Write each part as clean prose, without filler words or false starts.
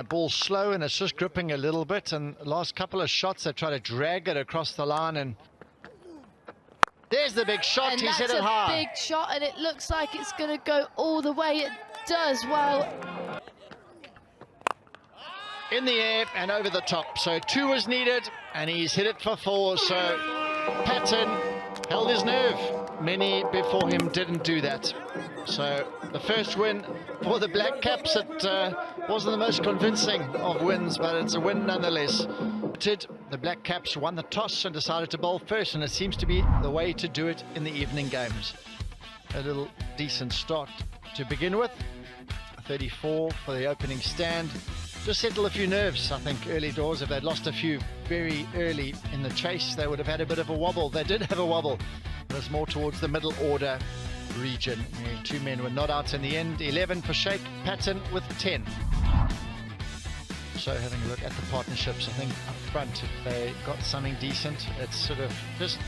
The ball's slow and it's just gripping a little bit, and the last couple of shots they try to drag it across the line, and there's the big shot. And he's hit it that's hard. a big shot, and it looks like it's going to go all the way. It does. Well, in the air and over the top. So 2 was needed, and he's hit it for 4. So Patton held his nerve. Many before him didn't do that. So the first win for the Black Caps. It wasn't the most convincing of wins, but it's a win nonetheless. The Black Caps won the toss and decided to bowl first, and it seems to be the way to do it in the evening games. A little decent start to begin with. 34 for the opening stand. Just settle a few nerves, I think, early doors. If they'd lost a few very early in the chase, they would have had a bit of a wobble. They did have a wobble. It was more towards the middle order region. 2 men were not out in the end. 11 for Sheikh, Patton with 10. So having a look at the partnerships, I think up front, if they got something decent, it's sort of just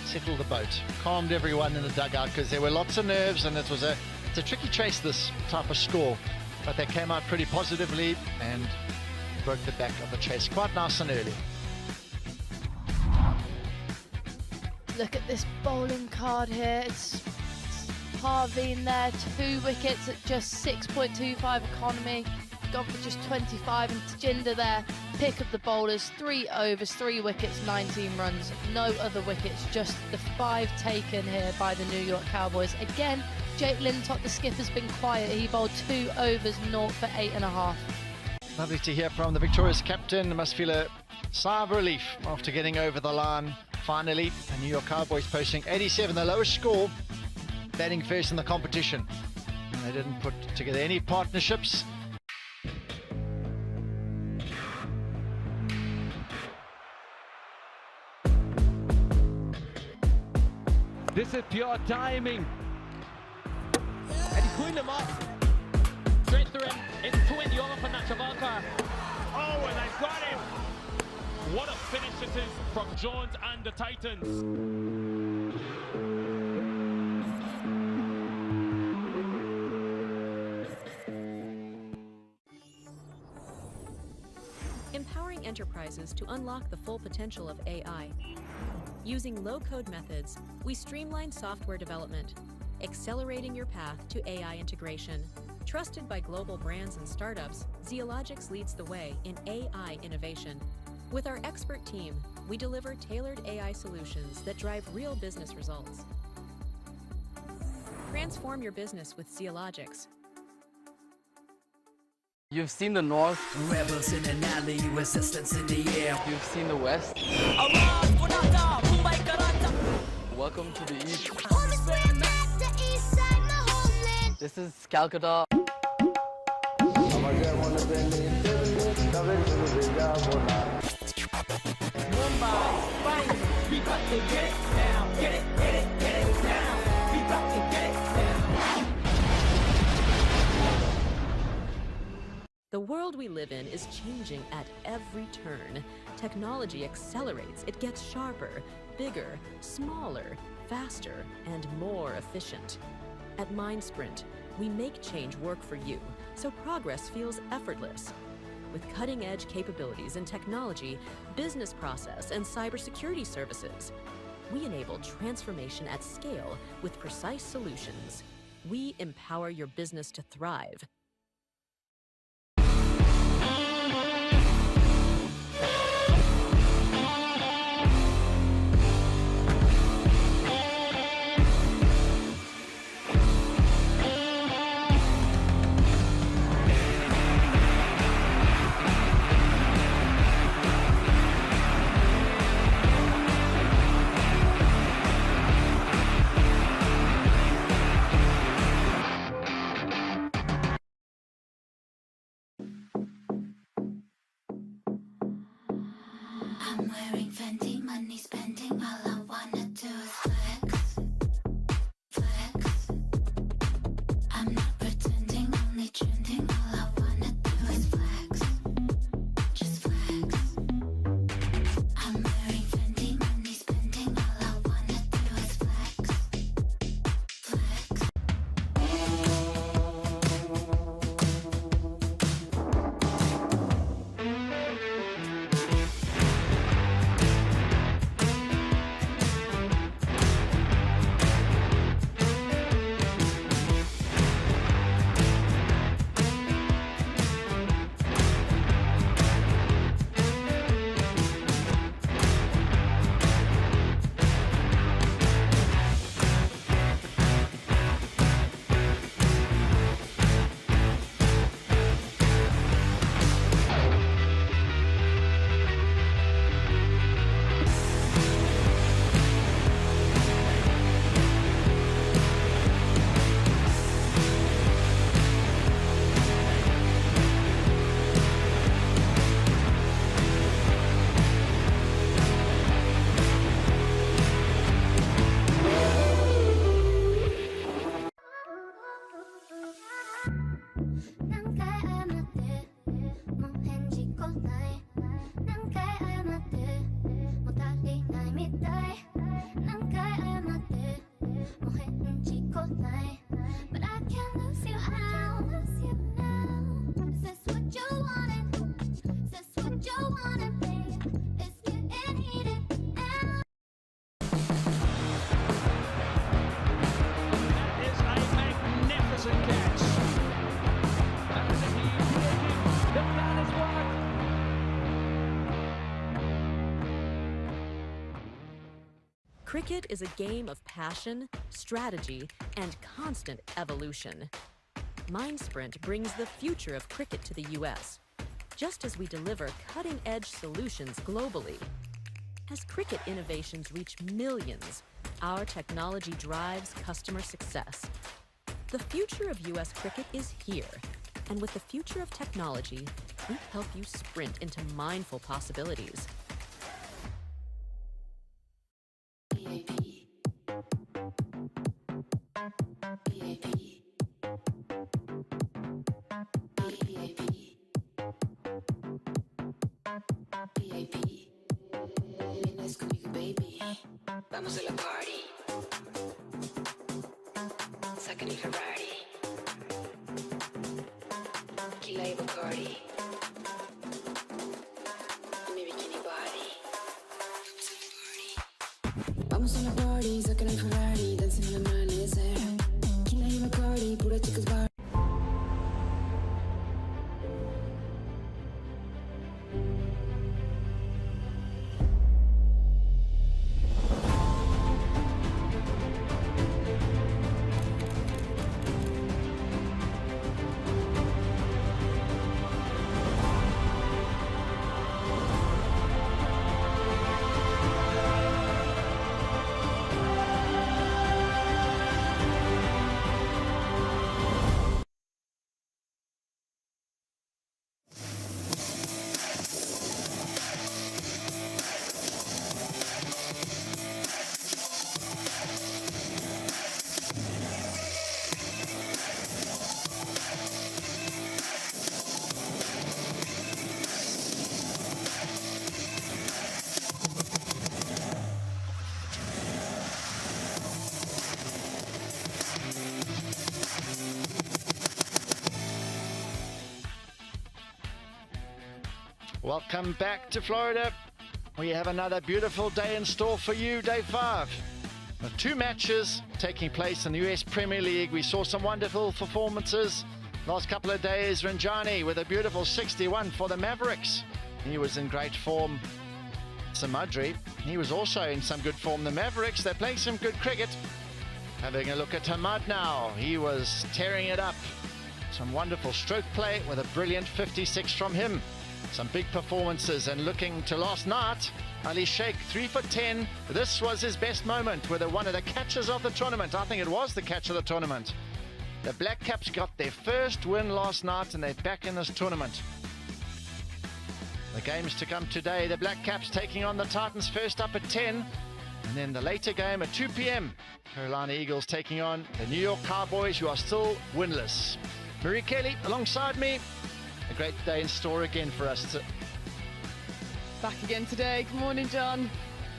settled the boat, calmed everyone in the dugout, because there were lots of nerves, and it's a tricky chase, this type of score. But they came out pretty positively and broke the back of the chase quite nice and early. look at this bowling card here. It's Parveen there, 2 wickets at just 6.25 economy. Gone for just 25, and Tajinder there, pick of the bowlers, 3 overs, 3 wickets, 19 runs, no other wickets, just the 5 taken here by the New York Cowboys. Again, Jake Lintott, the skipper's been quiet. He bowled 2 overs, 0 for 8.5. Lovely to hear from the victorious captain. Must feel a sigh of relief after getting over the line. Finally, the New York Cowboys posting 87, the lowest score, batting first in the competition. And they didn't put together any partnerships. This is pure timing. And he's putting them up. Straight through him. It's 20 over for Nachavalkar. Oh, and they've got him. What a finish this is from Jones and the Titans. Empowering enterprises to unlock the full potential of AI. Using low-code methods, we streamline software development, accelerating your path to AI integration. Trusted by global brands and startups, Zeologics leads the way in AI innovation. With our expert team, we deliver tailored AI solutions that drive real business results. Transform your business with Zeologics. You've seen the north. Rebels in an alley, resistance in the air. You've seen the west. Welcome to the east. This is Calcutta. We got to get it down, get it down. We got to get it down. The world we live in is changing at every turn. Technology accelerates, it gets sharper, bigger, smaller, faster, and more efficient. At MindSprint, we make change work for you, so progress feels effortless. With cutting-edge capabilities in technology, business process, and cybersecurity services, we enable transformation at scale with precise solutions. We empower your business to thrive. I'm wearing Fendi, money spending, all I wanna do is flex, flex. I'm not pretending, only trending, all I wanna do is flex, just flex. I'm wearing Fendi, money spending, all I wanna do is flex, flex. Cricket is a game of passion, strategy, and constant evolution. MindSprint brings the future of cricket to the US, just as we deliver cutting-edge solutions globally. As cricket innovations reach millions, our technology drives customer success. The future of US cricket is here, and with the future of technology, we help you sprint into mindful possibilities. Vamos a la party. Second Ferrari. Tequila y Bacardi. Mi bikini body. Vamos a la party. Second Ferrari. Dancing on the amanecer. Tequila y Bacardi. Pura chicas bar. Welcome back to Florida. We have another beautiful day in store for you, day 5. With 2 matches taking place in the US Premier League. We saw some wonderful performances last couple of days. Ranjani with a beautiful 61 for the Mavericks. He was in great form. Samadri, he was also in some good form. The Mavericks, they're playing some good cricket. Having a look at Hamad now. He was tearing it up. Some wonderful stroke play with a brilliant 56 from him. Some big performances, and looking to last night, Ali Sheikh 3 for 10. This was his best moment with one of the catches of the tournament. I think it was the catch of the tournament. The Black Caps got their first win last night and they're back in this tournament. The games to come today, the Black Caps taking on the Titans first up at 10. And then the later game at 2 p.m. Carolina Eagles taking on the New York Cowboys, who are still winless. Marie Kelly alongside me. A great day in store again for us. Back again today. Good morning, John.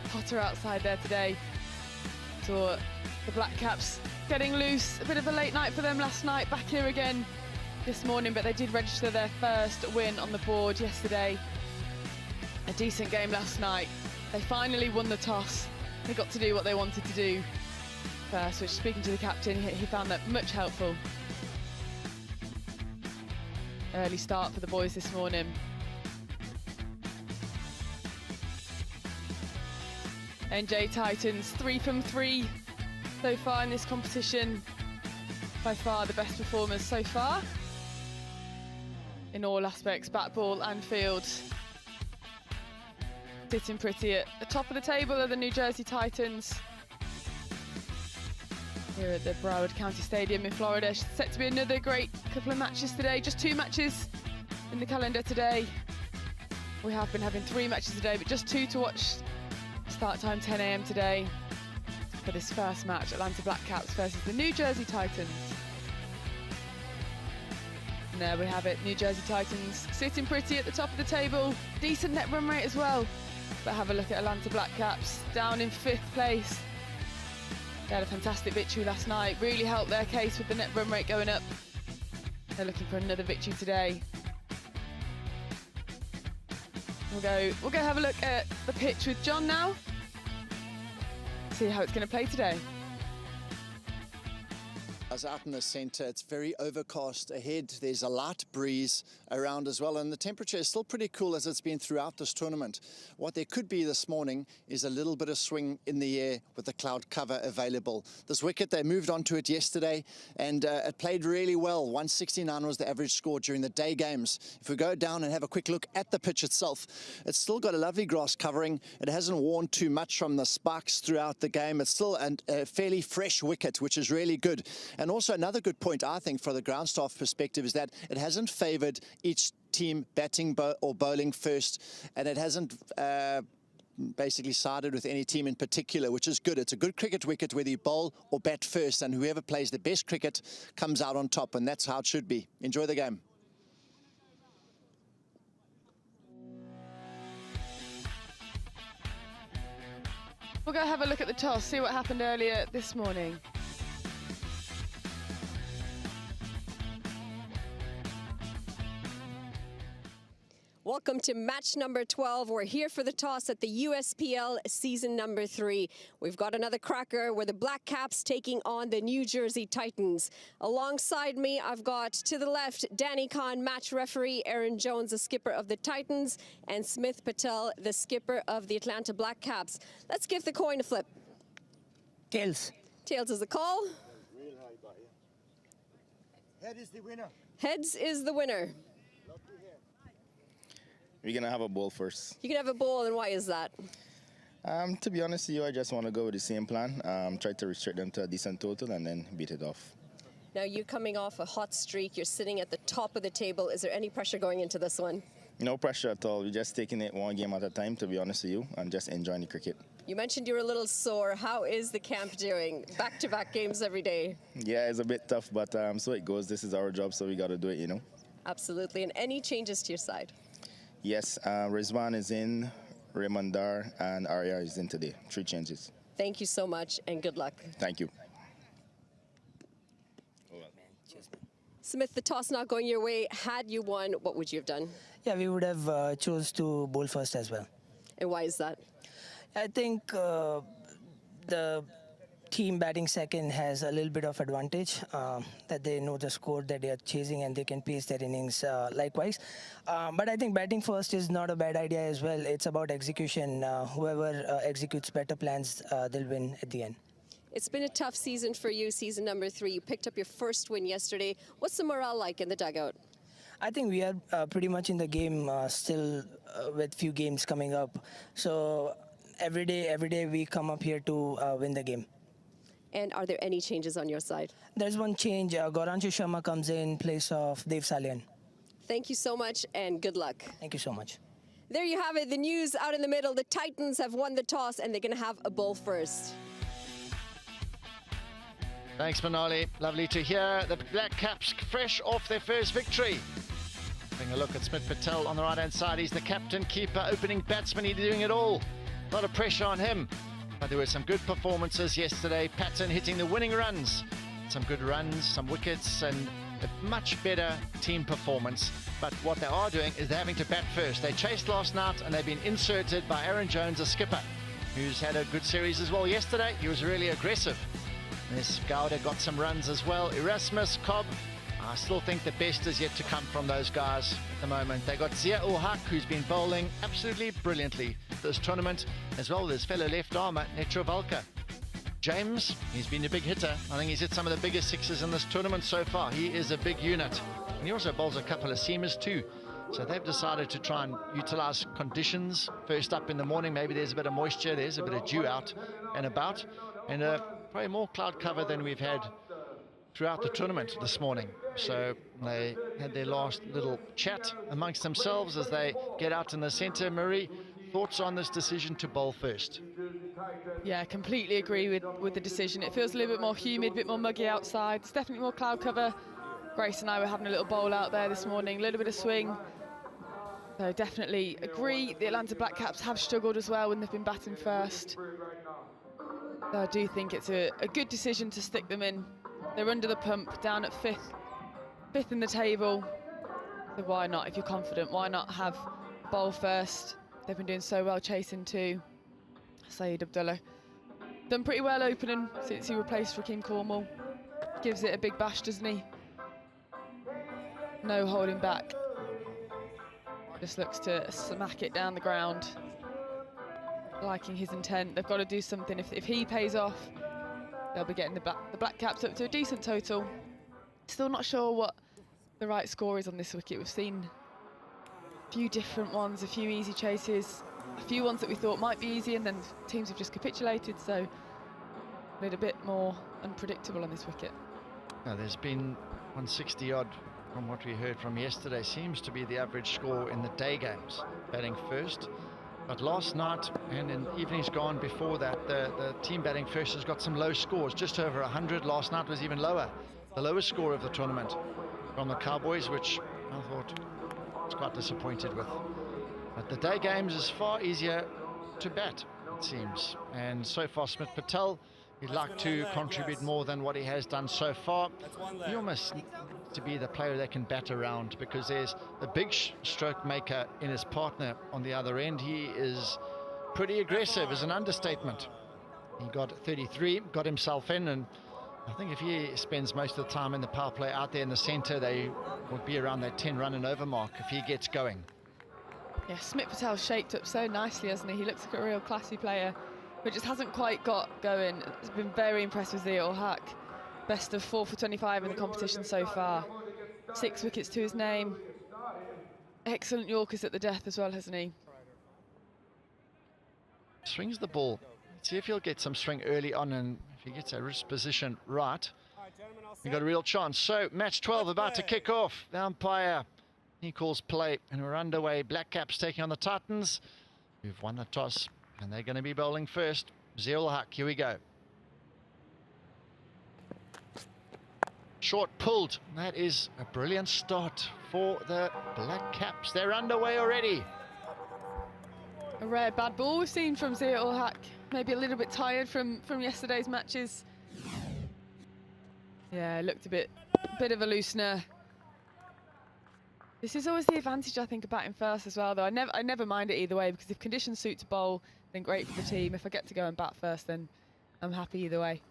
Hotter outside there today. Saw the Black Caps getting loose. A bit of a late night for them last night. Back here again this morning, but they did register their first win on the board yesterday. A decent game last night. They finally won the toss. They got to do what they wanted to do first, which, speaking to the captain, he found that much helpful. Early start for the boys this morning. NJ Titans 3 from 3 so far in this competition. By far the best performers so far in all aspects, bat, ball and field. Sitting pretty at the top of the table are the New Jersey Titans. Here at the Broward County Stadium in Florida. It's set to be another great couple of matches today. Just 2 matches in the calendar today. We have been having 3 matches today, but just 2 to watch. Start time 10 a.m. today for this first match, Atlanta Black Caps versus the New Jersey Titans. And there we have it, New Jersey Titans sitting pretty at the top of the table. Decent net run rate as well. But have a look at Atlanta Black Caps down in 5th place. They had a fantastic victory last night, really helped their case with the net run rate going up. They're looking for another victory today. We'll go have a look at the pitch with John now. See how it's going to play today. As out in the centre, it's very overcast ahead. There's a light breeze around as well, and the temperature is still pretty cool as it's been throughout this tournament. What there could be this morning is a little bit of swing in the air with the cloud cover available. This wicket, they moved onto it yesterday, and it played really well. 169 was the average score during the day games. If we go down and have a quick look at the pitch itself, it's still got a lovely grass covering. It hasn't worn too much from the spikes throughout the game. It's still a fairly fresh wicket, which is really good. And also another good point, I think, for the ground staff perspective is that it hasn't favoured each team batting or bowling first, and it hasn't basically sided with any team in particular, which is good. It's a good cricket wicket whether you bowl or bat first, and whoever plays the best cricket comes out on top, and that's how it should be. Enjoy the game. We'll go have a look at the toss, see what happened earlier this morning. Welcome to match number 12. We're here for the toss at the USPL season number 3. We've got another cracker where the Black Caps taking on the New Jersey Titans. Alongside me, I've got to the left, Danny Khan, match referee, Aaron Jones, the skipper of the Titans, and Smith Patel, the skipper of the Atlanta Black Caps. Let's give the coin a flip. Tails. Tails is the call. Head is the winner. Heads is the winner. We're going to have a ball first. You can have a ball, and why is that? To be honest with you, I just want to go with the same plan. Try to restrict them to a decent total and then beat it off. Now, you're coming off a hot streak. You're sitting at the top of the table. Is there any pressure going into this one? No pressure at all. We're just taking it one game at a time, to be honest with you, and just enjoying the cricket. You mentioned you're a little sore. How is the camp doing? Back-to-back games every day. Yeah, it's a bit tough, but so it goes. This is our job, so we got to do it, you know. Absolutely. And any changes to your side? Yes, Rizwan is in, Raymond Dar, and Arya is in today. 3 changes. Thank you so much, and good luck. Thank you. Smith, the toss not going your way. Had you won, what would you have done? Yeah, we would have chose to bowl first as well. And why is that? I think the team batting second has a little bit of advantage, that they know the score that they are chasing and they can pace their innings likewise. But I think batting first is not a bad idea as well. It's about execution. Whoever executes better plans, they'll win at the end. It's been a tough season for you, season number 3. You picked up your first win yesterday. What's the morale like in the dugout? I think we are pretty much in the game still with few games coming up. So every day we come up here to win the game. And are there any changes on your side? There's one change. Gauranshu Sharma comes in place of Dev Salian. Thank you so much, and good luck. Thank you so much. There you have it, the news out in the middle. The Titans have won the toss, and they're going to have a bowl first. Thanks, Manali. Lovely to hear. The Black Caps fresh off their first victory. Having a look at Smith Patel on the right-hand side. He's the captain, keeper, opening batsman. He's doing it all. A lot of pressure on him. But there were some good performances yesterday. Patton hitting the winning runs. Some good runs, some wickets, and a much better team performance. But what they are doing is they're having to bat first. They chased last night, and they've been inserted by Aaron Jones, the skipper, who's had a good series as well. Yesterday, he was really aggressive. This Gowda got some runs as well. Erasmus, Cobb, I still think the best is yet to come from those guys at the moment. They got Zia ul Haq, who's been bowling absolutely brilliantly this tournament, as well as his fellow left armer, Netravalka. James, he's been a big hitter. I think he's hit some of the biggest sixes in this tournament so far. He is a big unit. And he also bowls a couple of seamers too. So they've decided to try and utilize conditions. First up in the morning, maybe there's a bit of moisture, there's a bit of dew out and about. And probably more cloud cover than we've had throughout the tournament this morning. So they had their last little chat amongst themselves as they get out in the centre. Marie, thoughts on this decision to bowl first? Yeah, completely agree with the decision. It feels a little bit more humid, a bit more muggy outside. There's definitely more cloud cover. Grace and I were having a little bowl out there this morning, a little bit of swing. So definitely agree. The Atlanta Black Caps have struggled as well when they've been batting first. So I do think it's a good decision to stick them in. They're under the pump, down at fifth in the table. So why not, if you're confident, why not have bowl first? They've been doing so well chasing too. Saeed Abdullah done pretty well opening since he replaced Rakeem Cornwall. gives it a big bash, doesn't he? No holding back. Just looks to smack it down the ground. Liking his intent. They've got to do something. If he pays off, they'll be getting the Black Caps up to a decent total. Still not sure what the right score is on this wicket. We've seen a few different ones, a few easy chases, a few ones that we thought might be easy, and then teams have just capitulated, so a little bit more unpredictable on this wicket. Now, there's been 160 odd from what we heard from yesterday. Seems to be the average score in the day games, batting first. But last night and in evenings gone before that, the team batting first has got some low scores, just over 100. Last night was even lower. The lowest score of the tournament from the Cowboys, which I thought I was quite disappointed with. But the day games is far easier to bat, it seems. And so far, Smith Patel, he'd like to contribute more than what he has done so far. He almost needs to be the player that can bat around, because there's a big stroke maker in his partner on the other end. He is pretty aggressive, is an understatement. He got 33, got himself in, and I think if he spends most of the time in the power play out there in the centre, they would be around that 10 run and over mark if he gets going. Yeah, Smith Patel's shaped up so nicely, hasn't he? He looks like a real classy player, but just hasn't quite got going. He's been very impressed with Zia Haq. Best of 4 for 25 in the competition so far. 6 wickets to his name. Excellent Yorkers at the death as well, hasn't he? Swings the ball. Let's see if he'll get some swing early on, and if he gets a wrist position right, you've got a real chance. So, match 12 about to kick off. The umpire, he calls play, and we're underway. Black Caps taking on the Titans, who've won the toss, and they're going to be bowling first. Zia Haq, here we go. Short pulled. That is a brilliant start for the Black Caps. They're underway already. A rare bad ball we've seen from Zia Haq. Maybe a little bit tired from yesterday's matches. Yeah, looked a bit of a loosener. This is always the advantage, I think, of batting first as well, though. I never mind it either way, because if conditions suit to bowl, then great for the team. If I get to go and bat first, then I'm happy either way.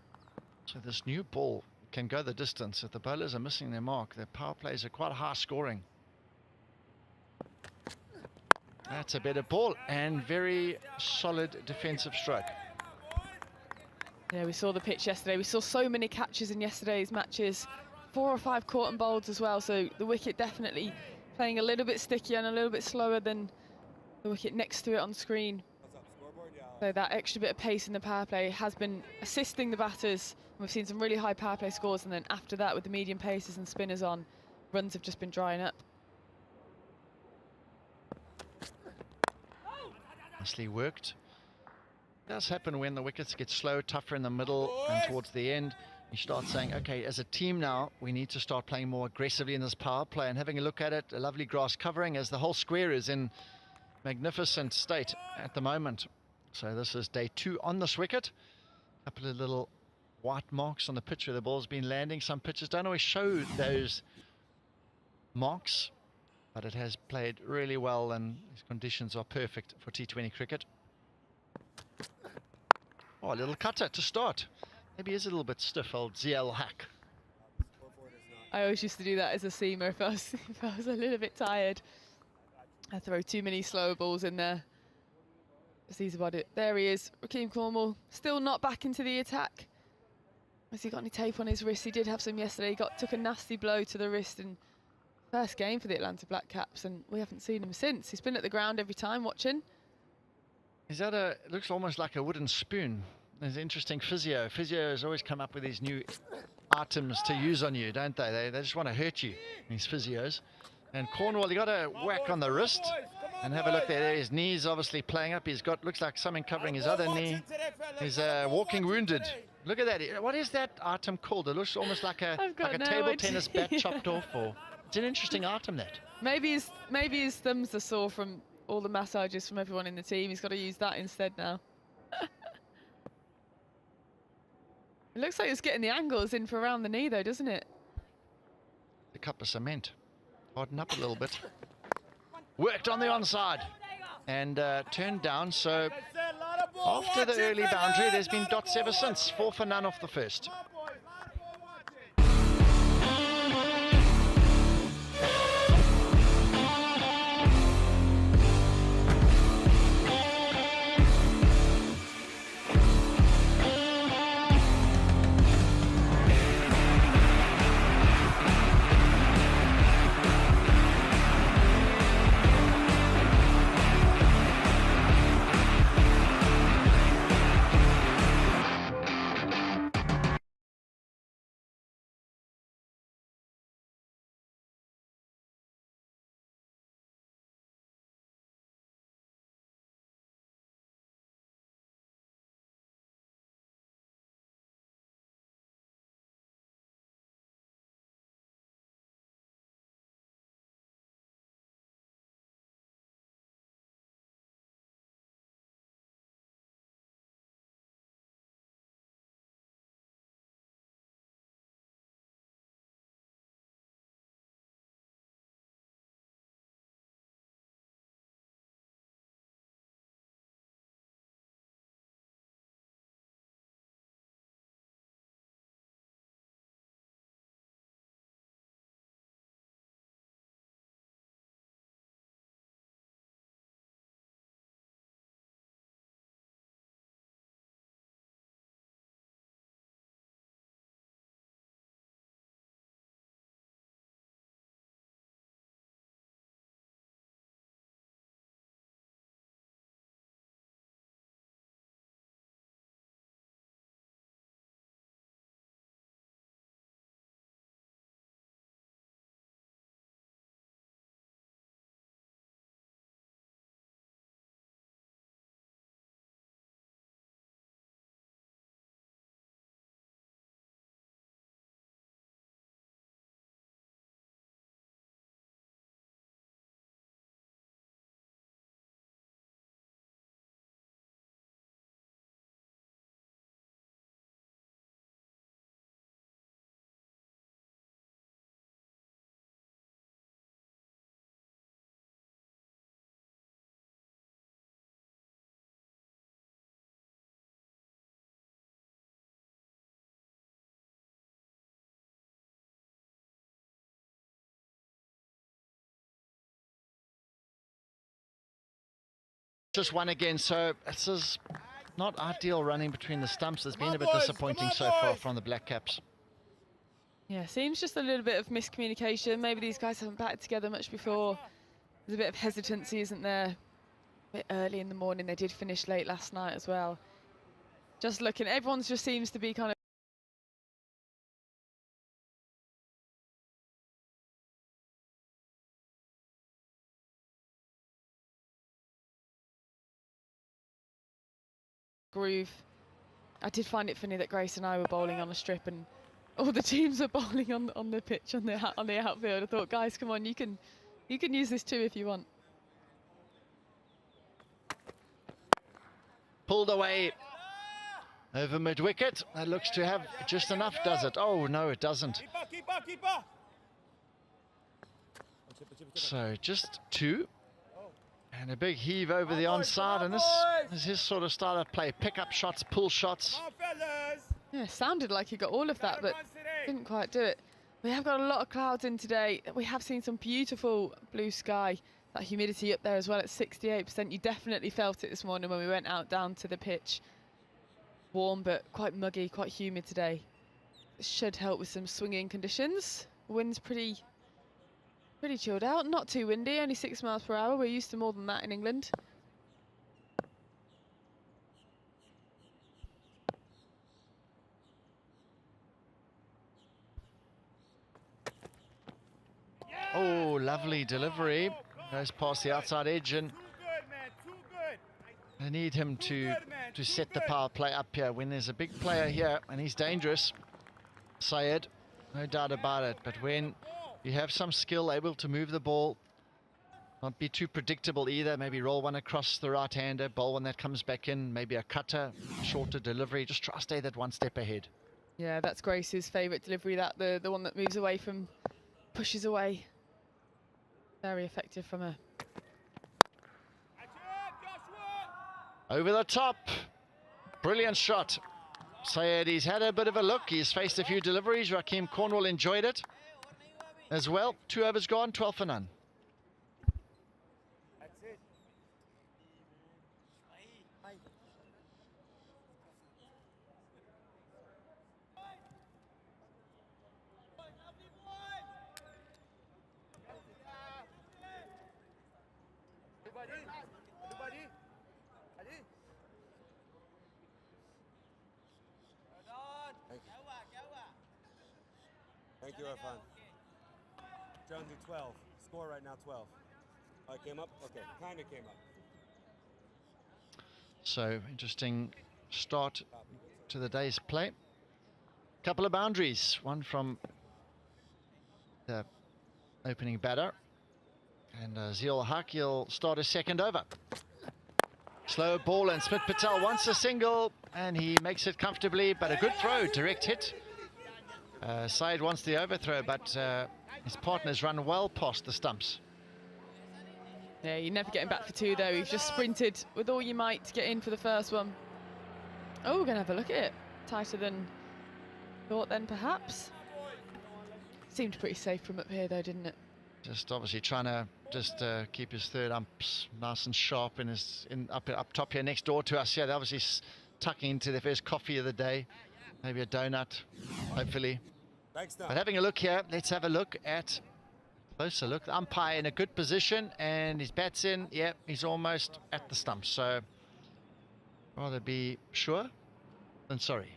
So this new ball can go the distance. If the bowlers are missing their mark, their power plays are quite high scoring. That's a better ball and very solid defensive stroke. Yeah, we saw the pitch yesterday. We saw so many catches in yesterday's matches. 4 or 5 caught and bowled as well, so the wicket definitely playing a little bit stickier and a little bit slower than the wicket next to it on screen. So that extra bit of pace in the power play has been assisting the batters. We've seen some really high power play scores, and then after that, with the medium paces and spinners on, runs have just been drying up. Nicely worked. It does happen when the wickets get slow, tougher in the middle and towards the end. You start saying, okay, as a team now, we need to start playing more aggressively in this power play, and having a look at it, a lovely grass covering, as the whole square is in magnificent state at the moment. So this is day 2 on this wicket. A couple of little white marks on the pitch where the ball's been landing. Some pitches don't always show those marks, but it has played really well, and these conditions are perfect for T20 cricket. Oh, a little cutter to start. Maybe he is a little bit stiff, old Zia Haq. I always used to do that as a seamer if I was a little bit tired. I throw too many slower balls in there. Just easy about it. There he is, Rakeem Cornwall, still not back into the attack. Has he got any tape on his wrist? He did have some yesterday. He took a nasty blow to the wrist in first game for the Atlanta Black Caps, and we haven't seen him since. He's been at the ground every time watching. Is that it looks almost like a wooden spoon. There's interesting physio. Physio has always come up with these new items to use on you, don't they? They just want to hurt you, these physios. And Cornwall, he got a whack on the wrist. And have a look there. His knee's obviously playing up. He's got, looks like something covering his other knee. He's walking wounded. Look at that. What is that item called? It looks almost like a table tennis bat chopped off. Or it's an interesting item, that. Maybe his thumbs are sore from all the massages from everyone in the team. He's got to use that instead now. It looks like it's getting the angles in for around the knee, though, doesn't it? A cup of cement. Harden up a little bit. Worked on the onside and turned down. So after the early boundary, there's been dots ever since. 4 for none off the first. Just one again, so this is not ideal running between the stumps. There's been a bit disappointing so far from the Black Caps. Yeah, seems just a little bit of miscommunication. Maybe these guys haven't batted together much before. There's a bit of hesitancy, isn't there? A bit early in the morning. They did finish late last night as well. Just looking, everyone's just seems to be kind of groove. I did find it funny that Grace and I were bowling on a strip and all the teams are bowling on the pitch on the outfield. I thought, guys, come on, you can use this too if you want. Pulled away over mid-wicket. That looks to have just enough, does it? Oh, no, it doesn't. Keeper. So just 2. And a big heave over the onside, and this is his sort of style of play. Pick up shots, pull shots. Yeah, sounded like he got all of that, but didn't quite do it. We have got a lot of clouds in today. We have seen some beautiful blue sky. That humidity up there as well at 68%. You definitely felt it this morning when we went out down to the pitch. Warm, but quite muggy, quite humid today. It should help with some swinging conditions. Wind's pretty chilled out, not too windy, only 6 miles per hour. We're used to more than that in England. Oh, lovely delivery. Goes past the outside edge, and they need him to set the power play up here when there's a big player here, and he's dangerous. Syed, no doubt about it, but when you have some skill, able to move the ball, not be too predictable either, maybe roll one across the right-hander, bowl one that comes back in, maybe a cutter, shorter delivery, just try to stay that one step ahead. Yeah, that's Grace's favourite delivery, that the one that moves away from, pushes away. Very effective from her. Over the top. Brilliant shot. Syed, he's had a bit of a look. He's faced a few deliveries. Raheem Cornwall enjoyed it as well. 2 overs gone, 12 for none. Thank you, Irfan. Down to 12. Score right now, 12. Oh, it came up? Okay, kind of came up. So, interesting start to the day's play. Couple of boundaries. One from the opening batter. And Ziel Haq, he'll start a second over. Slow ball, and Smith Patel wants a single, and he makes it comfortably, but a good throw, direct hit. Syed wants the overthrow, but his partner's run well past the stumps. Yeah, you're never getting back for 2 though. He's just sprinted with all you might to get in for the first one. Oh, we're going to have a look at it. Tighter than thought then, perhaps. Seemed pretty safe from up here though, didn't it? Just obviously trying to just keep his third umps nice and sharp in up top here next door to us. Yeah, they're obviously tucking into their first coffee of the day. Maybe a donut, hopefully. But having a look here, let's have a look at closer look. The umpire in a good position, and his bat's in. Yeah, he's almost at the stump. So rather be sure than sorry.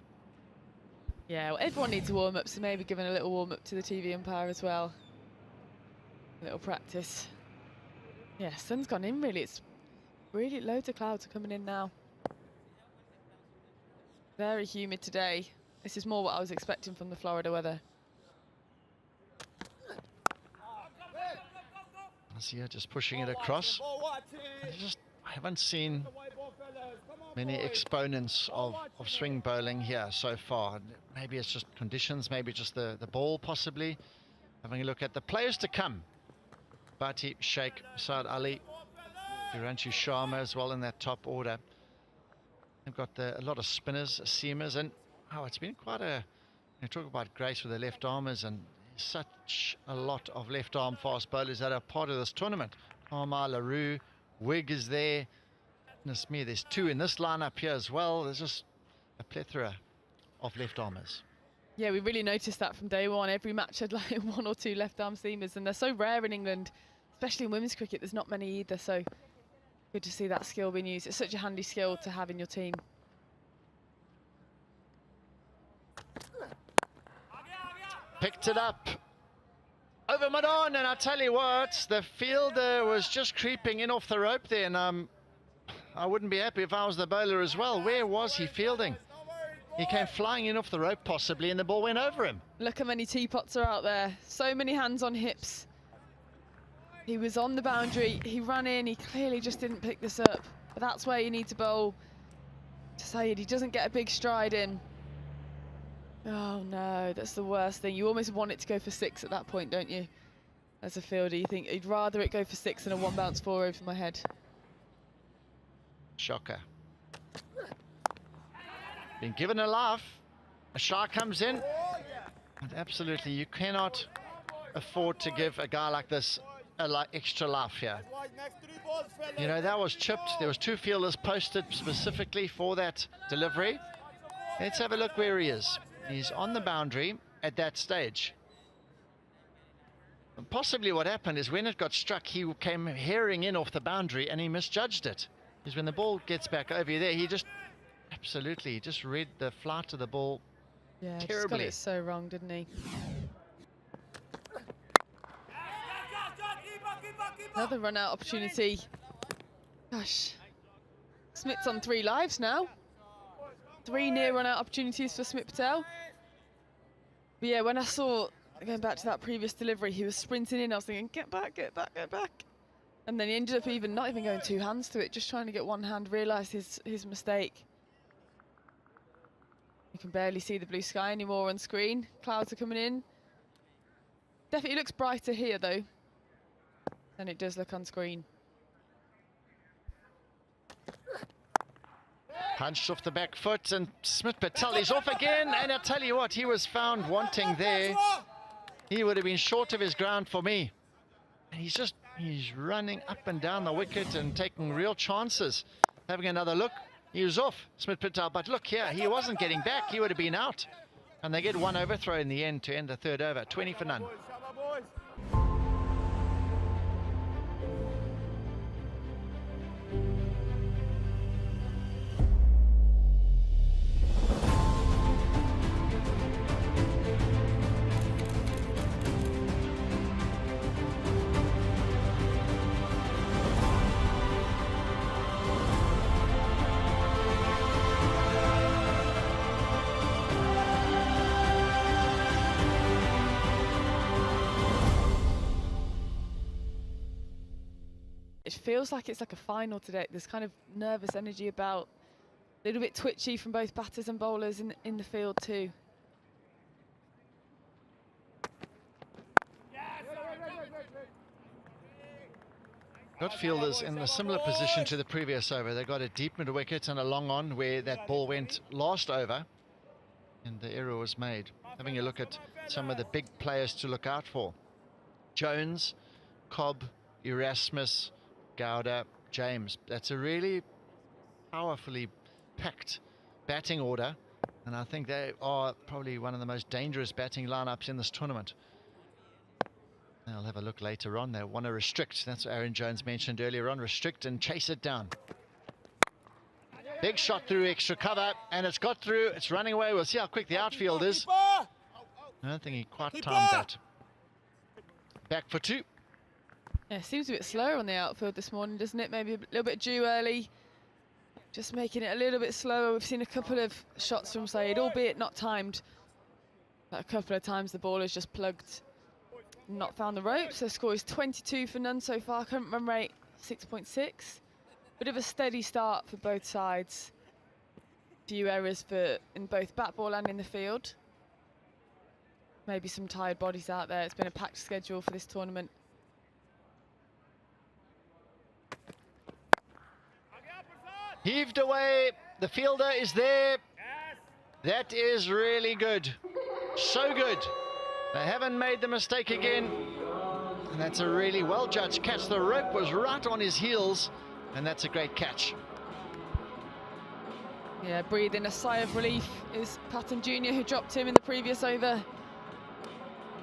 Yeah, well, everyone needs a warm up, so maybe giving a little warm up to the TV umpire as well. A little practice. Yeah, sun's gone in really. It's really loads of clouds are coming in now. Very humid today. This is more what I was expecting from the Florida weather. Here just pushing it across. I haven't seen many exponents of swing bowling here so far. Maybe it's just conditions, maybe just the ball possibly. Having a look at the players to come. Bhatti, Sheikh, Saad Ali, Viranchu Sharma as well in that top order. They've got a lot of spinners, seamers, and it's been quite you talk about Grace with the left armers, and such a lot of left arm fast bowlers that are part of this tournament. Palmer, LaRue, Wigg is there, Goodness me, there's 2 in this lineup here as well. There's just a plethora of left armers. Yeah, we really noticed that from day one. Every match had like 1 or 2 left arm seamers, and they're so rare in England, especially in women's cricket. There's not many either, so good to see that skill being used. It's such a handy skill to have in your team. Picked it up over mid-on, and I tell you what, the fielder was just creeping in off the rope there, and I wouldn't be happy if I was the bowler as well. Where was he fielding? He came flying in off the rope possibly, and the ball went over him. Look how many teapots are out there. So many hands on hips. He was on the boundary, he ran in, he clearly just didn't pick this up. But that's where you need to bowl to Saeed. He doesn't get a big stride in. Oh no, that's the worst thing. You almost want it to go for 6 at that point, don't you? As a fielder, you think you'd rather it go for 6 than a 1 bounce 4 over my head. Shocker. Been given a laugh. A shot comes in. And absolutely, you cannot afford to give a guy like this a extra laugh here. You know, that was chipped. There was 2 fielders posted specifically for that delivery. Let's have a look where he is. He's on the boundary at that stage. And possibly what happened is when it got struck, he came herring in off the boundary and he misjudged it. Because when the ball gets back over there, he just absolutely just read the flight of the ball Yeah, terribly. just got it so wrong, didn't he? Another run-out opportunity. Gosh, Smith's on 3 lives now. 3 near run-out opportunities for Smith Patel. But yeah, when I saw, going back to that previous delivery, he was sprinting in, I was thinking, get back, get back, get back. And then he ended up not even going 2 hands to it, just trying to get 1 hand, realised his mistake. You can barely see the blue sky anymore on screen. Clouds are coming in. Definitely looks brighter here though than it does look on screen. Punched off the back foot, and Smith Patel is off again. And I tell you what, he was found wanting there. He would have been short of his ground for me. And he's running up and down the wicket and taking real chances. Having another look, he was off, Smith Patel. But look here, he wasn't getting back. He would have been out. And they get 1 overthrow in the end to end the 3rd over, 20 for none. It feels like it's like a final today. There's kind of nervous energy about, a little bit twitchy from both batters and bowlers in the field too. Got fielders in a similar position to the previous over. They got a deep mid wicket and a long on where that ball went last over and the error was made. Having a look at some of the big players to look out for. Jones, Cobb, Erasmus, Gowda, James. That's a really powerfully packed batting order, and I think they are probably one of the most dangerous batting lineups in this tournament. I'll have a look later on. They want to restrict. That's what Aaron Jones mentioned earlier on. Restrict and chase it down. Big shot through extra cover, and it's got through. It's running away. We'll see how quick the outfield is. I don't think he quite timed that. Back for 2. Yeah, it seems a bit slower on the outfield this morning, doesn't it? Maybe a little bit due early. Just making it a little bit slower. We've seen a couple of shots from Saeed, albeit not timed. But a couple of times the ball has just plugged, not found the ropes. The score is 22 for none so far. Current run rate 6.6. Bit of a steady start for both sides. Few errors in both bat ball and in the field. Maybe some tired bodies out there. It's been a packed schedule for this tournament. Heaved away, the fielder is there. That is really good. So good. They haven't made the mistake again. And that's a really well-judged catch. The rope was right on his heels, and that's a great catch. Yeah, breathing a sigh of relief is Patton Jr., who dropped him in the previous over.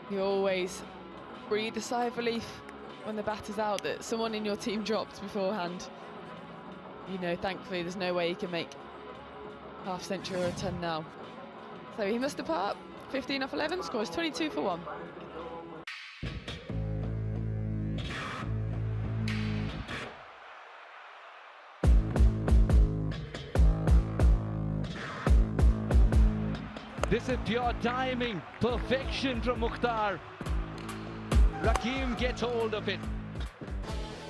You always breathe a sigh of relief when the batter's out that someone in your team dropped beforehand. You know, thankfully, there's no way he can make half century or a ton now. So he must depart. 15 off 11, scores 22 for 1. This is pure timing, perfection from Mukhtar. Rakim gets hold of it.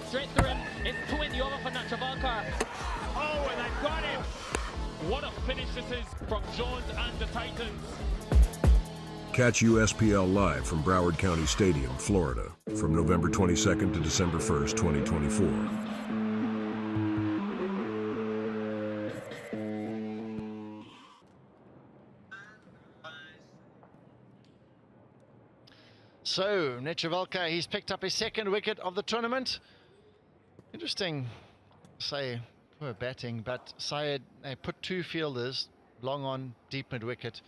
Straight through him. It's 20 over for Natravalkar. Oh, and I got him. What a finish this is from Jones and the Titans. Catch USPL live from Broward County Stadium, Florida, from November 22nd to December 1st, 2024. So, Netravalkar, he's picked up his second wicket of the tournament. Interesting, say, poor batting, but Syed, they put 2 fielders long on, deep mid-wicket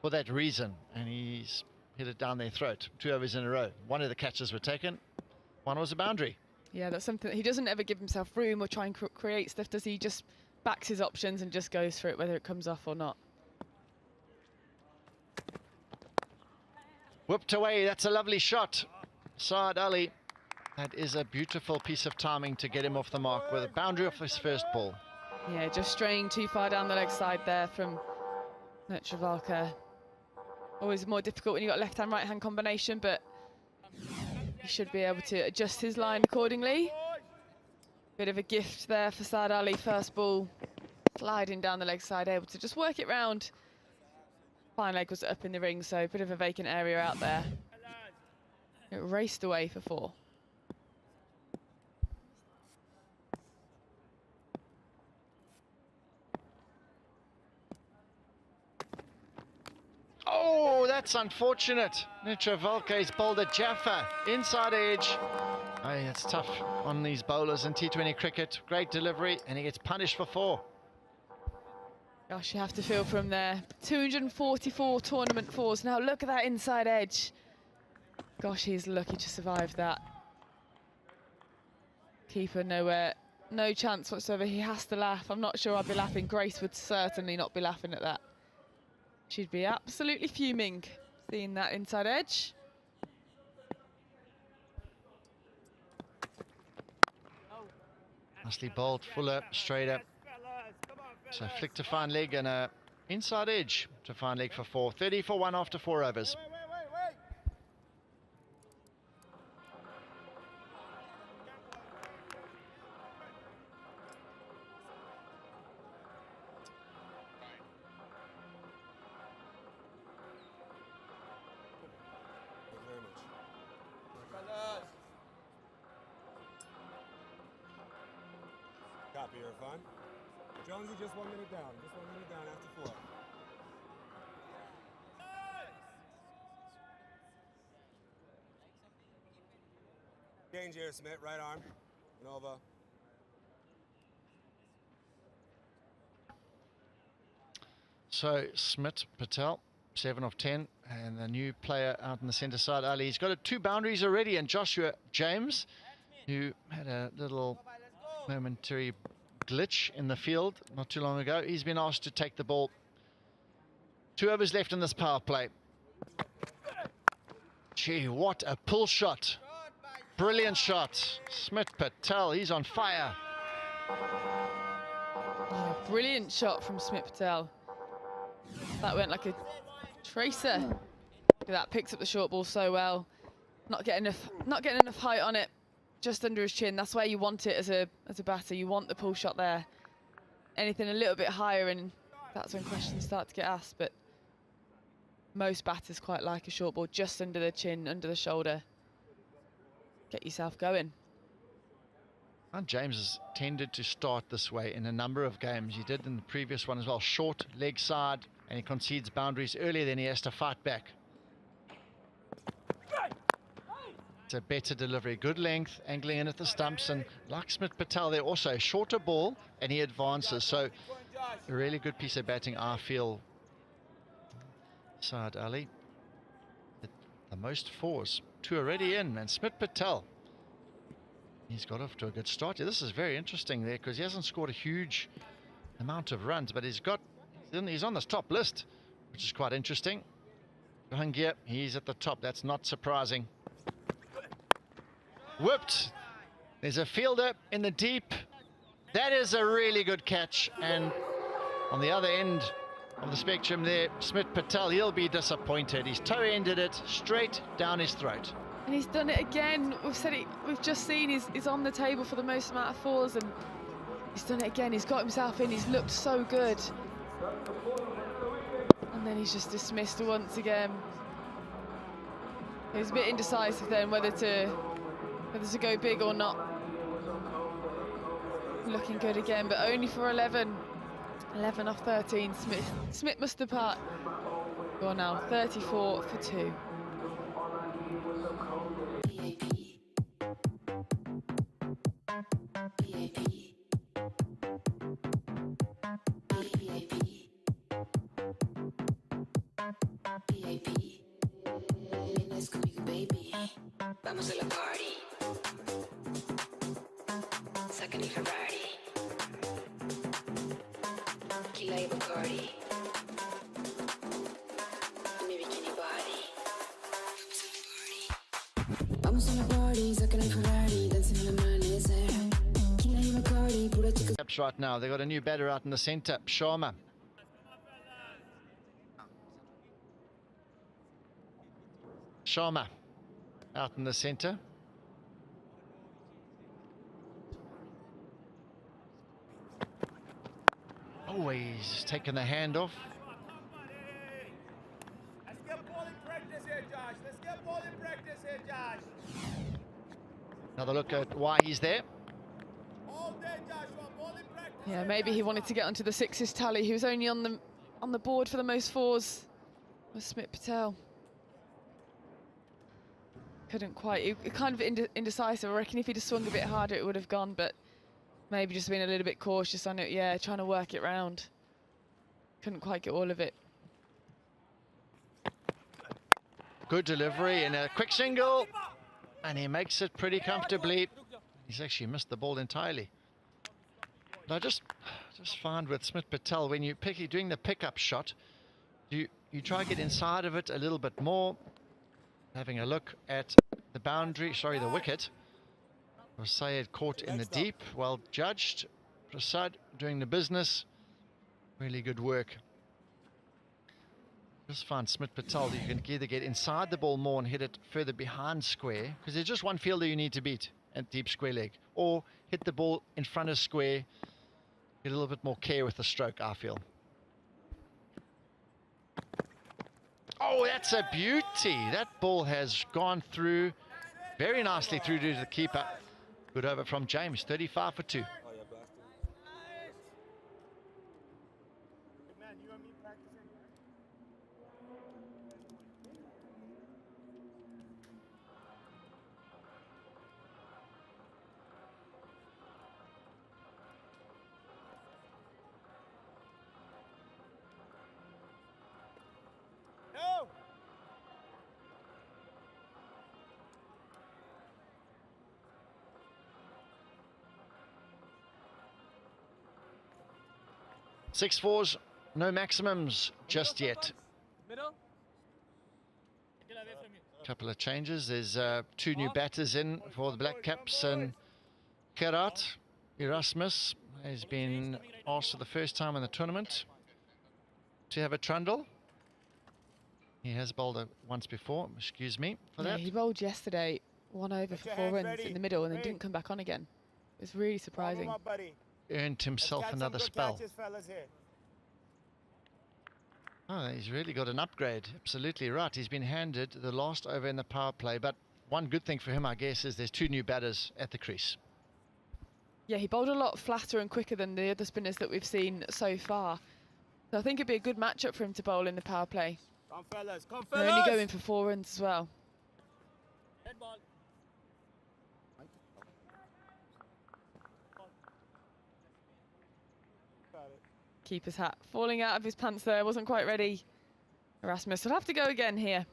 for that reason, and he's hit it down their throat. 2 overs in a row. One of the catches were taken, one was a boundary. Yeah, that's something that he doesn't ever give himself room or try and create stuff, does he? He just backs his options and just goes for it, whether it comes off or not. Whipped away, that's a lovely shot. Saad Ali, that is a beautiful piece of timing to get him off the mark with a boundary off his first ball. Yeah, just straying too far down the leg side there from Netravalkar. Always more difficult when you've got left-hand, right-hand combination, but he should be able to adjust his line accordingly. Bit of a gift there for Saad Ali, first ball. Sliding down the leg side, able to just work it round. Fine leg was up in the ring, so a bit of a vacant area out there. It raced away for 4. Oh, that's unfortunate. Netravalkar's bowled a Jaffa, inside edge. Oh, it's tough on these bowlers in T20 cricket. Great delivery, and he gets punished for 4. Gosh, you have to feel from there. 244 tournament 4s. Now look at that inside edge. Gosh, he's lucky to survive that. Keeper nowhere, no chance whatsoever. He has to laugh. I'm not sure I'd be laughing. Grace would certainly not be laughing at that. She'd be absolutely fuming seeing that inside edge. Nicely bowled, Fuller, straight up. So flick to fine leg and a inside edge to fine leg for 4. 30 for 1 after 4 overs. Copy, Irfan. Jonesy just 1 minute down. Just 1 minute down after 4. Change here, Smith. Right arm. Nova. So Smith Patel, 7 of 10, and the new player out in the centre side, Ali. He's got 2 boundaries already, and Joshua James, who had a little momentary glitch in the field not too long ago. He's been asked to take the ball. 2 overs left in this power play. Gee, what a pull shot. Brilliant shot. Smith Patel, he's on fire. Yeah, brilliant shot from Smith Patel. That went like a tracer. Look at that, picks up the short ball so well. Not getting enough height on it. Just under his chin. That's where you want it as a batter. You want the pull shot there. Anything a little bit higher, and that's when questions start to get asked. But most batters quite like a short ball just under the chin, under the shoulder. Get yourself going. And James has tended to start this way in a number of games. He did in the previous one as well. Short leg side, and he concedes boundaries earlier, then he has to fight back. It's a better delivery, good length, angling in at the stumps, and like Smith Patel, they're also shorter ball, and he advances. So a really good piece of batting, I feel. Saad Ali. The most fours. 2 already in, and Smit Patel. He's got off to a good start. This is very interesting there because he hasn't scored a huge amount of runs, but he's on this top list, which is quite interesting. Jahangir, he's at the top. That's not surprising. Whipped. There's a fielder in the deep. That is a really good catch. And on the other end of the spectrum there, Smit Patel, he'll be disappointed. He's toe-ended it straight down his throat. And he's done it again. We've just seen he's on the table for the most amount of fours, and he's done it again. He's got himself in. He's looked so good. And then he's just dismissed once again. He was a bit indecisive then whether to go big or not. Looking good again, but only for 11. 11 off 13. Smith must depart. Go on now, 34 for 2. Vamos a la party. Second Ferrari. Kila y Bacardi. Mi bikini body. Vamos a la party. Second Ferrari. Dancing in the amanecer. Kila y Bacardi. Pura chica. Right now, they've got a new batter out in the centre, Sharma. Sharma out in the centre. Oh, he's taken the hand off. Let's get bowling practice here, Josh. Let's get bowling practice here, Josh. Another look at why he's there. All day, Joshua. Bowling practice. Yeah, maybe he wanted to get onto the sixes tally. He was only on the board for the most fours. Was Smit Patel. Couldn't quite. It kind of indecisive. I reckon if he'd have swung a bit harder, it would have gone, but maybe just been a little bit cautious on it. Yeah, trying to work it round. Couldn't quite get all of it. Good delivery and a quick single, and he makes it pretty comfortably. He's actually missed the ball entirely. But I just find with Smit Patel, when you're doing the pickup shot, you try to get inside of it a little bit more. Having a look at the boundary, sorry, the wicket. Prasad caught in the deep, well judged. Prasad doing the business. Really good work. Just find Smit Patel, you can either get inside the ball more and hit it further behind square, because there's just one fielder you need to beat at deep square leg, or hit the ball in front of square, get a little bit more care with the stroke, I feel. Oh, that's a beauty. That ball has gone through very nicely through to the keeper. Good over from James, 35 for 2. No. 6 fours, no maximums just yet. Couple of changes. There's 2 new batters in for the Black Caps, and Kerat Erasmus has been asked for the first time in the tournament to have a trundle. He has bowled once before, excuse me for that. He bowled yesterday, 1 over for 4 runs in the middle, and then didn't come back on again. It was really surprising. Earned himself another spell. Oh, he's really got an upgrade. Absolutely right. He's been handed the last over in the power play, but one good thing for him, I guess, is there's 2 new batters at the crease. Yeah, he bowled a lot flatter and quicker than the other spinners that we've seen so far. So I think it'd be a good matchup for him to bowl in the power play. Come fellas, come They're fellas. only going for 4 runs as well. Head ball. Got it. Keeper's hat falling out of his pants there, wasn't quite ready. Erasmus will have to go again here.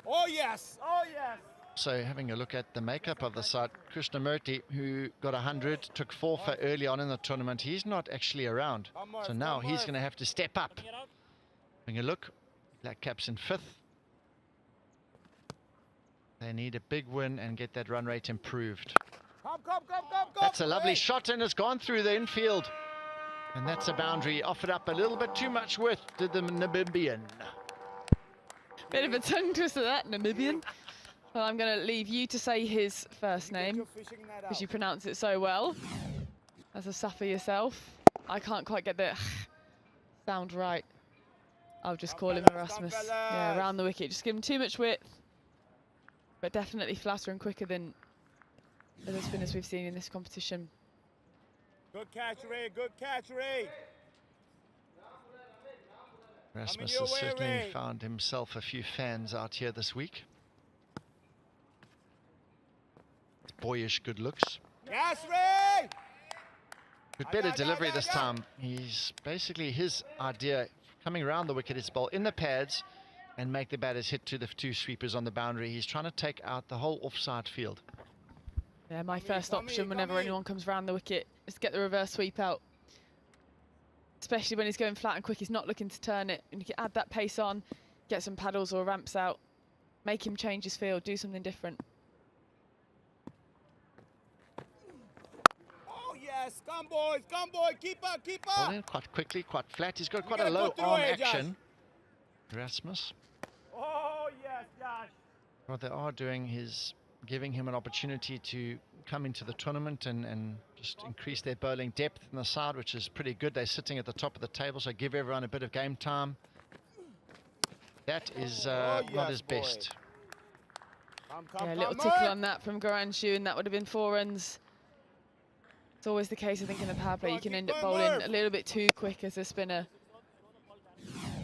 Oh yes, oh yes. So having a look at the makeup of the side, Krishnamurti, who got 100, took 4 for early on in the tournament, he's not actually around. So now he's going to have to step up. Having a look, Black Caps in 5th. They need a big win and get that run rate improved. Come. That's a lovely shot, and it's gone through the infield. And that's a boundary. Offered up a little bit too much width to the Namibian. Bit of a tongue twister that, Namibian. Well, I'm going to leave you to say his first name, because you pronounce it so well. As a Safa yourself. I can't quite get the sound right. I'll just call him Erasmus. Yeah, around the wicket. Just give him too much width. But definitely flatter and quicker than other spinners we've seen in this competition. Good catch, Ray. Good catch, Ray. Erasmus has certainly found himself a few fans out here this week. Boyish good looks. Yes, Ray! Good better delivery this time. He's basically, his idea coming around the wicket is bowl in the pads and make the batters hit to the 2 sweepers on the boundary. He's trying to take out the whole offside field. Yeah, my first option whenever anyone comes around the wicket is to get the reverse sweep out. Especially when he's going flat and quick, he's not looking to turn it. And you can add that pace on, get some paddles or ramps out, make him change his field, do something different. Oh yes, come boys, keep up. Ball in quite quickly, quite flat. He's got quite a low arm action. Erasmus. Oh yes, Josh. What they are doing is giving him an opportunity to come into the tournament and just increase their bowling depth in the side, which is pretty good. They're sitting at the top of the table, so give everyone a bit of game time. That is not his best. Yeah, a little tickle on that from Garanshu, and that would have been 4 runs. It's always the case, I think, in the power play. You can end up bowling a little bit too quick as a spinner.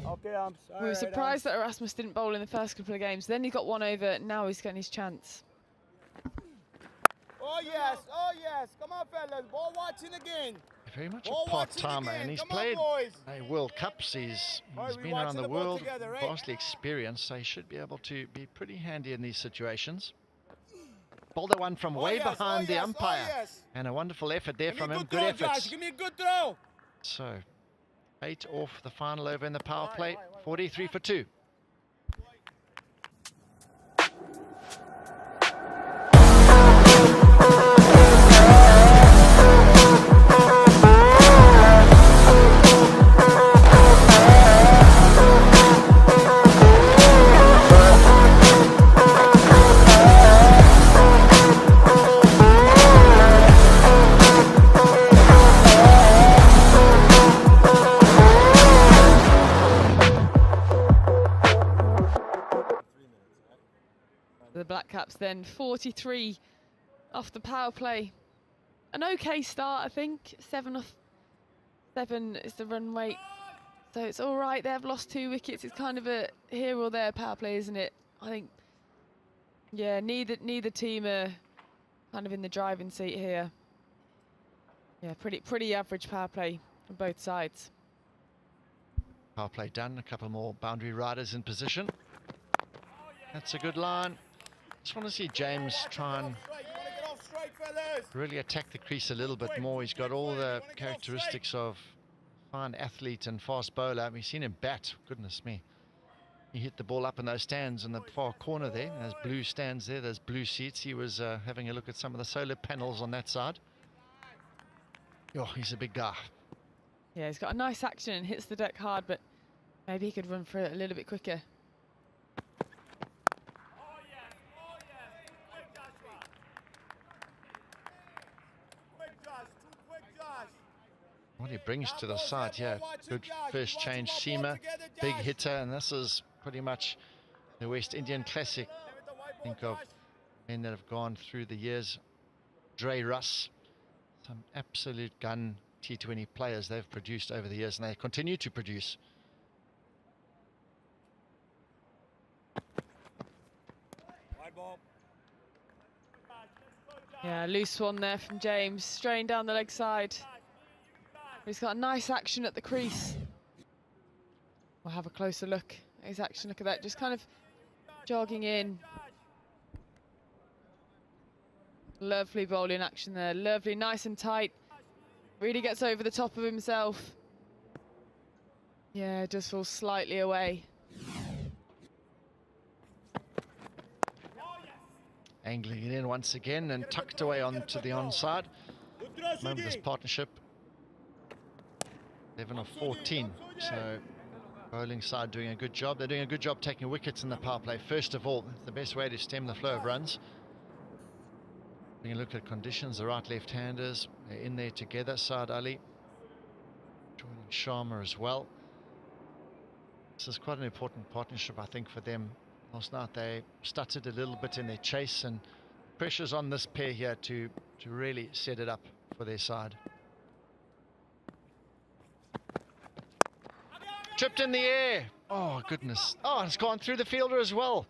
Okay, I'm sorry. We were surprised that Erasmus didn't bowl in the first couple of games. Then he got 1 over, now he's getting his chance. Oh yes, come on fellas, ball watching again. Very much a part-timer, and he's played World Cups. He's been around the world, vastly experienced, so he should be able to be pretty handy in these situations. Bowled one from way behind the umpire, and a wonderful effort there from him. Good efforts. Give me a good throw. So 8 off the final over in the power play, 43 for 2. The Black Caps then 43 off the power play. An okay start, I think. 7 off 7 is the run rate, so it's all right. They've lost 2 wickets. It's kind of a here or there power play, isn't it? I think, yeah, neither team are kind of in the driving seat here. Yeah, pretty average power play from both sides. Power play done. A couple more boundary riders in position. That's a good line. Just want to see James try and really attack the crease a little bit more. He's got all the characteristics of fine athlete and fast bowler. We've seen him bat, goodness me. He hit the ball up in those stands in the far corner there. There's blue stands there, there's blue seats. He was having a look at some of the solar panels on that side. Oh, he's a big guy. Yeah, he's got a nice action and hits the deck hard, but maybe he could run for it a little bit quicker. What he brings to the side, yeah. Good first change seamer, big hitter, and this is pretty much the West Indian classic. Think of men that have gone through the years. Dre Russ, some absolute gun T20 players they've produced over the years, and they continue to produce. Wide ball. Yeah, loose one there from James, straying down the leg side. He's got a nice action at the crease. We'll have a closer look at his action. Look at that, just kind of jogging in. Lovely bowling action there, lovely, nice and tight. Really gets over the top of himself. Yeah, just falls slightly away. Angling it in once again and tucked away onto the onside. Remember this partnership, 11 of 14. So bowling side doing a good job. They're doing a good job taking wickets in the power play. First of all, the best way to stem the flow of runs. We can look at conditions. The right left-handers are in there together. Saad Ali joining Sharma as well. This is quite an important partnership, I think, for them. Last night they stuttered a little bit in their chase, and pressure's on this pair here to really set it up for their side. Tripped in the air. Oh, goodness. Oh, it's gone through the fielder as well.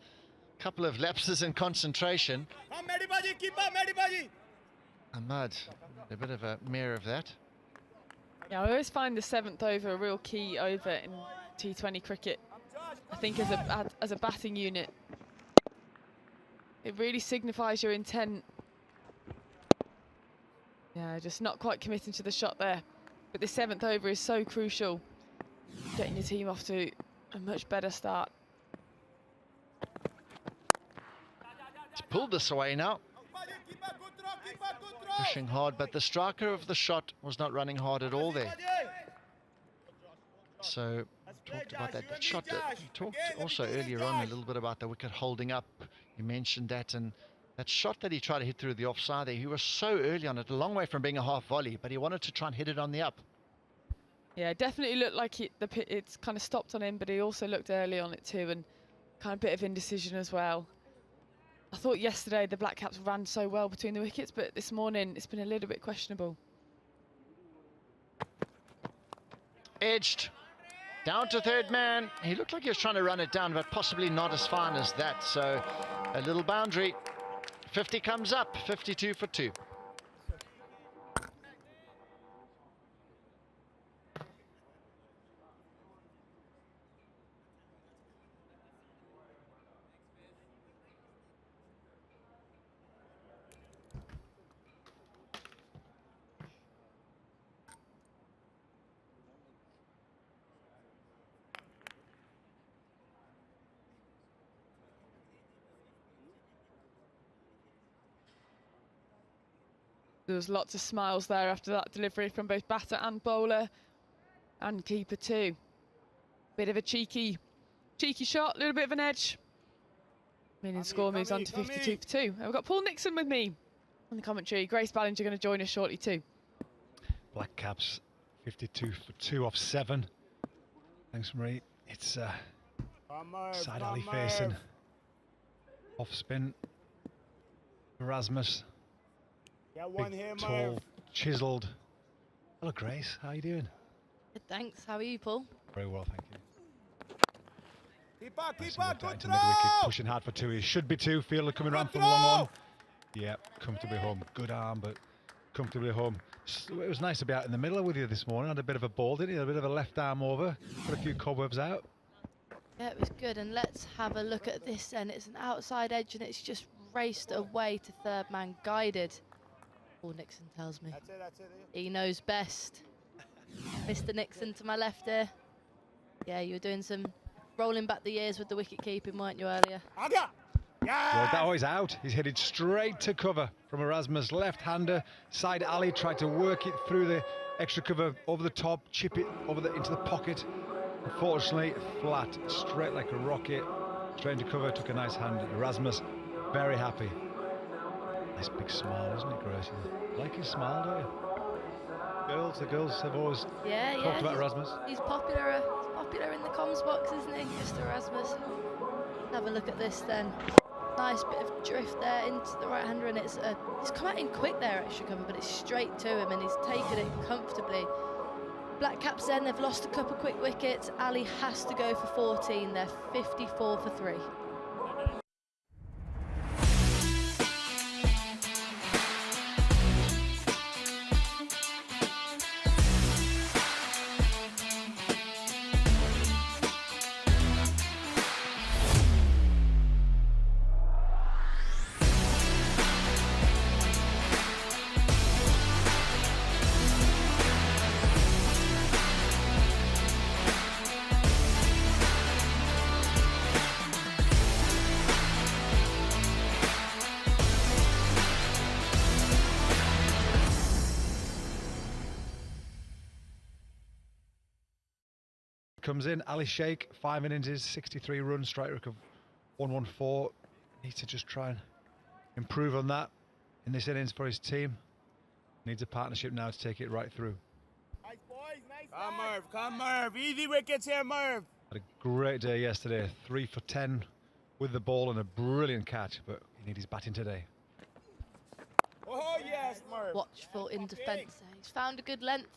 Couple of lapses in concentration. Ahmad, a bit of a mare of that. Yeah, I always find the 7th over a real key over in T20 cricket. I think as a batting unit, it really signifies your intent. Yeah, just not quite committing to the shot there. But the 7th over is so crucial, getting your team off to a much better start. He's pulled this away now. Pushing hard, but the striker of the shot was not running hard at all there. So talked about that shot. You talked also earlier on a little bit about the wicket holding up. You mentioned that, and that shot that he tried to hit through the offside there, he was so early on it, a long way from being a half volley, but he wanted to try and hit it on the up. Yeah, definitely looked like it's kind of stopped on him, but he also looked early on it too, and kind of a bit of indecision as well. I thought yesterday the Black Caps ran so well between the wickets, but this morning it's been a little bit questionable. Edged. Down to third man. He looked like he was trying to run it down, but possibly not as fine as that. So a little boundary. 50 comes up, 52 for 2. There was lots of smiles there after that delivery from both batter and bowler, and keeper too. Bit of a cheeky shot, a little bit of an edge. Meaning score moves on to 52 for 2. And we've got Paul Nixon with me on the commentary. Grace Ballinger going to join us shortly too. Black Caps 52 for 2 off 7. Thanks, Marie. It's Saad Ali facing off spin. Erasmus. Big, tall, chiseled. Hello, Grace. How are you doing? Good, thanks. How are you, Paul? Very well, thank you. Nice and into mid-wicket, pushing hard for 2. He should be 2. Fielder coming around from long on. Yeah, comfortably home. Good arm, but comfortably home. It was nice to be out in the middle with you this morning. Had a bit of a ball, didn't you? A bit of a left arm over. Put a few cobwebs out. Yeah, it was good. And let's have a look at this then. It's an outside edge and it's just raced away to third man, guided. Paul Nixon tells me. That's it. He knows best. Mr. Nixon to my left here. Yeah, you were doing some rolling back the ears with the wicket keeping, weren't you, earlier? Well, that is out. He's headed straight to cover from Erasmus. Left-hander. Saad Ali tried to work it through the extra cover over the top, chip it over into the pocket. Unfortunately, flat, straight like a rocket. Straight into cover, took a nice hand. Erasmus, very happy. Nice big smile, isn't it, Grace? Like his smile, don't you? The girls have always talked about Erasmus. He's popular in the comms box, isn't he, Mr. Erasmus? Have a look at this then. Nice bit of drift there into the right-hander, and it's come out in quick there, extra cover, but it's straight to him, and he's taken it comfortably. Black Caps then, they've lost a couple quick wickets. Ali has to go for 14. They're 54 for 3. Comes in, Ali Sheikh, 5 innings, 63 runs, strike rate of 114. Needs to just try and improve on that in this innings for his team. Needs a partnership now to take it right through. Nice boys, nice. Come Merv, come Merv. Easy wickets here, Merv. Had a great day yesterday, 3 for 10 with the ball and a brilliant catch, but he needs his batting today. Oh yes, Merv. Watchful in defence there. He's found a good length,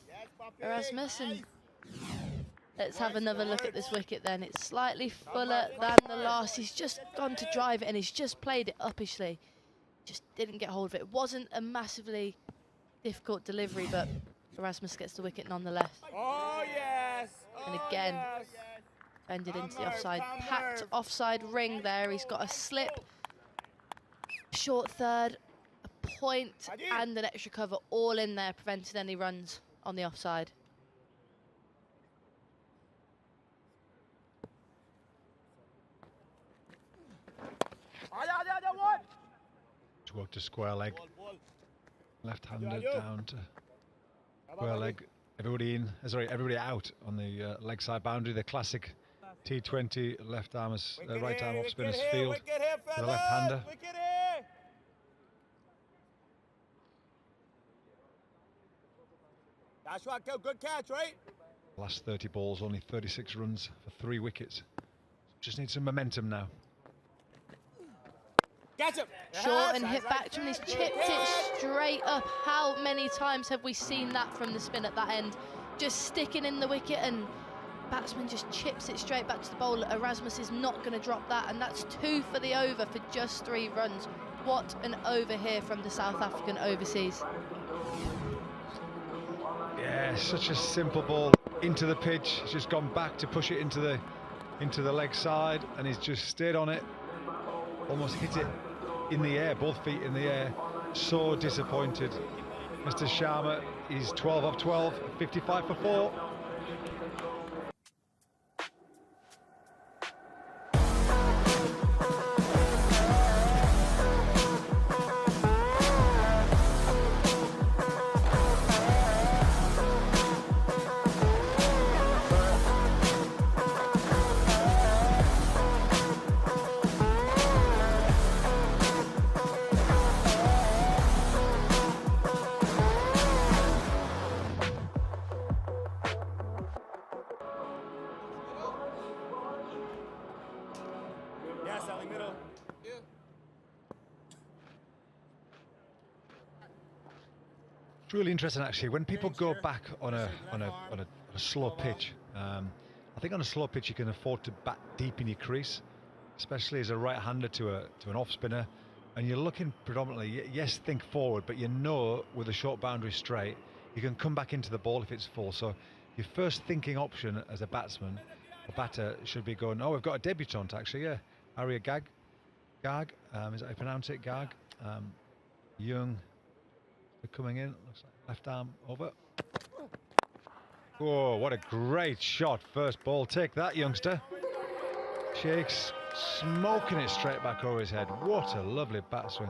Erasmus, and let's have another look at this wicket then. It's slightly fuller than the last. He's just gone to drive it and he's just played it uppishly. Just didn't get hold of it. It wasn't a massively difficult delivery, but Erasmus gets the wicket nonetheless. Oh yes. And again, bended into the offside. Packed offside ring there. He's got a slip, short third, a point and an extra cover all in there, prevented any runs on the offside. To work to square leg. Left-handed down to square leg. Everybody in, sorry, everybody out on the leg side boundary. The classic T20 left armers, right arm off spinners field for the left-hander. That's right, good catch, right? Last 30 balls, only 36 runs for 3 wickets. Just need some momentum now. Catch him. Short and hit back to him. He's chipped it straight up. How many times have we seen that from the spin at that end? Just sticking in the wicket, and batsman just chips it straight back to the bowler. Erasmus is not going to drop that, and that's 2 for the over for just 3 runs. What an over here from the South African overseas. Yeah, such a simple ball into the pitch. He's just gone back to push it into the leg side, and he's just stayed on it. Almost hit it in the air, both feet in the air. So disappointed. Mr. Sharma, he's 12 off 12, 55 for 4. Really interesting actually when people go back on a slow pitch. I think on a slow pitch you can afford to bat deep in your crease, especially as a right-hander to an off spinner, and you're looking predominantly, yes, think forward, but you know with a short boundary straight you can come back into the ball if it's full. So your first thinking option as a batsman or batter should be going, oh, we've got a debutant actually, yeah, Arya Garg, is that how you pronounce it, Garg? Young. Coming in, looks like left arm over. Whoa, what a great shot. First ball, take that, youngster. Shakes, smoking it straight back over his head. What a lovely bat swing.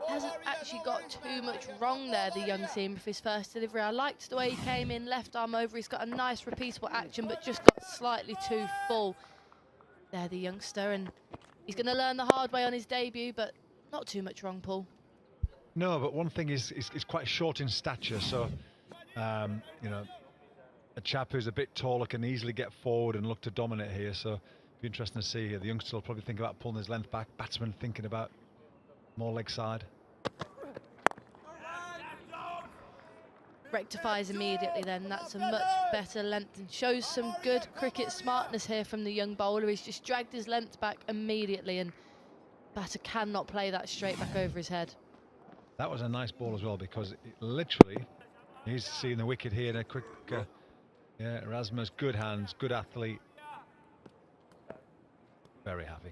Hasn't actually got too much wrong there, the young seam, with his first delivery. I liked the way he came in, left arm over. He's got a nice repeatable action, but just got slightly too full there, the youngster. And he's going to learn the hard way on his debut, but not too much wrong, Paul. No, but one thing is quite short in stature, so you know, a chap who's a bit taller can easily get forward and look to dominate here. So it'll be interesting to see here. The youngster will probably think about pulling his length back. Batsman thinking about more leg side. Rectifies immediately then. That's a much better length and shows some good cricket smartness here from the young bowler. He's just dragged his length back immediately, and batter cannot play that straight back over his head. That was a nice ball as well, because it literally, he's seeing the wicket here in a quick, yeah, Erasmus, good hands, good athlete. Very happy.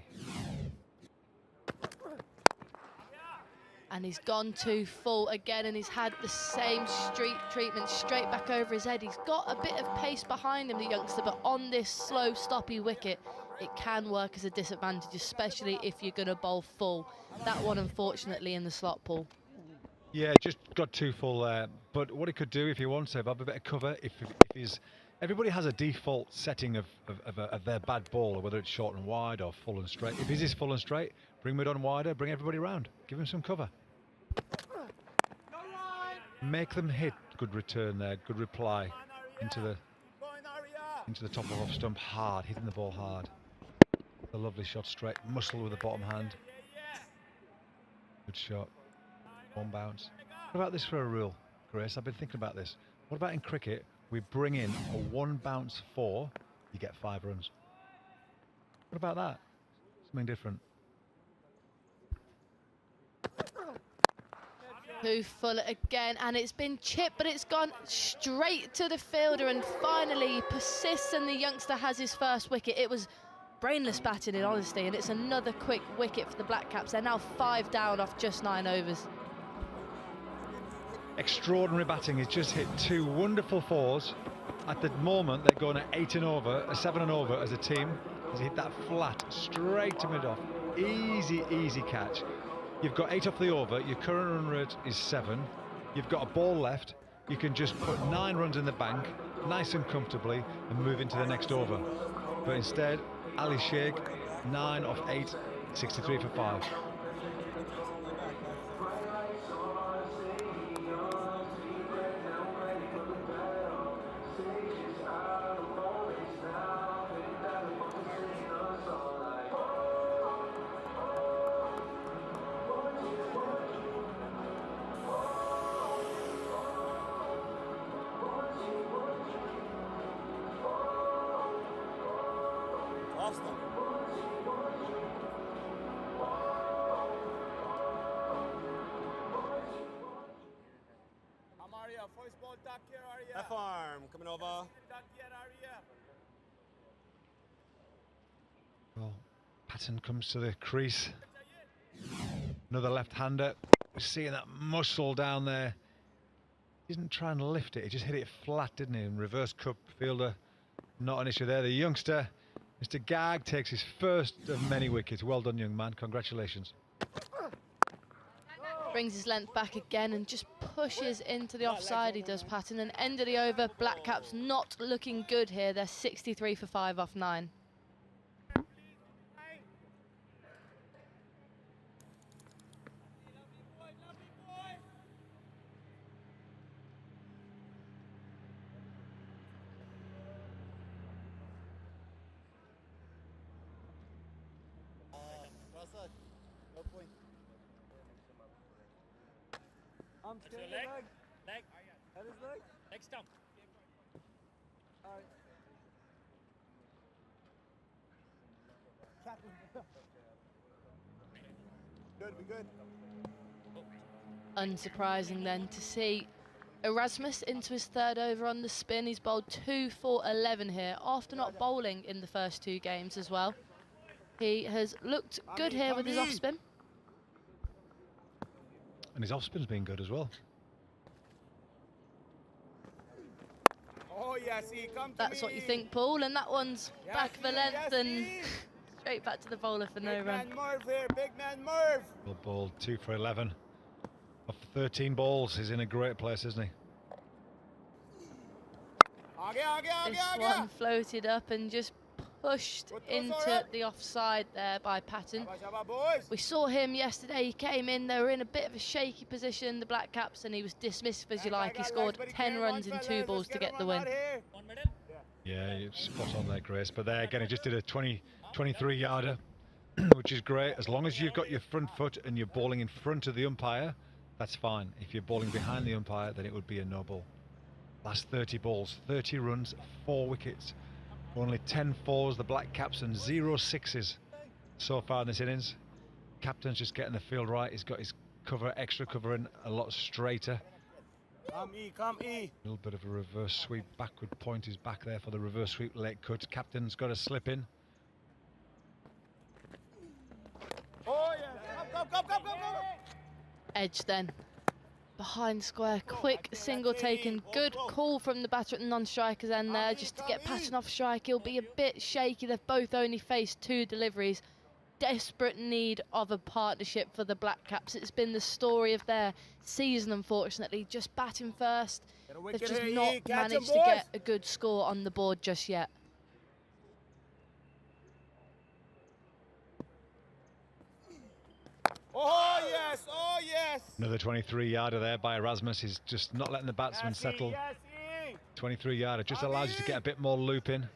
And he's gone too full again, and he's had the same street treatment straight back over his head. He's got a bit of pace behind him, the youngster, but on this slow, stoppy wicket, it can work as a disadvantage, especially if you're going to bowl full. That one, unfortunately, in the slot, Paul. Yeah, just got too full there. But what he could do if he wants to, have a bit of cover, if everybody has a default setting of their bad ball, or whether it's short and wide or full and straight. If his is full and straight, bring mid on wider, bring everybody round, give him some cover. Make them hit. Good return there, good reply into the top of off stump hard, hitting the ball hard. A lovely shot straight, muscle with the bottom hand. Good shot. One bounce. What about this for a rule, Grace? I've been thinking about this. What about in cricket, we bring in a one bounce 4, you get 5 runs. What about that? Something different. Who full again, and it's been chipped, but it's gone straight to the fielder, and finally he persists and the youngster has his first wicket. It was brainless batting in honesty, and it's another quick wicket for the Black Caps. They're now 5 down off just 9 overs. Extraordinary batting. He's just hit 2 wonderful 4s. At the moment they're going at 8 and over, 7 and over as a team. He's hit that flat straight to mid-off. Easy catch. You've got 8 off the over, your current run rate is 7. You've got a ball left. You can just put 9 runs in the bank, nice and comfortably, and move into the next over. But instead, Ali Sheikh, 9 off 8, 63 for 5. Left arm coming over. Well, Patton comes to the crease. Another left-hander. We're seeing that muscle down there. He didn't try and lift it, he just hit it flat, didn't he? And reverse cup fielder, not an issue there. The youngster, Mr. Gag, takes his first of many wickets. Well done, young man. Congratulations. Brings his length back again and just pushes into the offside. He does, Patton. And end of the over. Black Caps not looking good here. They're 63 for 5 off 9. Leg. That is leg. Leg stump. Good, we good. Unsurprising then to see Erasmus into his 3rd over on the spin. He's bowled 2 for 11 here, after not bowling in the first 2 games as well. He has looked good here with his off-spin. And his off-spin's been good as well. Oh, yes, he come to That's me. what you think, Paul, and that one's Yes, back for length yes, and straight back to the bowler for no Big run. man Merv here, big man Merv. Well ball, 2 for 11. Of 13 balls, he's in a great place, isn't he? This one floated up and just pushed into the offside there by Patton. We saw him yesterday, he came in, they were in a bit of a shaky position, the Black Caps, and he was dismissed as you like. He scored 10 runs in 2 balls to get the win. Yeah, you're spot on there, Grace. But there again, he just did a 23-yarder, which is great. As long as you've got your front foot and you're bowling in front of the umpire, that's fine. If you're bowling behind the umpire, then it would be a no ball. Last 30 balls, 30 runs, 4 wickets. Only 10 4s, the Black Caps, and 0 6s so far in this innings. Captain's just getting the field right. He's got his cover, extra cover in a lot straighter. Come E. A little bit of a reverse sweep, backward point is back there for the reverse sweep, late cut. Captain's got a slip in. Oh, yeah. Come. Edge then. Behind square, quick single taken, good call from the batter at the non-strikers end there, just to get Patton off strike. He'll be a bit shaky. They've both only faced 2 deliveries. Desperate need of a partnership for the Black Caps. It's been the story of their season, unfortunately. Just batting first, They've just not managed to get a good score on the board just yet. Oh yes, oh yes. Another 23-yarder there by Erasmus. He's just not letting the batsman settle. 23-yarder just allows you to get a bit more loop in.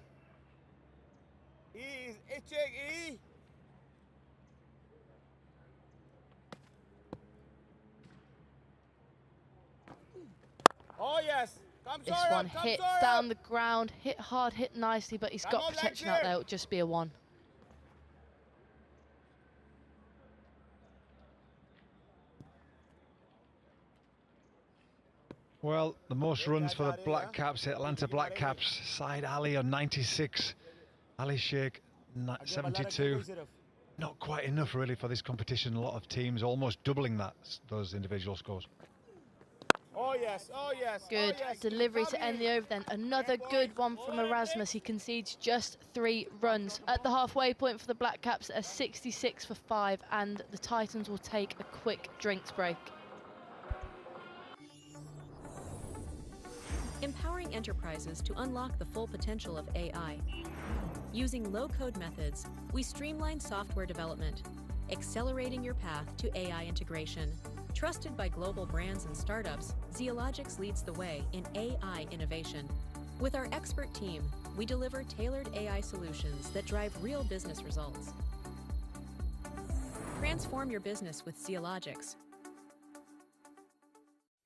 Oh yes. This one hit down the ground, hit hard, hit nicely, but he's got protection out there. It'll just be a 1. Well, the most runs for the Black Caps, the Atlanta Black Caps, Saeed Ali on 96, Ali Sheikh 72. Not quite enough really for this competition. A lot of teams almost doubling those individual scores. Oh yes, oh yes. Good delivery to end the over then. Another good one from Erasmus. He concedes just 3 runs. At the halfway point for the Black Caps, a 66 for 5, and the Titans will take a quick drinks break. Empowering enterprises to unlock the full potential of AI. Using low-code methods, we streamline software development, accelerating your path to AI integration. Trusted by global brands and startups, Zeologics leads the way in AI innovation. With our expert team, we deliver tailored AI solutions that drive real business results. Transform your business with Zeologics.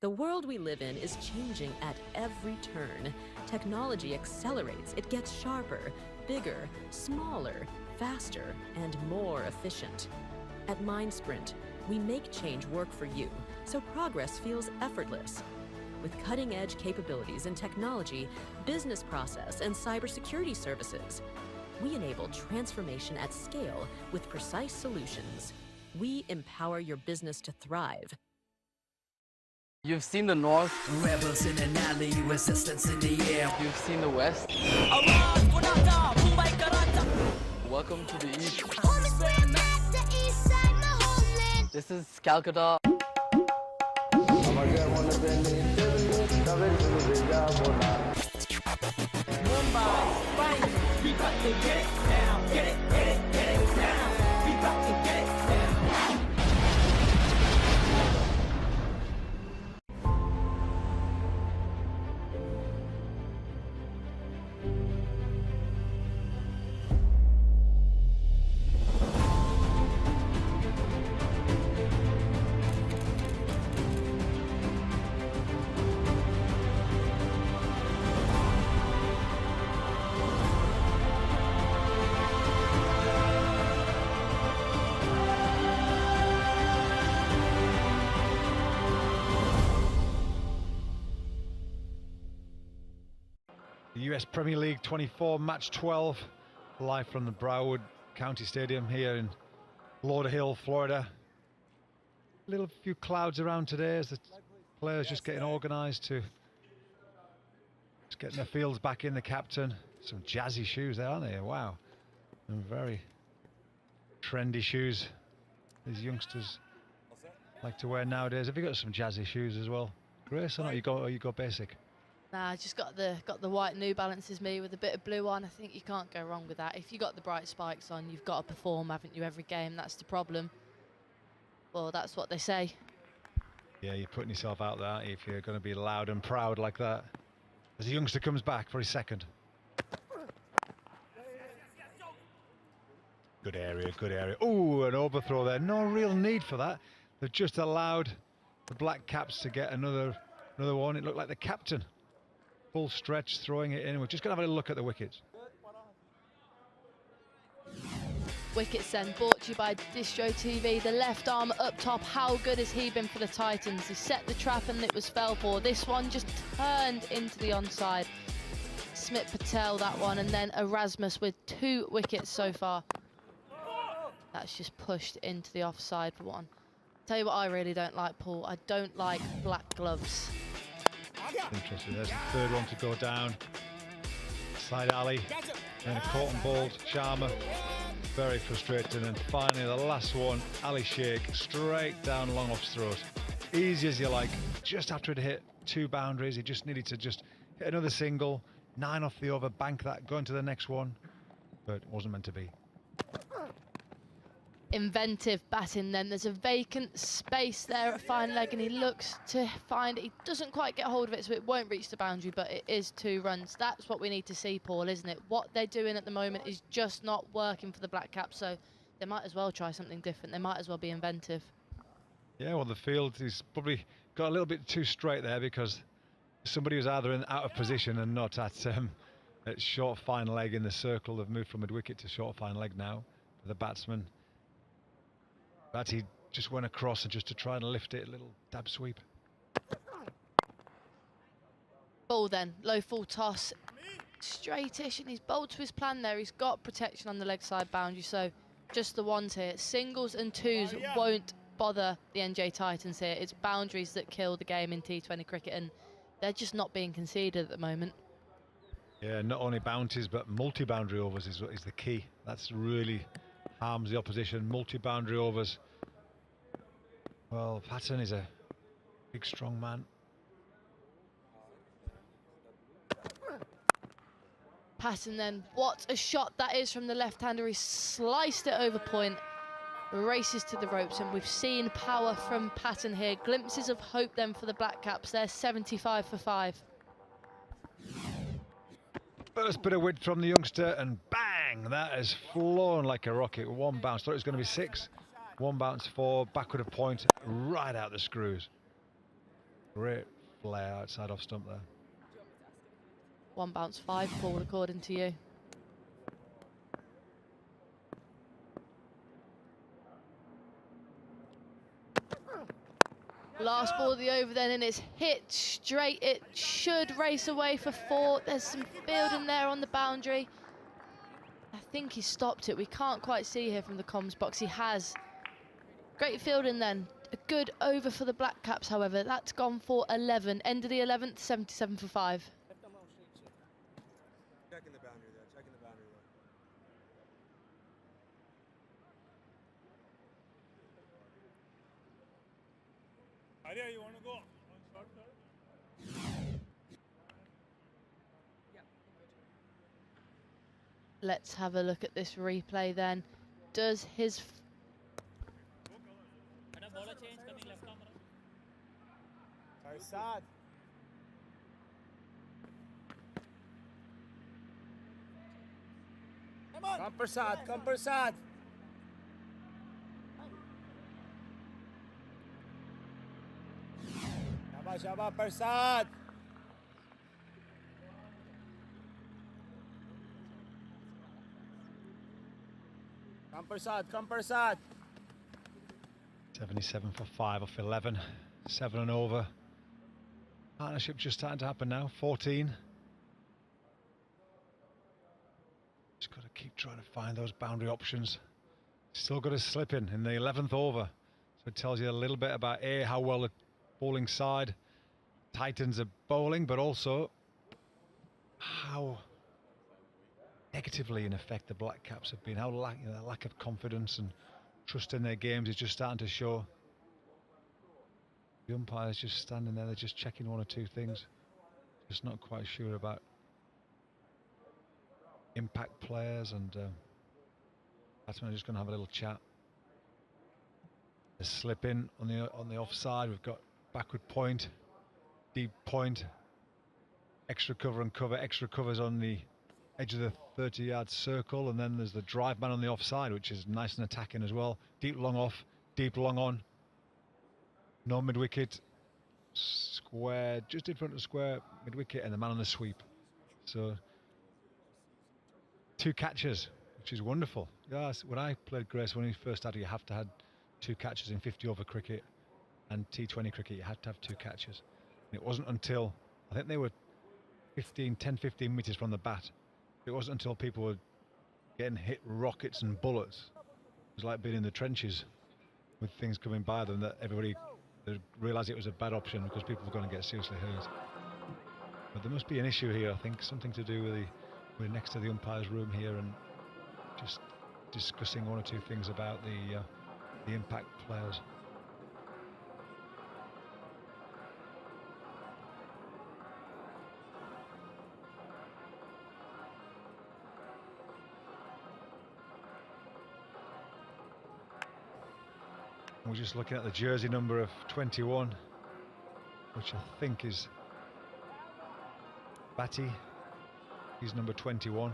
The world we live in is changing at every turn. Technology accelerates, it gets sharper, bigger, smaller, faster, and more efficient. At MindSprint, we make change work for you, so progress feels effortless. With cutting-edge capabilities in technology, business process, and cybersecurity services, we enable transformation at scale with precise solutions. We empower your business to thrive. You've seen the North. Rebels in an alley, resistance in the air. You've seen the West. Welcome to the East. This is Calcutta. We got to get it now. Get it, get it, get it now. We got to get it now. The US Premier League 24, match 12, live from the Broward County Stadium here in Lauderhill, Florida. A few clouds around today as the players just getting organised to just getting their fields back in. The captain, some jazzy shoes there, aren't they? Wow, and very trendy shoes these youngsters like to wear nowadays. Have you got some jazzy shoes as well, Grace, or not? You go basic? Nah, I just got the white New Balances me with a bit of blue on. I think you can't go wrong with that. If you got the bright spikes on, you've got to perform, haven't you, every game? That's the problem. Well, that's what they say. Yeah, you're putting yourself out there, aren't you, if you're going to be loud and proud like that. As the youngster comes back for his second. Good area, good area. Ooh, an overthrow there. No real need for that. They've just allowed the Black Caps to get another one. It looked like the captain. Full stretch, throwing it in. We're just going to have a look at the wickets. Wickets then brought to you by Distro TV. The left arm up top, how good has he been for the Titans? He set the trap and it was fell for. This one just turned into the onside. Smith Patel, that one, and then Erasmus with 2 wickets so far. That's just pushed into the offside for one. Tell you what I really don't like, Paul. I don't like black gloves. Interesting. There's the third one to go down. Saeed Ali, then a caught and balled Sharma. Very frustrating. And finally, the last one, Ali Sheikh, straight down long off throat. easy as you like. Just after it hit 2 boundaries, he just needed to just hit another single, 9 off the over, bank that, go into the next one, but it wasn't meant to be. Inventive batting then. There's a vacant space there at fine leg, and he looks to find it. He doesn't quite get hold of it, so it won't reach the boundary, but it is 2 runs. That's what we need to see, Paul, isn't it? What they're doing at the moment is just not working for the Black Caps, so they might as well try something different. They might as well be inventive. Yeah, well, the field is probably got a little bit too straight there because somebody was either out of position and not at short fine leg in the circle. They've moved from mid-wicket to short fine leg now for the batsman. But he just went across and just to try and lift it, a little dab sweep. Ball then, low full toss, straightish, and he's bowled to his plan there. He's got protection on the leg side boundary, so just the ones here. Singles and twos won't bother the NJ Titans here. It's boundaries that kill the game in T20 cricket, and they're just not being conceded at the moment. Yeah, not only bounties, but multi-boundary overs is the key. That's really harms the opposition. Multi-boundary overs. Well, Patton is a big, strong man. Patton then, what a shot that is from the left-hander. He sliced it over point, races to the ropes, and we've seen power from Patton here. Glimpses of hope then for the Black Caps. They're 75 for 5. First bit of width from the youngster, and bang! That has flown like a rocket. 1 bounce. Thought it was going to be 6. 1 bounce, 4, backward of point, right out the screws. Great flare outside off stump there. 1 bounce, 5, Paul, according to you. Last ball of the over then, and it's hit straight. It should race away for 4. There's some fielding there on the boundary. I think he stopped it. We can't quite see here from the comms box. He has. Great fielding then. A good over for the Black Caps, however. That's gone for 11. End of the 11th, 77 for 5. Checking the boundary there, checking the boundary there. Arya, you want to go? Let's have a look at this replay then. Does his... Sad. Come Prasad, come Prasad. Shaba Prasad. Come Prasad. 77 for 5 off 11. 7 and over. Partnership just starting to happen now. 14. Just got to keep trying to find those boundary options. Still got to slip in the 11th over. So it tells you a little bit about how well the bowling side Titans are bowling, but also how negatively in effect the Black Caps have been. How lack of confidence and trust in their games is just starting to show. The umpire's just standing there, they're just checking 1 or 2 things. Just not quite sure about impact players, and that's when I'm just going to have a little chat. A slip in on the offside. We've got backward point, deep point, extra cover and cover. Extra covers on the edge of the 30-yard circle, and then there's the drive man on the offside, which is nice and attacking as well. Deep long off, deep long on. No mid-wicket, square, just in front of the square, mid-wicket, and the man on the sweep. So 2 catches, which is wonderful. Yes, when I played Grace, when we first started, you have to have 2 catches in 50 over cricket and T20 cricket. You had to have 2 catches. And it wasn't until, I think they were 10, 15 meters from the bat. It wasn't until people were getting hit rockets and bullets. It was like being in the trenches with things coming by them that everybody realised it was a bad option because people were going to get seriously hurt. But there must be an issue here, I think, something to do with we're next to the umpire's room here and just discussing 1 or 2 things about the impact players. We're just looking at the jersey number of 21, which I think is Batty. He's number 21.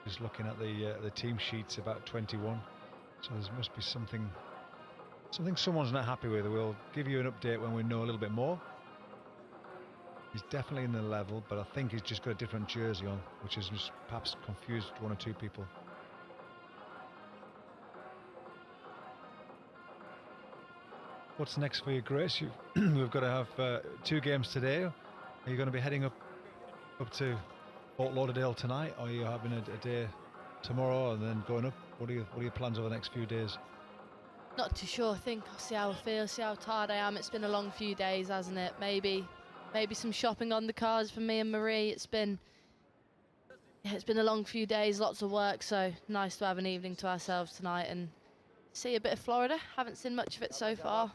Just looking at the team sheets, about 21. So there must be something someone's not happy with. We'll give you an update when we know a little bit more. He's definitely in the level, but I think he's just got a different jersey on, which has just perhaps confused one or two people. What's next for you, Grace? We've got to have 2 games today. Are you going to be heading up to Fort Lauderdale tonight, or are you having a day tomorrow and then going up? What are your plans over the next few days? Not too sure. I think I'll see how I feel, see how tired I am. It's been a long few days, hasn't it? Maybe some shopping on the cards for me and Marie. It's been a long few days, lots of work, so nice to have an evening to ourselves tonight and see a bit of Florida. Haven't seen much of it so far.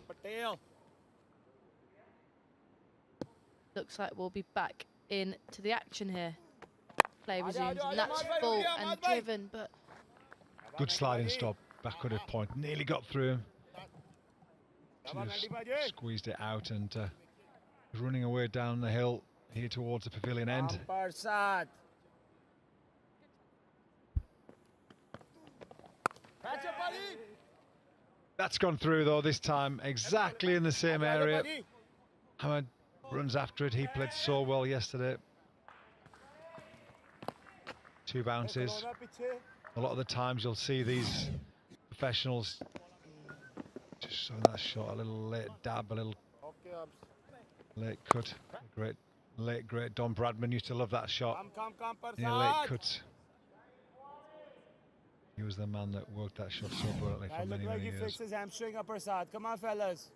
Looks like we'll be back into the action here. Play resumes, and that's full and driven, but good sliding stop, back at a point, nearly got through him. Just squeezed it out and was running away down the hill here towards the pavilion end. That's gone through though this time, exactly in the same area. Hamad runs after it. He played so well yesterday. 2 bounces. A lot of the times you'll see these professionals just showing that shot, a little late dab, a little late cut. Great Don Bradman used to love that shot. Yeah, late cuts. He was the man that worked that shot so brilliantly for many, many years. Fix his hamstring upper side. Come on, fellas.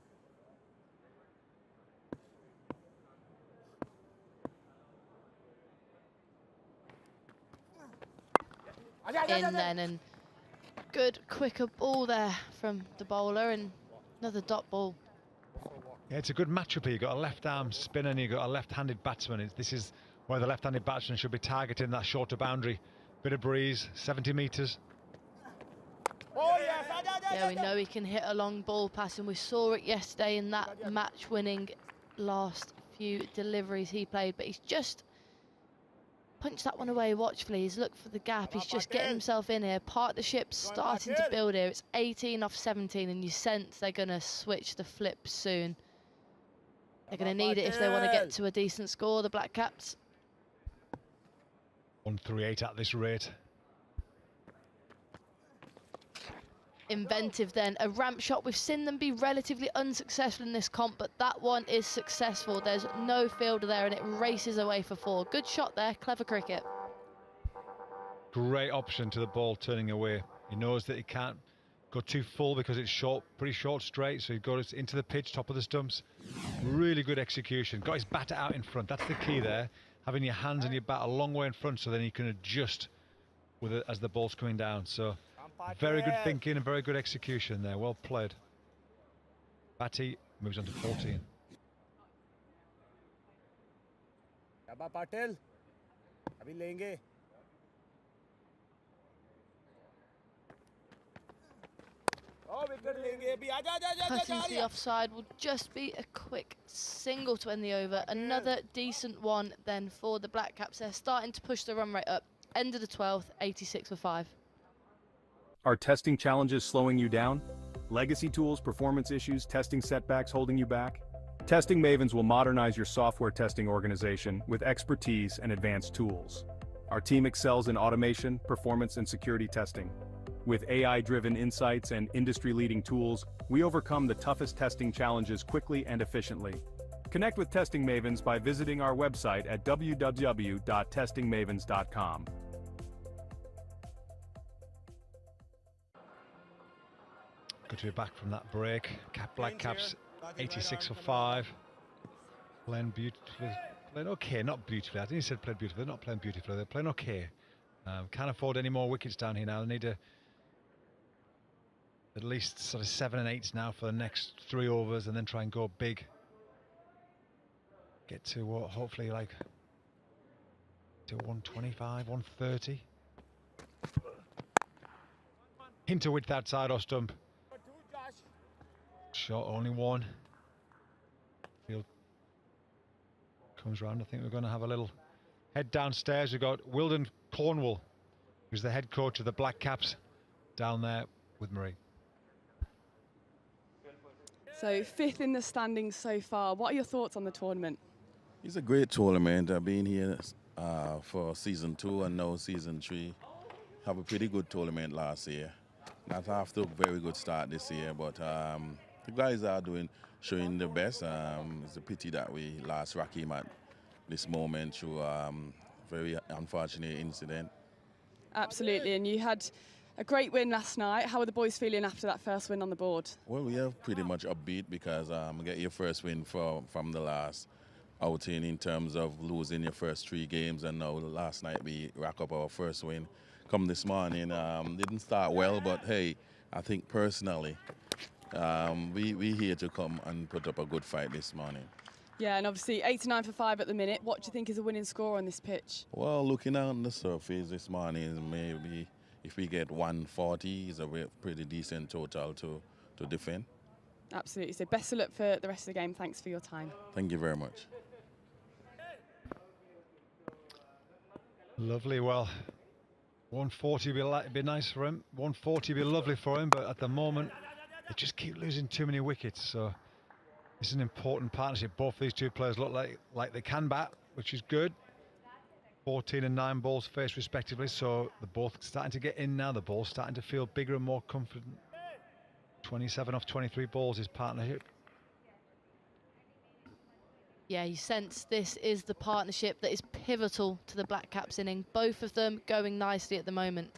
in then, and good quicker ball there from the bowler, and another dot ball. Yeah, it's a good matchup here. You've got a left-arm spinner and you've got a left-handed batsman. This is where the left-handed batsman should be targeting that shorter boundary. Bit of breeze, 70 metres. Oh, yes. Yeah, we know he can hit a long ball pass, and we saw it yesterday in that match-winning last few deliveries he played, but he's just punched that one away watchfully. He's looked for the gap. He's just getting himself in here. Partnership's starting to build here. It's 18 off 17, and you sense they're going to switch the flip soon. They're going to need it if they want to get to a decent score, the Black Caps. 138 at this rate. Inventive then, a ramp shot. We've seen them be relatively unsuccessful in this comp, but that one is successful. There's no fielder there and it races away for 4. Good shot there, clever cricket. Great option to the ball turning away. He knows that he can't go too full because it's short, pretty short straight, so he goes into the pitch, top of the stumps. Really good execution. Got his batter out in front. That's the key there. Having your hands and your bat a long way in front, so then you can adjust with it as the ball's coming down. So very good thinking and very good execution there. Well played. Batty moves on to 14. Patel, abhi lenge. Oh, wicket lenge abhi. Cutting to the offside will just be a quick single to end the over. Another decent one then for the Black Caps. They're starting to push the run rate up. End of the 12th, 86 for 5. Are testing challenges slowing you down? Legacy tools, performance issues, testing setbacks holding you back? Testing Mavens will modernize your software testing organization with expertise and advanced tools. Our team excels in automation, performance, and security testing. With AI-driven insights and industry-leading tools, we overcome the toughest testing challenges quickly and efficiently. Connect with Testing Mavens by visiting our website at www.testingmavens.com. Good to be back from that break. Black Caps 86 for 5. Playing beautifully. Playing okay, not beautifully. I think he said played beautifully. They're not playing beautifully. They're playing okay. Can't afford any more wickets down here now. They need at least sort of 7 and 8s now for the next 3 overs, and then try and go big. Get to what, hopefully like to 125, 130. Into width outside or stump. Shot only one. Field comes round. I think we're going to have a little head downstairs. We've got Wilden Cornwall, who's the head coach of the Black Caps, down there with Marie. So 5th in the standings so far. What are your thoughts on the tournament? It's a great tournament. I've been here for season 2 and now season 3. Have a pretty good tournament last year. Not after a very good start this year, but the guys are showing the best. It's a pity that we lost Rakim at this moment through a very unfortunate incident. Absolutely, and you had a great win last night. How are the boys feeling after that first win on the board? Well, we are pretty much upbeat because get your first win from the last outing in terms of losing your first 3 games, and now last night we rack up our first win. Come this morning, didn't start well, but hey, I think personally, we here to come and put up a good fight this morning. Yeah, and obviously 89 for 5 at the minute. What do you think is a winning score on this pitch? Well, looking on the surface this morning, maybe if we get 140, is a pretty decent total to defend. Absolutely. So best of luck for the rest of the game. Thanks for your time. Thank you very much. Lovely. Well, 140 would be nice for him. 140 would be lovely for him, but at the moment, they just keep losing too many wickets. So this is an important partnership. Both these two players look like they can bat, which is good. 14 and 9 balls faced respectively, so they're both starting to get in now. The ball's starting to feel bigger and more confident. 27 off 23 balls is partnership. Yeah, you sense this is the partnership that is pivotal to the Black Caps inning. Both of them going nicely at the moment.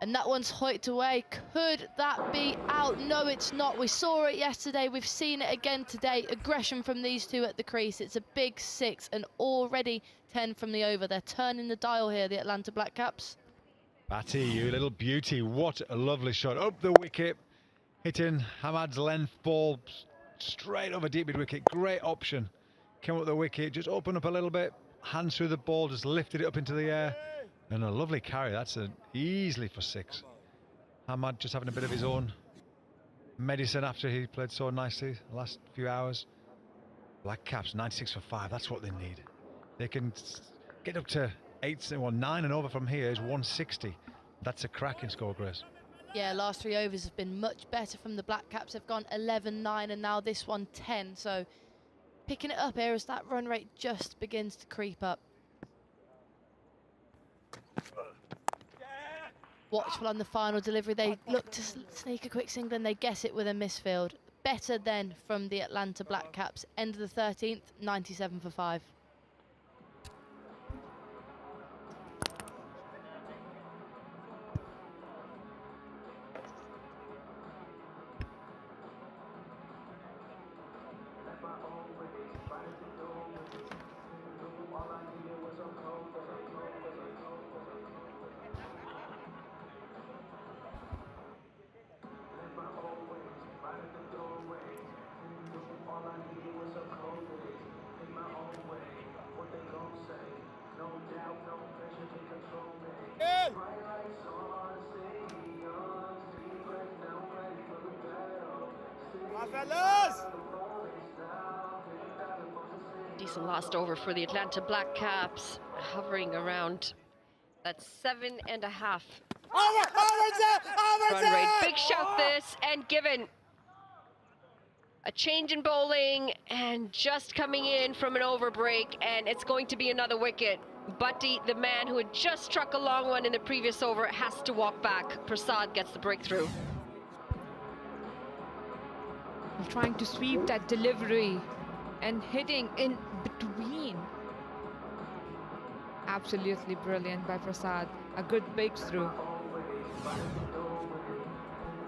And that one's hoiked away. Could that be out? No, it's not. We saw it yesterday. We've seen it again today. Aggression from these two at the crease. It's a big 6 and already 10 from the over. They're turning the dial here, the Atlanta Black Caps. Batty, you little beauty. What a lovely shot. Up the wicket. Hitting Hamad's length ball straight over deep mid wicket. Great option. Came up the wicket. Just open up a little bit. Hands through the ball. Just lifted it up into the air. And a lovely carry. That's easily for 6. Hamad just having a bit of his own medicine after he played so nicely the last few hours. Black Caps 96 for 5. That's what they need. They can get up to 9 and over from here is 160. That's a cracking score, Grace. Yeah, last 3 overs have been much better from the Black Caps. They've gone 11-9 and now this one 10. So picking it up here as that run rate just begins to creep up. Watchful on the final delivery. They look to sneak a quick single and they guess it with a misfield. Better then from the Atlanta Black Caps. End of the 13th, 97 for 5. Decent last over for the Atlanta Black Caps, hovering around that 7.5 run rate. Big shout this, and given a change in bowling and just coming in from an over break, and it's going to be another wicket. Butty, the man who had just struck a long one in the previous over, has to walk back. Prasad gets the breakthrough. Trying to sweep that delivery and hitting in between. Absolutely brilliant by Prasad. A good breakthrough.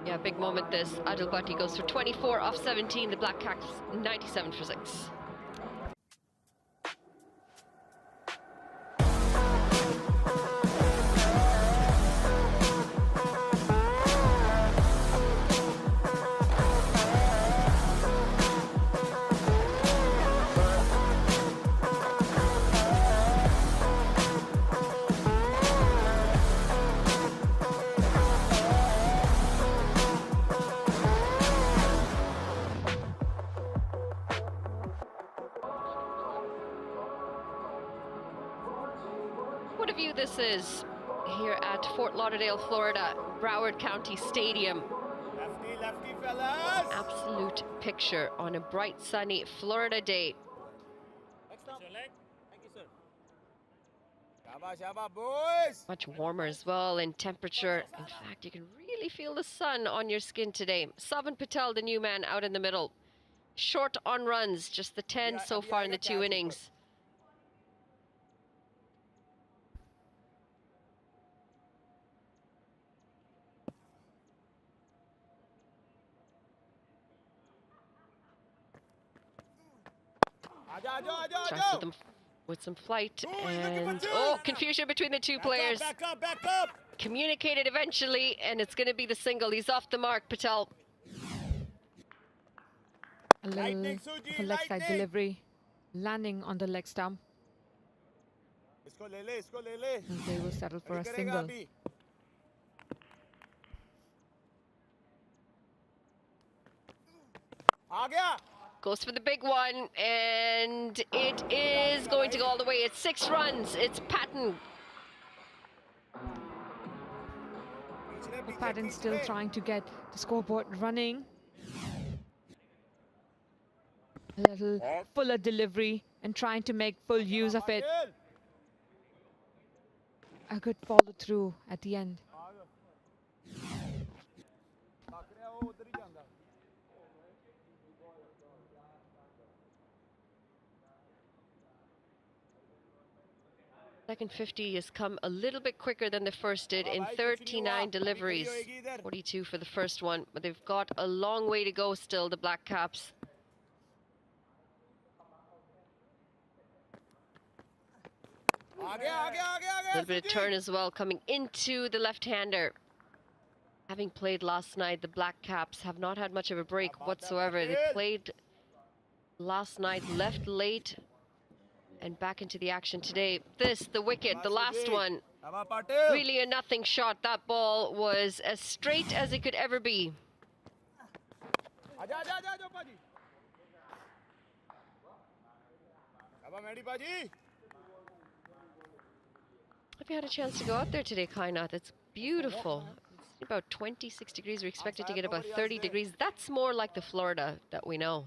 Yeah, big moment this. Adil Butty goes for 24 off 17. The Black Caps 97 for 6. this is here at Fort Lauderdale, Florida, Broward County Stadium. Lefty, lefty, fellas. Absolute picture on a bright, sunny Florida day. Next up. Thank you, sir. Shabba, shabba, boys. Much warmer as well in temperature. In fact, you can really feel the sun on your skin today. Savan Patel, the new man, out in the middle. Short on runs, just the 10 so far in the 2 innings. Starts with some flight, and confusion between the two players. Back up, back up. Communicated eventually, and it's going to be the single. He's off the mark, Patel. A little leg side delivery, landing on the leg stump. And they will settle for a single. Goes for the big one, and it is going to go all the way. It's 6 runs. It's Patton. Patton still trying to get the scoreboard running. A little fuller delivery and trying to make full use of it. A good follow through at the end. Second 50 has come a little bit quicker than the first did in 39 deliveries. 42 for the first one, but they've got a long way to go still, the Black Caps. A little bit of turn as well coming into the left-hander. Having played last night, the Black Caps have not had much of a break whatsoever. They played last night, left late, and back into the action today. The wicket, the last one. Really a nothing shot. That ball was as straight as it could ever be. Have you had a chance to go out there today, Kainath? It's beautiful. It's about 26 degrees. We're expected to get about 30 degrees. That's more like the Florida that we know.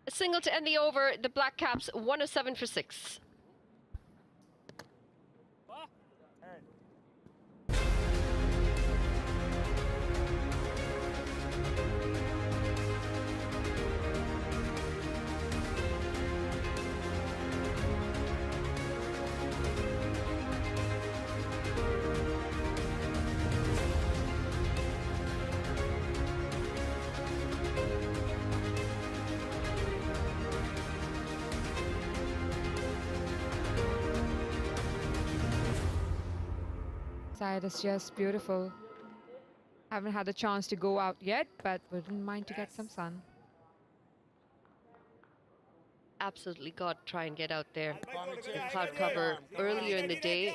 A single to end the over. The Black Caps 107 for 6. Side is just beautiful. Haven't had a chance to go out yet, but wouldn't mind to get some sun. Absolutely got to try and get out there. The cloud cover earlier in the day,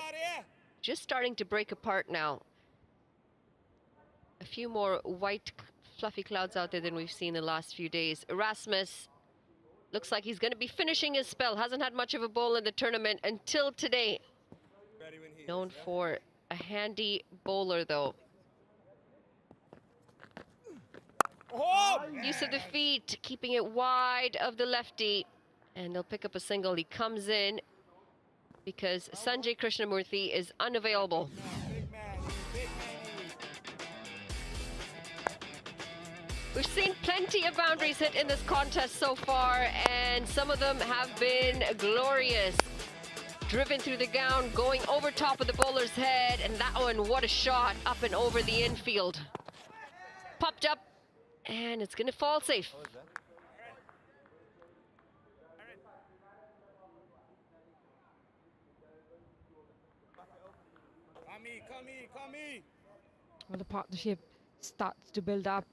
just starting to break apart now. A few more white fluffy clouds out there than we've seen the last few days. Erasmus looks like he's going to be finishing his spell. Hasn't had much of a bowl in the tournament until today. Known for a handy bowler, though. Use of the feet, keeping it wide of the lefty. And they'll pick up a single. He comes in because Sanjay Krishnamurthy is unavailable. We've seen plenty of boundaries hit in this contest so far, and some of them have been glorious. Driven through the gown, going over top of the bowler's head, and that one, what a shot, up and over the infield. Popped up, and it's going to fall safe. Well, the partnership starts to build up.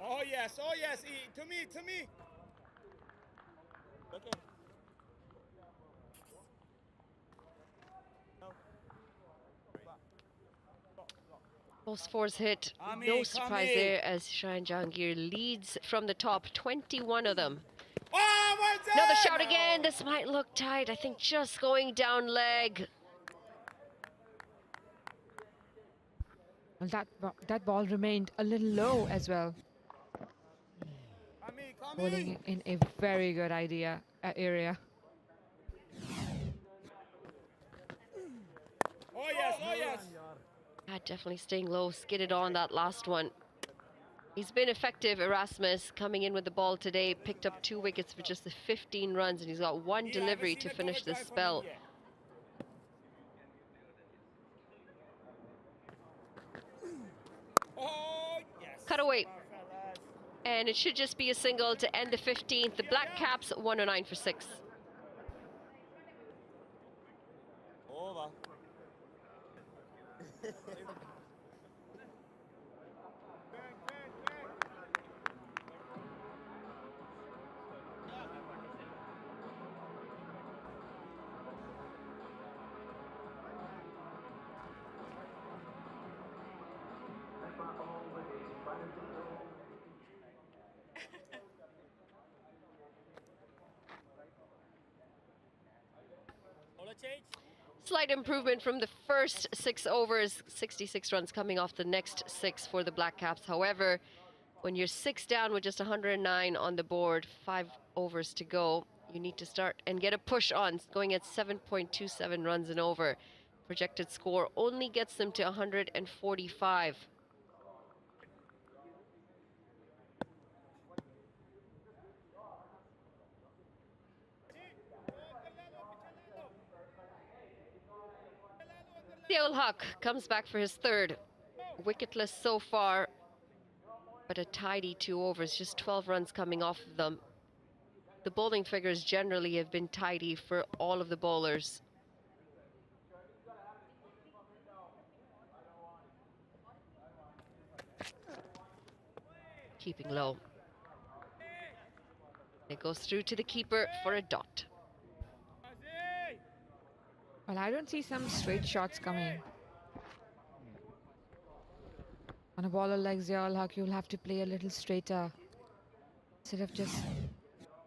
Oh yes, E. To me. Okay. Most fours hit. No surprise there as Shahin Jahangir leads from the top, 21 of them. Another shot again. This might look tight. I think just going down leg. Well, that ball remained a little low as well. Bowling in a very good area. Oh yes, oh yes. Definitely staying low, skidded on that last one. He's been effective, Erasmus, coming in with the ball today, picked up 2 wickets for just the 15 runs, and he's got 1 delivery to finish this spell. Cut away. And it should just be a single to end the 15th. The Black Caps 109 for 6. Over. Slight improvement from the first 6 overs, 66 runs coming off the next 6 for the Black Caps. However, when you're 6 down with just 109 on the board, 5 overs to go, you need to start and get a push on, going at 7.27 runs an over. Projected score only gets them to 145. Ziaul Haq comes back for his 3rd. Wicketless so far, but a tidy 2 overs, just 12 runs coming off of them. The bowling figures generally have been tidy for all of the bowlers. Keeping low. It goes through to the keeper for a dot. Well, I don't see some straight shots coming. On a bowler like Ziaul Haq, you'll have to play a little straighter instead of just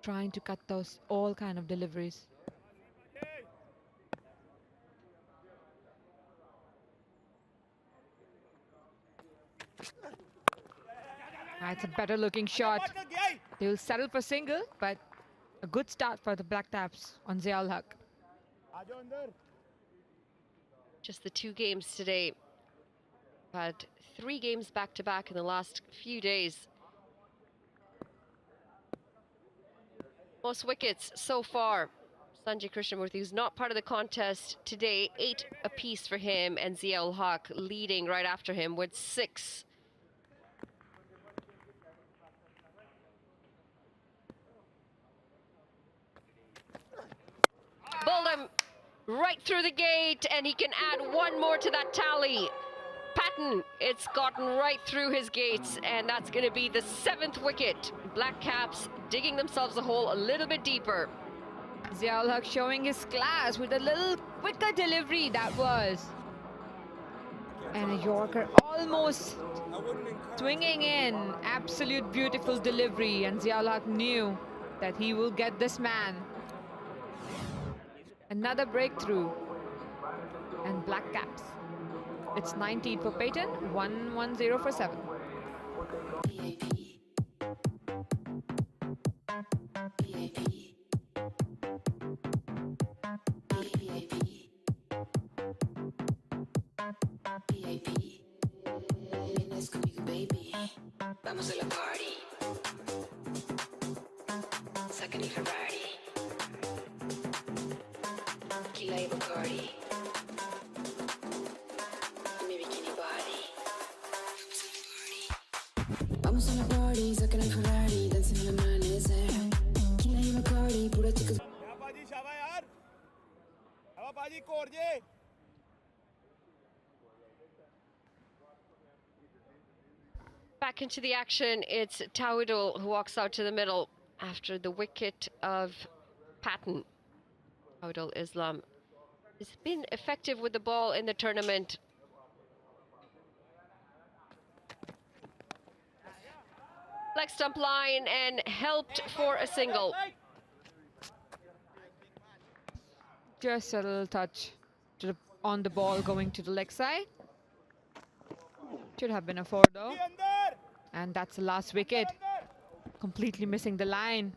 trying to cut those all kind of deliveries. That's a better looking shot. They will settle for single, but a good start for the Black Caps on Ziaul Haq. Just the 2 games today. Had 3 games back-to-back in the last few days. Most wickets so far. Sanjay Krishnamurthy, who's not part of the contest today, 8 apiece for him, and Ziaul Haq leading right after him with 6. Bowled him right through the gate, and he can add 1 more to that tally. Patton, it's gotten right through his gates, and that's going to be the 7th wicket. Black Caps digging themselves a hole a little bit deeper. Ziaul Haq showing his class with a little quicker delivery that was. And a Yorker almost swinging in. Absolute beautiful delivery, and Ziaul Haq knew that he will get this man. Another breakthrough. And Black Caps. It's 19 for Peyton, 110 for 7. Vamos a la party. Saquen el Ferrari. Tequila y Bacardi. Mi bikini body. Vamos a la party. Saquen el Ferrari. Dancing en el amanecer. Tequila y Bacardi. Pura chicas. Back into the action, it's Tawadul who walks out to the middle after the wicket of Patton. Tawadul Islam has been effective with the ball in the tournament. leg stump line and helped for a single. Just a little touch on the ball going to the leg side. Should have been a 4 though. And that's the last wicket. Completely missing the line.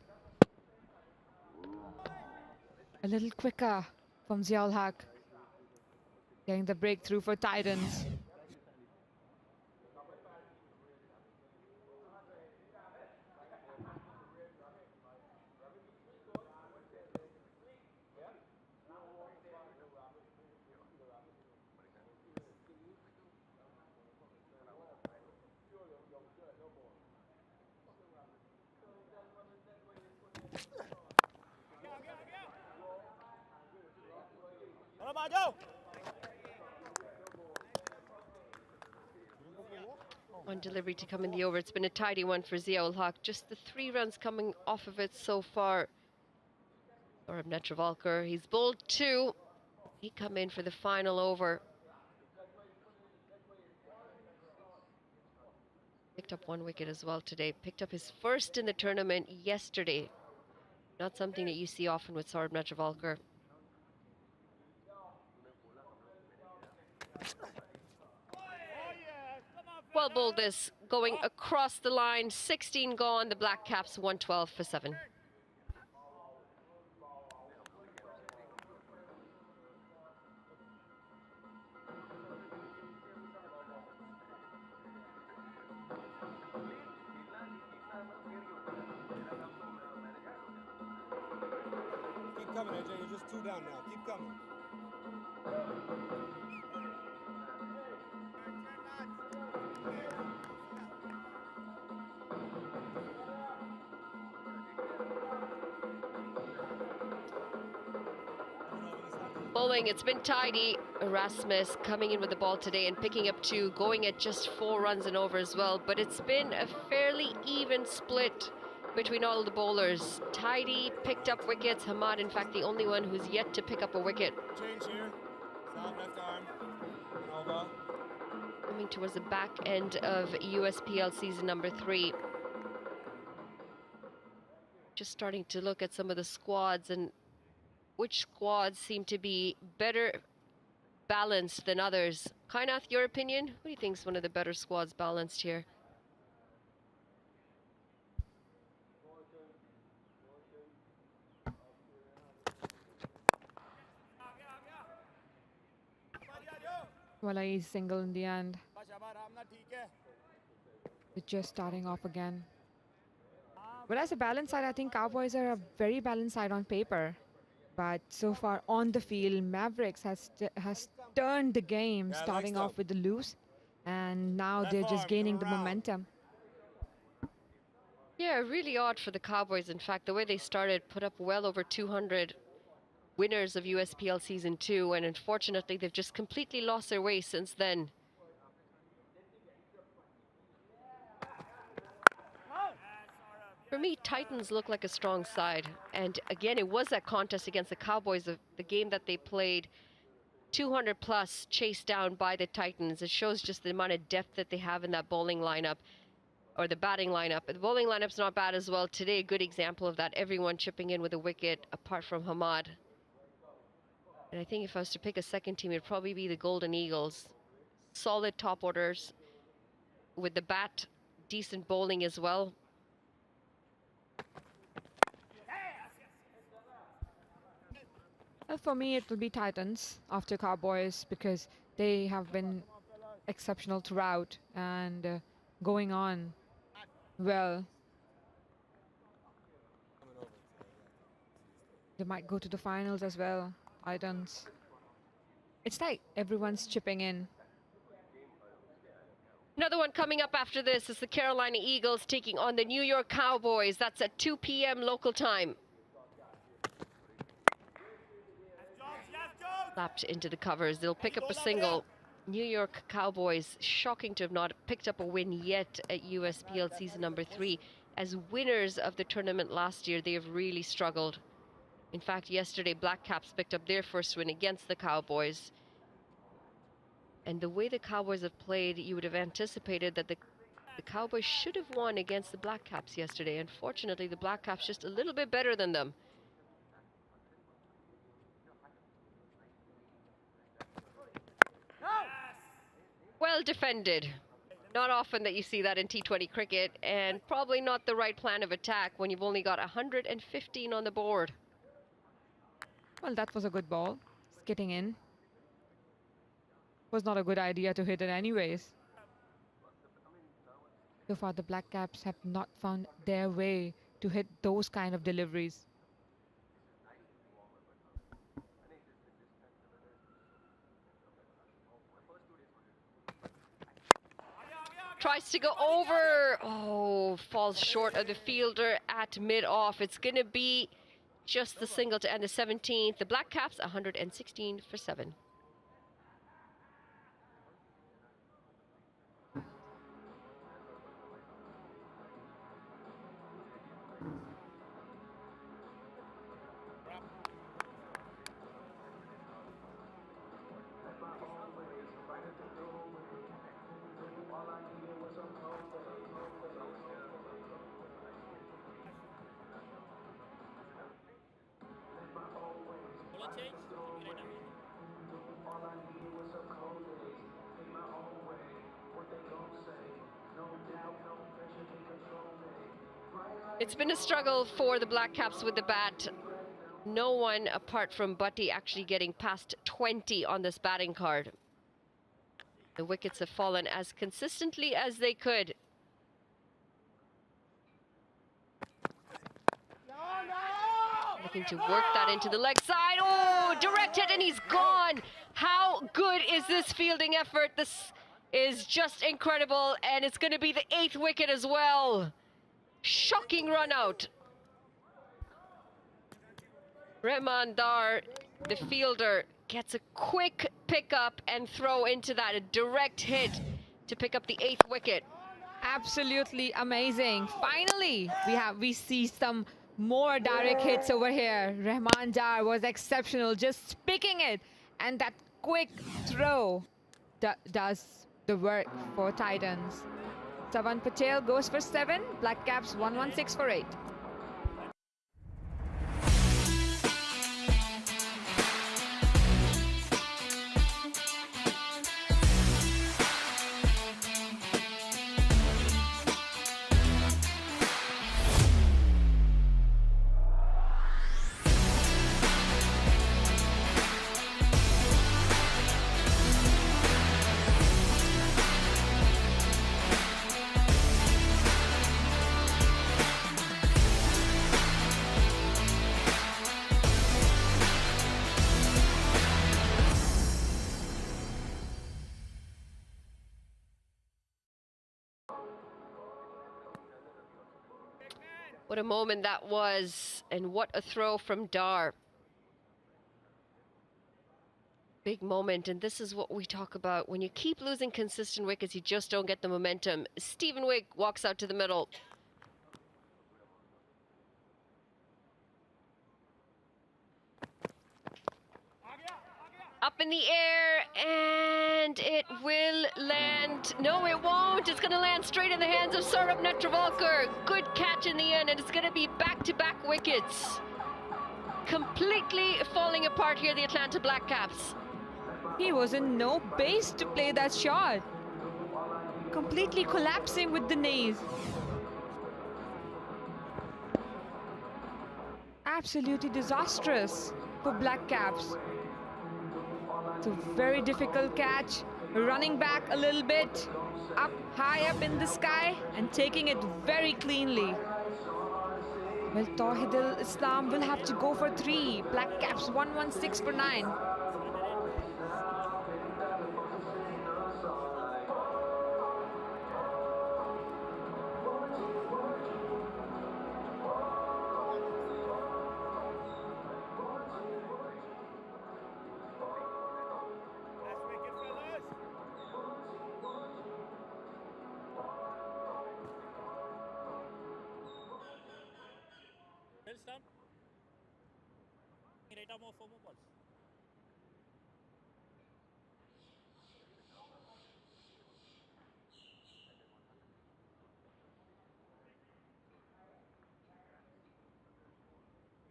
A little quicker from Ziaul Haq. Getting the breakthrough for Titans. One delivery to come in the over. It's been a tidy one for Ziaul Haq. Just the 3 runs coming off of it so far. Saurabh Netravalkar, he's bowled 2. He come in for the final over. Picked up 1 wicket as well today. Picked up his first in the tournament yesterday. Not something that you see often with Saurabh Netravalkar. Well bowled this, going across the line, 16 gone, the Black Caps 112 for 7. Keep coming, AJ. You're just 2 down now. Keep coming. Bowling, it's been tidy. Erasmus coming in with the ball today and picking up 2, going at just 4 runs and over as well. But it's been a fairly even split between all the bowlers. Tidy picked up wickets. Hamad, in fact, the only one who's yet to pick up a wicket. Change here. Stop, left arm. Nova. Coming towards the back end of USPL season number 3. Just starting to look at some of the squads and which squads seem to be better balanced than others. Kainath, your opinion? Who do you think is one of the better squads balanced here? Well, he's single in the end. It's just starting off again. But as a balanced side, I think Cowboys are a very balanced side on paper. But so far on the field, Mavericks has turned the game, starting off with the loose, and now they're just gaining the momentum. Yeah, really odd for the Cowboys. In fact, the way they started, put up well over 200 winners of USPL Season 2, and unfortunately, they've just completely lost their way since then. For me, Titans look like a strong side. And again, it was that contest against the Cowboys, the game that they played, 200 plus chased down by the Titans. It shows just the amount of depth that they have in that bowling lineup, or the batting lineup. The bowling lineup's not bad as well. Today, a good example of that. Everyone chipping in with a wicket, apart from Hamad. And I think if I was to pick a second team, it'd probably be the Golden Eagles. Solid top orders. With the bat, decent bowling as well. Well, for me, it will be Titans after Cowboys because they have been exceptional throughout and going on well. They might go to the finals as well, Titans. It's like everyone's chipping in. Another one coming up after this is the Carolina Eagles taking on the New York Cowboys. That's at 2 p.m. local time. Slapped into the covers. They'll pick up a single. New York Cowboys, shocking to have not picked up a win yet at USPL season number 3. As winners of the tournament last year, they have really struggled. In fact, yesterday, Black Caps picked up their first win against the Cowboys. And the way the Cowboys have played, you would have anticipated that the The Cowboys should have won against the Black Caps yesterday. Unfortunately, the Black Caps just a little bit better than them. Well defended. Not often that you see that in T20 cricket, and probably not the right plan of attack when you've only got 115 on the board. Well, that was a good ball. Skidding in. Was not a good idea to hit it anyways. So far, the Black Caps have not found their way to hit those kind of deliveries. Tries to go over. Oh, falls short of the fielder at mid-off. It's going to be just the single to end the 17th. The Black Caps 116 for 7. It's been a struggle for the Black Caps with the bat. No one apart from Butty actually getting past 20 on this batting card. The wickets have fallen as consistently as they could. Looking to work that into the leg side. Oh, direct hit and he's gone. How good is this fielding effort? This is just incredible, and it's going to be the 8th wicket as well. Shocking run out. Rahman Dar, the fielder, gets a quick pickup and throw into that. A direct hit to pick up the 8th wicket. Absolutely amazing. Finally, we see some more direct hits over here. Rahman Dar was exceptional, just picking it, and that quick throw does the work for Titans. Savan Patel goes for 7. Black Caps 116 for 8. What a moment that was, and what a throw from Dar. Big moment, and this is what we talk about. When you keep losing consistent wickets, you just don't get the momentum. Stephen Wigg walks out to the middle. Up in the air, and it will land. No, it won't. It's going to land straight in the hands of Saurabh Netravalkar. Good catch in the end, and it's going to be back-to-back wickets. Completely falling apart here, the Atlanta Black Caps. He was in no base to play that shot. Completely collapsing with the knees. Absolutely disastrous for Black Caps. It's a very difficult catch, running back a little bit, up high up in the sky and taking it very cleanly. Well, Tawhid Islam will have to go for 3. Black Caps 116 for 9.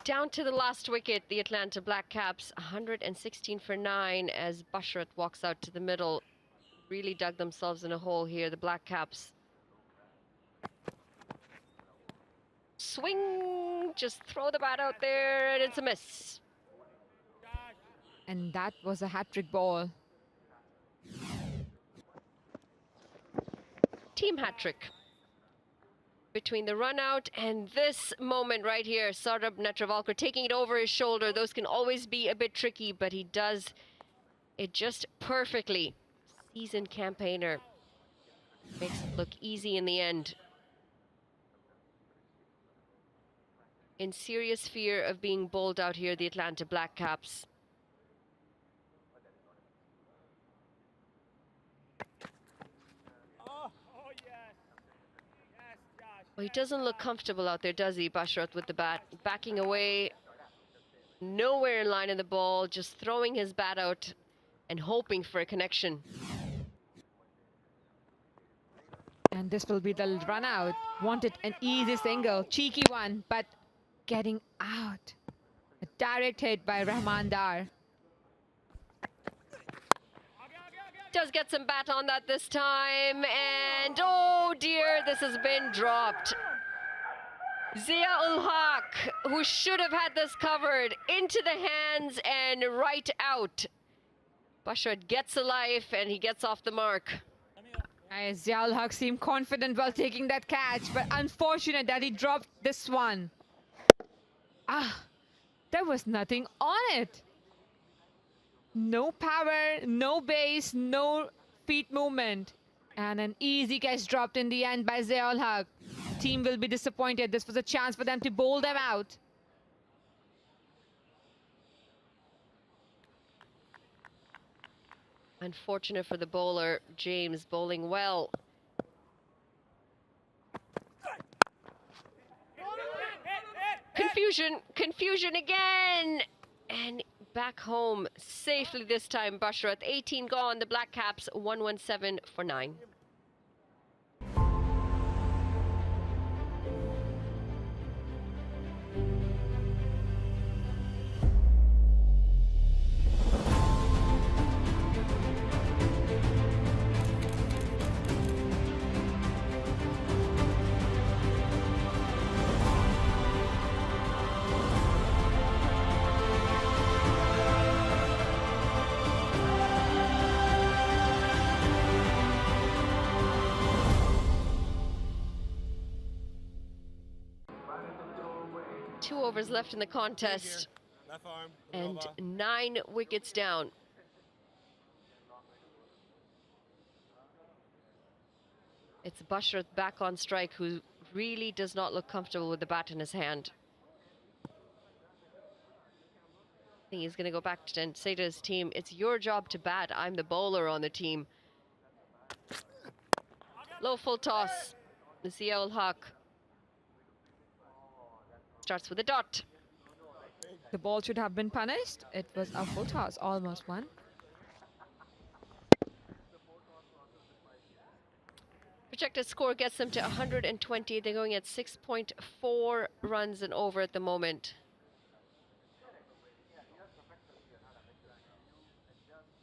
Down to the last wicket, the Atlanta Black Caps, 116 for 9 as Basharat walks out to the middle. Really dug themselves in a hole here, the Black Caps. Swing, just throw the bat out there, and it's a miss. And that was a hat-trick ball. Team hat-trick. Between the run out and this moment right here, Sardar Netravalkar taking it over his shoulder. Those can always be a bit tricky, but he does it just perfectly. Seasoned campaigner. Makes it look easy in the end. In serious fear of being bowled out here, the Atlanta Black Caps. Well, he doesn't look comfortable out there, does he, Basharat, with the bat? Backing away, nowhere in line of the ball, just throwing his bat out and hoping for a connection. And this will be the run out. Wanted an easy single, cheeky one, but getting out. A direct hit by Rahman Dar. Does get some bat on that this time, and oh dear, this has been dropped. Zia-ul Haq, who should have had this covered, into the hands and right out. Basharat gets a life and he gets off the mark. Zia-ul Haq seemed confident while taking that catch, but unfortunate that he dropped this one. There was nothing on it. No power, no base, no feet movement. And an easy catch dropped in the end by Zia-ul Haq. Team will be disappointed. This was a chance for them to bowl them out. Unfortunate for the bowler, James bowling well. Confusion again. And back home safely this time, Basharat. 18 gone, the Black Caps 117 for 9. Two overs left in the contest and 9 wickets down. It's Basharat back on strike, who really does not look comfortable with the bat in his hand. I think he's going to go back and say to his team, it's your job to bat. I'm the bowler on the team. Low full toss. Zia-ul Haq starts with a dot. The ball should have been punished. It was a full toss, almost one. Projected score gets them to 120. They're going at 6.4 runs and over at the moment.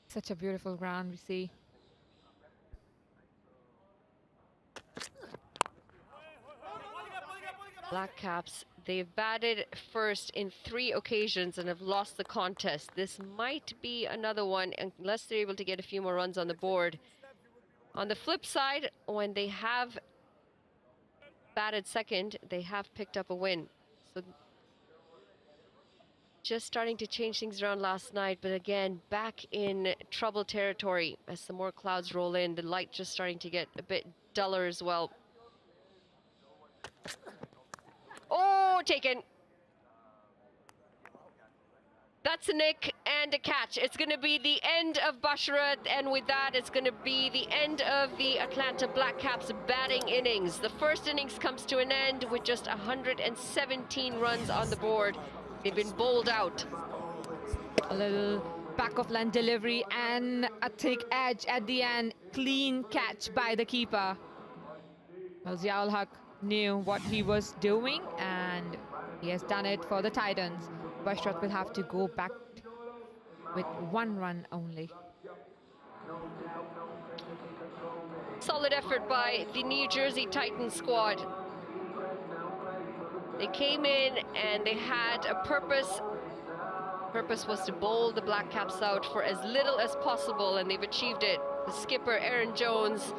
Such a beautiful ground we see. Black Caps, they've batted first in 3 occasions and have lost the contest. This might be another one unless they're able to get a few more runs on the board. On the flip side, when they have batted second, they have picked up a win. So just starting to change things around last night, but again, back in trouble territory as some more clouds roll in. The light just starting to get a bit duller as well. Oh, taken. That's a nick and a catch. It's going to be the end of Basharat, and with that, it's going to be the end of the Atlanta Black Caps batting innings. The first innings comes to an end with just 117 runs on the board. They've been bowled out. A little back of line delivery and a thick edge at the end. Clean catch by the keeper. Well, Zia-ul Haq knew what he was doing and He has done it for the Titans. Westrot will have to go back with 1 run only. Solid effort by the New Jersey Titans squad. They came in and they had a purpose. Purpose was to bowl the Black Caps out for as little as possible, and they've achieved it. The skipper, Aaron Jones,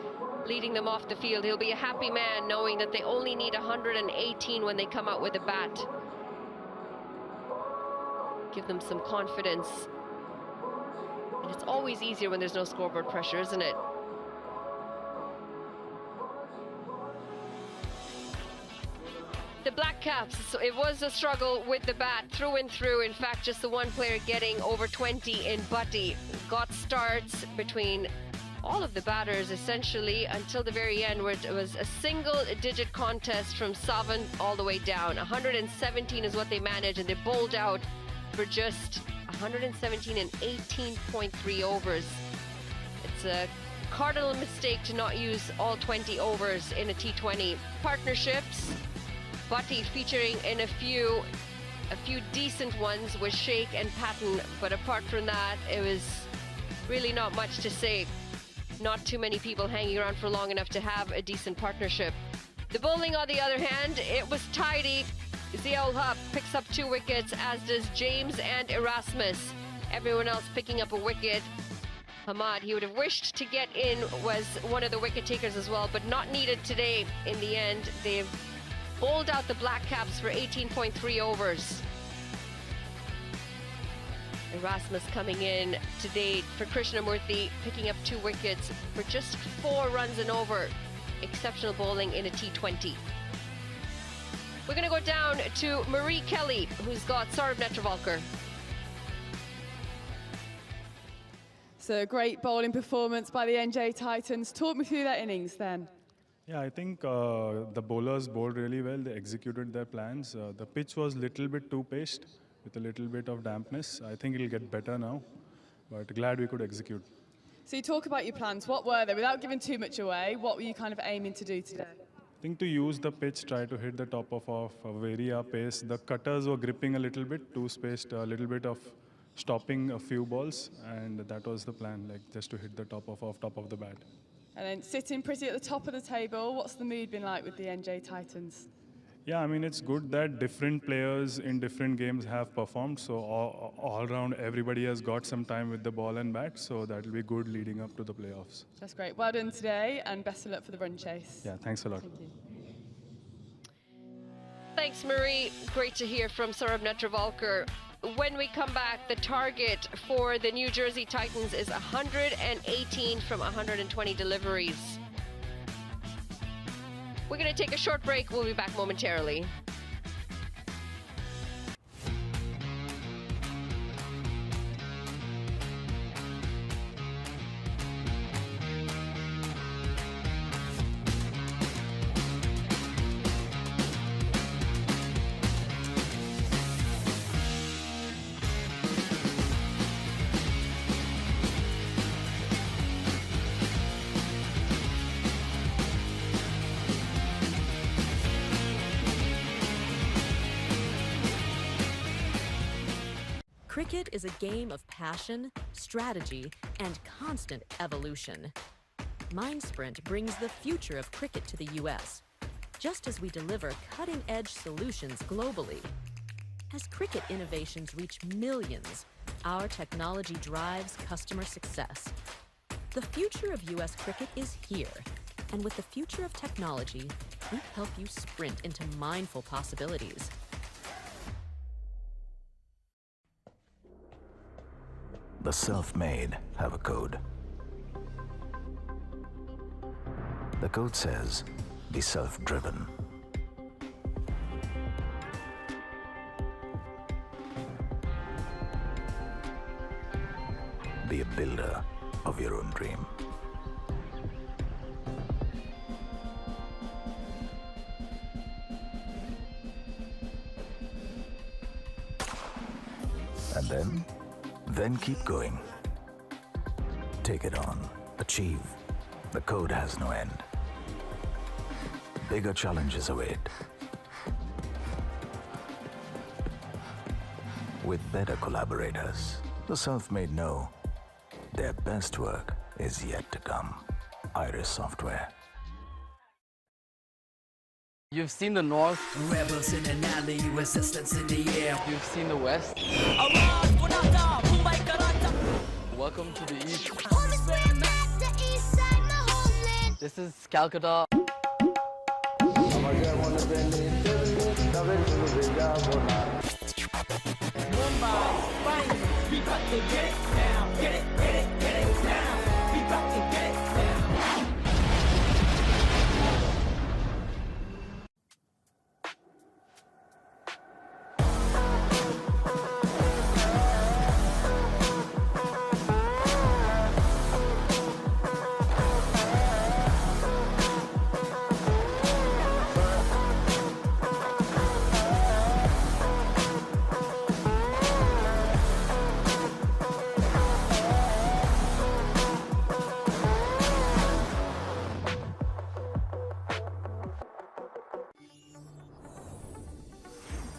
leading them off the field. He'll be a happy man knowing that they only need 118 when they come out with a bat. Give them some confidence. And it's always easier when there's no scoreboard pressure, isn't it? The Black Caps, so it was a struggle with the bat through and through. In fact, just the one player getting over 20 in Butty. Got starts between all of the batters essentially until the very end, where it was a single-digit contest from Savan all the way down. 117 is what they managed, and they bowled out for just 117 and 18.3 overs. It's a cardinal mistake to not use all 20 overs in a T20. Partnerships, Butty featuring in a few decent ones with Sheikh and Patton, but apart from that, it was really not much to say. Not too many people hanging around for long enough to have a decent partnership. The bowling, on the other hand, it was tidy. Ziaul Haq picks up 2 wickets, as does James and Erasmus. Everyone else picking up a wicket. Hamad, he would have wished to get in, was one of the wicket takers as well, but not needed today. In the end, they've bowled out the Black Caps for 18.3 overs. Erasmus coming in today for Krishnamurthy, picking up 2 wickets for just 4 runs and over. Exceptional bowling in a T20. We're going to go down to Marie Kelly, who's got Saurabh Netravalkar. So great bowling performance by the NJ Titans. Talk me through their innings then. Yeah, I think the bowlers bowled really well. They executed their plans. The pitch was a little bit too paced with a little bit of dampness. I think it'll get better now, but glad we could execute. So you talk about your plans. What were they? Without giving too much away, what were you kind of aiming to do today? I think to use the pitch, try to hit the top of vary our pace. The cutters were gripping a little bit, too spaced, a little bit of stopping a few balls, and that was the plan, like just to hit the top of the bat. And then sitting pretty at the top of the table, what's the mood been like with the NJ Titans? Yeah, I mean, it's good that different players in different games have performed. So all around, everybody has got some time with the ball and bat. So that'll be good leading up to the playoffs. That's great. Well done today, and best of luck for the run chase. Yeah, thanks a lot. Thank you. Thanks, Marie. Great to hear from Saurabh Netravalkar. When we come back, the target for the New Jersey Titans is 118 from 120 deliveries. We're going to take a short break. We'll be back momentarily. Cricket is a game of passion, strategy, and constant evolution. MindSprint brings the future of cricket to the US, just as we deliver cutting-edge solutions globally. As cricket innovations reach millions, our technology drives customer success. The future of US cricket is here, and with the future of technology, we help you sprint into mindful possibilities. The self-made have a code. The code says, be self-driven. Be a builder of your own dream. And then keep going. Take it on. Achieve. The code has no end. Bigger challenges await. with better collaborators. The self-made know their best work is yet to come. Iris Software. You've seen the North. Rebels in an alley, resistance in the air. You've seen the West. Welcome to the East. This is Calcutta. Mumbai, bang, we got to get it now. Get it now. We got to get it now.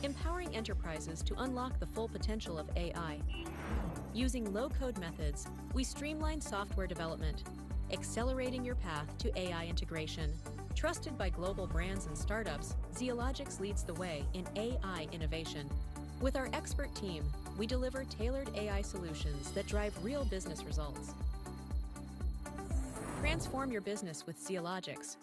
Empowering enterprises to unlock the full potential of AI. Using low-code methods, we streamline software development, accelerating your path to AI integration. Trusted by global brands and startups, Zeologics leads the way in AI innovation. With our expert team, we deliver tailored AI solutions that drive real business results. Transform your business with Zeologics.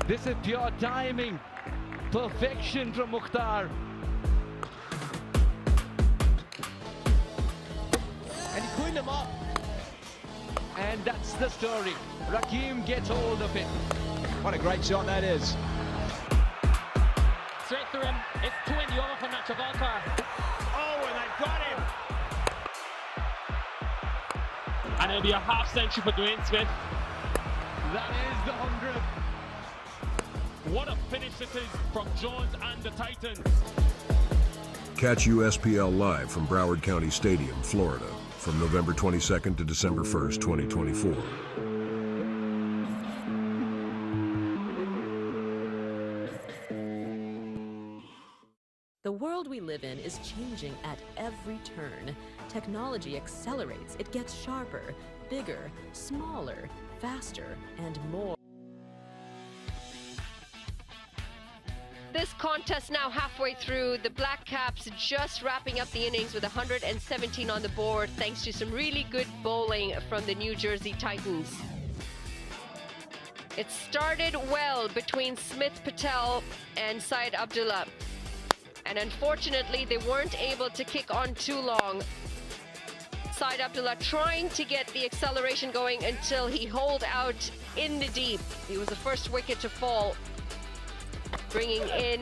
This is pure timing. Perfection from Mukhtar. And he cleaned him up. And that's the story. Rakim gets hold of it. What a great shot that is. Straight through him. It's 20 over for Nachavalkar. Oh, and I got him. And it'll be a half century for Dwayne Smith. That is the 100th. What a finish this is from Jones and the Titans. Catch USPL live from Broward County Stadium, Florida, from November 22nd to December 1st, 2024. The world we live in is changing at every turn. Technology accelerates, it gets sharper, bigger, smaller, faster, and more. This contest now halfway through. The Black Caps just wrapping up the innings with 117 on the board thanks to some really good bowling from the New Jersey Titans. It started well between Smith Patel and Syed Abdullah. And unfortunately, they weren't able to kick on too long. Syed Abdullah trying to get the acceleration going until he holed out in the deep. He was the first wicket to fall. Bringing in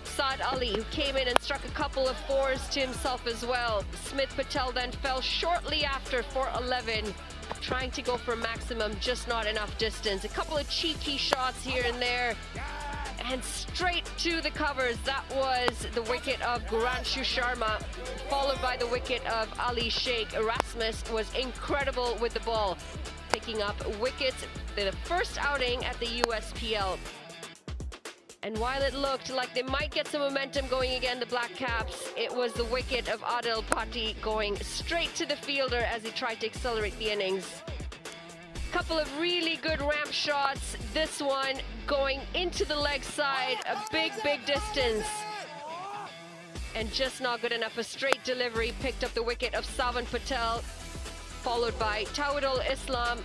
Saad Ali, who came in and struck a couple of fours to himself as well. Smith Patel then fell shortly after for 11, trying to go for maximum, just not enough distance. A couple of cheeky shots here and there, and straight to the covers. That was the wicket of Guranshu Sharma, followed by the wicket of Ali Sheikh. Erasmus was incredible with the ball, picking up wickets in the first outing at the USPL. And while it looked like they might get some momentum going again, the Black Caps, it was the wicket of Adil Patti going straight to the fielder as he tried to accelerate the innings. Couple of really good ramp shots. This one going into the leg side, a big distance. And just not good enough. A straight delivery picked up the wicket of Savan Patel, followed by Tawadul Islam.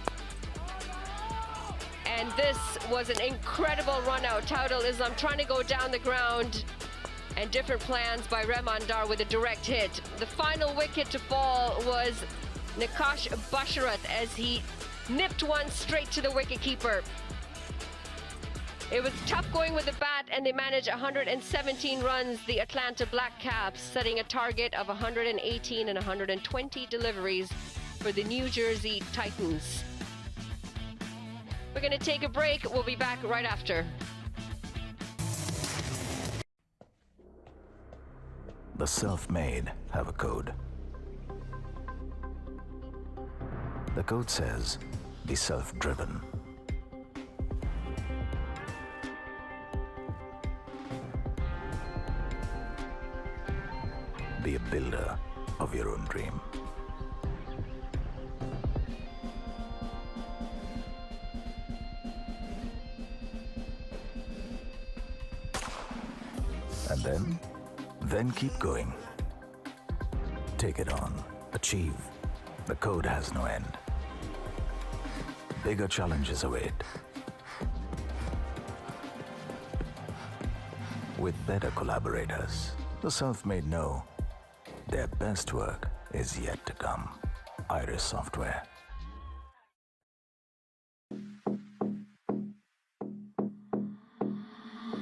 And this was an incredible run out. Tawadul Islam trying to go down the ground, and different plans by Rehman Dar with a direct hit. The final wicket to fall was Nakash Basharat as he nipped one straight to the wicketkeeper. It was tough going with the bat, and they managed 117 runs, the Atlanta Black Caps, setting a target of 118 and 120 deliveries for the New Jersey Titans. We're going to take a break. We'll be back right after. The self-made have a code. The code says, be self-driven. Be a builder of your own dream. And then keep going. Take it on. Achieve. The code has no end. Bigger challenges await. With better collaborators, the self-made know their best work is yet to come. Iris Software.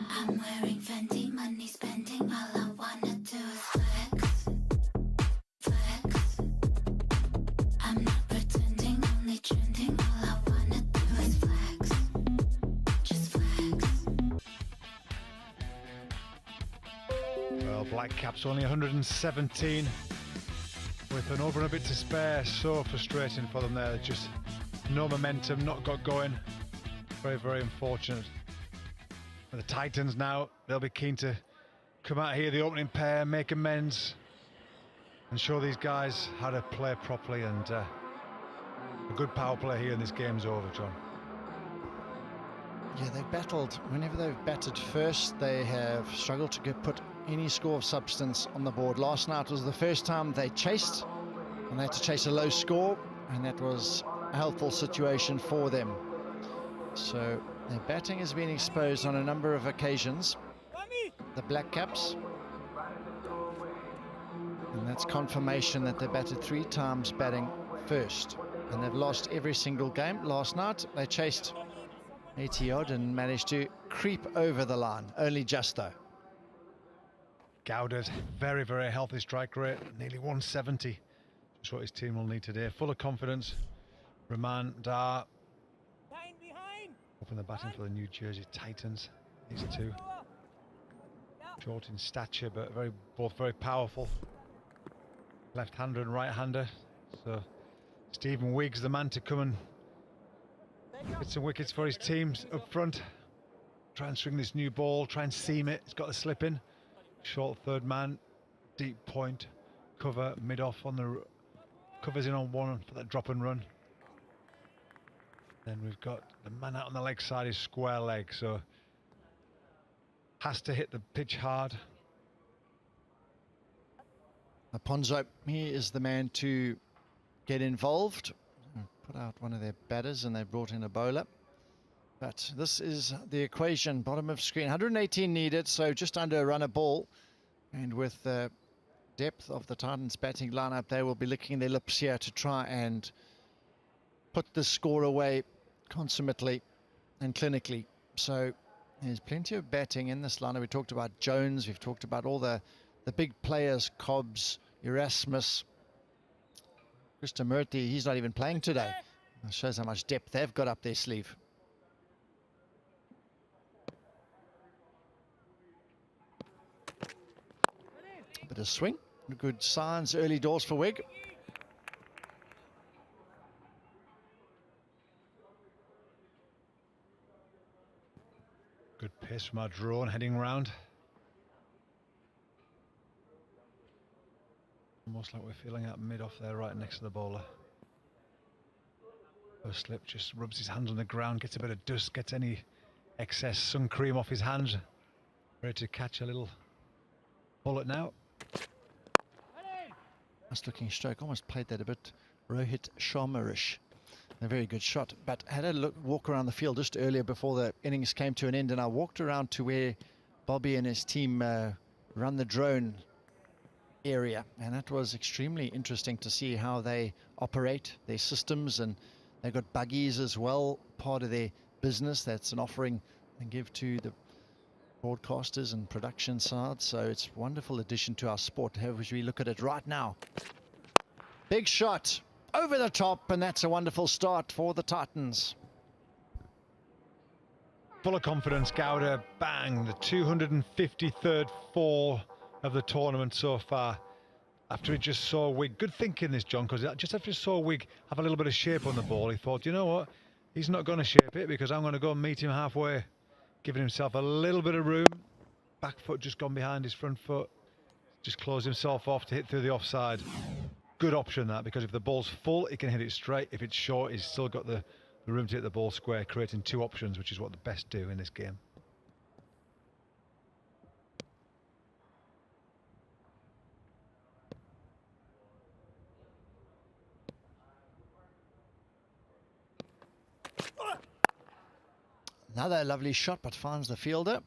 I'm wearing Fendi, money spending, all I wanna do is flex, flex. I'm not pretending, only trending, all I wanna do is flex, just flex. Well, Black Caps only 117 with an over and a bit to spare. So frustrating for them there. Just no momentum, not got going. Very unfortunate. The Titans now, they'll be keen to come out here, the opening pair, make amends and show these guys how to play properly, and a good power play here and this game's over, John. Yeah, they battled. Whenever they've batted first, they have struggled to put any score of substance on the board. Last night was the first time they chased, and they had to chase a low score, and that was a helpful situation for them. So their batting has been exposed on a number of occasions, the Black Caps, and that's confirmation that they batted 3 times batting first, and they've lost every single game. Last night they chased 80 odd and managed to creep over the line, only just though. Gowda's very healthy strike rate, nearly 170. Just what his team will need today. Full of confidence. Rehman Dar up in the batting for the New Jersey Titans. These two, short in stature, but both very powerful. Left-hander and right-hander. So Stephen Wiggs, the man to come and get some wickets for his teams up front. Try and swing this new ball, try and seam it. It's got to slip in. Short third man, deep point, cover mid-off on the covers in on one for that drop and run. Then we've got the man out on the leg side is square leg, so has to hit the pitch hard. Ponzo, he is the man to get involved. Put out one of their batters and they brought in a bowler. But this is the equation, bottom of screen. 118 needed, so just under a run a ball. And with the depth of the Titans batting lineup, they will be licking their lips here to try and put the score away consummately and clinically. So there's plenty of batting in this lineup. We talked about Jones, we've talked about all the big players, Cobbs, Erasmus, Krishnamurti. He's not even playing today. That shows how much depth they've got up their sleeve. A bit of swing, good signs, early doors for Wig. Good pace from our drone heading round. Almost like we're feeling out mid off there, right next to the bowler. First slip, just rubs his hands on the ground, gets a bit of dust, gets any excess sun cream off his hands. Ready to catch a little bullet now. Nice looking stroke, almost played that a bit Rohit Sharma-ish. A very good shot, but had a walk around the field just earlier before the innings came to an end, and I walked around to where Bobby and his team run the drone area, and that was extremely interesting to see how they operate their systems, and they've got buggies as well, part of their business. That's an offering they give to the broadcasters and production side, so it's a wonderful addition to our sport as we look at it right now. Big shot over the top, and that's a wonderful start for the Titans. Full of confidence, Gowda, bang, the 253rd four of the tournament so far. After he just saw Wig, good thinking this, John, because just after he saw Wig have a little bit of shape on the ball, he thought, you know what, he's not going to shape it because I'm going to go and meet him halfway, giving himself a little bit of room. Back foot just gone behind his front foot, just closed himself off to hit through the offside. Good option that, because if the ball's full, he can hit it straight. If it's short, he's still got the room to hit the ball square, creating two options, which is what the best do in this game. Another lovely shot, but finds the fielder.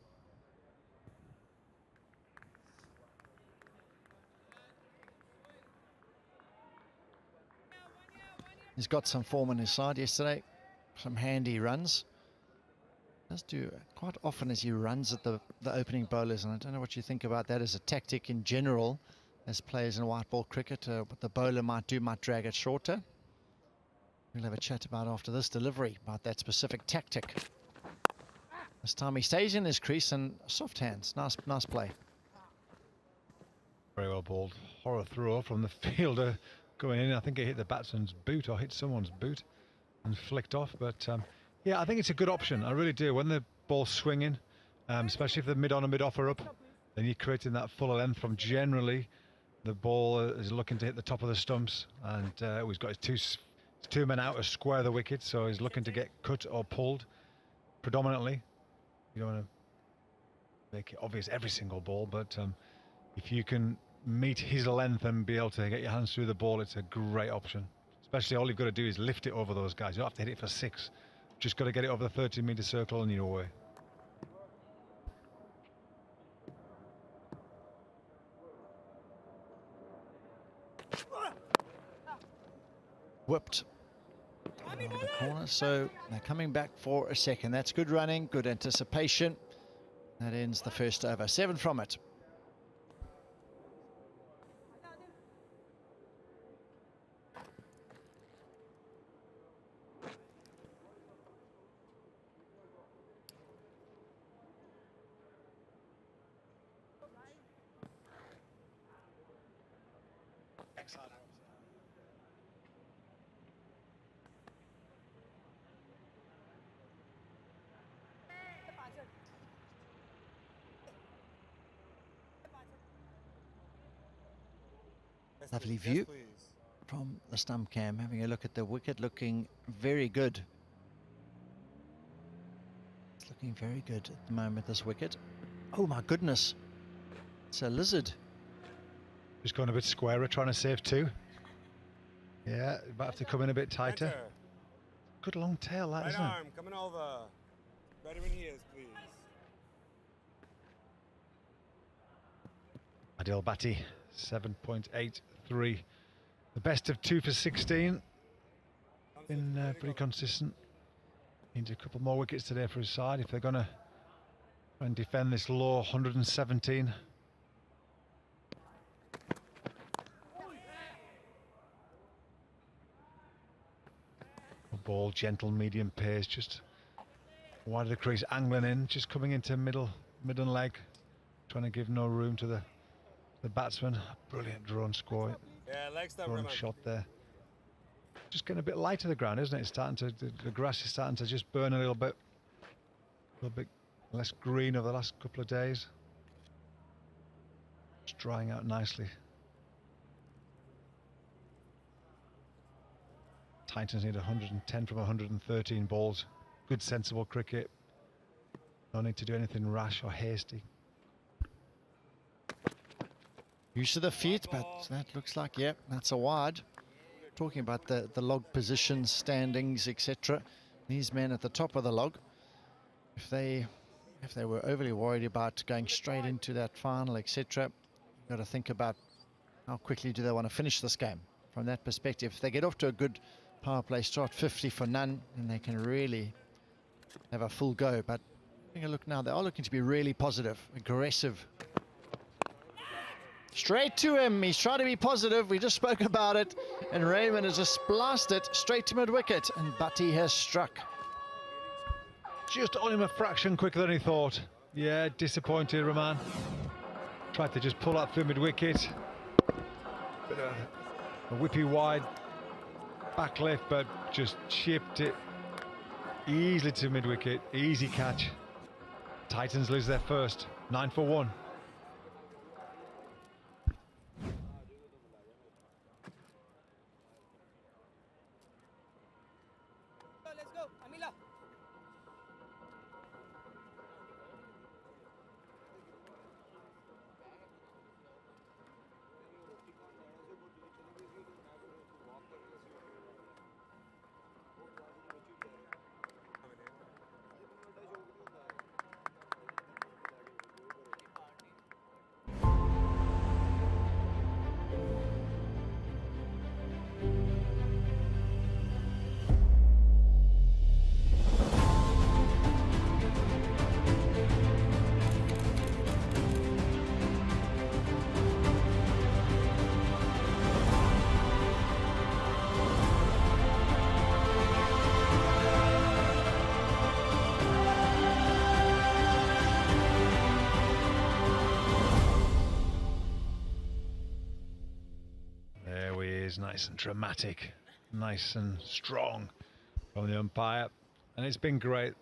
He's got some form on his side yesterday, some handy runs. Does do quite often as he runs at the opening bowlers, and I don't know what you think about that as a tactic in general, as players in white ball cricket. What the bowler might do might drag it shorter. We'll have a chat about after this delivery about that specific tactic. This time he stays in his crease and soft hands. Nice play. Very well bowled. Horror throw from the fielder going in. I think he hit the batsman's boot or hit someone's boot and flicked off. But yeah, I think it's a good option. I really do. When the ball's swinging, especially if the mid on and mid off are up, then you're creating that fuller length from generally the ball is looking to hit the top of the stumps, and he's got his two men out to square the wicket, so he's looking to get cut or pulled predominantly. You don't want to make it obvious every single ball, but if you can meet his length and be able to get your hands through the ball, it's a great option. Especially all you've got to do is lift it over those guys. You don't have to hit it for six. Just got to get it over the 30-metre circle and you're away. Whipped around the corner, so they're coming back for a second. That's good running, good anticipation. That ends the first over. 7 from it. Lovely view from the stump cam, having a look at the wicket, looking very good. It's looking very good at the moment, this wicket. Oh my goodness, it's a lizard. Just going a bit squarer, trying to save two. Yeah, might have to come in a bit tighter. Center. Good long tail, that, Right isn't arm it? coming over. Ready when he is, please. Adil Bhatti, 7.83. The best of 2 for 16. Been pretty consistent. Needs a couple more wickets today for his side if they're going to try and defend this low 117. Ball, gentle, medium pace, just wide of the crease, angling in, just coming into middle and leg, trying to give no room to the batsman. Brilliant drone score. Yeah, leg stop, Drone shot there. Just getting a bit light to the ground, isn't it? It's starting to, the grass is starting to just burn a little bit less green over the last couple of days. It's drying out nicely. Titans need 110 from 113 balls. Good sensible cricket. No need to do anything rash or hasty. Use of the feet, but that looks like, yeah, that's a wide. Talking about the log positions, standings, etc. These men at the top of the log, if they were overly worried about going straight into that final, etc., you've got to think about how quickly do they want to finish this game. From that perspective, if they get off to a good power play start, 50 for none, then they can really have a full go. But having a look now, they are looking to be really positive, aggressive. Straight to him. He's trying to be positive. We just spoke about it. And Raymond has just blasted it straight to mid-wicket. And Butty has struck. Just on him a fraction quicker than he thought. Yeah, disappointed, Rahman. Tried to just pull that through mid-wicket. Bit of a whippy wide back lift, but just chipped it easily to mid-wicket. Easy catch. Titans lose their first. 9 for 1. Nice and dramatic, nice and strong from the umpire, and it's been great.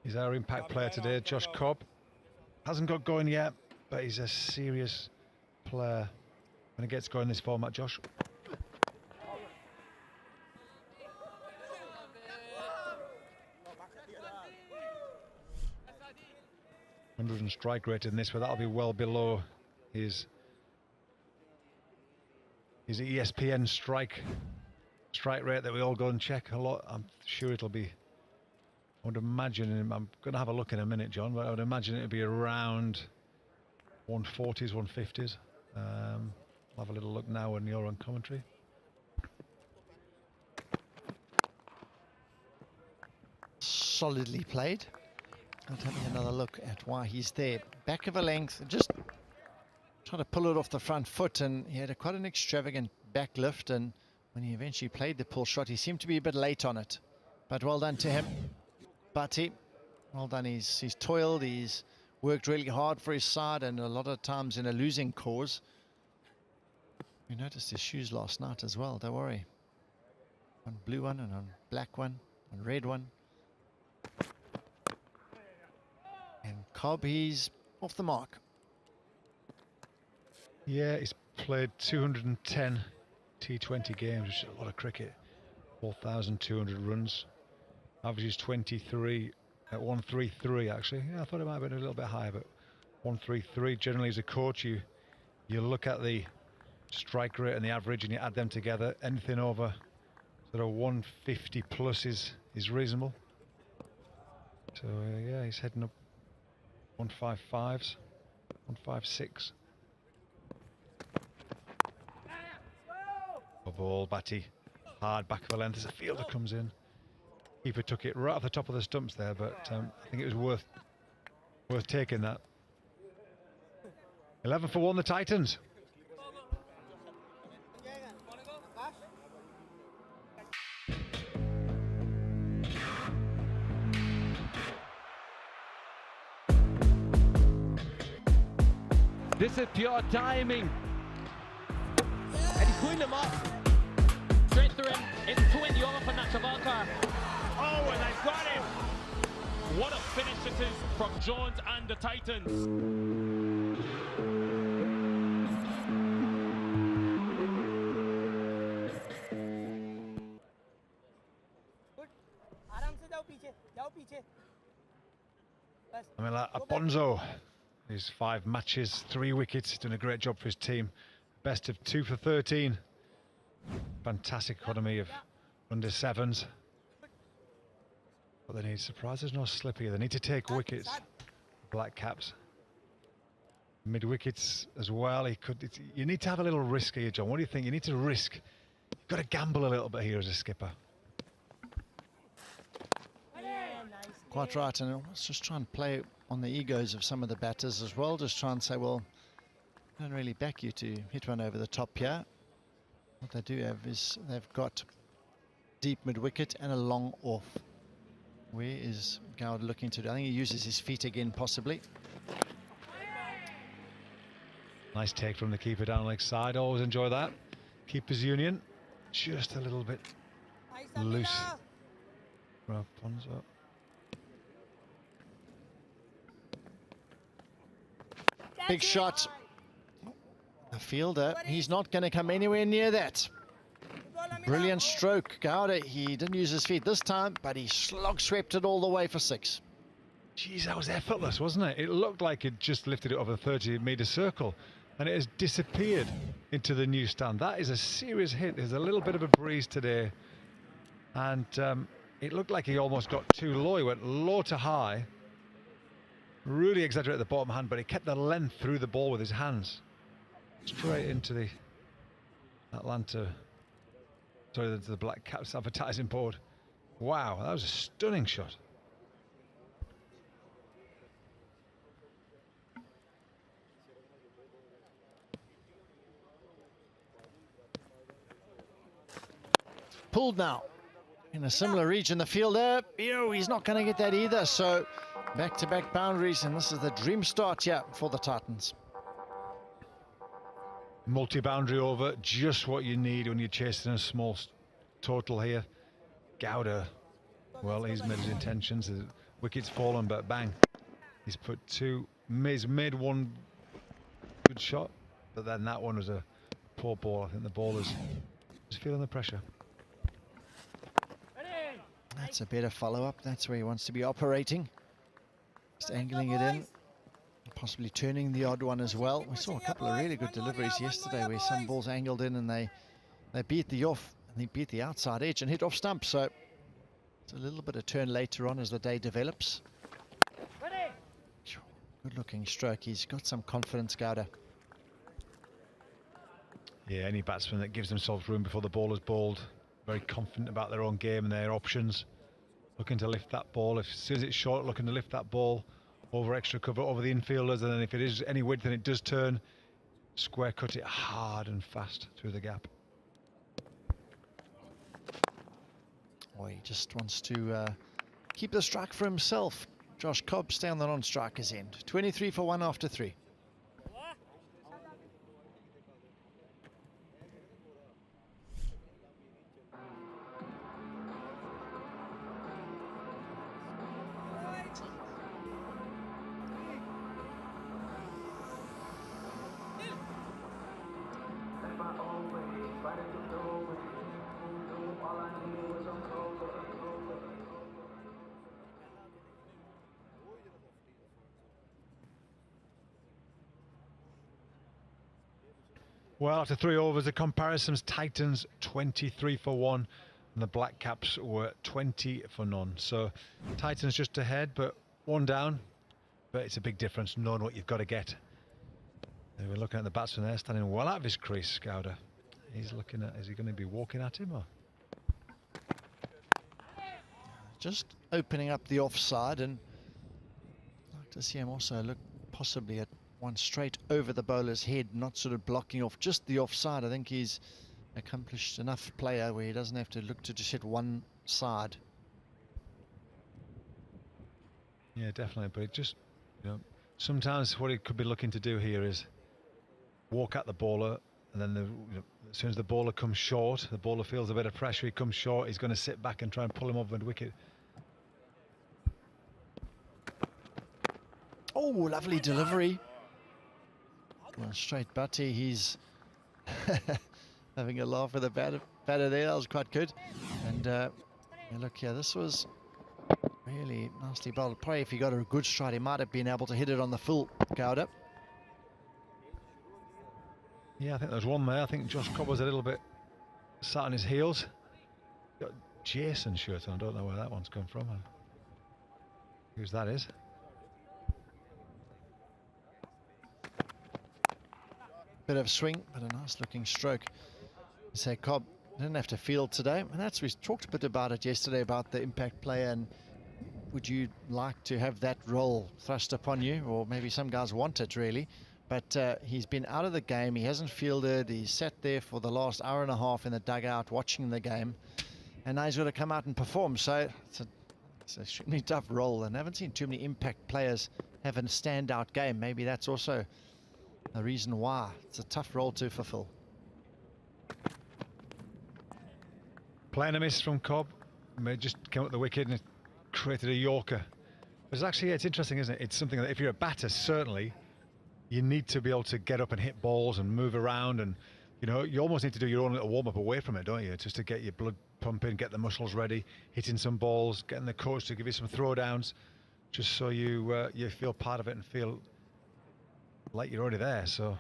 He's our impact player today, Josh Cobb. Hasn't got going yet, but he's a serious player when he gets going in this format, Josh. And strike rate in this, but that'll be well below his ESPN strike rate that we all go and check a lot. I'm sure it'll be, I would imagine, I'm going to have a look in a minute, John, but I would imagine it'll be around 140s, 150s. I'll have a little look now when you're on commentary. Solidly played. I'm having another look at why he's there. Back of a length, just trying to pull it off the front foot, and he had quite an extravagant back lift, and when he eventually played the pull shot, he seemed to be a bit late on it. But well done to him. Butty, well done. He's toiled, he's worked really hard for his side, and a lot of times in a losing cause. We noticed his shoes last night as well, don't worry. One blue one, and one black one, one red one. And Cobb, he's off the mark. Yeah, he's played 210 T20 games, which is a lot of cricket. 4,200 runs. Averages 23 at 133 actually. Yeah, I thought it might have been a little bit higher, but 133. Generally, as a coach, you look at the strike rate and the average, and you add them together. Anything over sort of 150 plus is reasonable. So yeah, he's heading up 155s, 156. A ball, Batty, hard back of the length as a fielder comes in. Keeper took it right off the top of the stumps there, but I think it was worth taking that. 11 for 1, the Titans. This is pure timing. And he's putting them up. Straight through him. It's 20 over for Nachavalkar. Oh, and they've got him. What a finish this is from Jones and the Titans. I mean, like Bonzo, his 5 matches, 3 wickets. He's done a great job for his team. Best of 2 for 13. Fantastic economy of under 7s. But they need surprises, no slip here. They need to take wickets. Black Caps. Mid wickets as well. You need to have a little risk here, John. What do you think? You need to risk. You've got to gamble a little bit here as a skipper. Quite right, and let's just try and play on the egos of some of the batters as well. Just try and say, well, I don't really back you to hit one over the top here. What they do have is they've got deep mid-wicket and a long off. Where is Gowd looking to do? I think he uses his feet again, possibly. Nice take from the keeper down leg side. Always enjoy that. Keeper's union. Just a little bit loose. Rapunzel. Big shot. The fielder, he's not going to come anywhere near that. Brilliant stroke, Gowda. He didn't use his feet this time, but he slog swept it all the way for 6. Geez, that was effortless, wasn't it? It looked like it just lifted it over the 30-metre circle, and it has disappeared into the new stand. That is a serious hit. There's a little bit of a breeze today, and it looked like he almost got too low. He went low to high. Really exaggerated the bottom hand, but he kept the length through the ball with his hands. Straight into the the Black Caps advertising board. Wow, that was a stunning shot. Pulled now. In a similar region, the fielder, he's not going to get that either. So back-to-back boundaries, and this is the dream start here for the Titans. Multi-boundary over, just what you need when you're chasing a small total here. Gowda, well, he's made his intentions. The wicket's fallen, but bang. He's put 2, he's made 1 good shot, but then that one was a poor ball. I think the bowler's just feeling the pressure. That's a better follow-up. That's where he wants to be operating. Just angling it in. Possibly turning the odd one as well. We saw a couple of really good deliveries yesterday where some balls angled in and they beat the off and they beat the outside edge and hit off stump. So it's a little bit of turn later on as the day develops. Good looking stroke. He's got some confidence, Gowda. Yeah, any batsman that gives themselves room before the ball is bowled, very confident about their own game and their options, looking to lift that ball. As soon as it's short, looking to lift that ball over extra cover, over the infielders, and then if it is any width and it does turn, square cut it hard and fast through the gap. Oh, he just wants to keep the strike for himself. Josh Cobb stay on the non-striker's end. 23 for 1 after 3. Well, after 3 overs, the comparisons, Titans 23 for 1 and the Black Caps were 20 for none. So Titans just ahead, but 1 down, but it's a big difference knowing what you've got to get. And we're looking at the batsman there, standing well out of his crease, Gowda. He's looking at, is he going to be walking at him or? Just opening up the offside, and I'd like to see him also look possibly at one straight over the bowler's head, not sort of blocking off just the offside. I think he's accomplished enough player where he doesn't have to look to just hit one side. Yeah, definitely, but it just, sometimes what he could be looking to do here is walk at the bowler, and then as soon as the bowler comes short, the bowler feels a bit of pressure, he comes short, he's going to sit back and try and pull him off mid-wicket. Oh, lovely delivery. Well, straight Butty, he's having a laugh with the batter there. That was quite good. And yeah, look here, this was really nicely bowled. Probably if he got a good stride, he might have been able to hit it on the full, Gowda. Yeah, I think there's one there. I think Josh Cobb was a little bit sat on his heels. Got Jason shirt on. I don't know where that one's come from. Whose that is. Bit of swing, but a nice looking stroke. You say Cobb didn't have to field today, and that's, we talked a bit about it yesterday about the impact player, and would you like to have that role thrust upon you? Or maybe some guys want it really, but he's been out of the game. He hasn't fielded. He's sat there for the last hour and a half in the dugout watching the game, and now he's got to come out and perform. So it's an extremely tough role, and I haven't seen too many impact players have a standout game. Maybe that's also the reason why it's a tough role to fulfill. Playing a miss from Cobb. May just came up the wicket and it created a Yorker. It's actually, it's interesting, isn't it? It's something that if you're a batter, certainly you need to be able to get up and hit balls and move around, and you know, you almost need to do your own little warm-up away from it, don't you? Just to get your blood pumping, get the muscles ready, hitting some balls, getting the coach to give you some throwdowns, just so you you feel part of it and feel like you're already there. So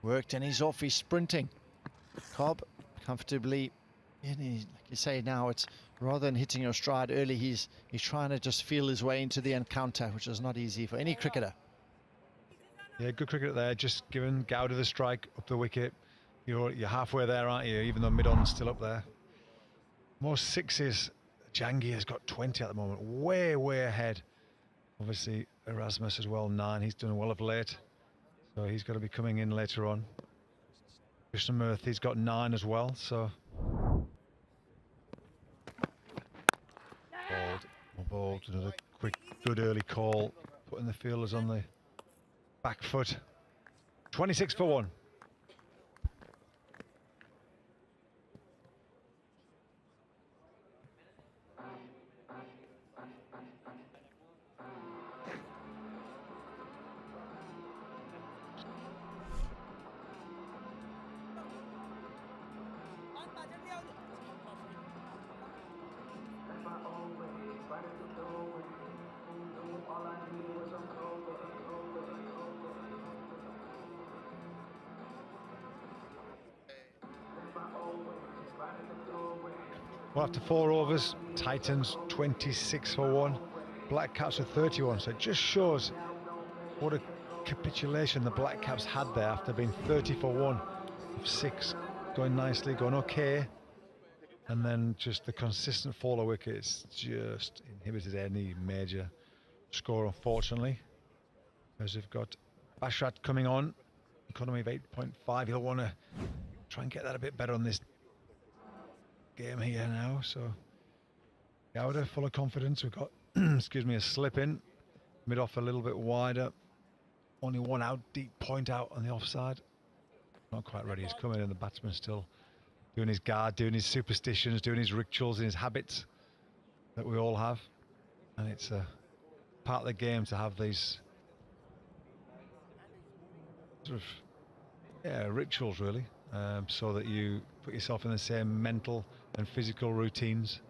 worked, and he's off. He's sprinting. Cobb comfortably, and he, like you say now, it's rather than hitting your stride early, he's trying to just feel his way into the encounter, which is not easy for any cricketer. Yeah, good cricket there. Just giving Gowda the strike up the wicket. You're halfway there, aren't you? Even though mid-on's still up there. Most sixes. Jangi has got 20 at the moment, way ahead. Obviously Erasmus as well, 9. He's done well of late, so he's got to be coming in later on. Krishnamurthy's got 9 as well, so balled, another quick, good early call, putting the fielders on the back foot. 26 for 1. Well, after 4 overs, Titans 26 for 1, Black Caps are 31. So it just shows what a capitulation the Black Caps had there after being 30 for 1 of 6, going nicely, going okay, and then just the consistent fall of wickets just inhibited any major score, unfortunately. As we've got Bashrat coming on, economy of 8.5. He'll want to try and get that a bit better on this game here now. So Gowda full of confidence. We've got excuse me, a slip in mid off a little bit wider, only one out, deep point out on the offside, not quite ready. He's coming in, the batsman still doing his guard, doing his superstitions, doing his rituals and his habits that we all have, and it's a part of the game to have these sort of rituals really, so that you put yourself in the same mental and physical routines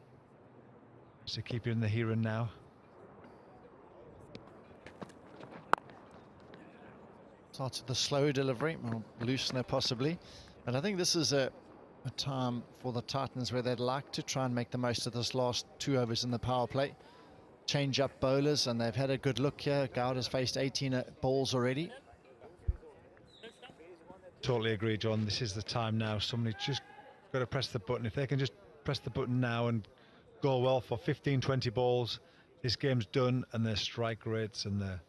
to keep you in the here and now. Starts with the slow delivery, or loosener possibly, but I think this is a time for the Titans where they'd like to try and make the most of this last 2 overs in the power play, change up bowlers, and they've had a good look here. Gowda's faced 18 balls already. Totally agree, John. This is the time now. Somebody just got to press the button. If they can just press the button now and go well for 15, 20 balls, this game's done, and their strike rates and their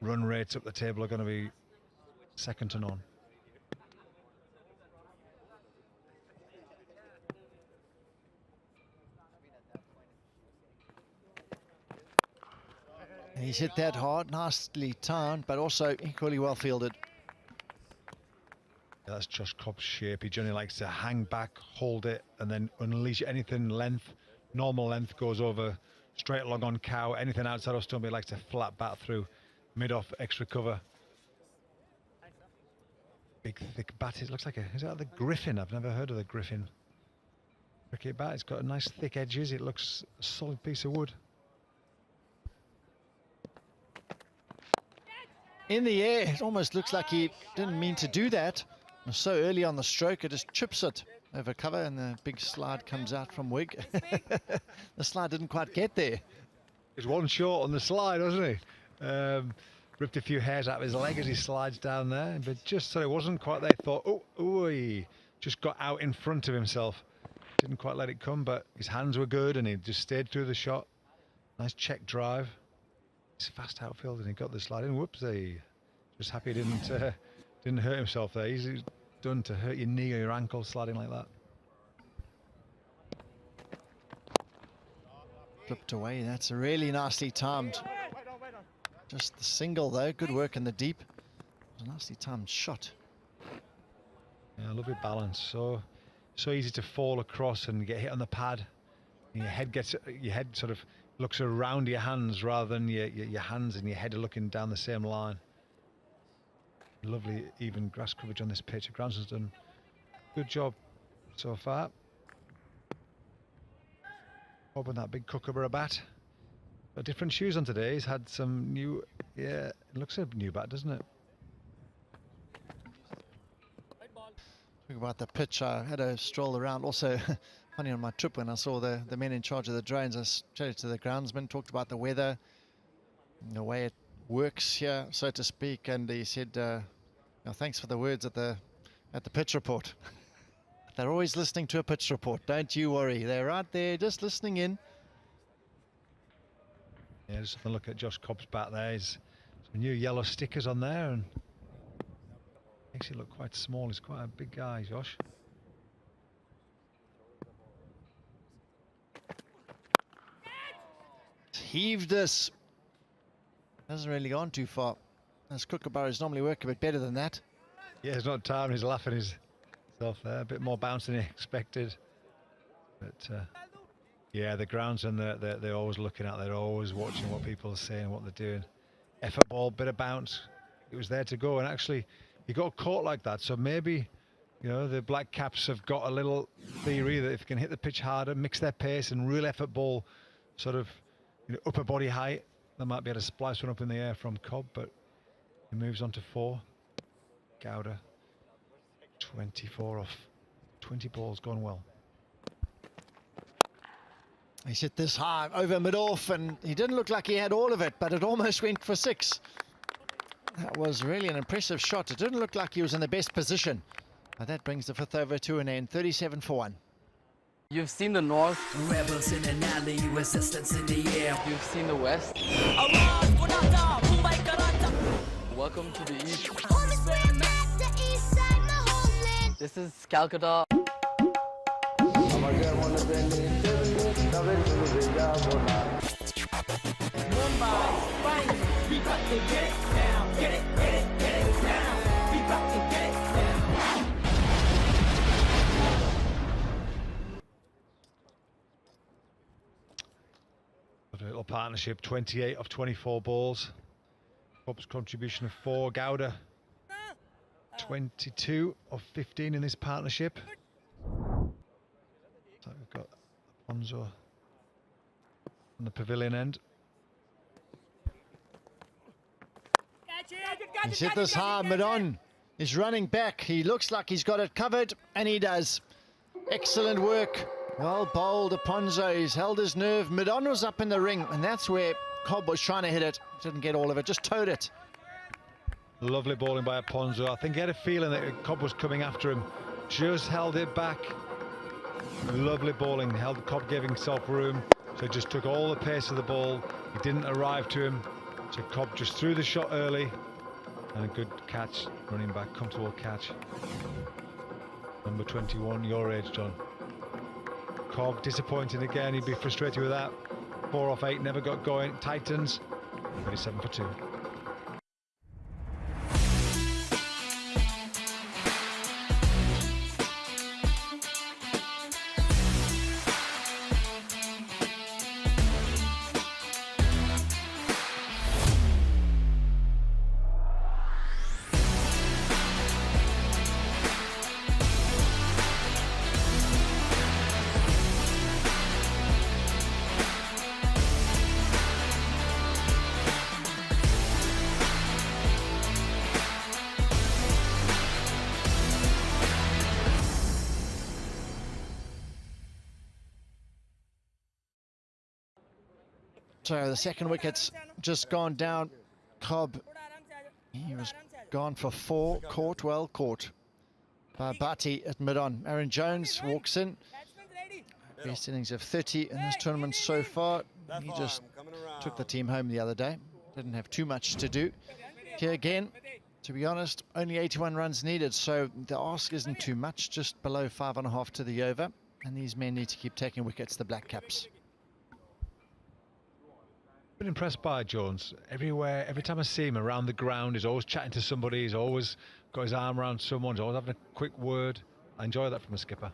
run rates up the table are going to be second to none. And he's hit that hard, nicely timed, but also equally well fielded. Yeah, that's Josh Cobb's shape. He generally likes to hang back, hold it, and then unleash anything length normal length goes over straight along on Cow. Anything outside of stump, he likes to flat bat through mid-off extra cover. Big thick bat. It looks like is that the Griffin? I've never heard of the Griffin cricket bat. It's got a nice thick edges. It looks a solid piece of wood. In the air, it almost looks like he didn't mean to do that. So early on the stroke, it just chips it over cover, and the big slide comes out from Wig. The slide didn't quite get there. He's one short on the slide, wasn't he? Ripped a few hairs out of his leg as he slides down there, but just so it wasn't quite there. Thought, he just got out in front of himself. Didn't quite let it come, but his hands were good, and he just stayed through the shot. Nice check drive. He's fast outfield, and he got the slide in. Whoopsie! Just happy he didn't hurt himself there. Easy done to hurt your knee or your ankle sliding like that. Flipped away. That's really nicely timed. Just the single though. Good work in the deep. It was a nicely timed shot. Yeah, lovely balance. So easy to fall across and get hit on the pad. And your head sort of looks around your hands rather than your hands and your head are looking down the same line. Lovely even grass coverage on this pitch. The groundsman's done a good job so far. Open that big kookaburra bat. Got different shoes on today. He's had some new, it looks a new bat, doesn't it? Talking about the pitch, I had a stroll around. Also, funny on my trip when I saw the men in charge of the drones, I chatted to the groundsman, talked about the weather, the way it works here, so to speak, and he said, thanks for the words at the pitch report. They're always listening to a pitch report, don't you worry. They're right there just listening in. Yeah, just have a look at Josh Cobb's bat there. There's some new yellow stickers on there and makes it look quite small. He's quite a big guy, Josh. Heaved this. Hasn't really gone too far. Those kookaburras normally work a bit better than that. Yeah, he's not tired. He's laughing himself there. A bit more bounce than he expected. But yeah, the groundsmen, they're always looking out. They're always watching what people are saying, what they're doing. Effort ball, bit of bounce. It was there to go, and actually he got caught like that. So maybe, the Black Caps have got a little theory that if they can hit the pitch harder, mix their pace, and real effort ball, sort of upper body height, they might be able to splice one up in the air from Cobb. But he moves on to 4. Gowda, 24 off 20 balls, gone well. He's hit this high over mid-off, and he didn't look like he had all of it, but it almost went for 6. That was really an impressive shot. It didn't look like he was in the best position. But that brings the 5th over to an end, 37 for 1. You've seen the north. Rebels in an alley, resistance in the air. You've seen the west. Welcome to the east. This is Calcutta. Mumbai, right? We got to get it now. Get it now. We got to get it now. A little partnership, 28 of 24 balls. Bob's contribution of 4. Gowda, 22 of 15 in this partnership. So we've got Ponzo on the pavilion end. He's hit this hard, mid-on. He's running back. He looks like he's got it covered, and he does. Excellent work. Well bowled, Aponzo. He's held his nerve. Mid-on was up in the ring, and that's where Cobb was trying to hit it. Didn't get all of it, just towed it. Lovely bowling by Aponzo. I think he had a feeling that Cobb was coming after him. Just held it back. Lovely bowling. Cobb gave himself room, so he just took all the pace of the ball. He didn't arrive to him, so Cobb just threw the shot early. And a good catch, running back, comfortable catch. Number 21, your age, John. Cobb disappointing again. He'd be frustrated with that. 4 off 8, never got going. Titans, 37 for 2. So the second wicket's just gone down. Cobb, he was gone for 4, caught, well caught by Bhatti at mid-on. Aaron Jones walks in. Best innings of 30 in this tournament so far. He just took the team home the other day. Didn't have too much to do. Here again, to be honest, only 81 runs needed, so the ask isn't too much, just below 5.5 to the over. And these men need to keep taking wickets, the Black Caps. Been impressed by Jones. Everywhere, every time I see him around the ground, he's always chatting to somebody, he's always got his arm around someone, he's always having a quick word. I enjoy that from a skipper.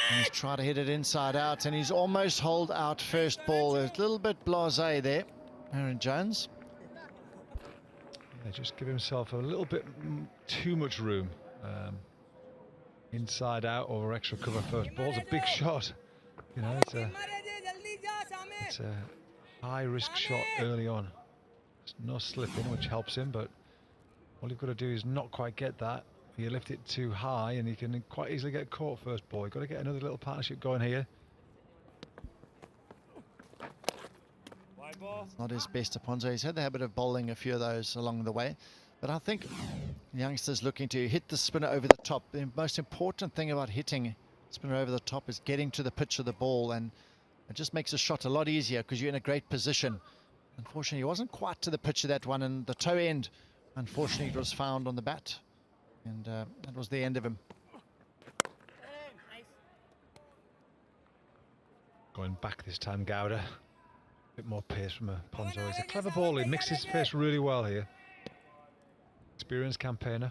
And he's trying to hit it inside out, and he's almost holed out first ball. A little bit blasé there, Aaron Jones. Yeah, just give himself a little bit too much room. Inside out over extra cover first ball's a big shot. You know, it's a high risk shot early on. There's no slipping, which helps him, but all you've got to do is not quite get that. You lift it too high and you can quite easily get caught first ball. You've got to get another little partnership going here. It's not his best to Ponzo. He's had the habit of bowling a few of those along the way. But I think the youngster's looking to hit the spinner over the top. The most important thing about hitting spinner over the top is getting to the pitch of the ball, and it just makes a shot a lot easier because you're in a great position. Unfortunately, he wasn't quite to the pitch of that one, and the toe end, unfortunately, it was found on the bat. And that was the end of him. Going back this time, Gowda. A bit more pace from a Ponzo. He's a clever bowler. He mixes his pace really well here. Experienced campaigner.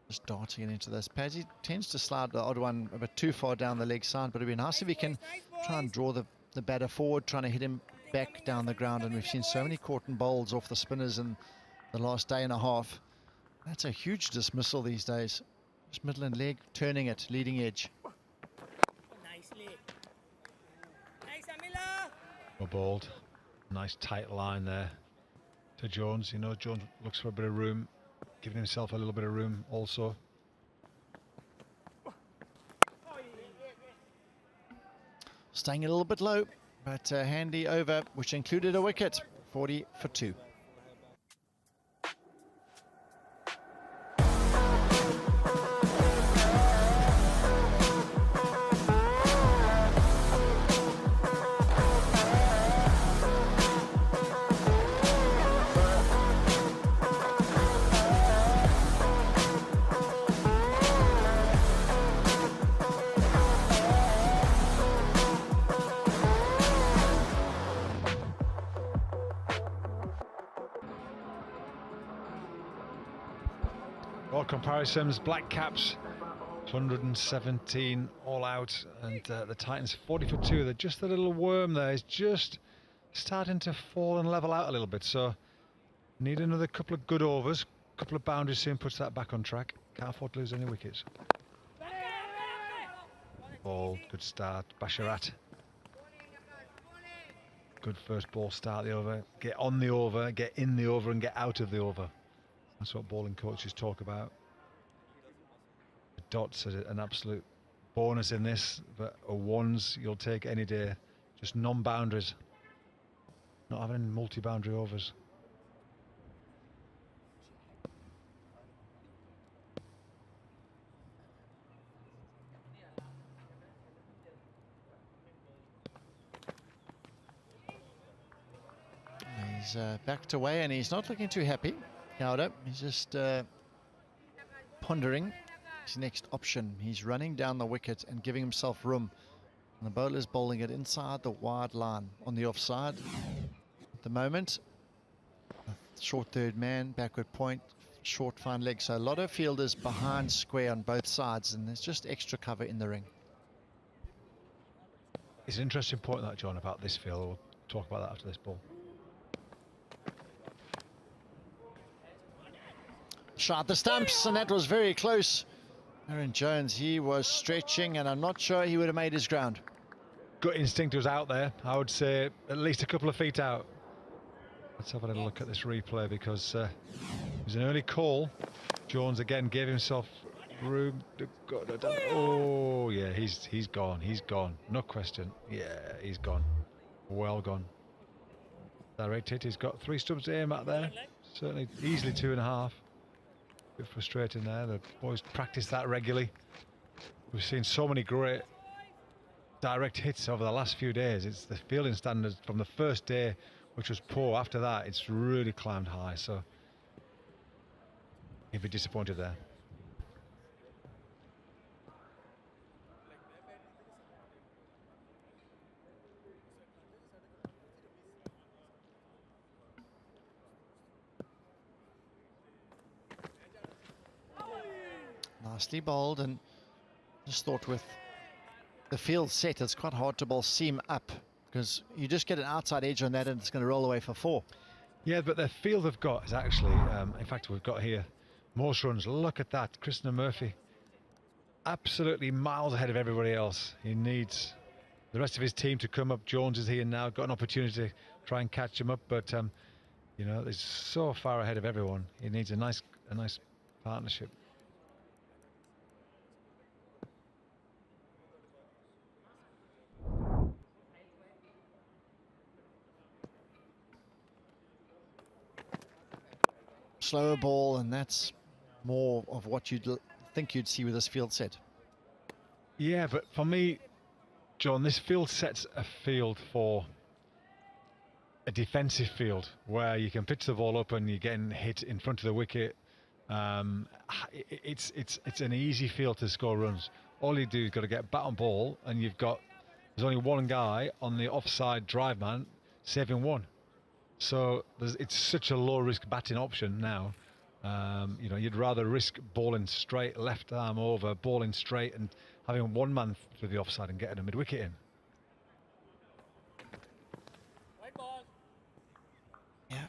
Just darting it into those pads. He tends to slide the odd one a bit too far down the leg side, but it'd be nice if he can try and draw the batter forward, trying to hit him back down the ground. And we've seen so many caught and bowls off the spinners in the last day and a half. That's a huge dismissal these days. Just middle and leg, turning it, leading edge. Well bowled. Nice tight line there to Jones. You know, Jones looks for a bit of room, giving himself a little bit of room also. Staying a little bit low, but a handy over, which included a wicket. 40 for 2. Comparisons, Black Caps 117 all out, and the Titans 40 for 2. They're just a little worm there. Is just starting to fall and level out a little bit, so need another couple of good overs, couple of boundaries soon, puts that back on track. Can't afford to lose any wickets. Ball, good start. Basharat, good first ball, start the over, get on the over, get in the over and get out of the over. That's what bowling coaches talk about. The dots are an absolute bonus in this, but a ones you'll take any day. Just non-boundaries. Not having multi-boundary overs. He's backed away and he's not looking too happy. Gowda, he's just pondering his next option. He's running down the wicket and giving himself room. And the bowler's bowling it inside the wide line on the offside. At the moment, short third man, backward point, short fine leg. So a lot of fielders behind square on both sides, and there's just extra cover in the ring. It's an interesting point that, John, about this field. We'll talk about that after this ball. Shot the stumps, and that was very close. Aaron Jones, he was stretching, and I'm not sure he would have made his ground. Gut instinct was out there. I would say at least a couple of feet out. Let's have a little look at this replay, because it was an early call. Jones again gave himself room to go. Oh yeah, he's gone. He's gone. No question. Yeah, he's gone. Well gone. Direct hit. He's got 3 stumps to aim at there. Certainly easily 2.5. Bit frustrating there. The boys practice that regularly. We've seen so many great direct hits over the last few days. It's the fielding standards from the first day, which was poor. After that, it's really climbed high. So he'd be disappointed there. Nicely bowled, and just thought with the field set, it's quite hard to bowl seam up because you just get an outside edge on that and it's going to roll away for 4. Yeah, but the field they've got is actually, in fact, we've got here most runs. Look at that, Krishna Murphy, absolutely miles ahead of everybody else. He needs the rest of his team to come up. Jones is here now, got an opportunity to try and catch him up, but you know, he's so far ahead of everyone. He needs a nice partnership. Slower ball, and that's more of what you'd think you'd see with this field set. Yeah, but for me, John, this field sets a field for a defensive field where you can pitch the ball up and you're getting hit in front of the wicket. It's an easy field to score runs. All you do is got to get bat on ball, and there's only one guy on the offside drive man saving one. So it's such a low risk batting option now. You know, you'd rather risk bowling straight, left arm over, bowling straight, and having one man through the offside and getting a mid wicket in. Yeah,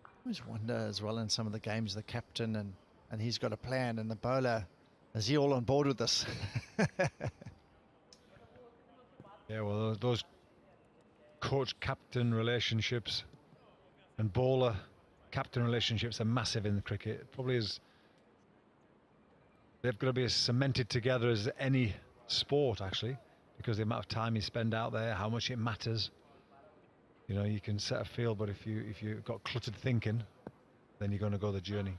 I always wonder as well in some of the games, the captain and he's got a plan, and the bowler, is he all on board with this? Yeah, well, those coach-captain relationships and bowler-captain relationships are massive in the cricket. It probably is. They've got to be as cemented together as any sport, actually, because the amount of time you spend out there, how much it matters. You know, you can set a field, but if you've got cluttered thinking, then you're going to go the journey.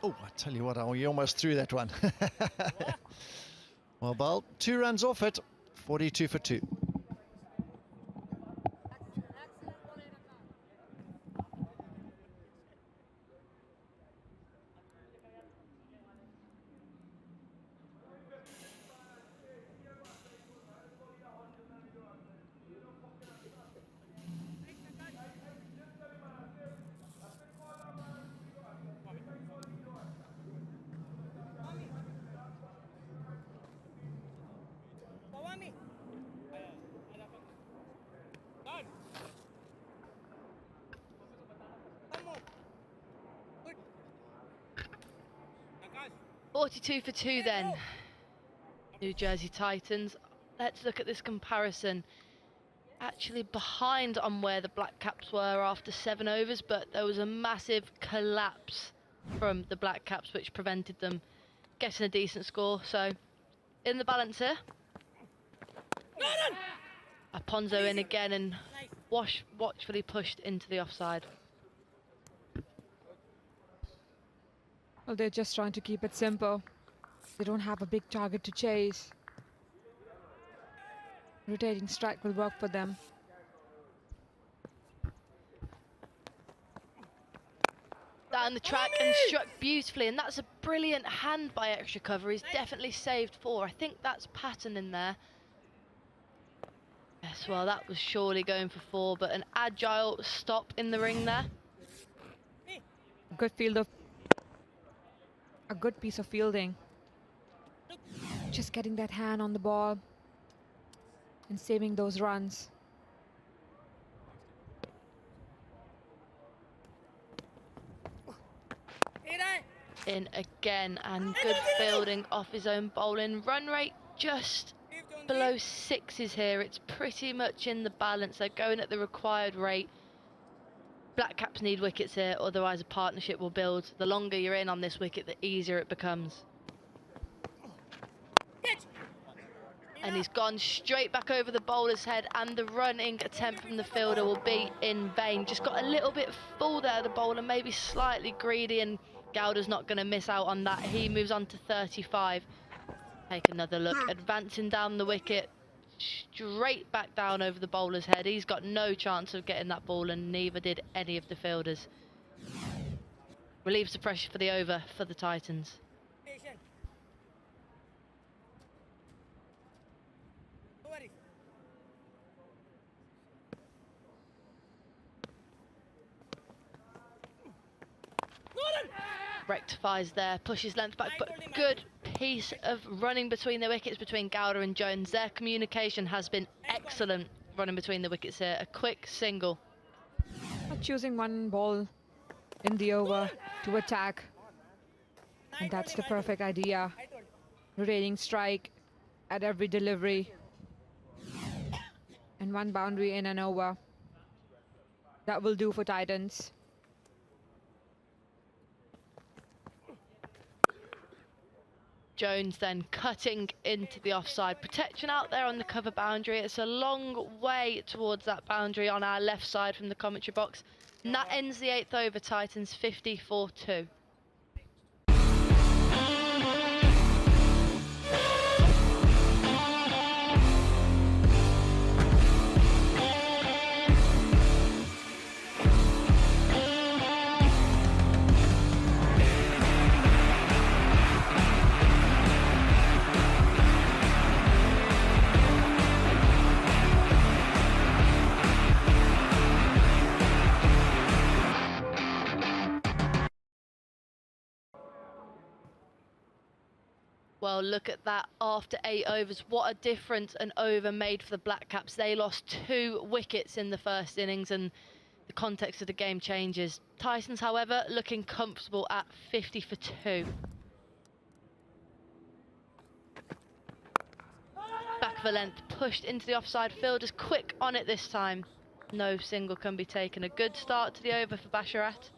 Oh, I tell you what, you almost threw that one. Well, bowled, 2 runs off it, 42 for 2. Done. 42 for 2 then. New Jersey Titans. Let's look at this comparison. Actually behind on where the Black Caps were after 7 overs, but there was a massive collapse from the Black Caps which prevented them getting a decent score. So in the balance here, Aponzo in again and watchfully pushed into the offside. Well, they're just trying to keep it simple. They don't have a big target to chase. Rotating strike will work for them. Down the track and struck beautifully, and that's a brilliant hand by extra cover. He's definitely saved 4. I think that's Patton in there. Yes, well, that was surely going for 4, but an agile stop in the ring there. Good field of... a good piece of fielding. Just getting that hand on the ball and saving those runs. In again, and good fielding off his own bowling. Run rate just below 6s here. It's pretty much in the balance. They're going at the required rate. Black Caps need wickets here, otherwise a partnership will build. The longer you're in on this wicket, the easier it becomes. And he's gone straight back over the bowler's head, and the running attempt from the fielder will be in vain. Just got a little bit full there, the bowler, maybe slightly greedy, and Gowder's not going to miss out on that. He moves on to 35. Take another look, advancing down the wicket, straight back down over the bowler's head. He's got no chance of getting that ball, and neither did any of the fielders. Relieves the pressure for the over for the Titans. Rectifies there, pushes length back, but good piece of running between the wickets between Gowder and Jones. Their communication has been excellent running between the wickets here. A quick single. Choosing one ball in the over to attack. And that's the perfect idea. Rotating strike at every delivery. And one boundary in and over. That will do for Titans. Jones then cutting into the offside. Protection out there on the cover boundary. It's a long way towards that boundary on our left side from the commentary box. And that ends the 8th over, Titans 50-4-2. Well, look at that after 8 overs. What a difference an over made for the Black Caps. They lost 2 wickets in the first innings, and the context of the game changes. Titans, however, looking comfortable at 50-2. Back of a length, pushed into the offside. Fielders quick on it this time. No single can be taken. A good start to the over for Basharat.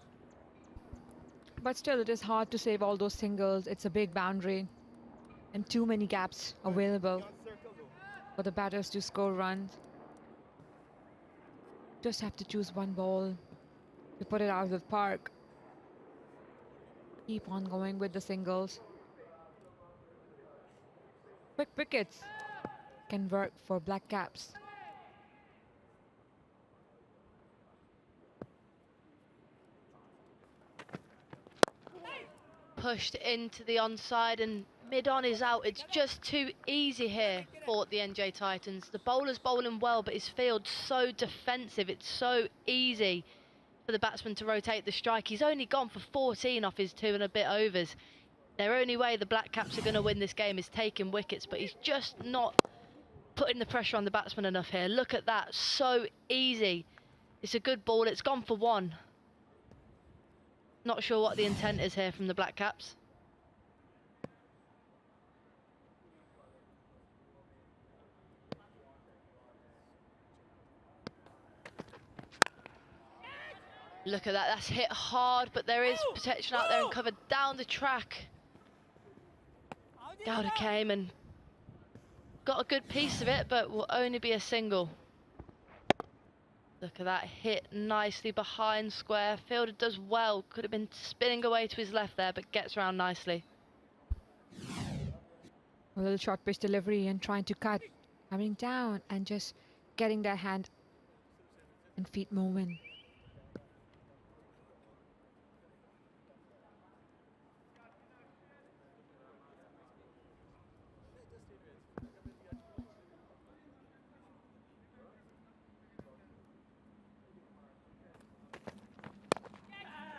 But still, it is hard to save all those singles. It's a big boundary. And too many gaps available for the batters to score runs. Just have to choose one ball to put it out of the park. Keep on going with the singles. Quick wickets can work for Black Caps. Pushed into the onside, and mid-on is out. It's just too easy here for the NJ Titans. The bowler's bowling well, but his field's so defensive. It's so easy for the batsman to rotate the strike. He's only gone for 14 off his 2 and a bit overs. Their only way the Black Caps are going to win this game is taking wickets, but he's just not putting the pressure on the batsman enough here. Look at that, so easy. It's a good ball. It's gone for 1. Not sure what the intent is here from the Black Caps. Look at that, that's hit hard, but there is protection out there and covered down the track. Gowder came and got a good piece of it, but will only be a single. Look at that, hit nicely behind square. Fielder does well, could have been spinning away to his left there, but gets around nicely. A little short pitch delivery and trying to cut, coming down and just getting their hand and feet moving.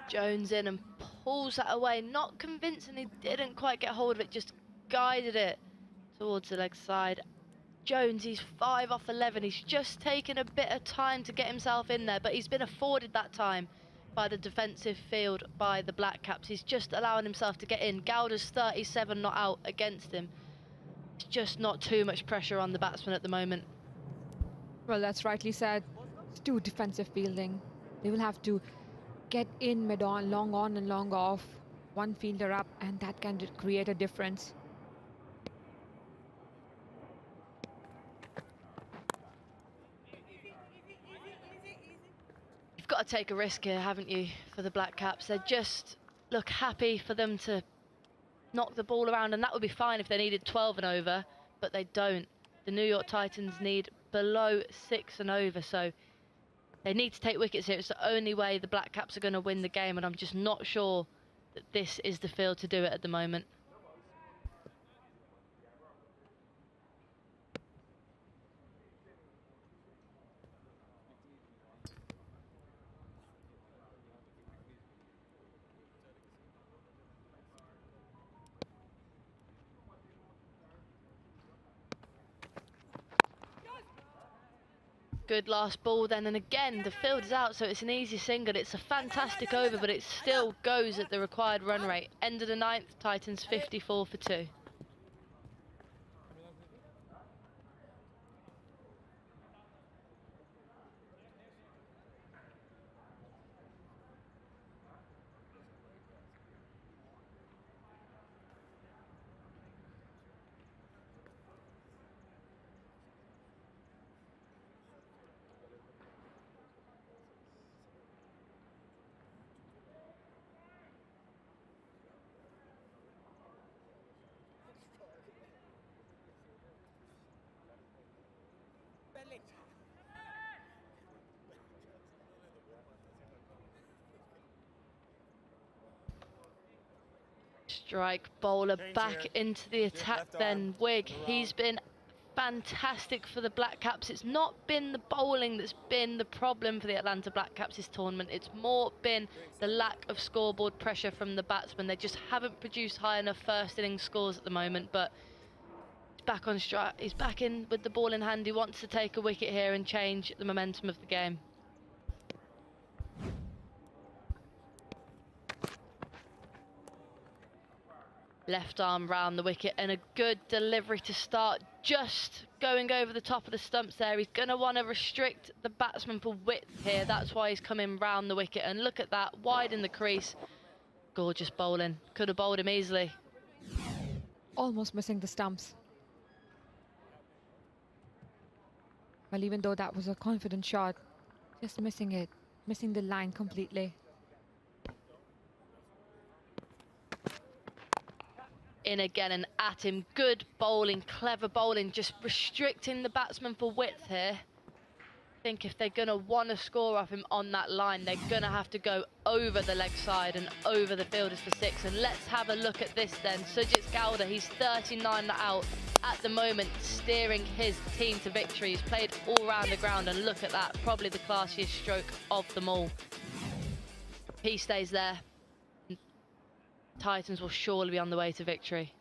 Jones in and pulls that away. Not convincing, he didn't quite get hold of it, just guided it towards the leg side. Jones, he's 5 off 11. He's just taken a bit of time to get himself in there, but he's been afforded that time by the defensive field by the Black Caps. He's just allowing himself to get in. Gowder's 37 not out against him. It's just not too much pressure on the batsman at the moment. Well, that's rightly said. It's too defensive fielding. They will have to get in mid on, long on and long off, one fielder up, and that can create a difference. You've got to take a risk here, haven't you, for the Black Caps? They just look happy for them to knock the ball around, and that would be fine if they needed 12 and over, but they don't. The New York Titans need below 6 and over, so they need to take wickets here. It's the only way the Black Caps are going to win the game, and I'm just not sure that this is the field to do it at the moment. Good last ball then, and again the field is out, so it's an easy single. It's a fantastic over, but it still goes at the required run rate. End of the 9th, Titans 54 for 2. Strike bowler back into the attack then. Wig, he's been fantastic for the Black Caps. It's not been the bowling that's been the problem for the Atlanta Black Caps this tournament. It's more been the lack of scoreboard pressure from the batsmen. They just haven't produced high enough first innings scores at the moment, but he's back on strike. He's back in with the ball in hand. He wants to take a wicket here and change the momentum of the game. Left arm round the wicket, and a good delivery to start, just going over the top of the stumps there. He's going to want to restrict the batsman for width here. That's why he's coming round the wicket, and look at that, wide in the crease. Gorgeous bowling. Could have bowled him easily. Almost missing the stumps. Well, even though that was a confident shot, just missing it, missing the line completely. In again and at him. Good bowling, clever bowling, just restricting the batsman for width here. I think if they're going to want to score off him on that line, they're going to have to go over the leg side and over the fielders for 6. And let's have a look at this then. Sujit Gowda, he's 39 out at the moment, steering his team to victory. He's played all around the ground, and look at that, probably the classiest stroke of them all. He stays there. Titans will surely be on the way to victory.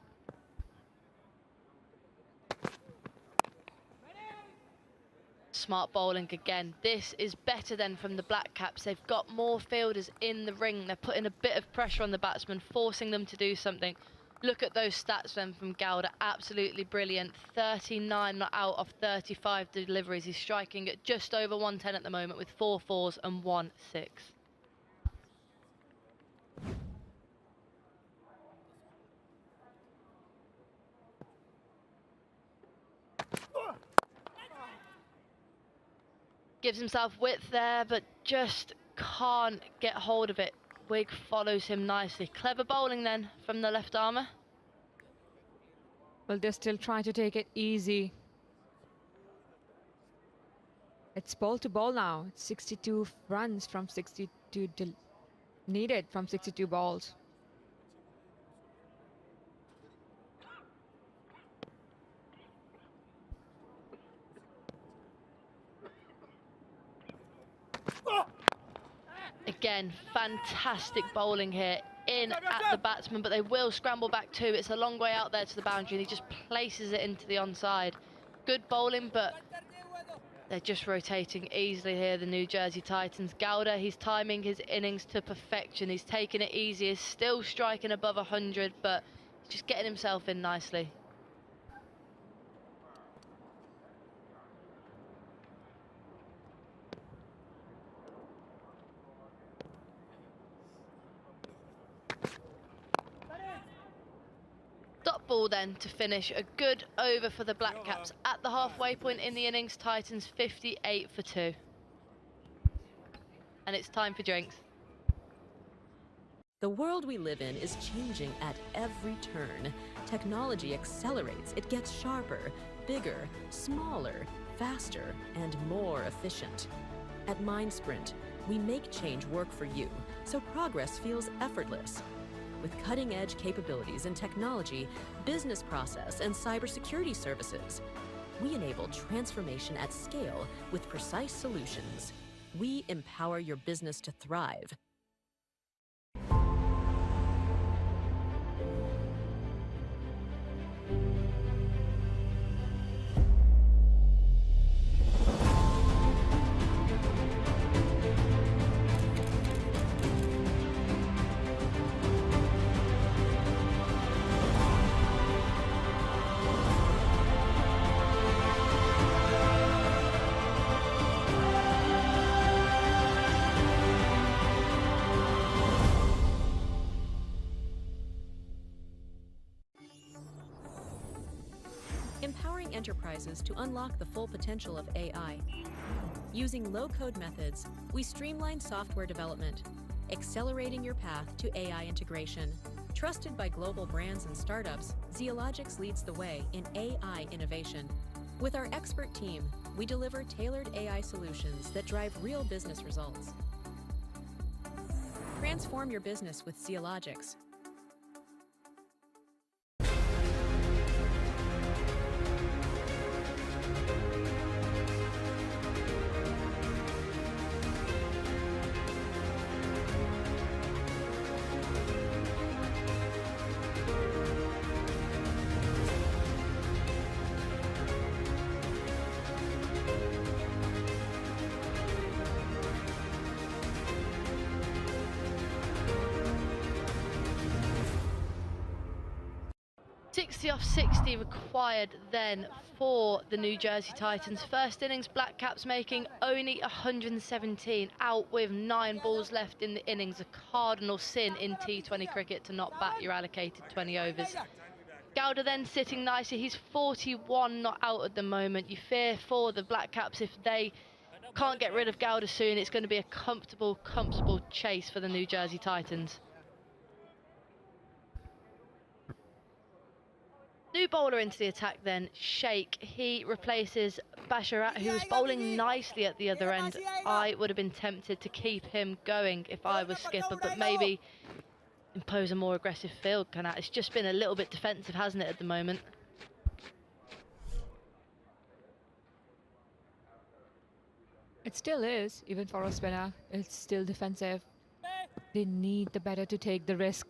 Smart bowling again. This is better than from the Black Caps. They've got more fielders in the ring. They're putting a bit of pressure on the batsmen, forcing them to do something. Look at those stats then from Gowda. Absolutely brilliant. 39 not out of 35 deliveries. He's striking at just over 110 at the moment with 4 fours and 1 6. Gives himself width there, but just can't get hold of it. Wig follows him nicely. Clever bowling then from the left armour. Well, they're still trying to take it easy. It's ball to ball now. It's 62 runs from 62 needed from 62 balls. Again, fantastic bowling here in at the batsman, but they will scramble back too. It's a long way out there to the boundary, and he just places it into the onside. Good bowling, but they're just rotating easily here, the New Jersey Titans. Gowda, he's timing his innings to perfection. He's taking it easy. He's still striking above 100, but he's just getting himself in nicely. ball then to finish a good over for the Black Caps. At the halfway point in the innings, Titans 58 for 2. And it's time for drinks. The world we live in is changing at every turn. Technology accelerates, it gets sharper, bigger, smaller, faster, and more efficient. At MindSprint, we make change work for you, so progress feels effortless. With cutting-edge capabilities in technology, business process, and cybersecurity services, we enable transformation at scale with precise solutions. We empower your business to thrive. Empowering enterprises to unlock the full potential of AI. Using low-code methods, we streamline software development, accelerating your path to AI integration. Trusted by global brands and startups, Zeologics leads the way in AI innovation. With our expert team, we deliver tailored AI solutions that drive real business results. Transform your business with Zeologics. Off 60 required then for the New Jersey Titans. First innings, Black Caps making only 117, out with 9 balls left in the innings. A cardinal sin in T20 cricket to not bat your allocated 20 overs. Gowda then sitting nicely. He's 41 not out at the moment. You fear for the Black Caps if they can't get rid of Gowda soon. It's going to be a comfortable chase for the New Jersey Titans. New bowler into the attack then, Sheikh. He replaces Basharat, who was bowling nicely at the other end. I would have been tempted to keep him going if I was skipper, but maybe impose a more aggressive field. It's just been a little bit defensive, hasn't it, at the moment? It still is, even for a spinner. It's still defensive. They need the batter to take the risk.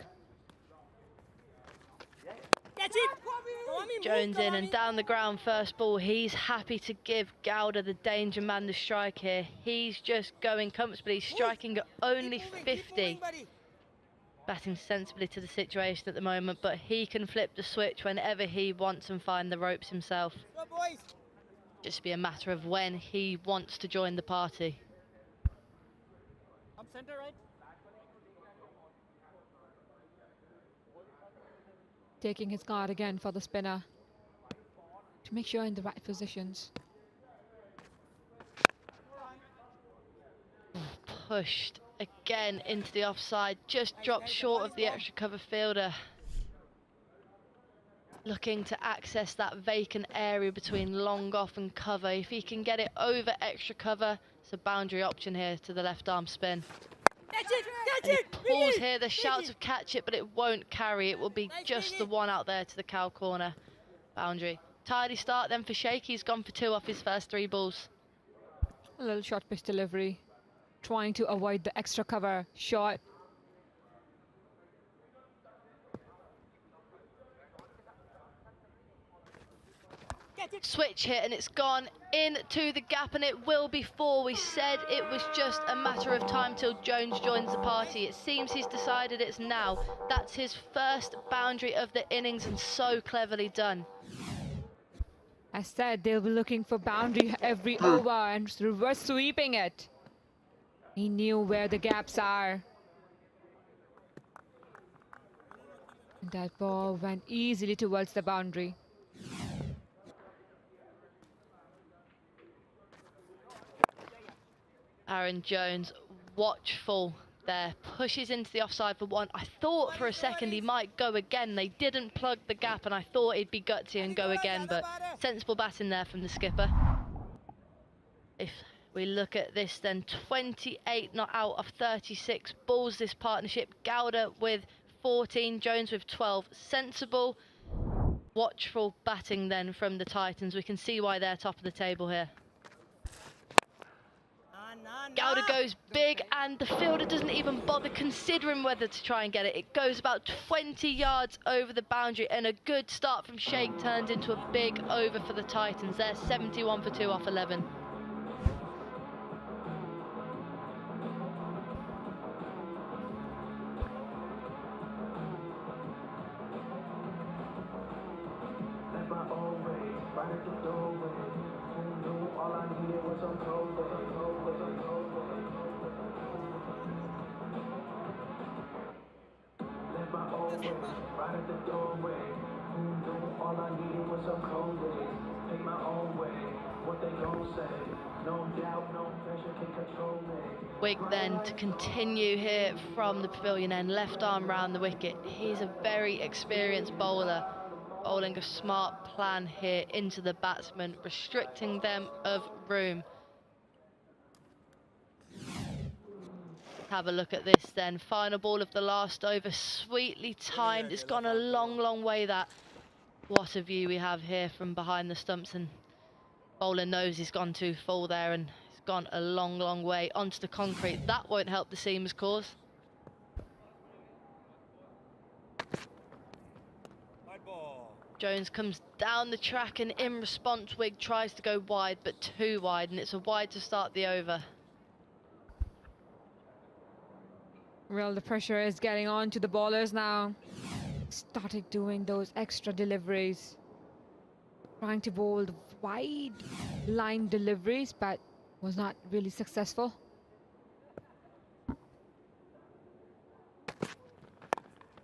Jones in and down the ground first ball. He's happy to give Gowda, the danger man, the strike here. He's just going comfortably, striking at only 50. Batting sensibly to the situation at the moment, but he can flip the switch whenever he wants and find the ropes himself. Just be a matter of when he wants to join the party. Up center, right? Taking his guard again for the spinner to make sure in the right positions. Pushed again into the offside, just dropped short of the extra cover fielder. Looking to access that vacant area between long off and cover. If he can get it over extra cover, it's a boundary option here to the left arm spin. And he pulls here, the shouts of catch it, but it won't carry. It will be just the one out there to the cow corner boundary. Tidy start then for Sheikh. He's gone for 2 off his first 3 balls. A little short pitch delivery, trying to avoid the extra cover shot. Switch hit and it's gone into the gap, and it will be 4. We said it was just a matter of time till Jones joins the party. It seems he's decided it's now. That's his first boundary of the innings, and so cleverly done. I said they'll be looking for boundary every over and reverse sweeping it. He knew where the gaps are. That ball went easily towards the boundary. Aaron Jones, watchful there, pushes into the offside for one. I thought for a second he might go again. They didn't plug the gap, and I thought he'd be gutsy and go again, but sensible batting there from the skipper. If we look at this then, 28 not out of 36 balls this partnership. Gowda with 14, Jones with 12. Sensible, watchful batting then from the Titans. We can see why they're top of the table here. Gowda goes big, and the fielder doesn't even bother considering whether to try and get it. It goes about 20 yards over the boundary, and a good start from Sheikh turns into a big over for the Titans. They're 71 for 2 off 11. Wig then to continue here from the pavilion end, left arm round the wicket. He's a very experienced bowler, bowling a smart plan here into the batsman, restricting them of room. Have a look at this then, final ball of the last over, sweetly timed. It's gone a long, long way that. What a view we have here from behind the stumps, and bowler knows he's gone too full there, and he's gone a long, long way onto the concrete. That won't help the seamers cause. Jones comes down the track, and in response Wig tries to go wide, but too wide, and it's a wide to start the over. Well, the pressure is getting on to the bowlers now. Started doing those extra deliveries, trying to bowl the wide line deliveries, but was not really successful.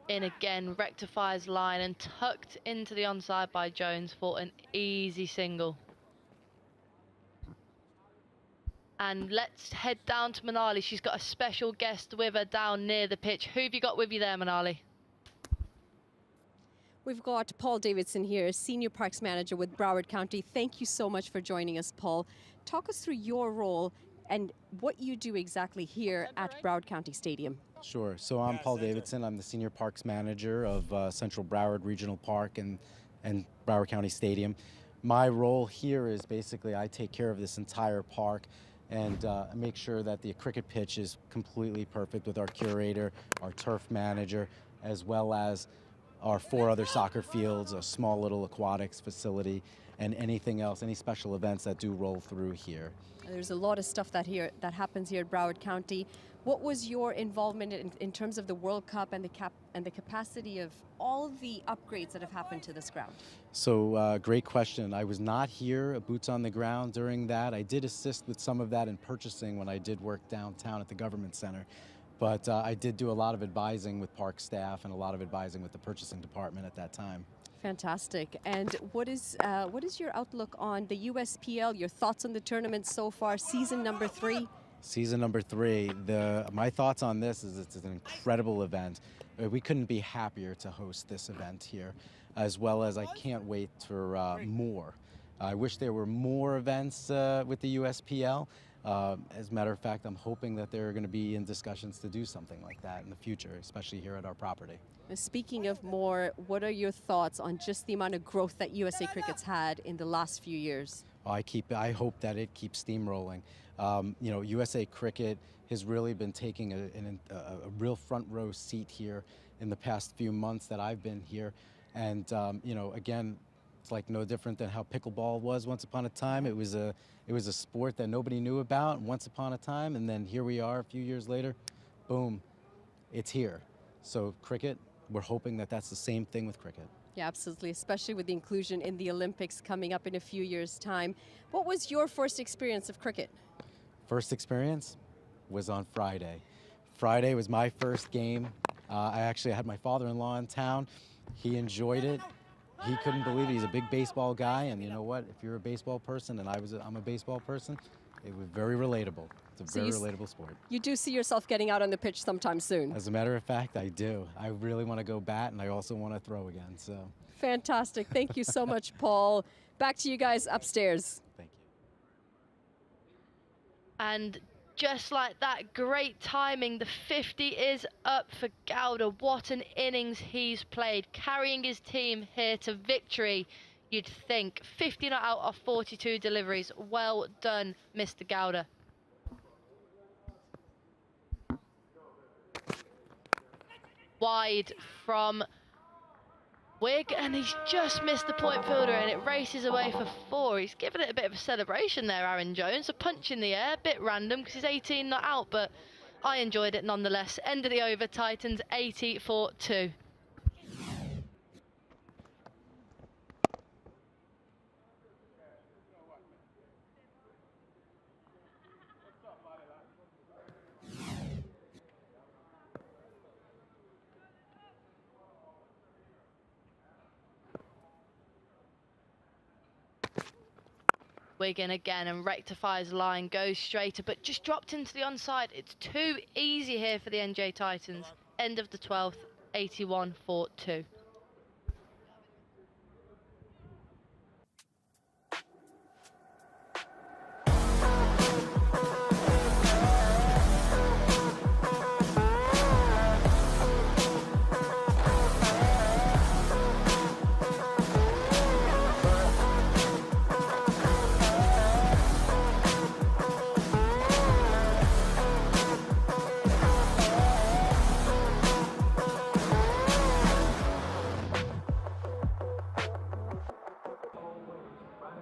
In again, rectifies line and tucked into the onside by Jones for an easy single. And let's head down to Manali. She's got a special guest with her down near the pitch. Who have you got with you there, Manali? We've got Paul Davidson here, Senior Parks Manager with Broward County. Thank you so much for joining us, Paul. Talk us through your role and what you do exactly here at Broward County Stadium. Sure. So I'm Paul Davidson. I'm the Senior Parks Manager of Central Broward Regional Park and Broward County Stadium. My role here is basically I take care of this entire park and make sure that the cricket pitch is completely perfect with our curator, our turf manager, as well as our 4 other soccer fields, a small little aquatics facility, and anything else, any special events that do roll through here. There's a lot of stuff that happens here at Broward County. What was your involvement in terms of the World Cup and the capacity of all the upgrades that have happened to this ground? So great question. I was not here, boots on the ground during that. I did assist with some of that in purchasing when I did work downtown at the Government Center. But I did do a lot of advising with park staff and a lot of advising with the purchasing department at that time. Fantastic. And what is your outlook on the USPL? Your thoughts on the tournament so far, season number 3? Season number 3. My thoughts on this is it's an incredible event. We couldn't be happier to host this event here, as well as I can't wait for more. I wish there were more events with the USPL. As a matter of fact, I'm hoping that they're going to be in discussions to do something like that in the future, especially here at our property. Speaking of more, what are your thoughts on just the amount of growth that USA Cricket's had in the last few years? I hope that it keeps steamrolling. You know, USA Cricket has really been taking a real front row seat here in the past few months that I've been here. And, you know, again, it's like no different than how pickleball was once upon a time. It was a sport that nobody knew about once upon a time, and then here we are a few years later, boom, it's here. So cricket, we're hoping that that's the same thing with cricket. Yeah, absolutely, especially with the inclusion in the Olympics coming up in a few years' time. What was your first experience of cricket? First experience was on Friday. Friday was my first game I actually had my father-in-law in town. He enjoyed it. He couldn't believe it. He's a big baseball guy, and you know what? If you're a baseball person, and I'm a baseball person, it was very relatable. It's a very relatable sport. You do see yourself getting out on the pitch sometime soon? As a matter of fact, I do. I really want to go bat, and I also want to throw again. So. Fantastic. Thank you so much, Paul. Back to you guys upstairs. Thank you. And just like that, great timing. The 50 is up for Gowda. What an innings he's played, carrying his team here to victory, you'd think. 50 not out of 42 deliveries. Well done, Mr. Gowda. Wide from Wig, and he's just missed the point fielder, and it races away for 4. He's given it a bit of a celebration there, Aaron Jones. A punch in the air, a bit random because he's 18 not out, but I enjoyed it nonetheless. End of the over, Titans 80-2. Wigan again and rectifies line, goes straighter, but just dropped into the onside. It's too easy here for the NJ Titans. End of the 12th, 81-2.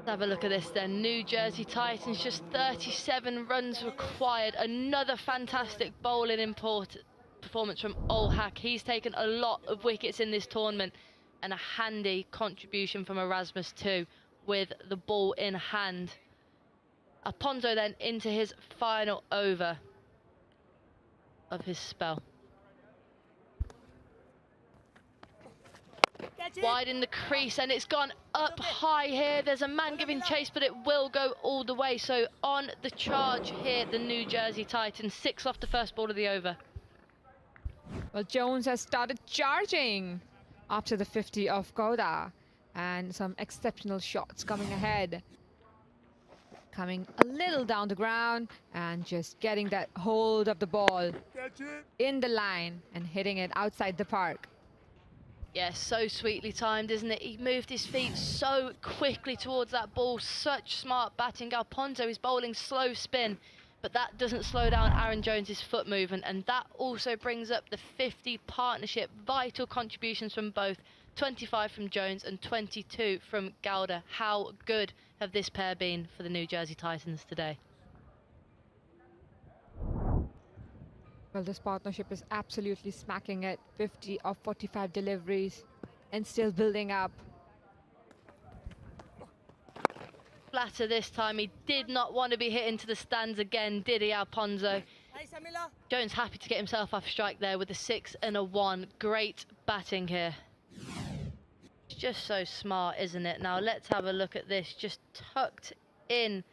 Have a look at this then. New Jersey Titans, just 37 runs required. Another fantastic bowling performance from Olhak. He's taken a lot of wickets in this tournament, and a handy contribution from Erasmus too, with the ball in hand. Aponzo then into his final over of his spell. Wide in the crease, and it's gone up high here. There's a man giving chase, but it will go all the way. So on the charge here, the New Jersey Titans. 6 off the first ball of the over. Well, Jones has started charging after the 50 of Gowda, and some exceptional shots coming ahead. Coming a little down the ground and just getting that hold of the ball in the line and hitting it outside the park. Yes, so sweetly timed, isn't it? He moved his feet so quickly towards that ball. Such smart batting. Alponzo is bowling slow spin, but that doesn't slow down Aaron Jones's foot movement, and that also brings up the 50 partnership. Vital contributions from both. 25 from Jones and 22 from Gowda. How good have this pair been for the New Jersey Titans today? Well, this partnership is absolutely smacking it. 50 of 45 deliveries and still building up. Flatter this time. He did not want to be hit into the stands again, did he, Alponzo? Jones happy to get himself off strike there with a 6 and a 1. Great batting here. It's just so smart, isn't it? Now let's have a look at this. Just tucked in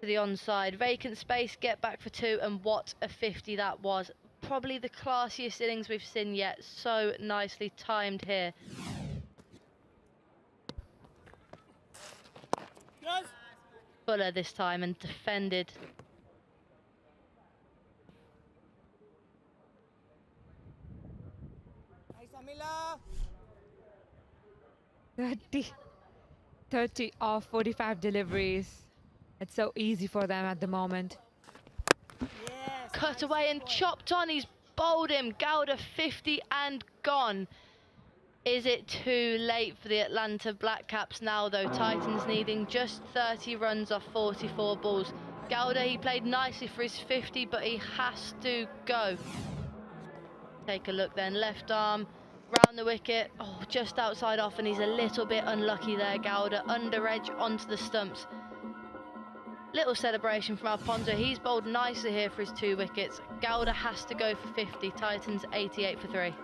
to the onside. Vacant space, get back for 2, and what a 50 that was. Probably the classiest innings we've seen yet. So nicely timed here. Yes. Fuller this time and defended. Nice, 30 of 45 deliveries. It's so easy for them at the moment. Yes. Cut away and chopped on. He's bowled him. Gowda 50 and gone. Is it too late for the Atlanta Black Caps now, though? Titans needing just 30 runs off 44 balls. Gowda, he played nicely for his 50, but he has to go. Take a look then. Left arm round the wicket. Oh, just outside off, and he's a little bit unlucky there, Gowda. Under edge onto the stumps. Little celebration from Alfonso. He's bowled nicely here for his 2 wickets. Gowda has to go for 50. Titans 88 for 3.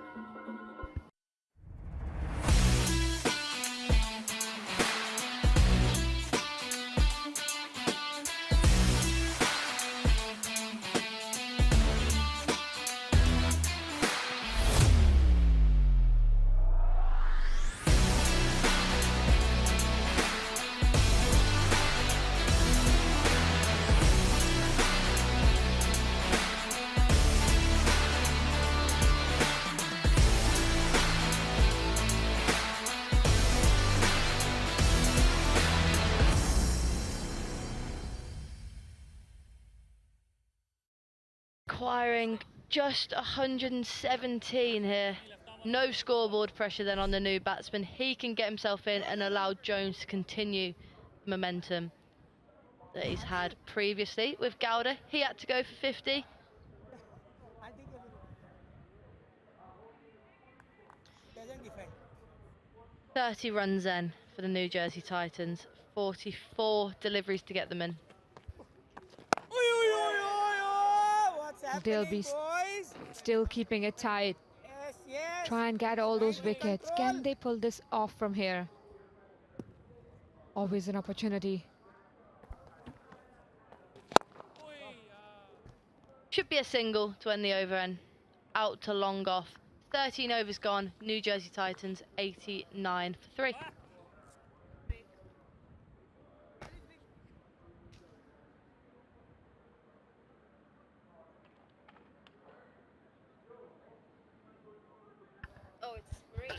Acquiring just 117 here. No scoreboard pressure then on the new batsman. He can get himself in and allow Jones to continue the momentum that he's had previously with Gowda. He had to go for 50. .30 runs then for the New Jersey Titans. 44 deliveries to get them in. They'll be still keeping it tight. Try and get all those wickets. Can they pull this off from here? Always an opportunity. Should be a single to end the over and out to long off. 13 overs gone. New Jersey Titans 89 for 3. Oh, it's great.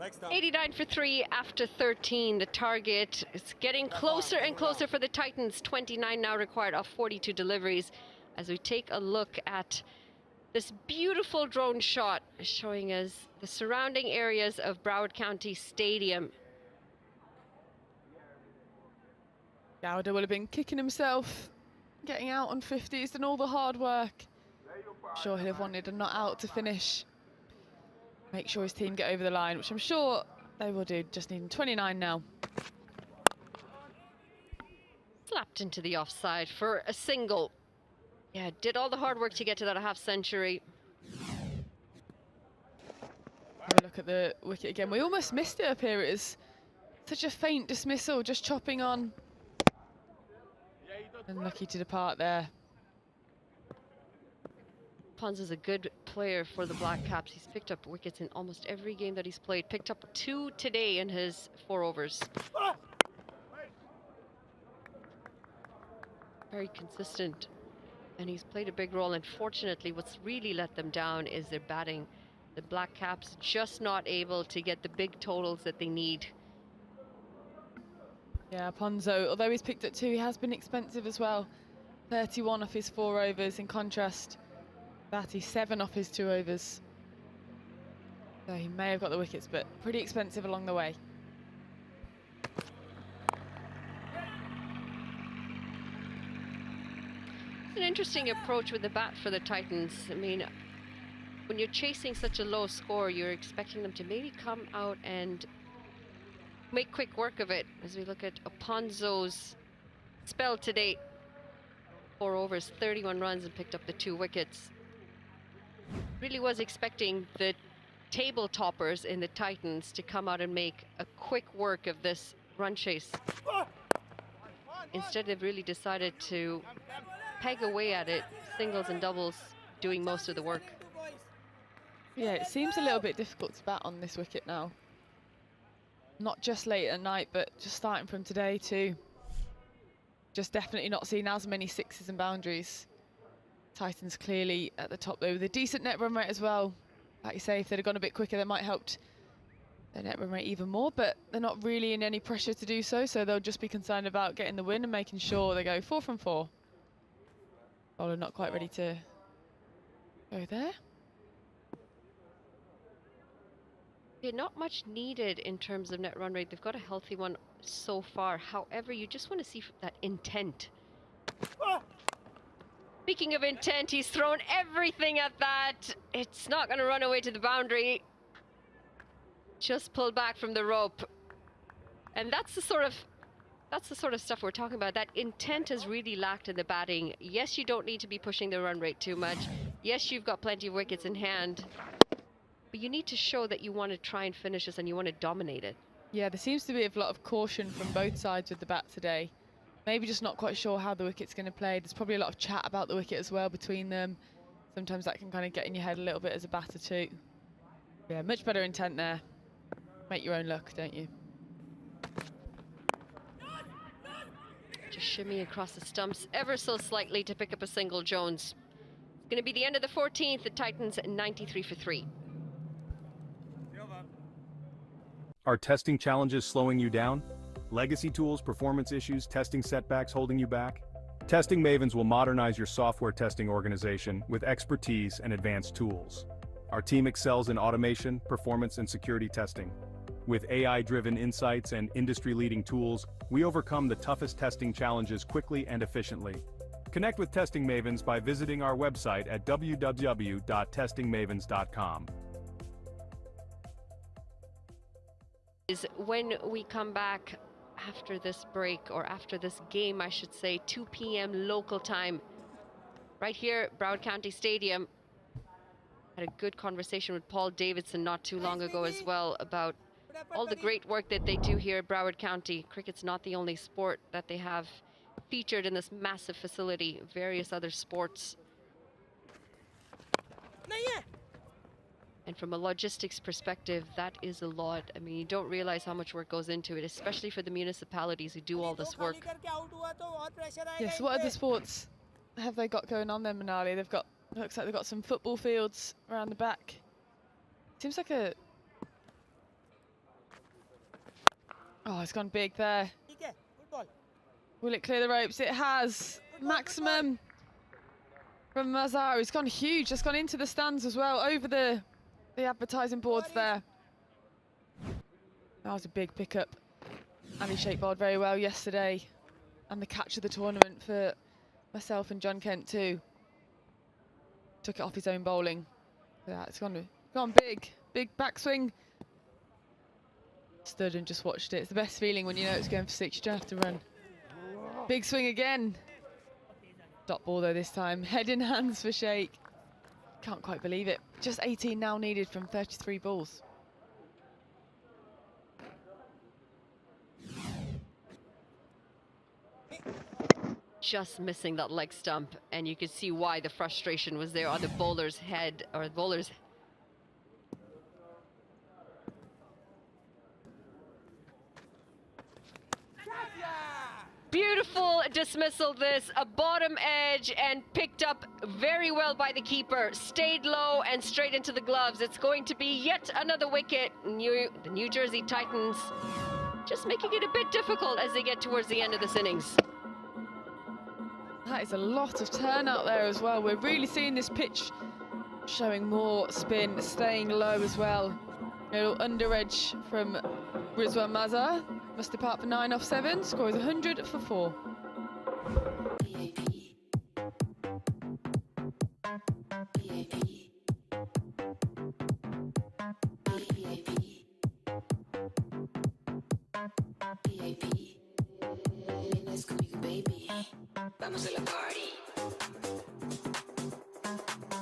Next up. 89 for 3 after 13. The target is getting closer and closer for the Titans. 29 now required off 42 deliveries. As we take a look at this beautiful drone shot showing us the surrounding areas of Broward County Stadium. Gowda will have been kicking himself, getting out on 50s, and all the hard work. I'm sure he'll have wanted a not out to finish. Make sure his team get over the line, which I'm sure they will do. Just needing 29 now. Slapped into the offside for a single. Yeah, did all the hard work to get to that half century. Have a look at the wicket again. We almost missed it up here. It was such a faint dismissal, just chopping on. Unlucky to depart there. Pons is a good player for the Black Caps. He's picked up wickets in almost every game that he's played. Picked up 2 today in his 4 overs. Very consistent. And he's played a big role. Unfortunately, what's really let them down is their batting. The Black Caps just not able to get the big totals that they need. Yeah, Ponzo, although he's picked at 2, he has been expensive as well. 31 off his 4 overs. In contrast, Batty 7 off his 2 overs. So he may have got the wickets, but pretty expensive along the way. It's an interesting approach with the bat for the Titans. I mean, when you're chasing such a low score, you're expecting them to maybe come out and make quick work of it. As we look at Aponzo's spell today, 4 overs, 31 runs, and picked up the 2 wickets. Really was expecting the table toppers in the Titans to come out and make a quick work of this run chase. Instead, they've really decided to peg away at it, singles and doubles doing most of the work. Yeah, it seems a little bit difficult to bat on this wicket now. Not just late at night, but just starting from today too. Just definitely not seeing as many 6s and boundaries. Titans clearly at the top though, with a decent net run rate as well. Like you say, if they'd have gone a bit quicker, that might have helped their net run rate even more, but they're not really in any pressure to do so, so they'll just be concerned about getting the win and making sure they go 4 from 4. Bowler not quite ready to go there. Not much needed in terms of net run rate. They've got a healthy one so far. However, you just want to see that intent. Speaking of intent, he's thrown everything at that. It's not going to run away to the boundary. Just pull back from the rope. And that's the sort of stuff we're talking about. That intent has really lacked in the batting. Yes, you don't need to be pushing the run rate too much. Yes, you've got plenty of wickets in hand. But you need to show that you want to try and finish this and you want to dominate it. Yeah, there seems to be a lot of caution from both sides with the bat today. Maybe just not quite sure how the wicket's going to play. There's probably a lot of chat about the wicket as well between them. Sometimes that can kind of get in your head a little bit as a batter too. Yeah, much better intent there. Make your own luck, don't you? Just shimmy across the stumps ever so slightly to pick up a single, Jones. It's going to be the end of the 14th. The Titans 93 for 3. Are testing challenges slowing you down? Legacy tools, performance issues, testing setbacks holding you back? Testing Mavens will modernize your software testing organization with expertise and advanced tools. Our team excels in automation, performance, and security testing. With AI-driven insights and industry-leading tools, we overcome the toughest testing challenges quickly and efficiently. Connect with Testing Mavens by visiting our website at www.testingmavens.com. When we come back after this break, or after this game, I should say, 2 p.m. local time, right here at Broward County Stadium. Had a good conversation with Paul Davidson not too long ago as well about all the great work that they do here at Broward County. Cricket's not the only sport that they have featured in this massive facility, various other sports. And from a logistics perspective, that is a lot. I mean, you don't realize how much work goes into it, especially for the municipalities who do all this work. Yes, what other sports have they got going on there, Manali? They've got, looks like they've got some football fields around the back. Seems like a... Oh, it's gone big there. Will it clear the ropes? It has. Maximum from Mazar. It's gone huge. It's gone into the stands as well, over the advertising boards there. That was a big pickup. And he shaped bowled very well yesterday. And the catch of the tournament for myself and John Kent too. Took it off his own bowling. Yeah, it's gone big. Big backswing. Stood and just watched it. It's the best feeling when you know it's going for 6. You don't have to run. Big swing again. Dot ball though this time. Head in hands for Sheikh. Can't quite believe it. Just 18 now needed from 33 balls. Just missing that leg stump, and you could see why the frustration was there on the bowler's head, or the bowler's. Beautiful dismissal this, a bottom edge, and picked up very well by the keeper. Stayed low and straight into the gloves. It's going to be yet another wicket. The New Jersey Titans just making it a bit difficult as they get towards the end of this innings. That is a lot of turn out there as well. We're really seeing this pitch showing more spin, staying low as well. A little under edge from Rizwan Mazar. Must depart for 9 off 7. Score is 100 for 4. Vamos a la party.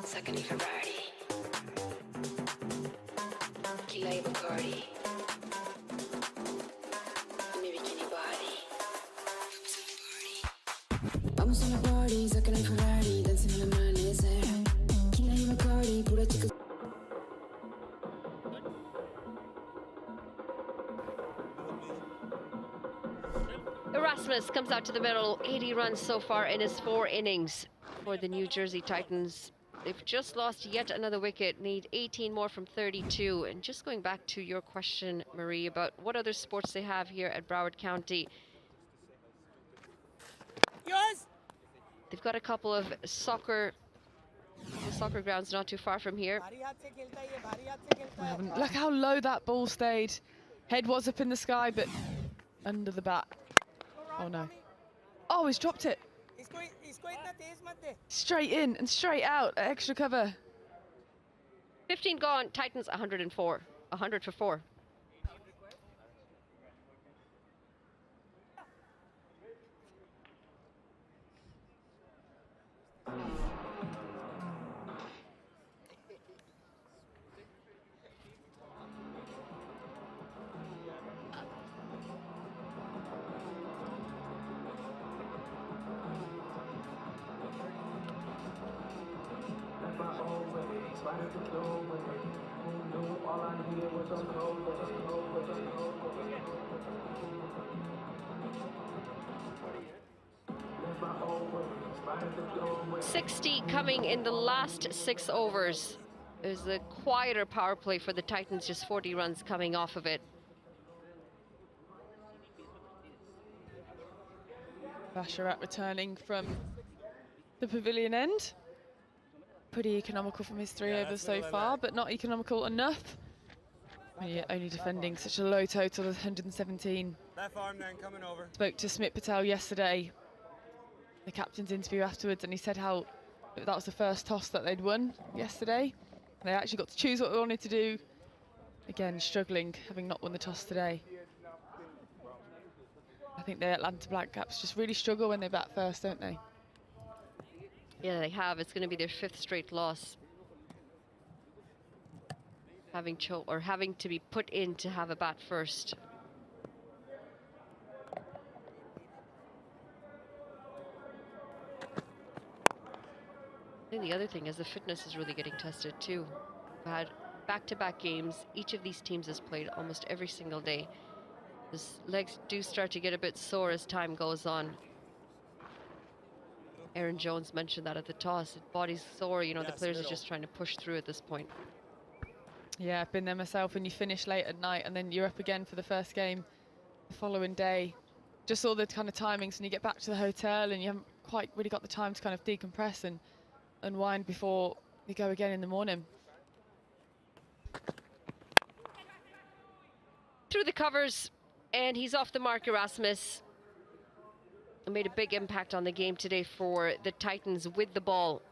Second y Ferrari. Tequila y Bacardi. Mi bikini body. Vamos a la party. Second y Ferrari. Dancing in the amanecer. Tequila y Bacardi. Pura chica. Erasmus comes out to the middle, 80 runs so far in his 4 innings for the New Jersey Titans. They've just lost yet another wicket, need 18 more from 32. And just going back to your question, Marie, about what other sports they have here at Broward County. Yes. They've got a couple of soccer soccer grounds not too far from here. Look how low that ball stayed. Head was up in the sky, but under the bat. Oh no. Oh, he's dropped it. Straight in and straight out at extra cover. 15 gone, Titans 104. 100 for 4. .60 coming in the last 6 overs. It was a quieter power play for the Titans, just 40 runs coming off of it. Basharat returning from the pavilion end. Pretty economical from his 3 overs so far, but not economical enough. Only defending such a low total of 117. Left arm then, coming over. Spoke to Smit Patel yesterday, the captain's interview afterwards, and he said how that was the first toss that they'd won yesterday. They actually got to choose what they wanted to do. Again, struggling, having not won the toss today. I think the Atlanta Black Caps just really struggle when they bat first, don't they? Yeah, they have. It's going to be their 5th straight loss. Having to be put in to have a bat first. I think the other thing is the fitness is really getting tested too. We've had back-to-back games. Each of these teams has played almost every single day. His legs do start to get a bit sore as time goes on. Aaron Jones mentioned that at the toss. His body's sore, you know, the players are just trying to push through at this point. Yeah, I've been there myself, and you finish late at night and then you're up again for the first game the following day. Just all the kind of timings when you get back to the hotel and you haven't quite really got the time to kind of decompress and unwind before you go again in the morning. Through the covers, and he's off the mark, Erasmus. Made a big impact on the game today for the Titans with the ball.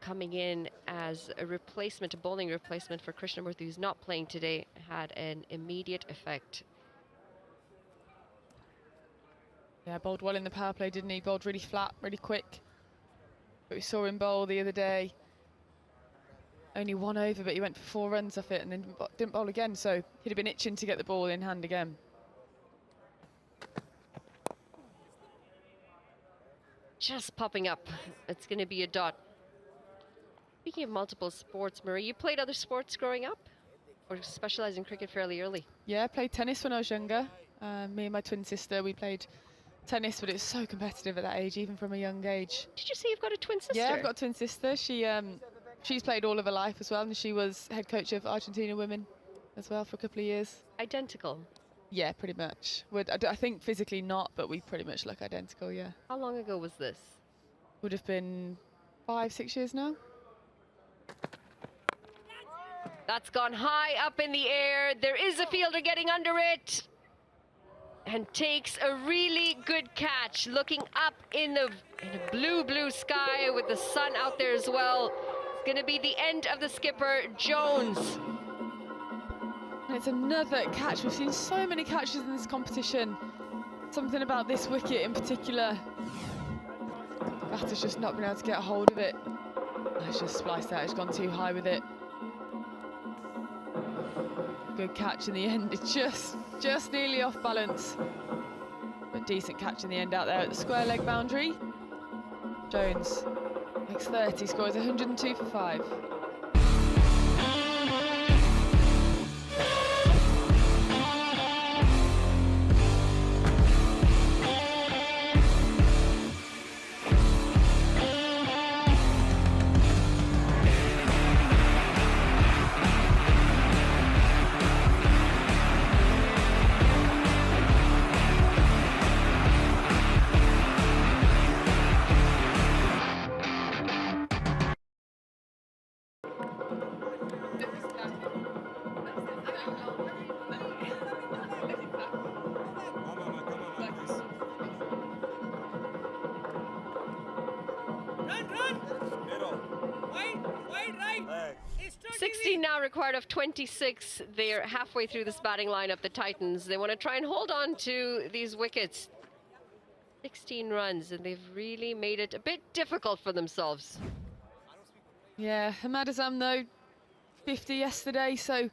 Coming in as a replacement, a bowling replacement for Krishnamurthy, who's not playing today, had an immediate effect. Yeah, bowled well in the power play, didn't he? Bowled really flat, really quick. But we saw him bowl the other day. Only 1 over, but he went for 4 runs off it and then didn't bowl again, so he'd have been itching to get the ball in hand again. Just popping up. It's going to be a dot. Speaking of multiple sports, Marie, you played other sports growing up? Or specialized in cricket fairly early? Yeah, I played tennis when I was younger. Me and my twin sister, we played tennis, but it's so competitive at that age, even from a young age. Did you say you've got a twin sister? Yeah, I've got a twin sister. She's played all of her life as well, and she was head coach of Argentina women as well for a couple of years. Identical? Yeah, pretty much. I think physically not, but we pretty much look identical, yeah. How long ago was this? Would have been 5-6 years now. That's gone high up in the air. There is a fielder getting under it and takes a really good catch, looking up in a blue sky with the sun out there as well. It's going to be the end of the skipper, Jones. And it's another catch. We've seen so many catches in this competition. Something about this wicket in particular. Batter's just not been able to get a hold of it. It's just spliced out. It's gone too high with it. Good catch in the end. It's just nearly off balance. But decent catch in the end out there at the square leg boundary. Jones makes 30, scores 102 for 5. Middle. Wide, right. Leg. 16 now required of 26. They're halfway through this batting lineup, the Titans. They want to try and hold on to these wickets. 16 runs, and they've really made it a bit difficult for themselves. Yeah, Ahmad Azam though, 50 yesterday, so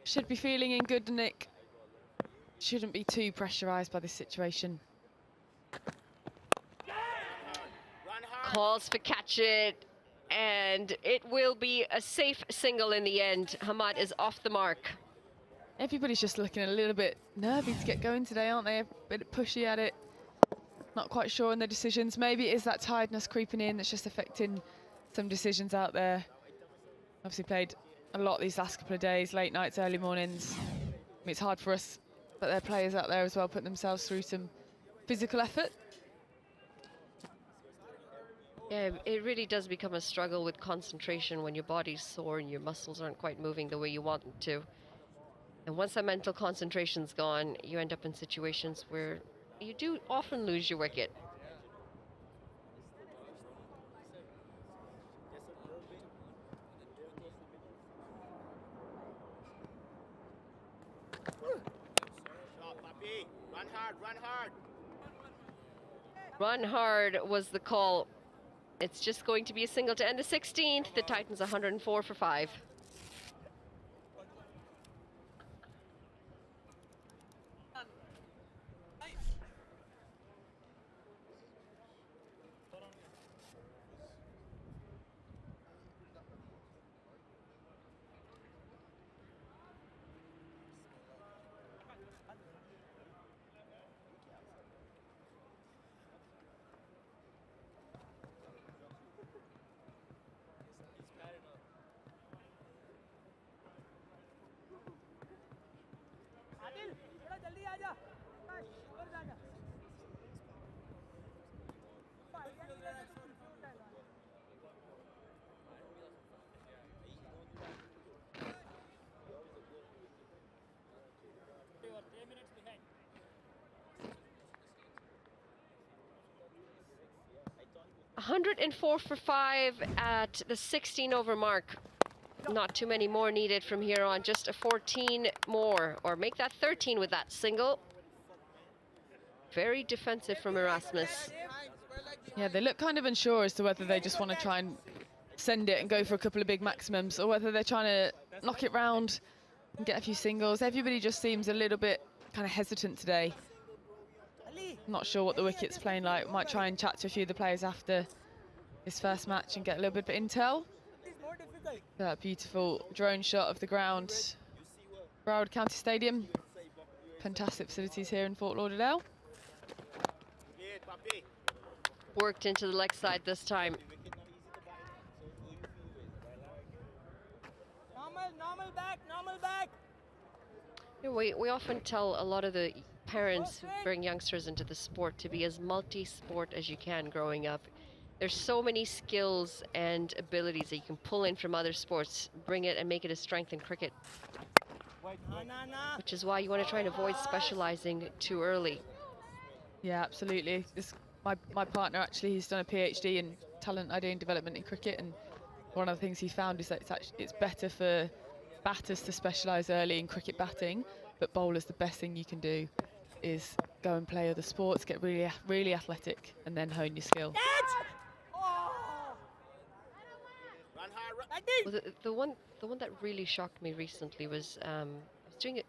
should be feeling in good nick. Shouldn't be too pressurised by this situation. Calls for catch it, and it will be a safe single in the end. Hamad is off the mark. Everybody's just looking a little bit nervy to get going today, aren't they? A bit pushy at it. Not quite sure on their decisions. Maybe it is that tiredness creeping in that's just affecting some decisions out there. Obviously played a lot these last couple of days, late nights, early mornings. I mean, it's hard for us, but there are players out there as well putting themselves through some physical effort. Yeah, it really does become a struggle with concentration when your body's sore and your muscles aren't quite moving the way you want them to. And once that mental concentration's gone, you end up in situations where you do often lose your wicket. Run hard, run hard. Run hard was the call. It's just going to be a single to end the 16th. The Titans 104 for 5. $104 for 5 at the 16 over mark. Not too many more needed from here on, just a 14 more, or make that 13 with that single. Very defensive from Erasmus. Yeah, they look kind of unsure as to whether they just want to try and send it and go for a couple of big maximums, or whether they're trying to knock it round and get a few singles. Everybody just seems a little bit kind of hesitant today. Not sure what the wicket's playing like. Might try and chat to a few of the players after this first match and get a little bit of intel. That beautiful drone shot of the ground. Broward County Stadium. Fantastic facilities here in Fort Lauderdale. Worked into the leg side this time. Normal back, normal back. We often tell a lot of the parents who bring youngsters into the sport to be as multi-sport as you can growing up. There's so many skills and abilities that you can pull in from other sports, bring it and make it a strength in cricket. Which is why you want to try and avoid specializing too early. Yeah, absolutely. My partner actually, he's done a PhD in talent idea and development in cricket, and one of the things he found is that it's better for batters to specialise early in cricket batting, but bowlers, the best thing you can do is go and play other sports, get really athletic, and then hone your skill. Well, the one that really shocked me recently was I was doing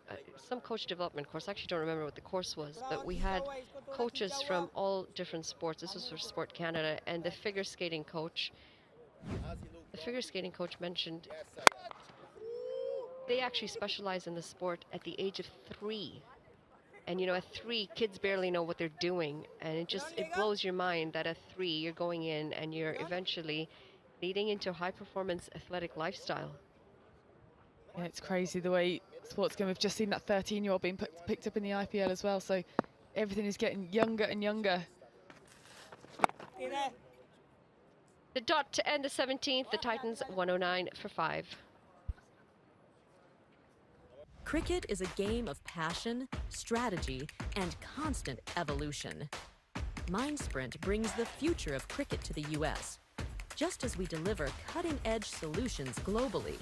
some coach development course. I actually don't remember what the course was, but we had coaches from all different sports. This was for Sport Canada, and the figure skating coach mentioned they actually specialize in the sport at the age of 3. And you know, at 3, kids barely know what they're doing, and it blows your mind that at 3 you're going in and you're eventually leading into a high-performance athletic lifestyle. Yeah, it's crazy the way sports go. We've just seen that 13-year-old being picked up in the IPL as well, so everything is getting younger and younger. The dot to end the 17th, the Titans 109 for 5. Cricket is a game of passion, strategy, and constant evolution. MindSprint brings the future of cricket to the US, just as we deliver cutting-edge solutions globally.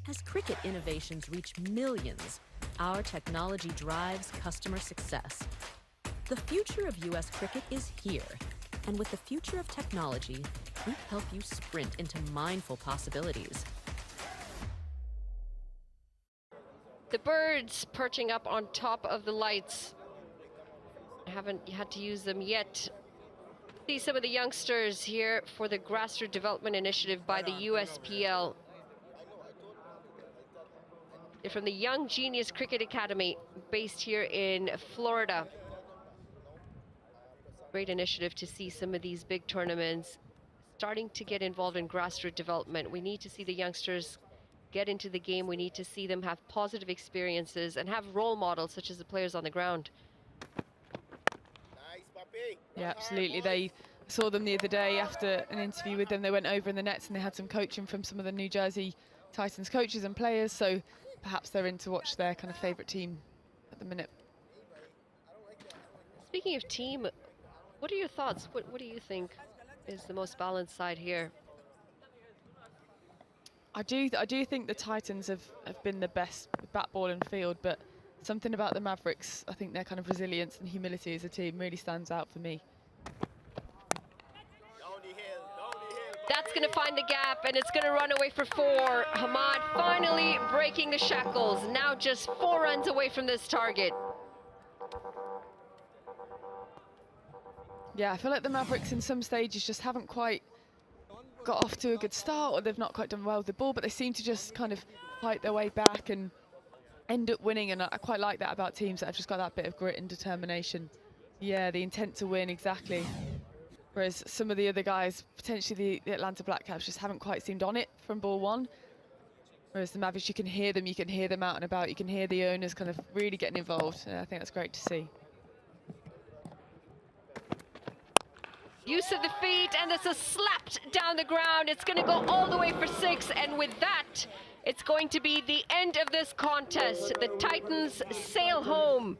As cricket innovations reach millions, our technology drives customer success. The future of US cricket is here, and with the future of technology, we help you sprint into mindful possibilities. The birds perching up on top of the lights. I haven't had to use them yet. See some of the youngsters here for the Grassroots Development Initiative by the USPL. They're from the Young Genius Cricket Academy, based here in Florida. Great initiative to see some of these big tournaments starting to get involved in grassroots development. We need to see the youngsters get into the game. We need to see them have positive experiences and have role models such as the players on the ground. Yeah, absolutely. They saw them the other day after an interview with them. They went over in the nets and they had some coaching from some of the New Jersey Titans coaches and players. So perhaps they're in to watch their kind of favourite team at the minute. Speaking of team, what are your thoughts? What do you think is the most balanced side here? I do think the Titans have been the best bat, ball and field, but something about the Mavericks, I think their kind of resilience and humility as a team really stands out for me. That's going to find the gap, and it's going to run away for 4. Hamad finally breaking the shackles. Now just 4 runs away from this target. Yeah, I feel like the Mavericks in some stages just haven't quite got off to a good start, or they've not quite done well with the ball, but they seem to just kind of fight their way back and end up winning, and I quite like that about teams that have just got that bit of grit and determination. Yeah, the intent to win, exactly. Whereas some of the other guys, potentially the Atlanta Blackcaps, just haven't quite seemed on it from ball one. Whereas the Mavericks, you can hear them out and about, you can hear the owners kind of really getting involved. I think that's great to see. Use of the feet, and this is slapped down the ground. It's going to go all the way for 6, and with that, it's going to be the end of this contest. The Titans sail home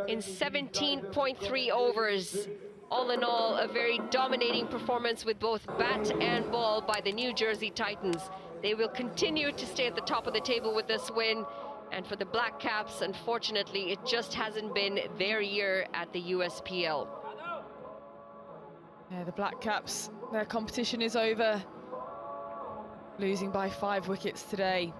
in 17.3 overs. All in all, a very dominating performance with both bat and ball by the New Jersey Titans. They will continue to stay at the top of the table with this win. And for the Black Caps, unfortunately, it just hasn't been their year at the USPL. Yeah, the Black Caps, their competition is over. Losing by 5 wickets today.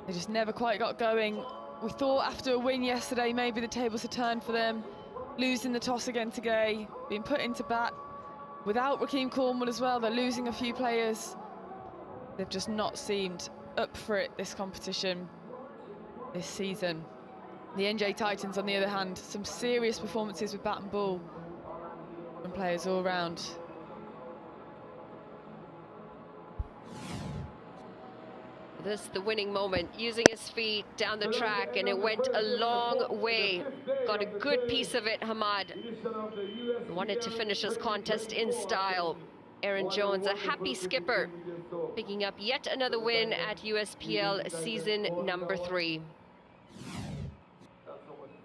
They just never quite got going. We thought after a win yesterday, maybe the tables had turned for them. Losing the toss again today, being put into bat without Rakeem Cornwall as well. They're losing a few players. They've just not seemed up for it this competition, this season. The NJ Titans, on the other hand, some serious performances with bat and ball from players all round. This the winning moment, using his feet down the track, and it went a long way. Got a good piece of it, Hamad. Wanted to finish this contest in style. Aaron Jones, a happy skipper, picking up yet another win at USPL season number 3.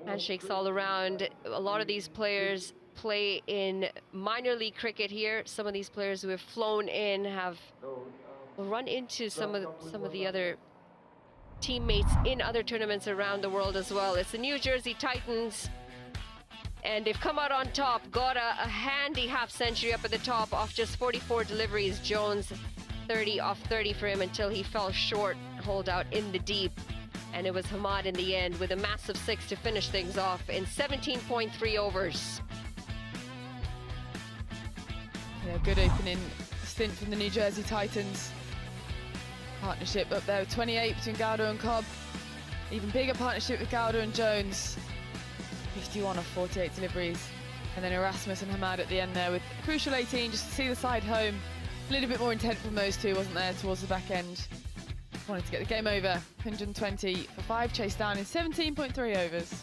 Handshakes all around. A lot of these players play in minor league cricket here. Some of these players who have flown in will run into some of the other teammates in other tournaments around the world as well. It's the New Jersey Titans, and they've come out on top. Got a handy half century up at the top off just 44 deliveries. Jones 30 off 30 for him until he fell short, holed out in the deep. And it was Hamad in the end with a massive 6 to finish things off in 17.3 overs. Yeah, good opening stint from the New Jersey Titans. Partnership up there with 28 between Gowder and Cobb. Even bigger partnership with Gowder and Jones. 51 off 48 deliveries. And then Erasmus and Hamad at the end there with a crucial 18 just to see the side home. A little bit more intent from those two, wasn't there, towards the back end. Wanted to get the game over. 120 for 5, chased down in 17.3 overs.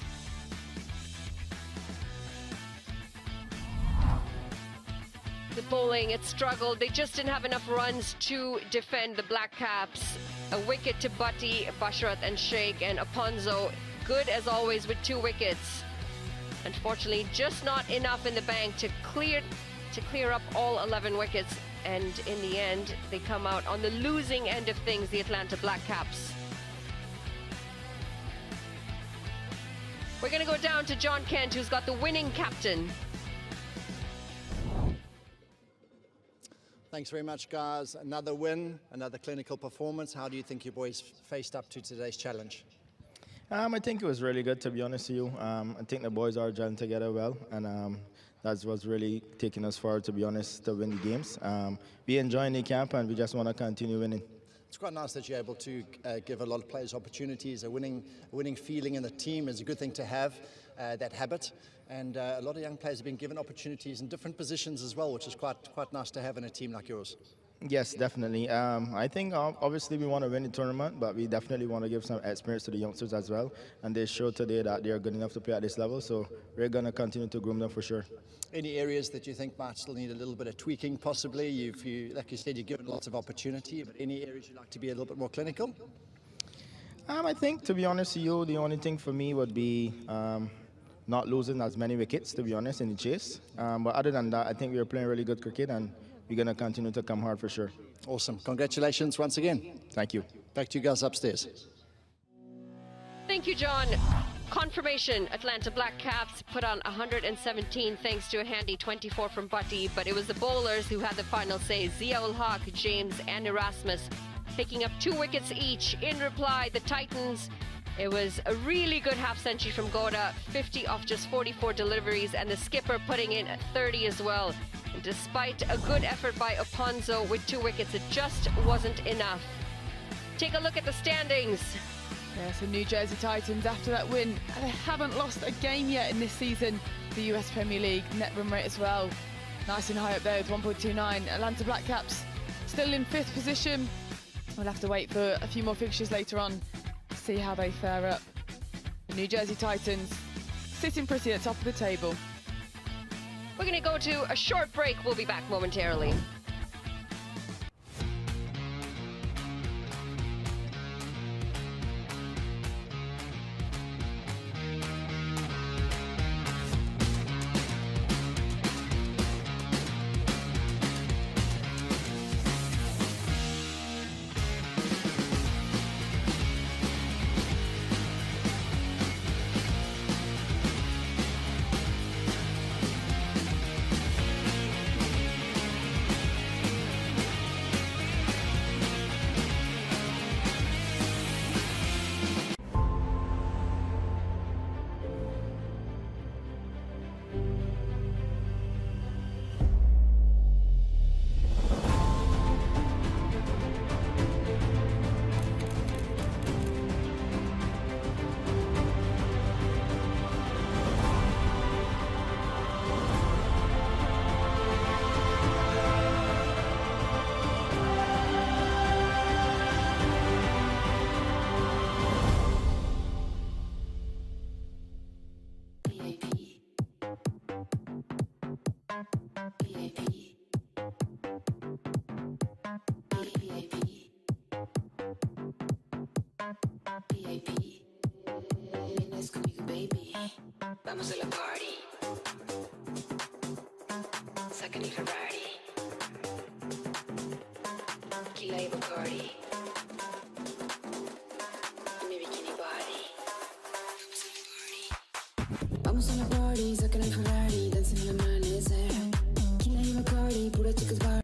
The bowling, it struggled. They just didn't have enough runs to defend the Black Caps. A wicket to Butty, Basharat and Sheikh, and Aponzo, good as always with 2 wickets. Unfortunately, just not enough in the bank to clear up all 11 wickets, and in the end, they come out on the losing end of things, the Atlanta Black Caps. We're going to go down to John Kent, who's got the winning captain. Thanks very much, guys. Another win, another clinical performance. How do you think your boys faced up to today's challenge? I think it was really good, to be honest with you. I think the boys are gelling together well, and that's what's really taking us forward, to be honest, to win the games. We enjoying the camp, and we just want to continue winning. It's quite nice that you're able to give a lot of players opportunities. A winning feeling in the team is a good thing to have, that habit. And a lot of young players have been given opportunities in different positions as well, which is quite nice to have in a team like yours. Yes, definitely. I think obviously we want to win the tournament, but we definitely want to give some experience to the youngsters as well. And they showed today that they are good enough to play at this level, so we're going to continue to groom them for sure. Any areas that you think might still need a little bit of tweaking, possibly? Like you said, you're given lots of opportunity, but any areas you'd like to be a little bit more clinical? I think, to be honest with you, the only thing for me would be not losing as many wickets, to be honest, in the chase. But other than that, I think we are playing really good cricket, and we're going to continue to come hard for sure. Awesome. Congratulations once again. Thank you. Back to you guys upstairs. Thank you, John. Confirmation, Atlanta Black Caps put on 117 thanks to a handy 24 from Butty, but it was the bowlers who had the final say. Zia-ul Haq, James and Erasmus picking up 2 wickets each. In reply, the Titans, it was a really good half century from Goda, 50 off just 44 deliveries, and the skipper putting in 30 as well. And despite a good effort by Aponzo with 2 wickets, it just wasn't enough. Take a look at the standings. Yeah, so New Jersey Titans, after that win, they haven't lost a game yet in this season. The US Premier League net run rate as well, nice and high up there with 1.29. Atlanta Black Caps still in 5th position. We'll have to wait for a few more fixtures later on to see how they fare up. The New Jersey Titans sitting pretty at the top of the table. We're going to go to a short break. We'll be back momentarily. Vamos a la party. Sacan el Ferrari. Tequila y Bacardi. En mi bikini body. Vamos a la party. Sacan el Ferrari. Dancing en el amanecer. Tequila y Bacardi. Pura chicas bar.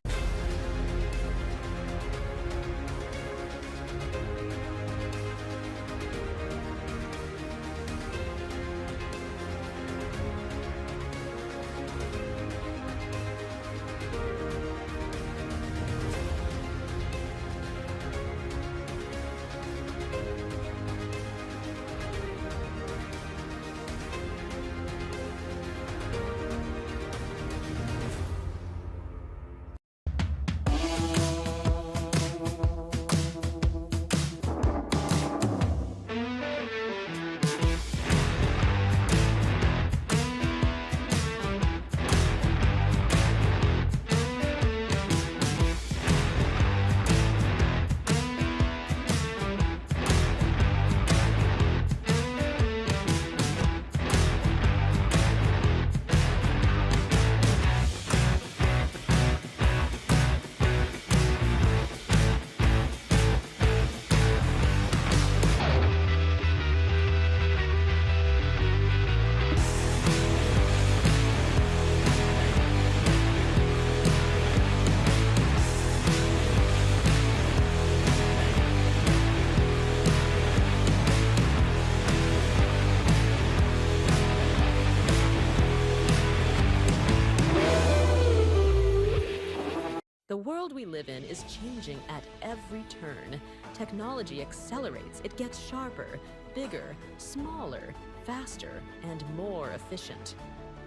world we live in is changing at every turn. Technology accelerates, it gets sharper, bigger, smaller, faster, and more efficient.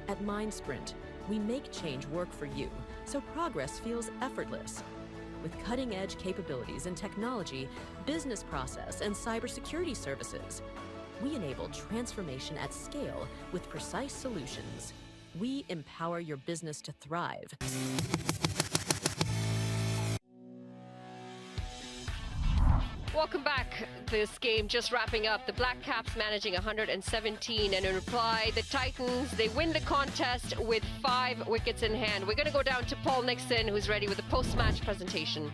At MindSprint, we make change work for you, so progress feels effortless. With cutting-edge capabilities in technology, business process, and cybersecurity services, we enable transformation at scale with precise solutions. We empower your business to thrive. Welcome back. This game just wrapping up. The Black Caps managing 117, and in reply, the Titans, they win the contest with 5 wickets in hand. We're going to go down to Paul Nixon, who's ready with the post-match presentation.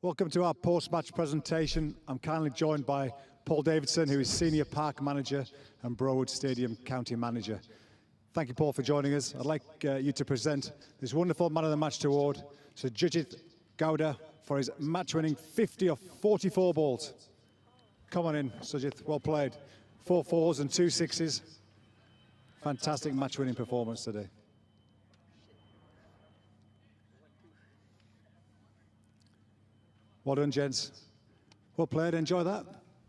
Welcome to our post-match presentation. I'm kindly joined by Paul Davidson, who is Senior Park Manager and Broad Stadium County Manager. Thank you, Paul, for joining us. I'd like you to present this wonderful Man of the Match award to Sujit Gowda for his match-winning 50 of 44 balls. Come on in, Sujit, well played. 4 4s and 2 6s. Fantastic match-winning performance today. Well done, gents. Well played, enjoy that?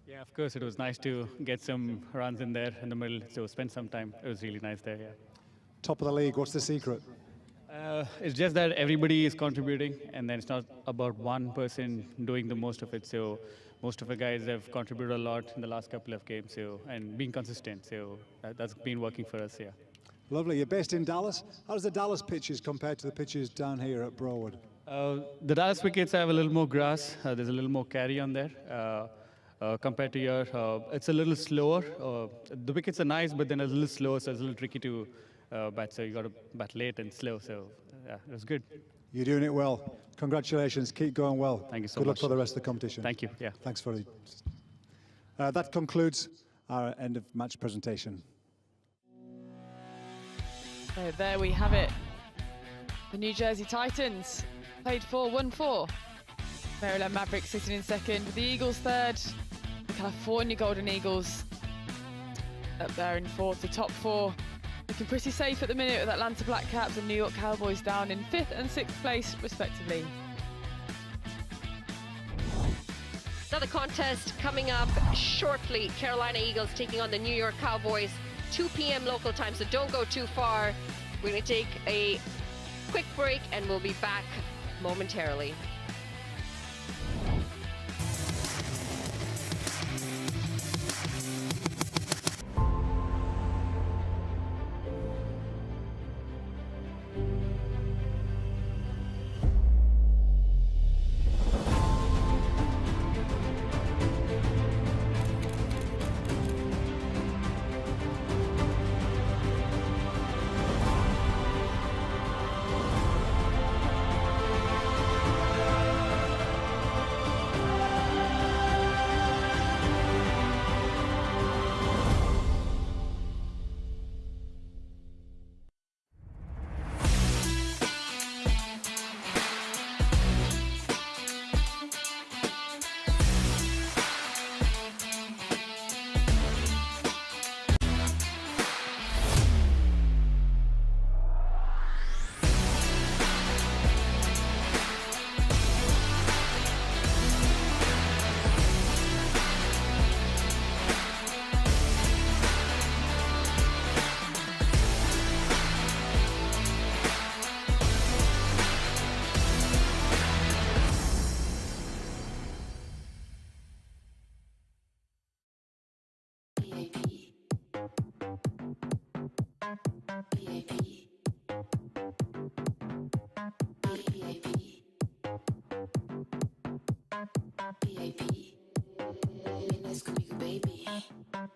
Yeah, of course, it was nice to get some runs in there in the middle, so spend some time. It was really nice there, yeah. Top of the league, what's the secret? It's just that everybody is contributing, and then it's not about one person doing the most of it. So most of the guys have contributed a lot in the last couple of games, so and being consistent. So that's been working for us, yeah. Lovely. You're based in Dallas. How does the Dallas pitches compare to the pitches down here at Broad? The Dallas wickets have a little more grass. There's a little more carry on there. Compared to here, it's a little slower. The wickets are nice, but then a little slower, so it's a little tricky to bat. So you got to bat late and slow. So yeah, it was good. You're doing it well. Congratulations. Keep going well. Thank you so much. Good luck much for the rest of the competition. Thank you. Yeah. Thanks for it. That concludes our end of match presentation. So there we have it. The New Jersey Titans played 4-1-4. Maryland Mavericks sitting in second, the Eagles third, the California Golden Eagles up there in fourth. The top 4 looking pretty safe at the minute, with Atlanta Black Caps and New York Cowboys down in 5th and 6th place respectively. Another contest coming up shortly. Carolina Eagles taking on the New York Cowboys, 2 p.m. local time, so don't go too far. We're going to take a quick break and we'll be back momentarily.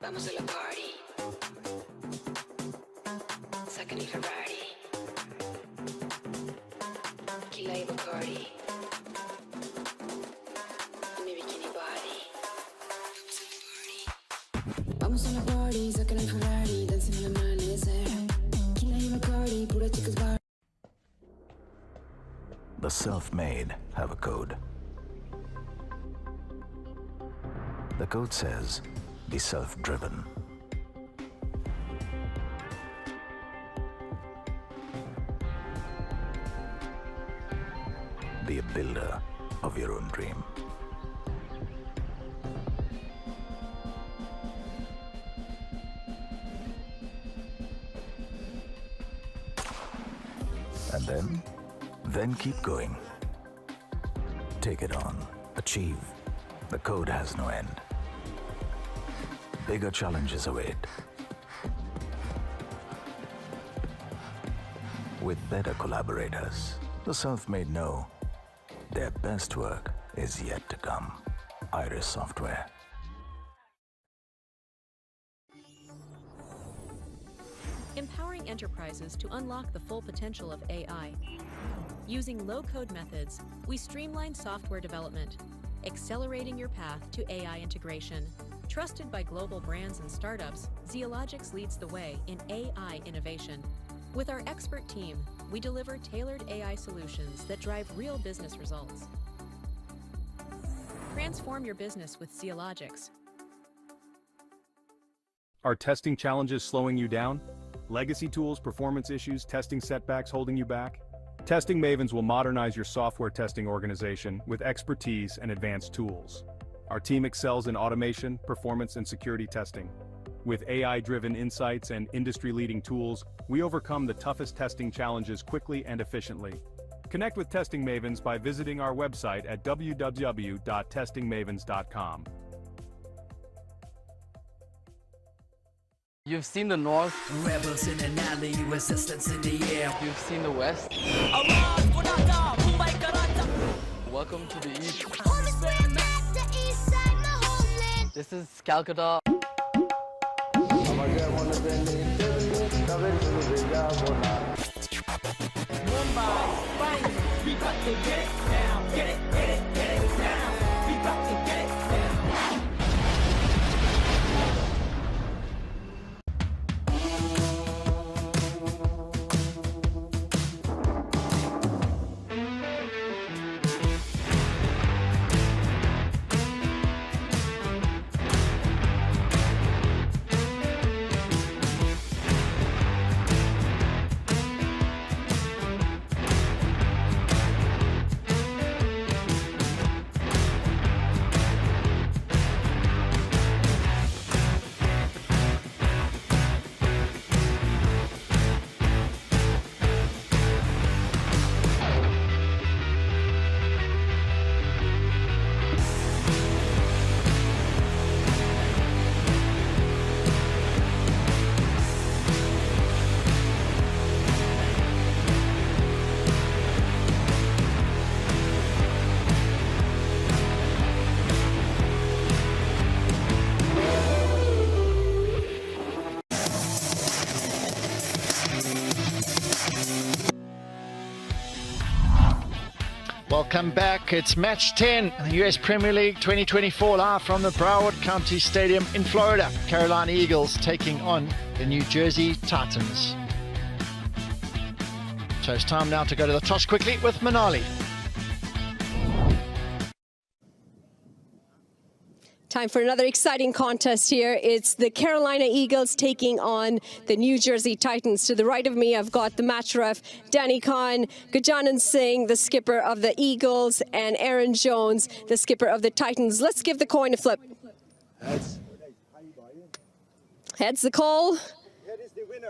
Vamos a la party. Sacan el Ferrari. Tequila y Bacardi. Mi bikini body. Vamos a la party. Sacan el Ferrari. Dancing en el amanecer. Tequila y Bacardi. Pura chicas bar. The self-made have a code. The code says, be self-driven. be a builder of your own dream. And then keep going. Take it on. Achieve. The code has no end. Bigger challenges await. With better collaborators, the self-made know their best work is yet to come. Iris Software. Empowering enterprises to unlock the full potential of AI. Using low-code methods, we streamline software development, accelerating your path to AI integration. Trusted by global brands and startups, Zeologics leads the way in AI innovation. With our expert team, we deliver tailored AI solutions that drive real business results. Transform your business with Zeologics. Are testing challenges slowing you down? Legacy tools, performance issues, testing setbacks holding you back? Testing Mavens will modernize your software testing organization with expertise and advanced tools. Our team excels in automation, performance, and security testing. With AI-driven insights and industry-leading tools, we overcome the toughest testing challenges quickly and efficiently. Connect with Testing Mavens by visiting our website at www.testingmavens.com. You've seen the north. Rebels in an alley, resistance in the air. You've seen the west. Welcome to the east. This is Calcutta. Mumbai, bang, we got to get it now. Get it, get it, get it now. We got to get it now. Welcome back. It's match 10 in the US Premier League 2024 live from the Broward County Stadium in Florida. Carolina Eagles taking on the New Jersey Titans. So it's time now to go to the toss quickly with Manali. Time for another exciting contest here. It's the Carolina Eagles taking on the New Jersey Titans. To the right of me, I've got the match ref, Danny Khan, Gajanan Singh, the skipper of the Eagles, and Aaron Jones, the skipper of the Titans. Let's give the coin a flip. Heads. Heads the call.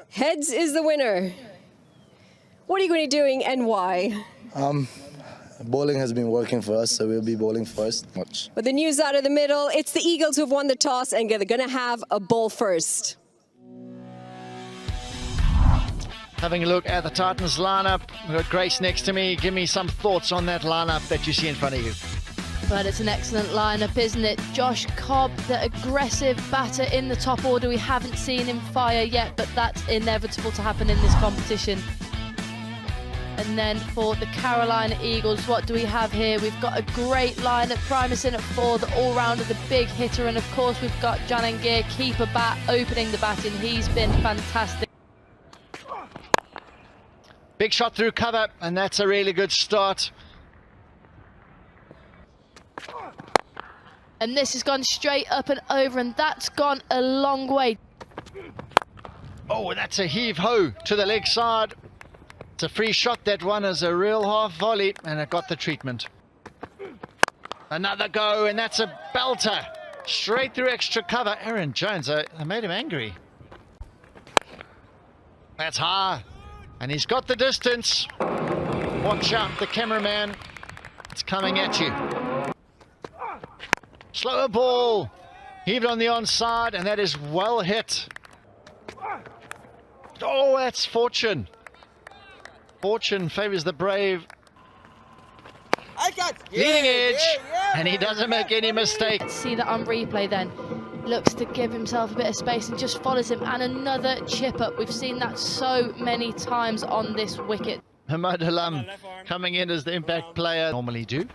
Heads is the winner. What are you going to be doing and why? Bowling has been working for us, so we'll be bowling first. With the news out of the middle, it's the Eagles who've won the toss and they're going to have a bowl first. Having a look at the Titans lineup. We've got Grace next to me. Give me some thoughts on that lineup that you see in front of you. But it's an excellent lineup, isn't it? Josh Cobb, the aggressive batter in the top order. We haven't seen him fire yet, but that's inevitable to happen in this competition. And then for the Carolina Eagles, what do we have here? We've got a great lineup. Primus in at 4, the all-rounder, the big hitter. And of course, we've got Janangir, keeper bat, opening the batting. He's been fantastic. Big shot through cover, and that's a really good start. And this has gone straight up and over, and that's gone a long way. Oh, that's a heave-ho to the leg side. It's a free shot. That one is a real half volley, and it got the treatment. Another go, and that's a belter. Straight through extra cover. Aaron Jones, I made him angry. That's high, and he's got the distance. Watch out, the cameraman. It's coming at you. Slower ball. Heaved on the onside, and that is well hit. Oh, that's fortune. Fortune favors the brave. Leading edge, and he doesn't make any mistake. Let's see that on replay then. Looks to give himself a bit of space and just follows him. And another chip up. We've seen that so many times on this wicket. Hamad Alam coming in as the impact player. Normally do.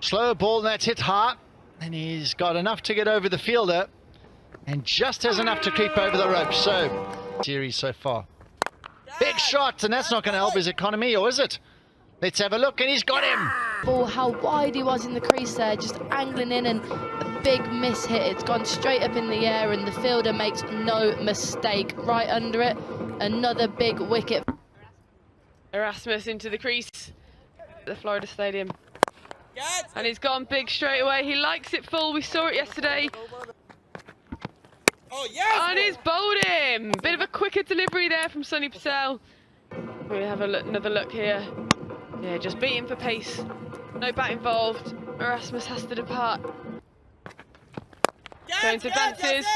Slow ball, and that's hit high. And he's got enough to get over the fielder. And just has enough to creep over the rope. So, series so far. Big shot, and that's not going to help his economy, or is it? Let's have a look, and he's got him. Ball, how wide he was in the crease there, just angling in, and a big miss hit. It's gone straight up in the air, and the fielder makes no mistake. Right under it, another big wicket. Erasmus into the crease at the Florida Stadium. And he's gone big straight away. He likes it full. We saw it yesterday. Oh, yes! And he's bowled him. Bit of a quicker delivery there from Sunny Patel. We have another look here. Yeah, just beating for pace. No bat involved. Erasmus has to depart. Going to dances.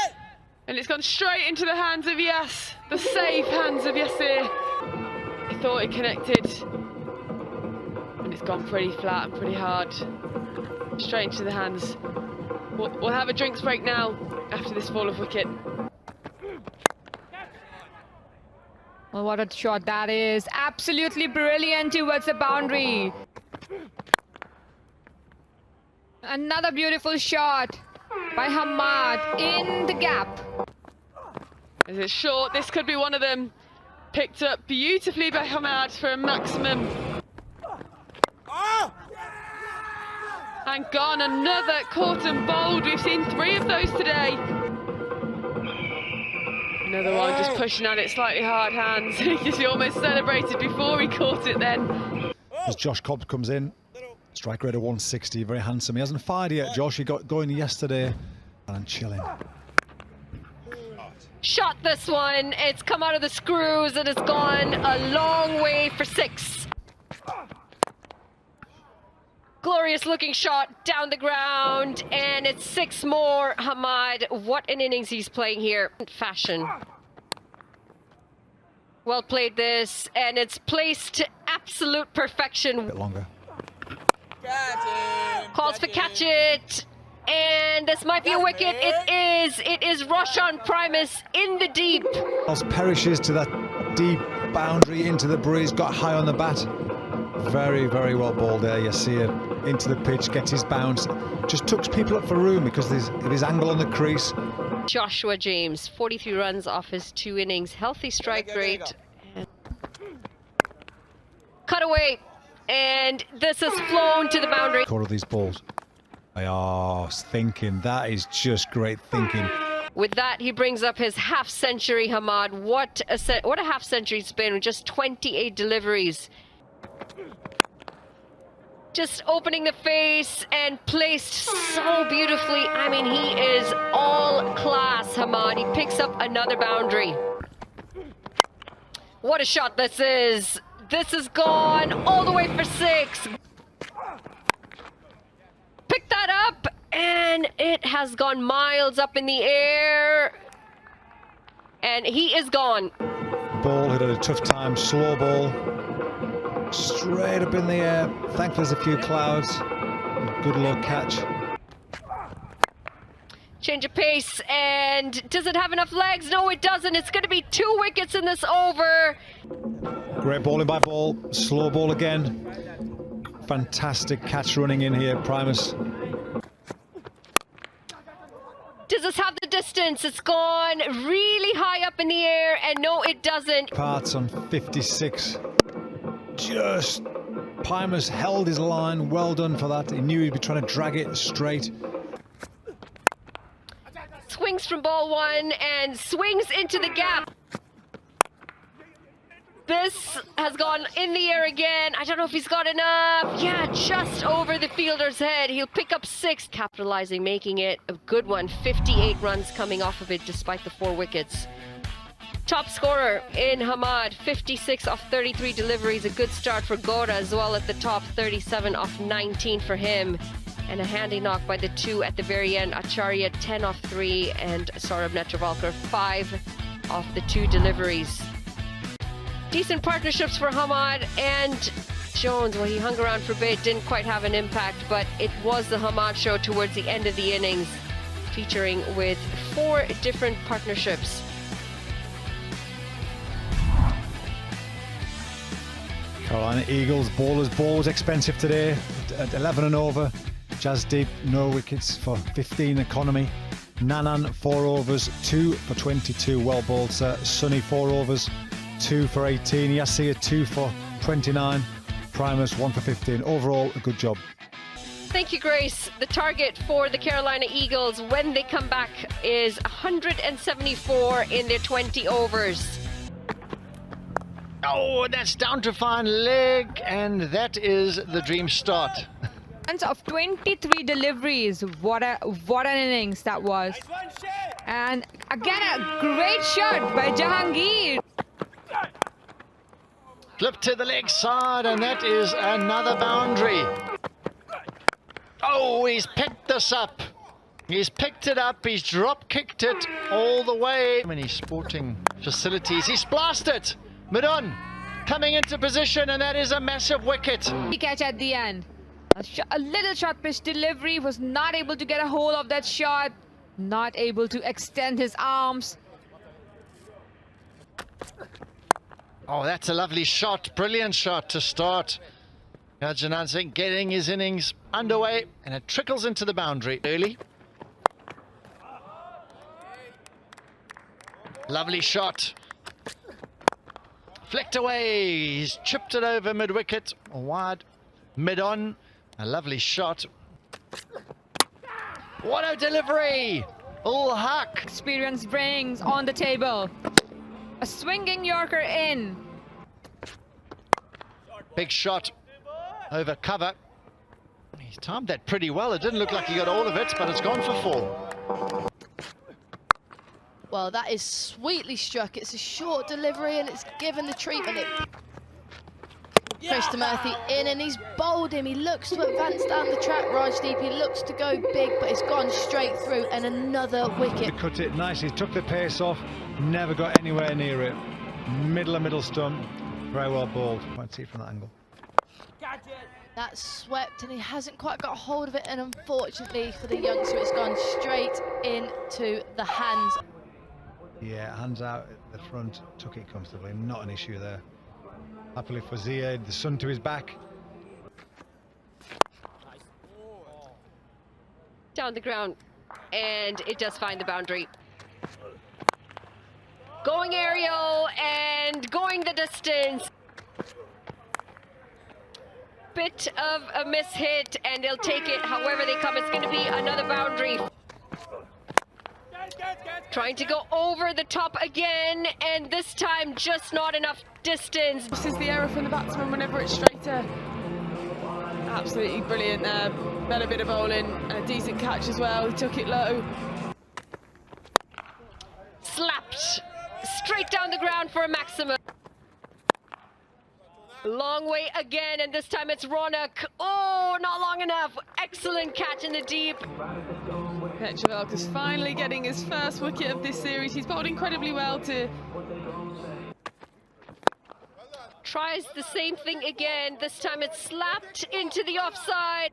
And it's gone straight into the hands of Yas. The safe hands of Yasir. He thought it connected. And it's gone pretty flat and pretty hard. Straight into the hands. We'll have a drinks break now after this fall of wicket. Well, what a shot that is. Absolutely brilliant towards the boundary. Another beautiful shot by Hamad in the gap. Is it short? This could be one of them. Picked up beautifully by Hamad for a maximum. And gone, another caught and bowled. We've seen 3 of those today. Another one just pushing at it, slightly hard hands. He almost celebrated before he caught it then. As Josh Cobbs comes in, strike rate of 160, very handsome. He hasn't fired yet, Josh. He got going yesterday and chilling. Shot this one. It's come out of the screws and it's gone a long way for 6. Glorious looking shot down the ground, and it's 6 more. Hamad, what an innings he's playing here. Fashion. Well played this, and it's placed to absolute perfection. A bit longer. Calls for catch it, and this might be a wicket. It is Roshan Primus in the deep. Perishes to that deep boundary into the breeze, got high on the bat. Very, very well bowled there. You see it into the pitch, gets his bounce, just tucks people up for room because of his angle on the crease. Joshua James, 43 runs off his 2 innings, healthy strike rate. Cut away, and this has flown to the boundary. All of these balls. They are thinking. That is just great thinking. With that, he brings up his half-century, Hamad. What a half-century it's been with just 28 deliveries. Just opening the face and placed so beautifully. I mean, he is all class, Hamad. He picks up another boundary. What a shot this is. This is gone all the way for 6. Pick that up, and it has gone miles up in the air. And he is gone. Ball hit at a tough time, slow ball. Straight up in the air. Thankfully there's a few clouds. Good low catch. Change of pace, and does it have enough legs? No, it doesn't. It's going to be 2 wickets in this over. Great bowling by Ball. Slow ball again. Fantastic catch running in here, Primus. Does this have the distance? It's gone really high up in the air, and no, it doesn't. Parts on 56. Just Primus held his line. Well done for that. He knew he'd be trying to drag it straight. Swings from ball 1 and swings into the gap. This has gone in the air again. I don't know if he's got enough. Yeah, just over the fielder's head. He'll pick up 6, capitalizing, making it a good one. 58 runs coming off of it despite the 4 wickets. Top scorer in Hamad, 56 off 33 deliveries. A good start for Gora as well at the top, 37 off 19 for him. And a handy knock by the 2 at the very end. Acharya, 10 off 3, and Saurabh Netravalkar, 5 off the 2 deliveries. Decent partnerships for Hamad and Jones. Well, he hung around for a bit, didn't quite have an impact, but it was the Hamad show towards the end of the innings, featuring with 4 different partnerships. Carolina Eagles bowlers. Ball was expensive today at 11 and over. Jasdeep, no wickets for 15 economy. Nanan, 4 overs, 2 for 22. Well bowled, sir. Sunny, 4 overs, 2 for 18. Yasir, 2 for 29. Primus, 1 for 15. Overall, a good job. Thank you, Grace. The target for the Carolina Eagles when they come back is 174 in their 20 overs. Oh, that's down to fine leg, and that is the dream start. Of 23 deliveries. What an innings that was. And again, a great shot by Jahangir. Flip to the leg side, and that is another boundary. Oh, he's picked this up. He's picked it up. He's drop-kicked it all the way. Many sporting facilities. He's blasted it. Mid-on coming into position, and that is a massive wicket. Catch at the end. A little short pitch delivery, was not able to get a hold of that shot, not able to extend his arms. Oh, that's a lovely shot, brilliant shot to start. Arjun Singh getting his innings underway, and it trickles into the boundary early. Lovely shot. Flicked away, he's chipped it over mid-wicket, wide, mid-on. A lovely shot. What a delivery! Ul Haq. Experience brings on the table. A swinging Yorker in. Big shot over cover. He's timed that pretty well. It didn't look like he got all of it, but it's gone for 4. Well, that is sweetly struck. It's a short delivery and it's given the treatment. Krishnamurthy in, and he's bowled him. He looks to advance down the track, Rajdeep. He looks to go big, but it's gone straight through, and another wicket. Cut it nicely, took the pace off, never got anywhere near it. Middle stump, very well bowled. Can't see it from that angle. That's swept, and he hasn't quite got hold of it, and unfortunately for the youngster, it's gone straight into the hands. Yeah, hands out at the front, took it comfortably, not an issue there. Happily for Ziad, the sun to his back. Down the ground, and it does find the boundary. Going aerial and going the distance. Bit of a miss hit, and they'll take it however they come. It's going to be another boundary. Trying to go over the top again, and this time just not enough distance. This is the error from the batsman whenever it's straighter. Absolutely brilliant there. Better bit of bowling and a decent catch as well. He took it low. Slapped straight down the ground for a maximum. Long way again, and this time it's Ronak. Oh, not long enough. Excellent catch in the deep. Netravalkar's finally getting his first wicket of this series. He's bowled incredibly well to... Tries the same thing again. This time it's slapped into the offside.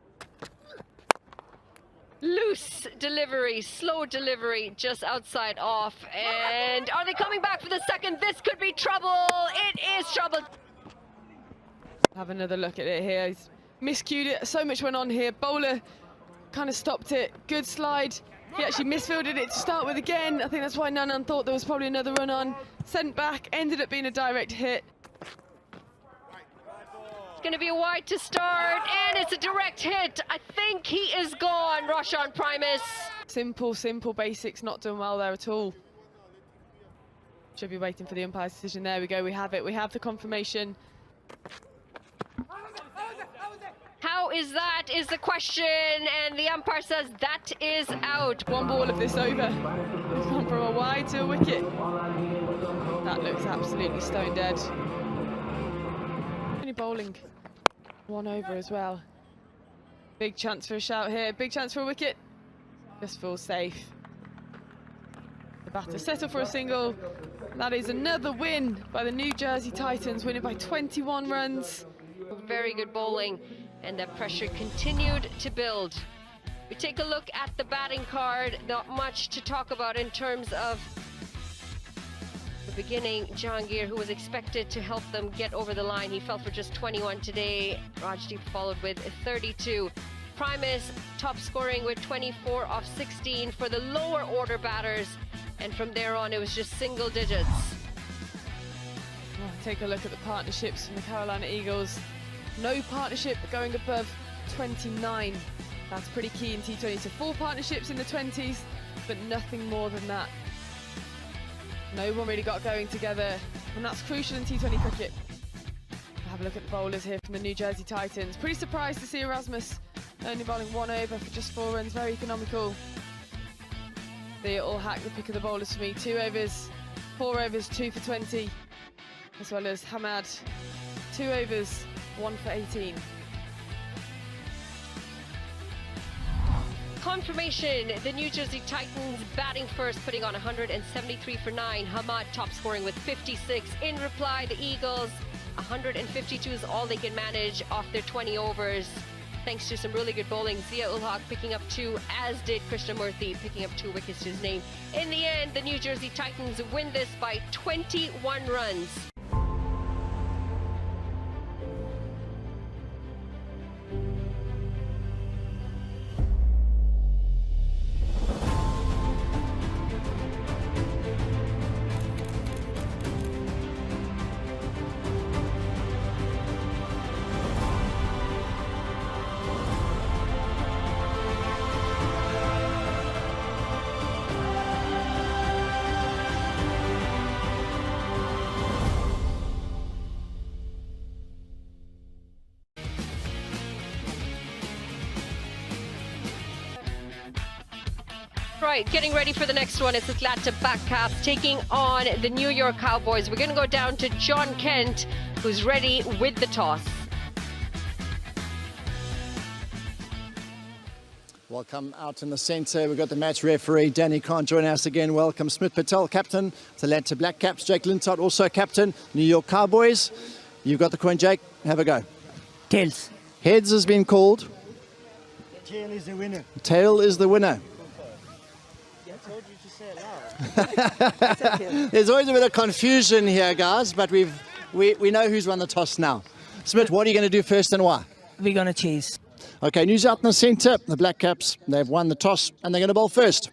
Loose delivery, slow delivery, just outside off. And are they coming back for the second? This could be trouble. It is trouble. Have another look at it here. He's miscued it. So much went on here. Bowler kind of stopped it. Good slide. He actually misfielded it to start with again. I think that's why Nanan thought there was probably another run on. Sent back, ended up being a direct hit. It's going to be a wide to start, and it's a direct hit. I think he is gone, Roshan Primus. Simple basics, not doing well there at all. Should be waiting for the umpire's decision. There we go, we have it. We have the confirmation. How is that, is the question, and the umpire says that is out. One ball of this over. It's gone from a wide to a wicket. That looks absolutely stone dead. Only bowling one over as well. Big chance for a shout here, big chance for a wicket. Just feels safe. The batter settle for a single. That is another win by the New Jersey Titans, winning by 21 runs. Very good bowling, and that pressure continued to build. We take a look at the batting card. Not much to talk about in terms of the beginning. Jahangir, who was expected to help them get over the line, he fell for just 21 today. Rajdeep followed with 32. Primus top scoring with 24 off 16 for the lower order batters, and from there on it was just single digits. Oh, take a look at the partnerships from the Carolina Eagles. No partnership going above 29. That's pretty key in T20. So 4 partnerships in the 20s, but nothing more than that. No one really got going together, and that's crucial in T20 cricket. Have a look at the bowlers here from the New Jersey Titans. Pretty surprised to see Erasmus only bowling 1 over for just 4 runs, very economical. They all hack the pick of the bowlers for me. 2 overs, 4 overs, 2 for 20, as well as Hamad, 2 overs, 1 for 18. Confirmation, the New Jersey Titans batting first, putting on 173 for 9. Hamad top scoring with 56. In reply, the Eagles, 152 is all they can manage off their 20 overs. Thanks to some really good bowling. Zia-ul-Haq picking up 2, as did Krishnamurthy picking up 2 wickets to his name. In the end, the New Jersey Titans win this by 21 runs. Right, getting ready for the next one. It's Atlanta Black Caps taking on the New York Cowboys. We're going to go down to John Kent, who's ready with the toss. Welcome out in the centre. We've got the match referee, Danny Khan, joining us again. Welcome, Smith Patel, captain, Atlanta Black Caps. Jake Lintott, also captain, New York Cowboys. You've got the coin, Jake. Have a go. Tails. Heads has been called. Tail is the winner. Tail is the winner. I told you to say it loud. There's always a bit of confusion here, guys, but we know who's won the toss now. Smith, what are you going to do first and why? We're going to chase. Okay, news out in the centre. The Black Caps, they've won the toss and they're going to bowl first.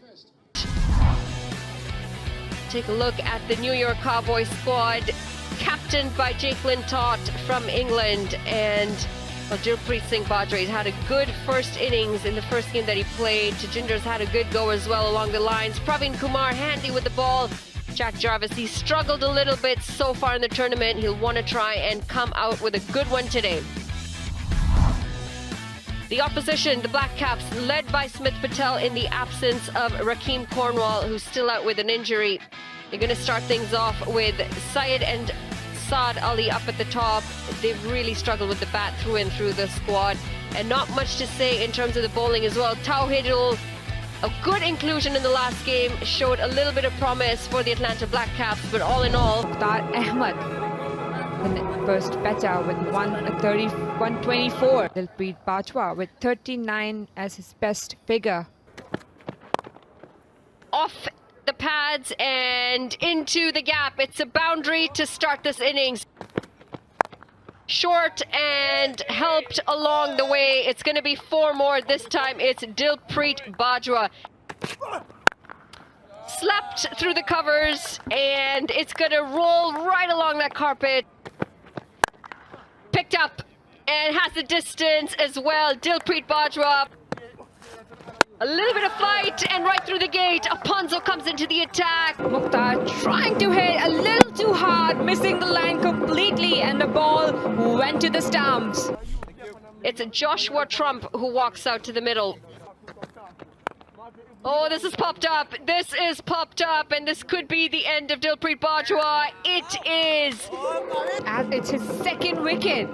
Take a look at the New York Cowboys squad, captained by Jake Lintott from England, and Dilpreet Singh Bajwa had a good first innings in the first game that he played. Tajinder's had a good go as well along the lines. Praveen Kumar handy with the ball. Jack Jarvis, he struggled a little bit so far in the tournament. He'll want to try and come out with a good one today. The opposition, the Black Caps, led by Smith Patel in the absence of Rakeem Cornwall, who's still out with an injury. They're going to start things off with Syed and Saad Ali up at the top. They've really struggled with the bat through and through the squad, and not much to say in terms of the bowling as well. Tawhidul, a good inclusion in the last game, showed a little bit of promise for the Atlanta Black Caps, but all in all, Mukhtar Ahmed, the first batter with 124. Dilpreet Bajwa with 39 as his best figure. Off the pads and into the gap. It's a boundary to start this innings. Short and helped along the way. It's going to be 4 more. This time it's Dilpreet Bajwa. Slapped through the covers, and it's going to roll right along that carpet. Picked up and has the distance as well. Dilpreet Bajwa. A little bit of flight and right through the gate. Aponzo comes into the attack. Mukhtar trying to hit a shot, missing the line completely, and the ball went to the stumps. It's Joshua Trump who walks out to the middle. Oh, this is popped up. This is popped up, and this could be the end of Dilpreet Bajwa. It is. As it's his second wicket.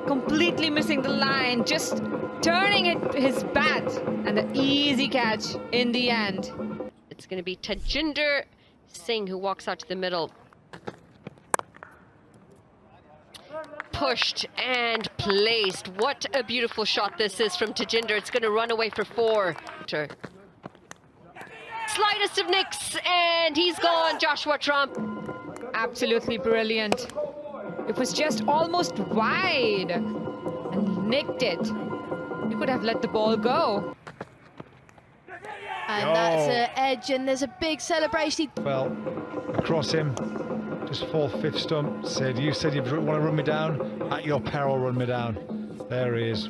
Completely missing the line, just turning it his bat, and the easy catch in the end. It's going to be Tajinder Singh who walks out to the middle. Pushed and placed. What a beautiful shot this is from Tajinder. It's going to run away for 4. Slightest of nicks, and he's gone, Joshua Trump. Absolutely brilliant. It was just almost wide and nicked it. You could have let the ball go. And that's an edge, and there's a big celebration. Well, across him, just 4/5 stump. Said, you said you want to run me down. At your peril, run me down. There he is.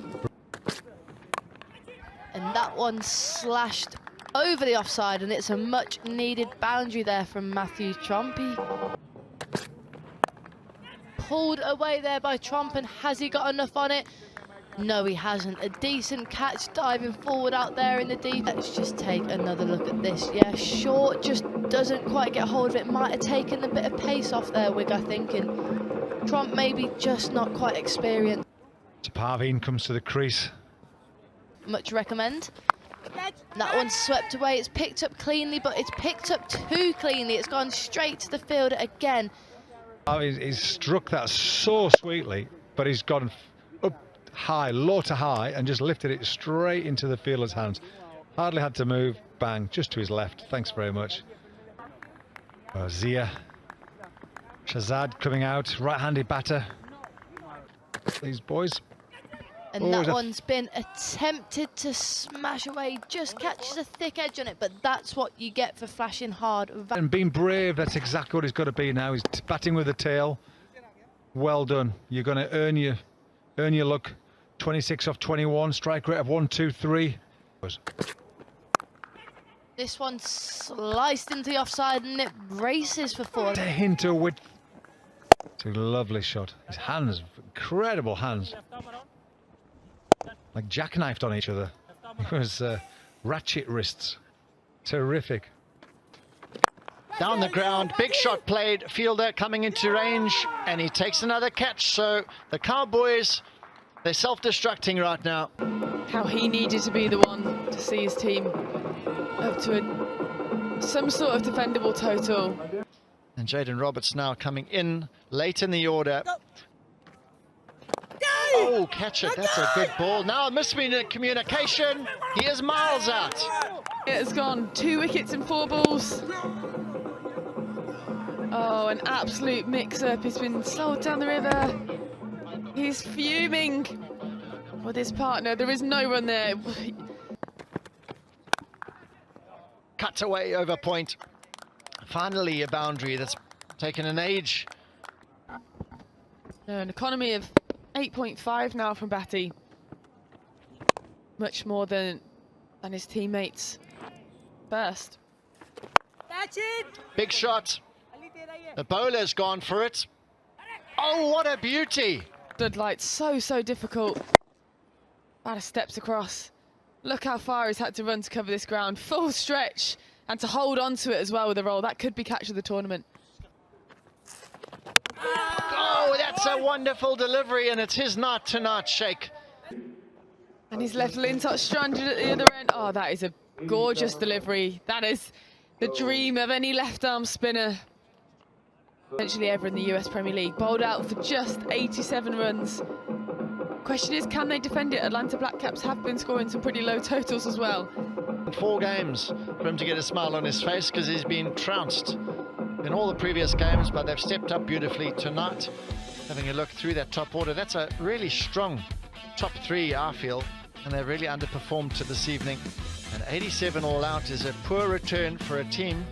And that one slashed over the offside, and it's a much needed boundary there from Matthew Trump. He pulled away there by Trump, and has he got enough on it? No, he hasn't. A decent catch diving forward out there in the deep. Let's just take another look at this. Yeah, short just doesn't quite get hold of it. Might have taken a bit of pace off there, Wig, I think, and Trump maybe just not quite experienced. Parveen comes to the crease. Much recommend. That one's swept away. It's picked up cleanly, but it's picked up too cleanly. It's gone straight to the fielder again. Oh, he's struck that so sweetly, but he's gone up high, low to high, and just lifted it straight into the fielder's hands. Hardly had to move. Bang, just to his left. Thanks very much. Zia. Shazad coming out, right-handed batter. These boys. And that one's been attempted to smash away, just catches a thick edge on it, but that's what you get for flashing hard. And being brave, that's exactly what he's got to be now. He's batting with the tail. Well done. You're going to earn your look. 26 off 21, strike rate of 1-2-3. This one sliced into the offside, and it races for 4. A hint of width. It's a lovely shot. His hands, incredible hands. Like jackknifed on each other. It was ratchet wrists. Terrific. Down the ground, big shot played, fielder coming into range, and he takes another catch. So the Cowboys, they're self-destructing right now. How he needed to be the one to see his team up to some sort of defendable total. And Jaden Roberts now coming in late in the order. Oh, catch it. That's a good ball. Now miscommunication. He is miles out. It has gone 2 wickets and 4 balls. Oh, an absolute mix-up. He's been sold down the river. He's fuming with his partner. There is no run there. Cut away over point. Finally, a boundary that's taken an age. No, an economy of 8.5 now from Batty. Much more than his teammates first. That's it. Big shot. The bowler's gone for it. Oh, what a beauty. Floodlights, so difficult. Batter steps across. Look how far he's had to run to cover this ground. Full stretch, and to hold on to it as well with a roll. That could be catch of the tournament. Oh, that's a wonderful delivery, and it's his not to not shake. And he's left Lintott stranded at the other end. Oh, that is a gorgeous delivery. That is the dream of any left-arm spinner. Essentially ever in the US Premier League. Bowled out for just 87 runs. Question is, can they defend it? Atlanta Black Caps have been scoring some pretty low totals as well. 4 games for him to get a smile on his face, because he's been trounced in all the previous games, but they've stepped up beautifully tonight. Having a look through that top order, that's a really strong top 3, I feel, and they've really underperformed to this evening. And 87 all out is a poor return for a team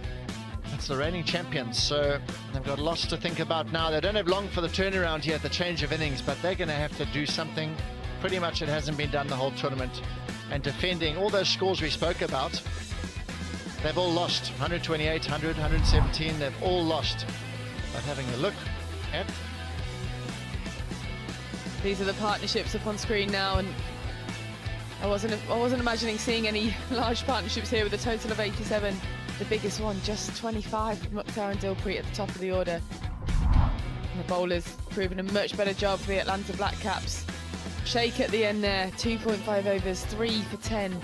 that's the reigning champions, so they've got lots to think about now. They don't have long for the turnaround here at the change of innings, but they're going to have to do something. Pretty much it hasn't been done the whole tournament. And defending all those scores we spoke about, they've all lost. 128, 100, 117, they've all lost. But having a look at... These are the partnerships up on screen now, and I wasn't imagining seeing any large partnerships here with a total of 87. The biggest one, just 25, Mukhtar and Dilpreet at the top of the order. And the bowlers proving a much better job for the Atlanta Black Caps. Sheikh at the end there, 2.5 overs, 3 for 10.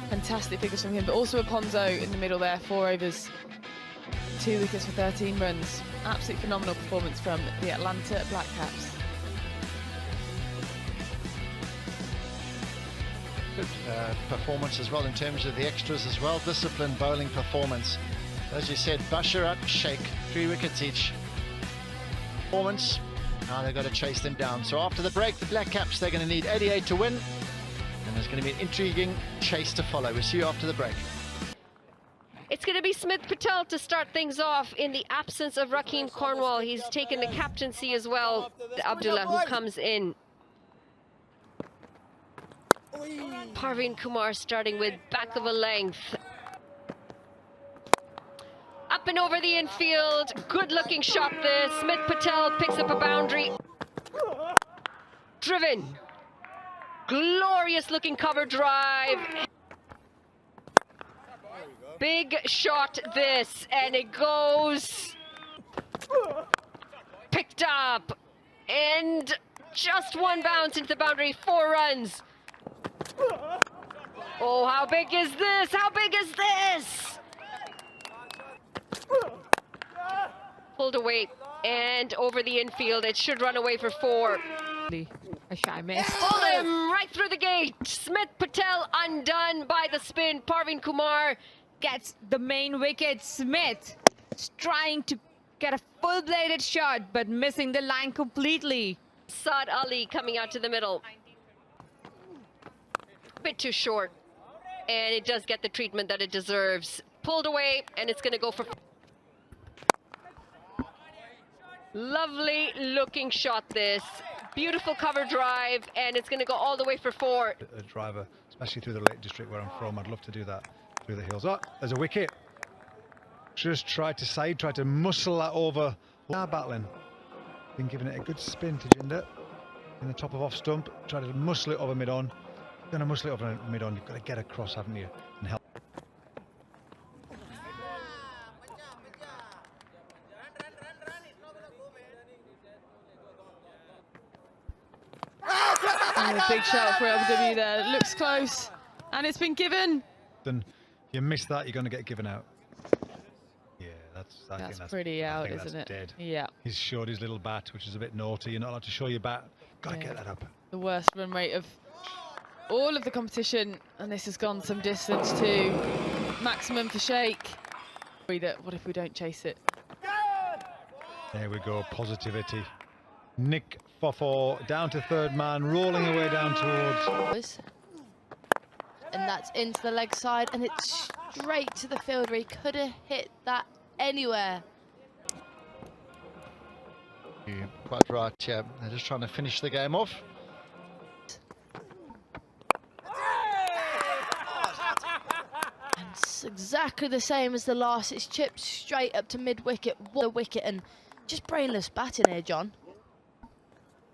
Fantastic figures from him, but also a Ponzo in the middle there, 4 overs, 2 wickets for 13 runs. Absolutely phenomenal performance from the Atlanta Black Caps. Good performance as well in terms of the extras as well. Disciplined bowling performance. As you said, Basharat, Sheikh, 3 wickets each. Performance. Now they've got to chase them down. So after the break, the Black Caps, they're going to need 88 to win. And there's going to be an intriguing chase to follow. We'll see you after the break. It's going to be Smith Patel to start things off in the absence of Rakeem Cornwall. He's taken the captaincy as well. Abdullah, who comes in. Parveen Kumar starting with back of a length. Up and over the infield. Good looking shot there. Smith Patel picks up a boundary. Driven. Glorious looking cover drive. Big shot this, and it goes. Picked up. And just one bounce into the boundary. 4 runs. Oh, how big is this? How big is this? Pulled away and over the infield. It should run away for 4. A shy miss. Pulled him right through the gate. Smith Patel undone by the spin. Parveen Kumar gets the main wicket. Smith trying to get a full-bladed shot, but missing the line completely. Saad Ali coming out to the middle. Bit too short, and it does get the treatment that it deserves. Pulled away, and it's going to go for... Lovely looking shot this. Beautiful cover drive, and it's going to go all the way for 4. A driver, especially through the Lake District where I'm from, I'd love to do that through the hills. Oh, there's a wicket. Just tried to muscle that over. Now battling. Been giving it a good spin to Jinder in the top of off stump. Tried to muscle it over mid-on. Going to muscle it over mid-on. You've got to get across, haven't you? And help. And a big shot for LBW there. It looks close, and it's been given. Then you miss that, you're going to get given out. Yeah, I think that's pretty out, isn't isn't it? Dead. Yeah. He's showed his little bat, which is a bit naughty. You're not allowed to show your bat. Got to get that up. The worst run rate of all of the competition, and this has gone some distance too. Maximum for Sheikh. What if we don't chase it? There we go, positivity. Nick Fofo down to 3rd man, rolling away down towards. And that's into the leg side, and it's straight to the fielder. He could have hit that anywhere. You're quite right, yeah. They're just trying to finish the game off. And it's exactly the same as the last. It's chipped straight up to mid-wicket, the wicket, and just brainless batting here, John.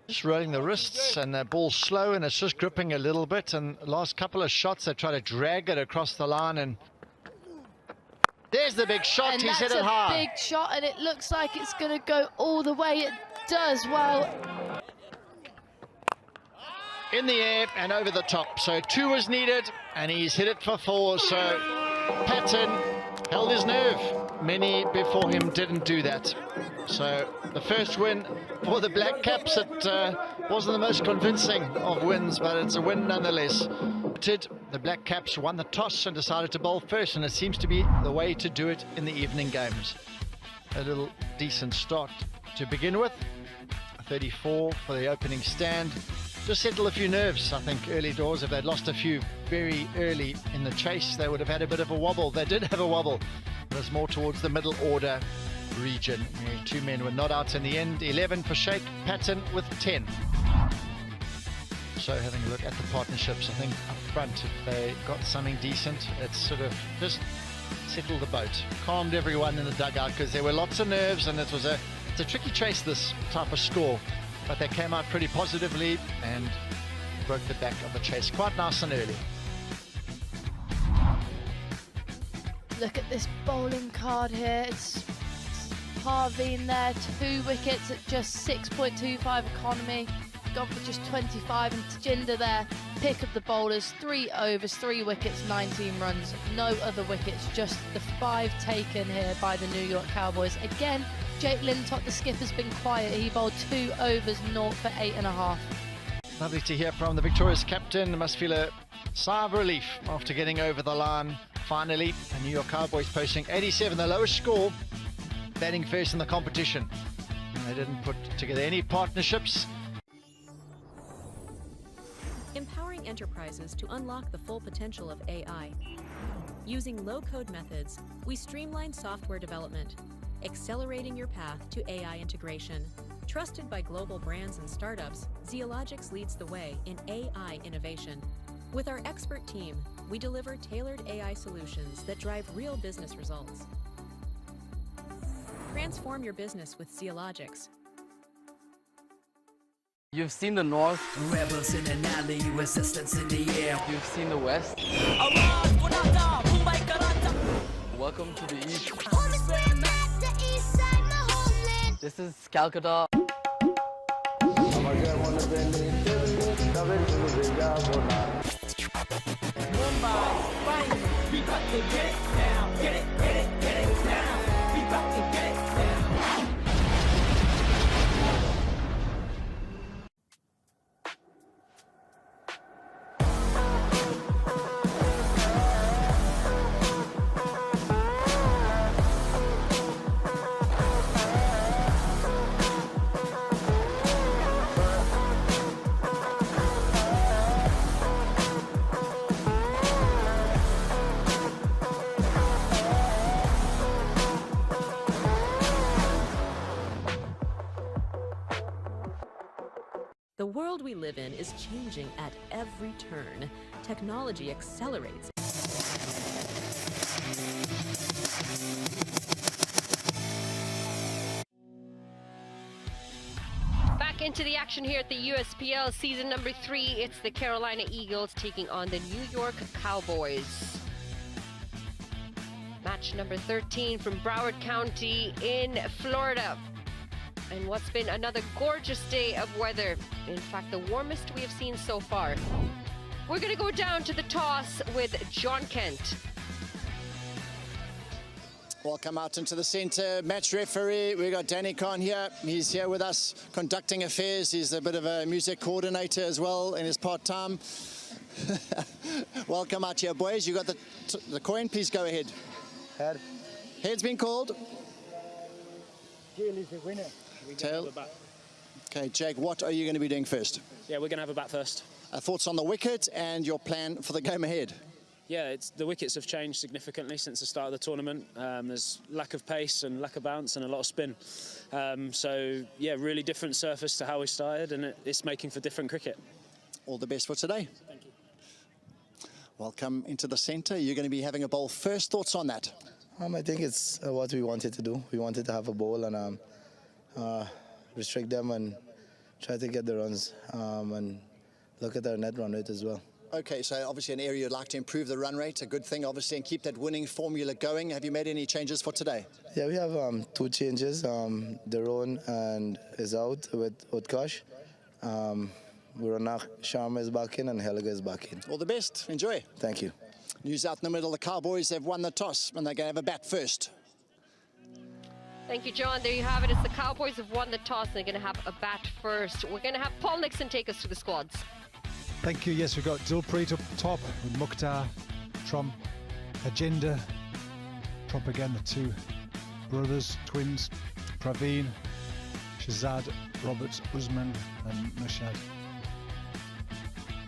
Just rolling the wrists, and the ball's slow, and it's just gripping a little bit. And the last couple of shots, they try to drag it across the line, and there's the big shot. And He's hit that's it a high. big shot, and it looks like it's going to go all the way. It does. Well, in the air and over the top. So 2 was needed, and he's hit it for 4. So Patton held his nerve. Many before him didn't do that. So the first win for the Black Caps, it wasn't the most convincing of wins, but it's a win nonetheless. The Black Caps won the toss and decided to bowl first, and it seems to be the way to do it in the evening games. A little decent start to begin with. 34 for the opening stand. Just settle a few nerves, I think, early doors. If they'd lost a few very early in the chase, they would have had a bit of a wobble. They did have a wobble. It was more towards the middle order region. 2 men were not out in the end. 11 for Sheikh, Patton with 10. So having a look at the partnerships, I think up front, if they got something decent, it's sort of just settled the boat, calmed everyone in the dugout, because there were lots of nerves and it's a tricky chase, this type of score. But they came out pretty positively and broke the back of the chase quite nice and early. Look at this bowling card here. It's Parveen there, 2 wickets at just 6.25 economy. Gone for just 25, and Tajinder there, pick of the bowlers, 3 overs, 3 wickets, 19 runs, no other wickets, just the 5 taken here by the New York Cowboys. Again, Jake Lintott, the skipper's been quiet. He bowled 2 overs, 0 for 8.5. Lovely to hear from the victorious captain. Must feel a sigh of relief after getting over the line. Finally, the New York Cowboys posting 87, the lowest score, batting first in the competition. And they didn't put together any partnerships. Empowering enterprises to unlock the full potential of AI. Using low-code methods, we streamline software development, accelerating your path to AI integration. Trusted by global brands and startups, Zeologics leads the way in AI innovation. With our expert team, we deliver tailored AI solutions that drive real business results. Transform your business with Zeologics. You've seen the North. Rebels in an alley, resistance in the air. You've seen the West. Welcome to the East. This is Calcutta. We got to get it now. Get it, get it, get it now. We got to get it now. The world we live in is changing at every turn. Technology accelerates. Back into the action here at the USPL season number 3. It's the Carolina Eagles taking on the New York Cowboys. Match number 13 from Broward County in Florida. And what's been another gorgeous day of weather. In fact, the warmest we have seen so far. We're going to go down to the toss with John Kent. Welcome out into the centre. Match referee, we got Danny Khan here. He's here with us conducting affairs. He's a bit of a music coordinator as well in his part-time. Welcome out here, boys. You got the coin, please go ahead. Head. Head's been called. Jill is the winner. Tail. Okay, Jake, what are you going to be doing first? Yeah, we're going to have a bat first. Thoughts on the wicket and your plan for the game ahead? Yeah, the wickets have changed significantly since the start of the tournament. There's lack of pace and lack of bounce and a lot of spin. So, yeah, really different surface to how we started, and it's making for different cricket. All the best for today. Thank you. Welcome into the centre. You're going to be having a bowl first. Thoughts on that? I think it's what we wanted to do. We wanted to have a bowl and restrict them and try to get the runs and look at our net run rate as well. Okay, so obviously an area you'd like to improve the run rate, a good thing obviously, and keep that winning formula going. Have you made any changes for today? Yeah, we have 2 changes. Daron and is out with Utkarsh. Ronak Sharma is back in and Helga is back in. All the best. Enjoy. Thank you. News out in the middle. The Cowboys have won the toss and they're going to have a bat first. Thank you, John. There you have it. It's the Cowboys have won the toss and they're going to have a bat first. We're going to have Paul Nixon take us through the squads. Thank you. Yes, we've got Dilpreet up top with Mukhtar, Trump, Agenda, Trump again, the 2 brothers, twins, Praveen, Shazad, Roberts, Usman and Nushad.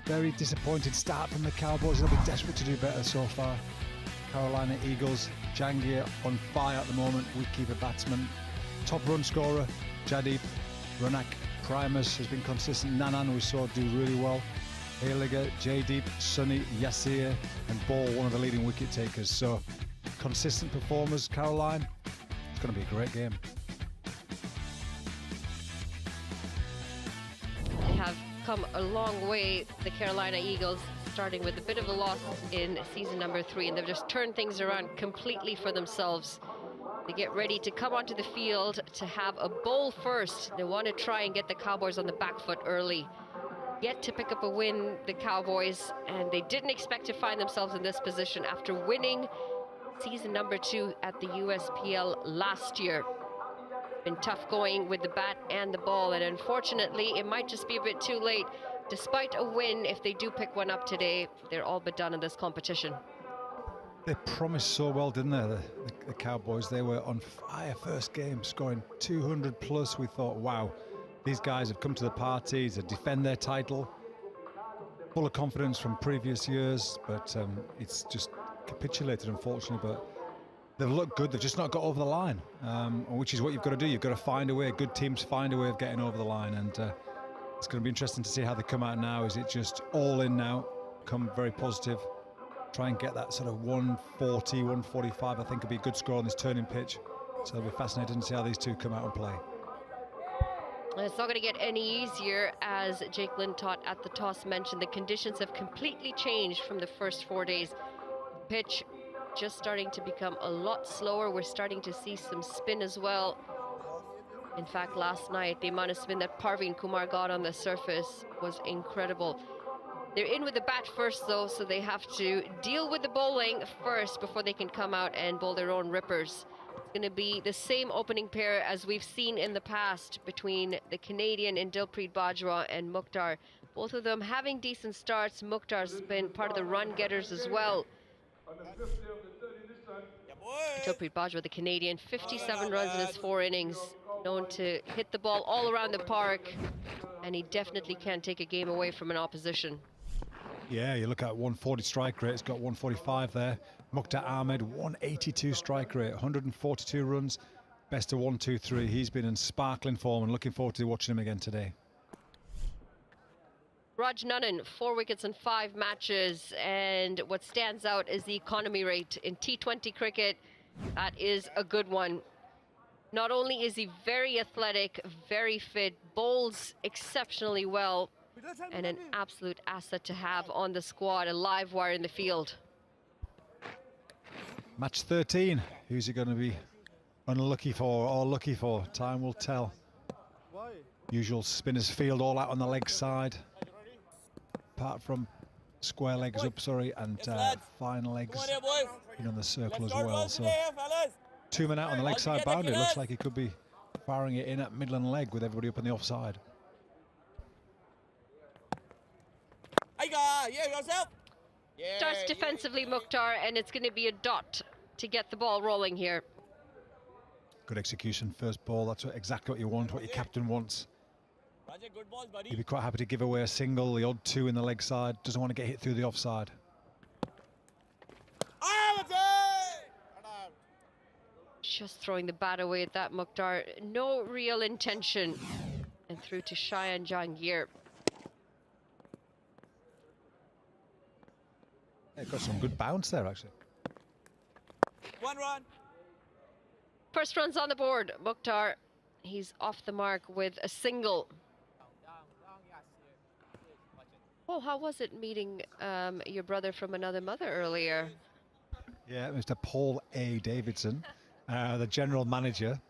Very disappointed start from the Cowboys. They'll be desperate to do better so far. Carolina Eagles, Jangir on fire at the moment, wicketkeeper batsman. Top run scorer, Jadip, Ronak, Primus has been consistent. Nanan we saw do really well. Haliger, Jaydeep, Sunny, Yasir and Ball, one of the leading wicket takers. So consistent performers, Caroline. It's going to be a great game. They have come a long way, the Carolina Eagles, starting with a bit of a loss in season number 3, and they've just turned things around completely for themselves. They get ready to come onto the field to have a bowl first. They want to try and get the Cowboys on the back foot early. Yet to pick up a win, the Cowboys, and they didn't expect to find themselves in this position after winning season number 2 at the USPL last year. Been tough going with the bat and the ball, and unfortunately it might just be a bit too late. Despite a win, if they do pick one up today, they're all but done in this competition. They promised so well, didn't they, the Cowboys? They were on fire first game, scoring 200 plus. We thought, wow, these guys have come to the party to defend their title. Full of confidence from previous years, but it's just capitulated, unfortunately. But they've looked good, they've just not got over the line, which is what you've got to do. You've got to find a way. Good teams find a way of getting over the line, and it's going to be interesting to see how they come out now. Is it just all in now, come very positive, try and get that sort of 140, 145, I think would be a good score on this turning pitch. So it'll be fascinating to see how these two come out and play. It's not going to get any easier, as Jake Lintott at the toss mentioned. The conditions have completely changed from the first 4 days. Pitch just starting to become a lot slower. We're starting to see some spin as well. In fact, last night, the amount of spin that Parveen Kumar got on the surface was incredible. They're in with the bat first, though, so they have to deal with the bowling first before they can come out and bowl their own rippers. It's going to be the same opening pair as we've seen in the past between the Canadian in Dilpreet Bajwa and Mukhtar. Both of them having decent starts. Mukhtar's been part of the run getters as well. Dilpreet Bajwa, the Canadian, 57 runs in his 4 innings, known to hit the ball all around the park, and he definitely can take a game away from an opposition. Yeah, you look at 140 strike rate, it's got 145 there. Mukhtar Ahmed, 182 strike rate, 142 runs, best of 1, 2, 3. He's been in sparkling form, and looking forward to watching him again today. Raj Nannan, 4 wickets in 5 matches, and what stands out is the economy rate in T20 cricket. That is a good one. Not only is he very athletic, very fit, bowls exceptionally well, and an absolute asset to have on the squad, a live wire in the field. Match 13, who's he going to be unlucky for or lucky for? Time will tell. Usual spinners field all out on the leg side, apart from square legs up, sorry, and fine legs in on the circle as well. So 2 men out on the leg side boundary. It looks like he could be firing it in at Midland leg with everybody up on the offside. Starts defensively, Mukhtar, and it's going to be a dot to get the ball rolling here. Good execution, first ball. That's exactly what you want, what your captain wants. He'd be quite happy to give away a single, the odd 2 in the leg side. Doesn't want to get hit through the offside. Just throwing the bat away at that, Mukhtar. No real intention. And through to Shayan Jahangir. They've got some good bounce there, actually. 1 run. First run's on the board, Mukhtar. He's off the mark with a single. Oh, how was it meeting your brother from another mother earlier? Yeah, Mr. Paul A. Davidson, the general manager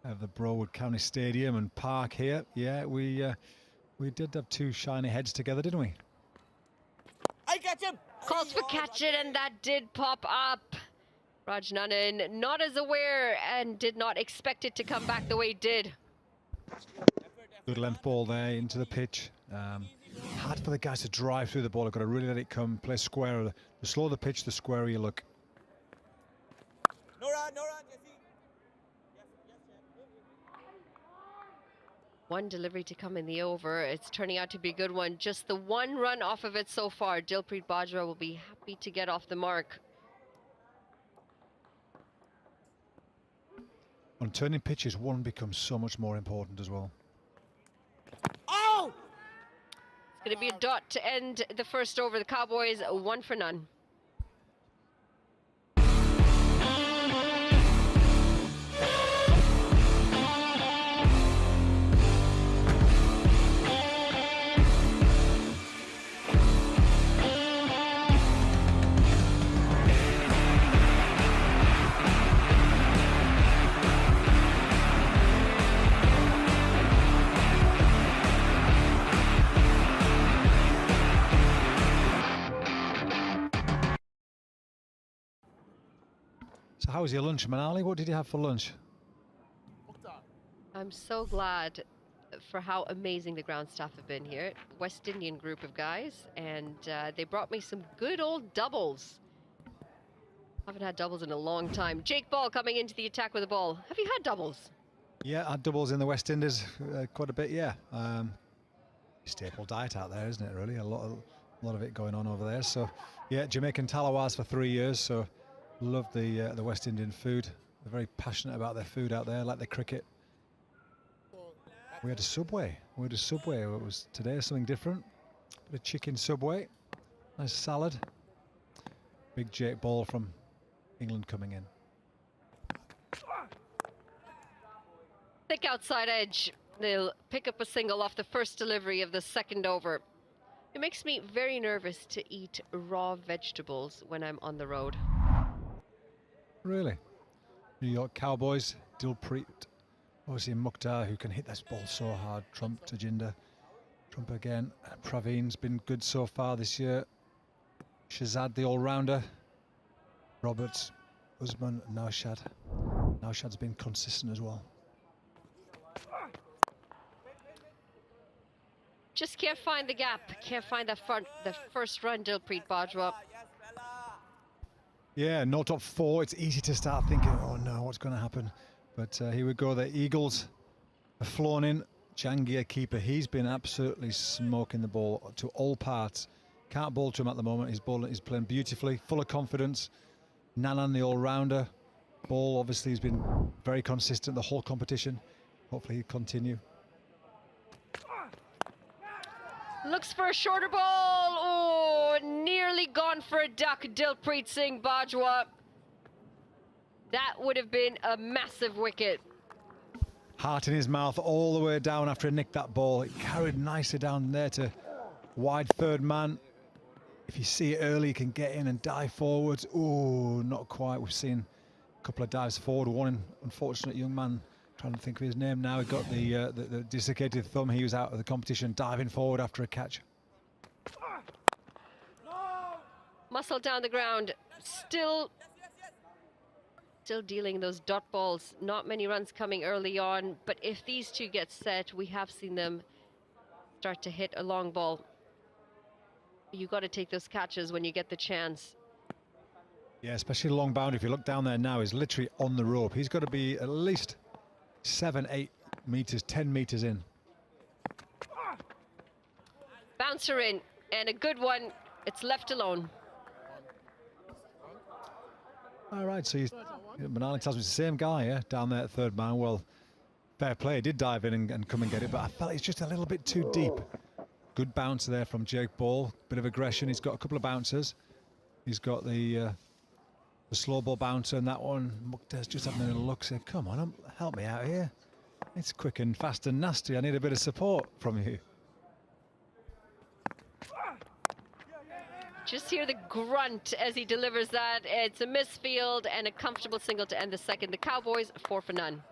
of the Broadwood County Stadium and Park here. Yeah, we did have 2 shiny heads together, didn't we? I catch him. Calls for catch it, and that did pop up. Raj Nannan not as aware and did not expect it to come back the way it did. Good length ball there into the pitch. Hard for the guys to drive through the ball. I've got to really let it come, play square. The slower the pitch, the squarer you look. No run, Jesse. One delivery to come in the over. It's turning out to be a good one. Just the 1 run off of it so far. Dilpreet Bajwa will be happy to get off the mark. On turning pitches, 1 becomes so much more important as well. Oh! It's going to be a dot to end the first over. The Cowboys 1 for none. So how was your lunch, Manali? What did you have for lunch? I'm so glad for how amazing the ground staff have been here. West Indian group of guys, and they brought me some good old doubles. Haven't had doubles in a long time. Jake Ball coming into the attack with the ball. Have you had doubles? Yeah, I had doubles in the West Indies quite a bit, yeah. Staple diet out there, isn't it, really? A lot of it going on over there. So, yeah, Jamaican Talawas for 3 years, so love the West Indian food. They're very passionate about their food out there, like the cricket. We had a Subway. It was today something different. Bit of chicken Subway. Nice salad. Big Jake Ball from England coming in. Thick outside edge. They'll pick up a single off the first delivery of the second over. It makes me very nervous to eat raw vegetables when I'm on the road. Really? New York Cowboys, Dilpreet. Obviously Mukhtar, who can hit this ball so hard. Trump, Tajinder. Trump again. Praveen's been good so far this year. Shazad, the all-rounder. Roberts, Usman, Naushad. Naushad's been consistent as well. Just can't find the gap. Can't find the first run, Dilpreet Bajwa. Yeah, no top 4. It's easy to start thinking, oh no, what's going to happen? But here we go. The Eagles have flown in. Jangir keeper, he's been absolutely smoking the ball to all parts. Can't bowl to him at the moment. He's playing beautifully, full of confidence. Nanan, the all-rounder. Ball obviously has been very consistent the whole competition. Hopefully he'll continue. Looks for a shorter ball. Oh, nearly gone for a duck, Dilpreet Singh Bajwa. That would have been a massive wicket. Heart in his mouth all the way down after he nicked that ball. It carried nicely down there to wide third man. If you see it early, you can get in and dive forwards. Oh, not quite. We've seen a couple of dives forward. One unfortunate young man, trying to think of his name now. He got the dislocated thumb. He was out of the competition, diving forward after a catch. Muscle down the ground. Still dealing those dot balls. Not many runs coming early on, but if these two get set, we have seen them start to hit a long ball. You got to take those catches when you get the chance. Yeah, especially long boundary. If you look down there now, he's literally on the rope. He's got to be at least 7, 8 meters, 10 meters in. Bouncer in, and a good one. It's left alone. All right, so Manali tells me it's the same guy, yeah, down there at third man. Well, fair play. He did dive in and come and get it, but I felt it's just a little bit too deep. Good bouncer there from Jake Ball. Bit of aggression. He's got a couple of bouncers. He's got the slow ball bouncer, and that one, Mukhtar's just having a little look, saying, come on, help me out here. It's quick and fast and nasty. I need a bit of support from you. Just hear the grunt as he delivers that. It's a misfield and a comfortable single to end the second. The Cowboys 4 for none.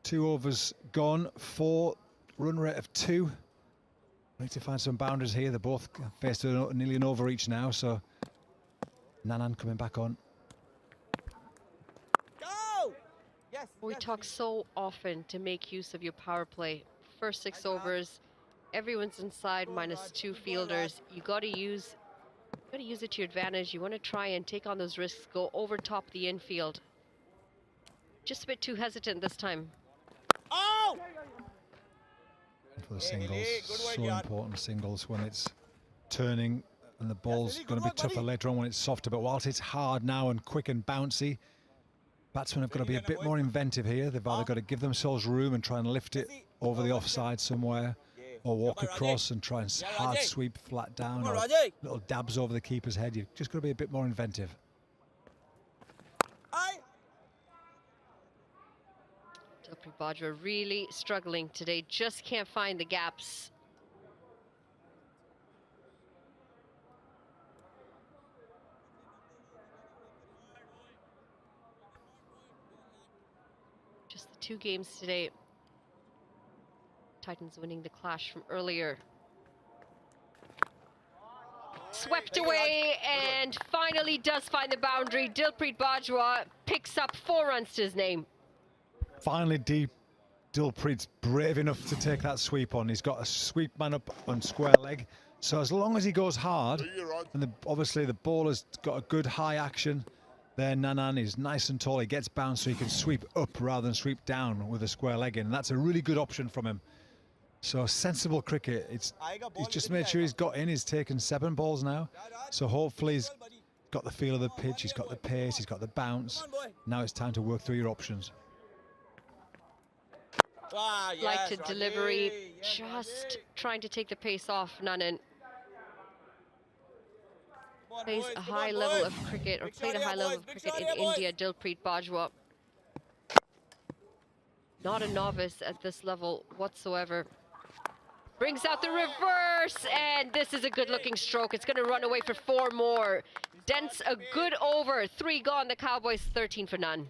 Two overs gone, 4, run rate of 2. Need to find some boundaries here. They're both faced with nearly an over each now, so Nanan coming back on. Go! Yes. We talk so often to make use of your power play. First 6 overs, everyone's inside minus 2 fielders. You got to use it to your advantage. You want to try and take on those risks, go over top the infield. Just a bit too hesitant this time. Oh! For the singles, so important singles when it's turning and the ball's going to be tougher later on when it's softer. But whilst it's hard now and quick and bouncy, batsmen have got to be a bit more inventive here. They've either got to give themselves room and try and lift it over the offside somewhere, or walk across and try and hard sweep flat down, or little dabs over the keeper's head. You've just got to be a bit more inventive. Dilpreet Bajwa really struggling today, just can't find the gaps. Just the 2 games today. Titans winning the clash from earlier. Swept away and finally does find the boundary. Dilpreet Bajwa picks up 4 runs to his name. Finally, Dilpreet's brave enough to take that sweep on. He's got a sweep man up on square leg. So as long as he goes hard, and obviously the bowler's got a good high action there, Nanan is nice and tall. He gets bounced so he can sweep up rather than sweep down with a square leg in. And that's a really good option from him. So sensible cricket. He's just made sure he's got in. He's taken 7 balls now. So hopefully he's got the feel of the pitch. He's got the pace. He's got the bounce. Now it's time to work through your options. Like to delivery, just trying to take the pace off Nanan. Plays a high level of cricket, or played a high level of cricket in India, Dilpreet Bajwa. Not a novice at this level whatsoever. Brings out the reverse, and this is a good-looking stroke. It's going to run away for 4 more. Dents a good over. 3 gone, the Cowboys 13 for none.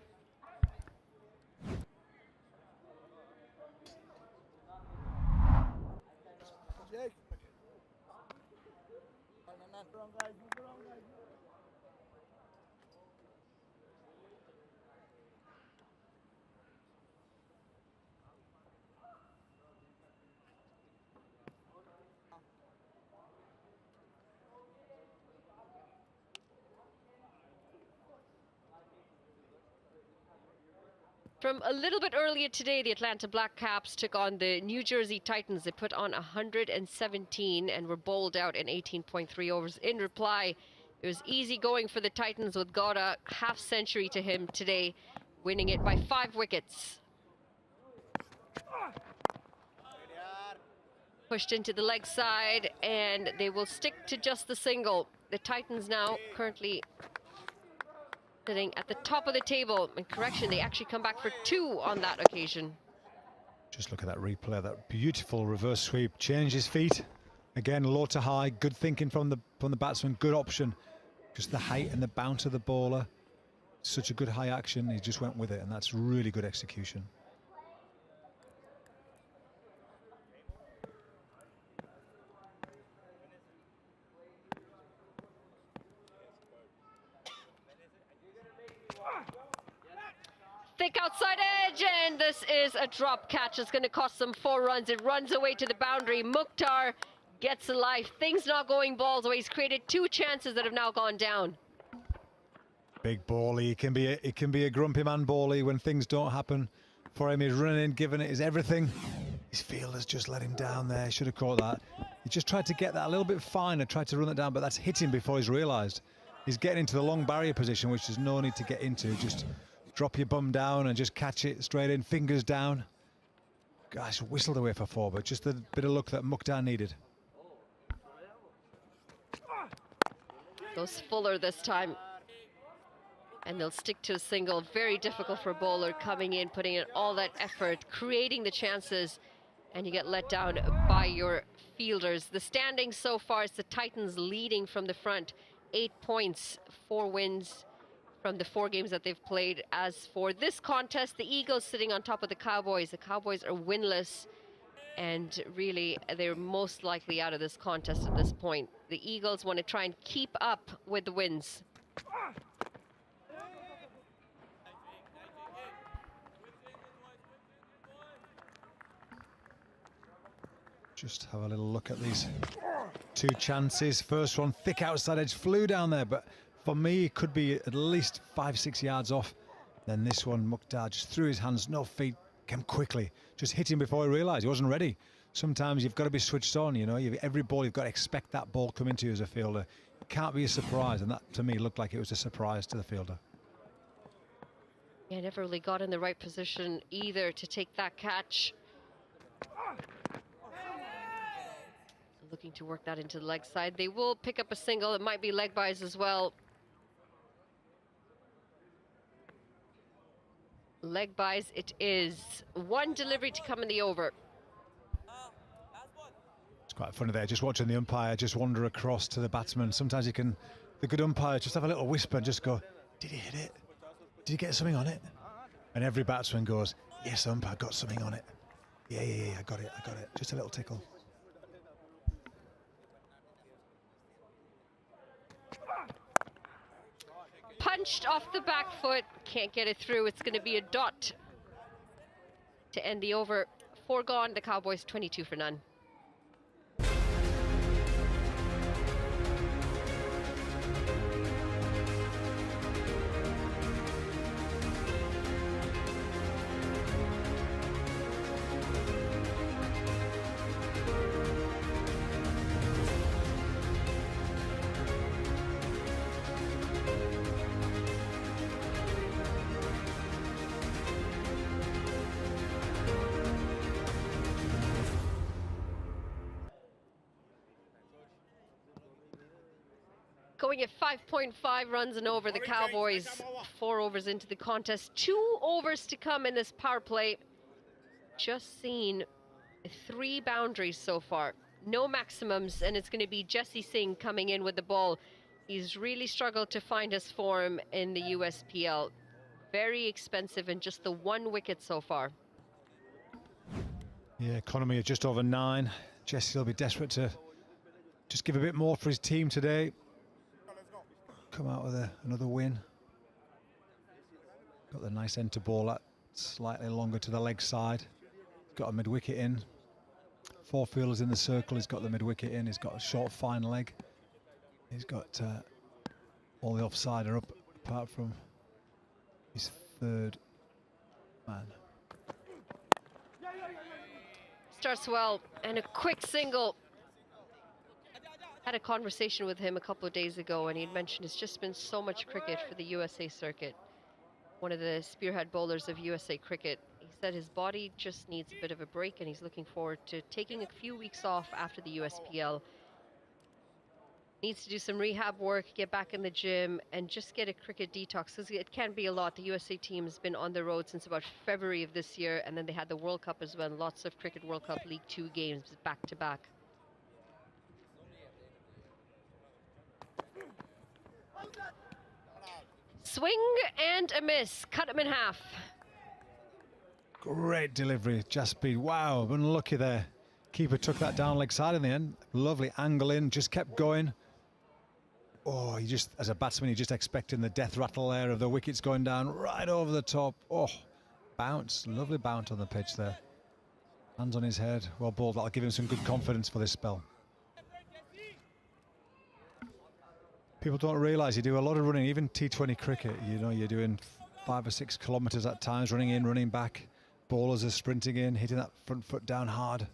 From a little bit earlier today, the Atlanta Black Caps took on the New Jersey Titans. They put on 117 and were bowled out in 18.3 overs. In reply, it was easy going for the Titans with Gowda, half century to him today, winning it by 5 wickets. Pushed into the leg side, and they will stick to just the single. The Titans now currently sitting at the top of the table. And correction, they actually come back for 2 on that occasion. Just look at that replay, that beautiful reverse sweep. Change his feet. Again, low to high. Good thinking from the batsman. Good option. Just the height and the bounce of the bowler. Such a good high action. He just went with it, and that's really good execution. Thick outside edge, and this is a drop catch. It's going to cost them 4 runs. It runs away to the boundary. Mukhtar gets a life. Things not going balls away. He's created 2 chances that have now gone down. Big bally. It can be a grumpy man bally when things don't happen for him. He's running in, giving it his everything. His fielders just let him down there. Should have caught that. He just tried to get that a little bit finer, tried to run it down, but that's hit him before he's realised. He's getting into the long barrier position, which there's no need to get into. Just drop your bum down and just catch it straight in, fingers down. Gosh, whistled away for 4, but just a bit of luck that Mukhtar needed. Goes fuller this time. And they'll stick to a single. Very difficult for a bowler coming in, putting in all that effort, creating the chances, and you get let down by your fielders. The standings so far is the Titans leading from the front. 8 points, 4 wins from the 4 games that they've played. As for this contest, the Eagles sitting on top of the Cowboys. The Cowboys are winless, and really they're most likely out of this contest at this point. The Eagles want to try and keep up with the wins. Just have a little look at these 2 chances. First one, thick outside edge, flew down there, but for me, it could be at least 5-6 yards off. Then this one, Mukhtar just threw his hands, no feet, came quickly. Just hit him before he realised he wasn't ready. Sometimes you've got to be switched on, you know. Every ball, you've got to expect that ball coming to you as a fielder. It can't be a surprise, and that, to me, looked like it was a surprise to the fielder. Yeah, never really got in the right position either to take that catch. looking to work that into the leg side. They will pick up a single. It might be leg byes as well. Leg byes it is. One delivery to come in the over. It's quite funny there, just watching the umpire just wander across to the batsman. Sometimes you can, the good umpire, just have a little whisper and just go, did he hit it? Did he get something on it? And every batsman goes, yes, umpire, got something on it. Yeah, I got it. Just a little tickle. Punched off the back foot, can't get it through. It's going to be a dot to end the over. 4 gone, the Cowboys 22 for none. Going at 5.5 runs and over, the Cowboys 4 overs into the contest. 2 overs to come in this power play. Just seen 3 boundaries so far. No maximums, and it's going to be Jesse Singh coming in with the ball. He's really struggled to find his form in the USPL. Very expensive and just the 1 wicket so far. Yeah, economy of just over 9. Jesse will be desperate to just give a bit more for his team today. Come out with another win. Got the nice end to ball at slightly longer to the leg side. Got a mid-wicket in. 4 fielders in the circle. He's got the mid-wicket in. He's got a short, fine leg. He's got all the offside are up, apart from his 3rd man. Starts well, and a quick single. Had a conversation with him a couple of days ago, and he'd mentioned it's just been so much cricket for the USA circuit. One of the spearhead bowlers of USA Cricket. He said his body just needs a bit of a break, and he's looking forward to taking a few weeks off after the USPL. Needs to do some rehab work, get back in the gym, and just get a cricket detox, because it can be a lot. The USA team has been on the road since about February of this year, and then they had the World Cup as well. Lots of Cricket World Cup League 2 games back to back. Swing and a miss, cut him in half. Great delivery, Jaspeed. Wow, unlucky there. Keeper took that down leg side in the end. Lovely angle in, just kept going. Oh, you just, as a batsman, you're just expecting the death rattle there of the wickets going down right over the top. Oh, bounce, lovely bounce on the pitch there. Hands on his head, well bowled. That'll give him some good confidence for this spell. People don't realise you do a lot of running, even T20 cricket. You know, you're doing 5 or 6 kilometres at times, running in, running back. Bowlers are sprinting in, hitting that front foot down hard.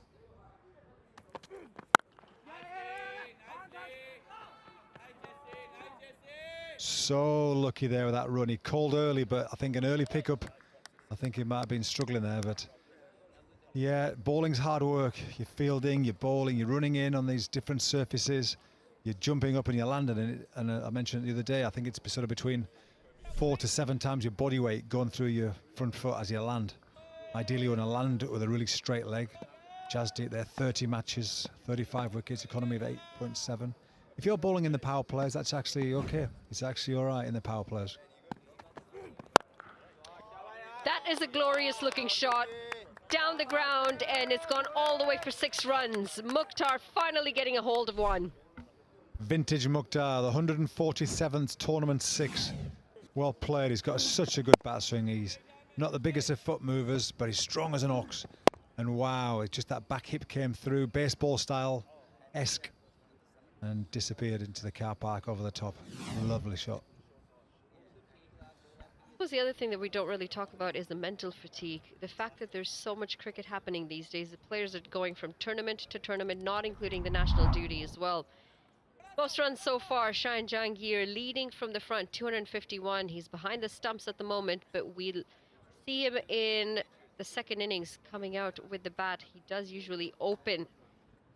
So lucky there with that run. He called early, but I think an early pickup. I think he might have been struggling there, but yeah, bowling's hard work. You're fielding, you're bowling, you're running in on these different surfaces. You're jumping up and you're landing, and I mentioned the other day, I think it's sort of between 4 to 7 times your body weight going through your front foot as you land. Ideally, you want to land with a really straight leg. Jazz did there, 30 matches, 35 wickets, economy of 8.7. If you're bowling in the power plays, that's actually okay. It's actually all right in the power plays. That is a glorious looking shot. Down the ground, and it's gone all the way for 6 runs. Mukhtar finally getting a hold of one. Vintage Mukhtar, the 147th tournament 6. Well played. He's got such a good bat swing. He's not the biggest of foot movers, but he's strong as an ox. And wow, it's just that back hip came through, baseball style-esque, and disappeared into the car park over the top. Lovely shot. I suppose the other thing that we don't really talk about is the mental fatigue. The fact that there's so much cricket happening these days. The players are going from tournament to tournament, not including the national duty as well. Most runs so far, Shine Jahangir leading from the front, 251. He's behind the stumps at the moment, but we'll see him in the second innings coming out with the bat. He does usually open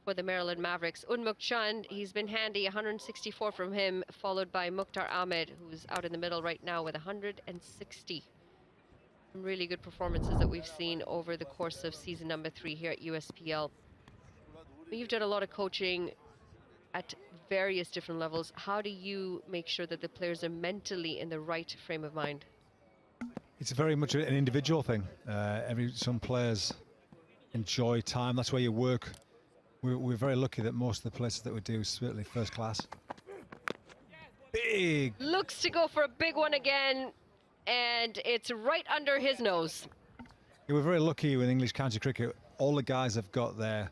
for the Maryland Mavericks. Unmukt Chand, he's been handy, 164 from him, followed by Mukhtar Ahmed, who's out in the middle right now with 160. Some really good performances that we've seen over the course of season number 3 here at USPL. You've done a lot of coaching at various different levels. How do you make sure that the players are mentally in the right frame of mind? It's very much an individual thing. Some players enjoy time. That's where you work. We're very lucky that most of the places that we do is certainly first class. Big. Looks to go for a big one again, and it's right under his nose. Yeah, we're very lucky with English county cricket. All the guys have got their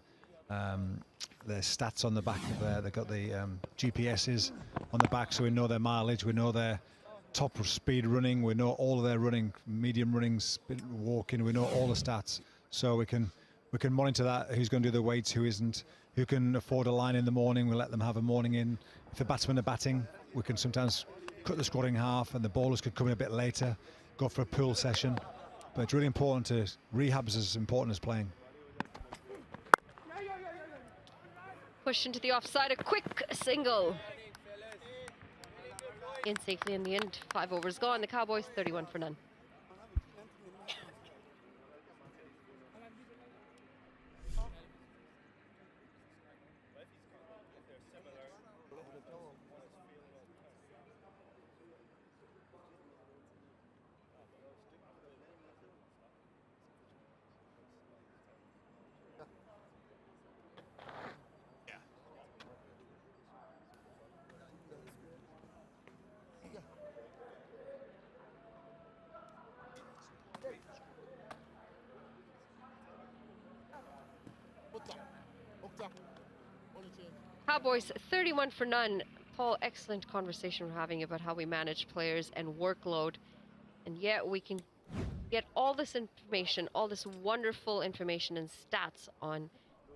stats on the back of there. They've got the GPSs on the back, so we know their mileage, we know their top speed running, we know all of their running, medium running, walking, we know all the stats. So we can monitor that, who's going to do the weights, who isn't, who can afford a line in the morning, we let them have a morning in. If the batsmen are batting, we can sometimes cut the squad in half and the bowlers could come in a bit later, go for a pool session. But it's really important rehab's as important as playing. Push into the offside, a quick single. In safely in the end, 5 overs gone. The Cowboys 31 for none. Cowboys 31 for none. Paul, excellent conversation we're having about how we manage players and workload. And yet we can get all this information, all this wonderful information and stats on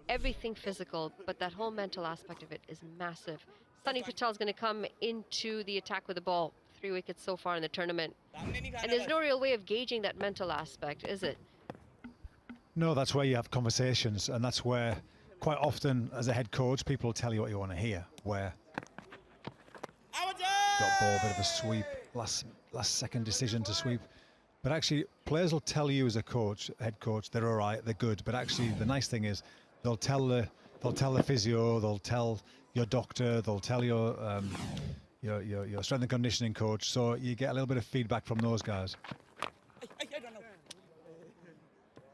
everything physical, but that whole mental aspect of it is massive. Sunny Patel's going to come into the attack with the ball. 3 wickets so far in the tournament. And there's no real way of gauging that mental aspect, is it? No, that's where you have conversations, and that's where quite often as a head coach people will tell you what you want to hear. Where got ball, bit of a sweep, last second decision to sweep, but actually players will tell you as a coach, head coach, they're all right, they're good. But actually the nice thing is they'll tell the physio, they'll tell your doctor, they'll tell your strength and conditioning coach, so you get a little bit of feedback from those guys.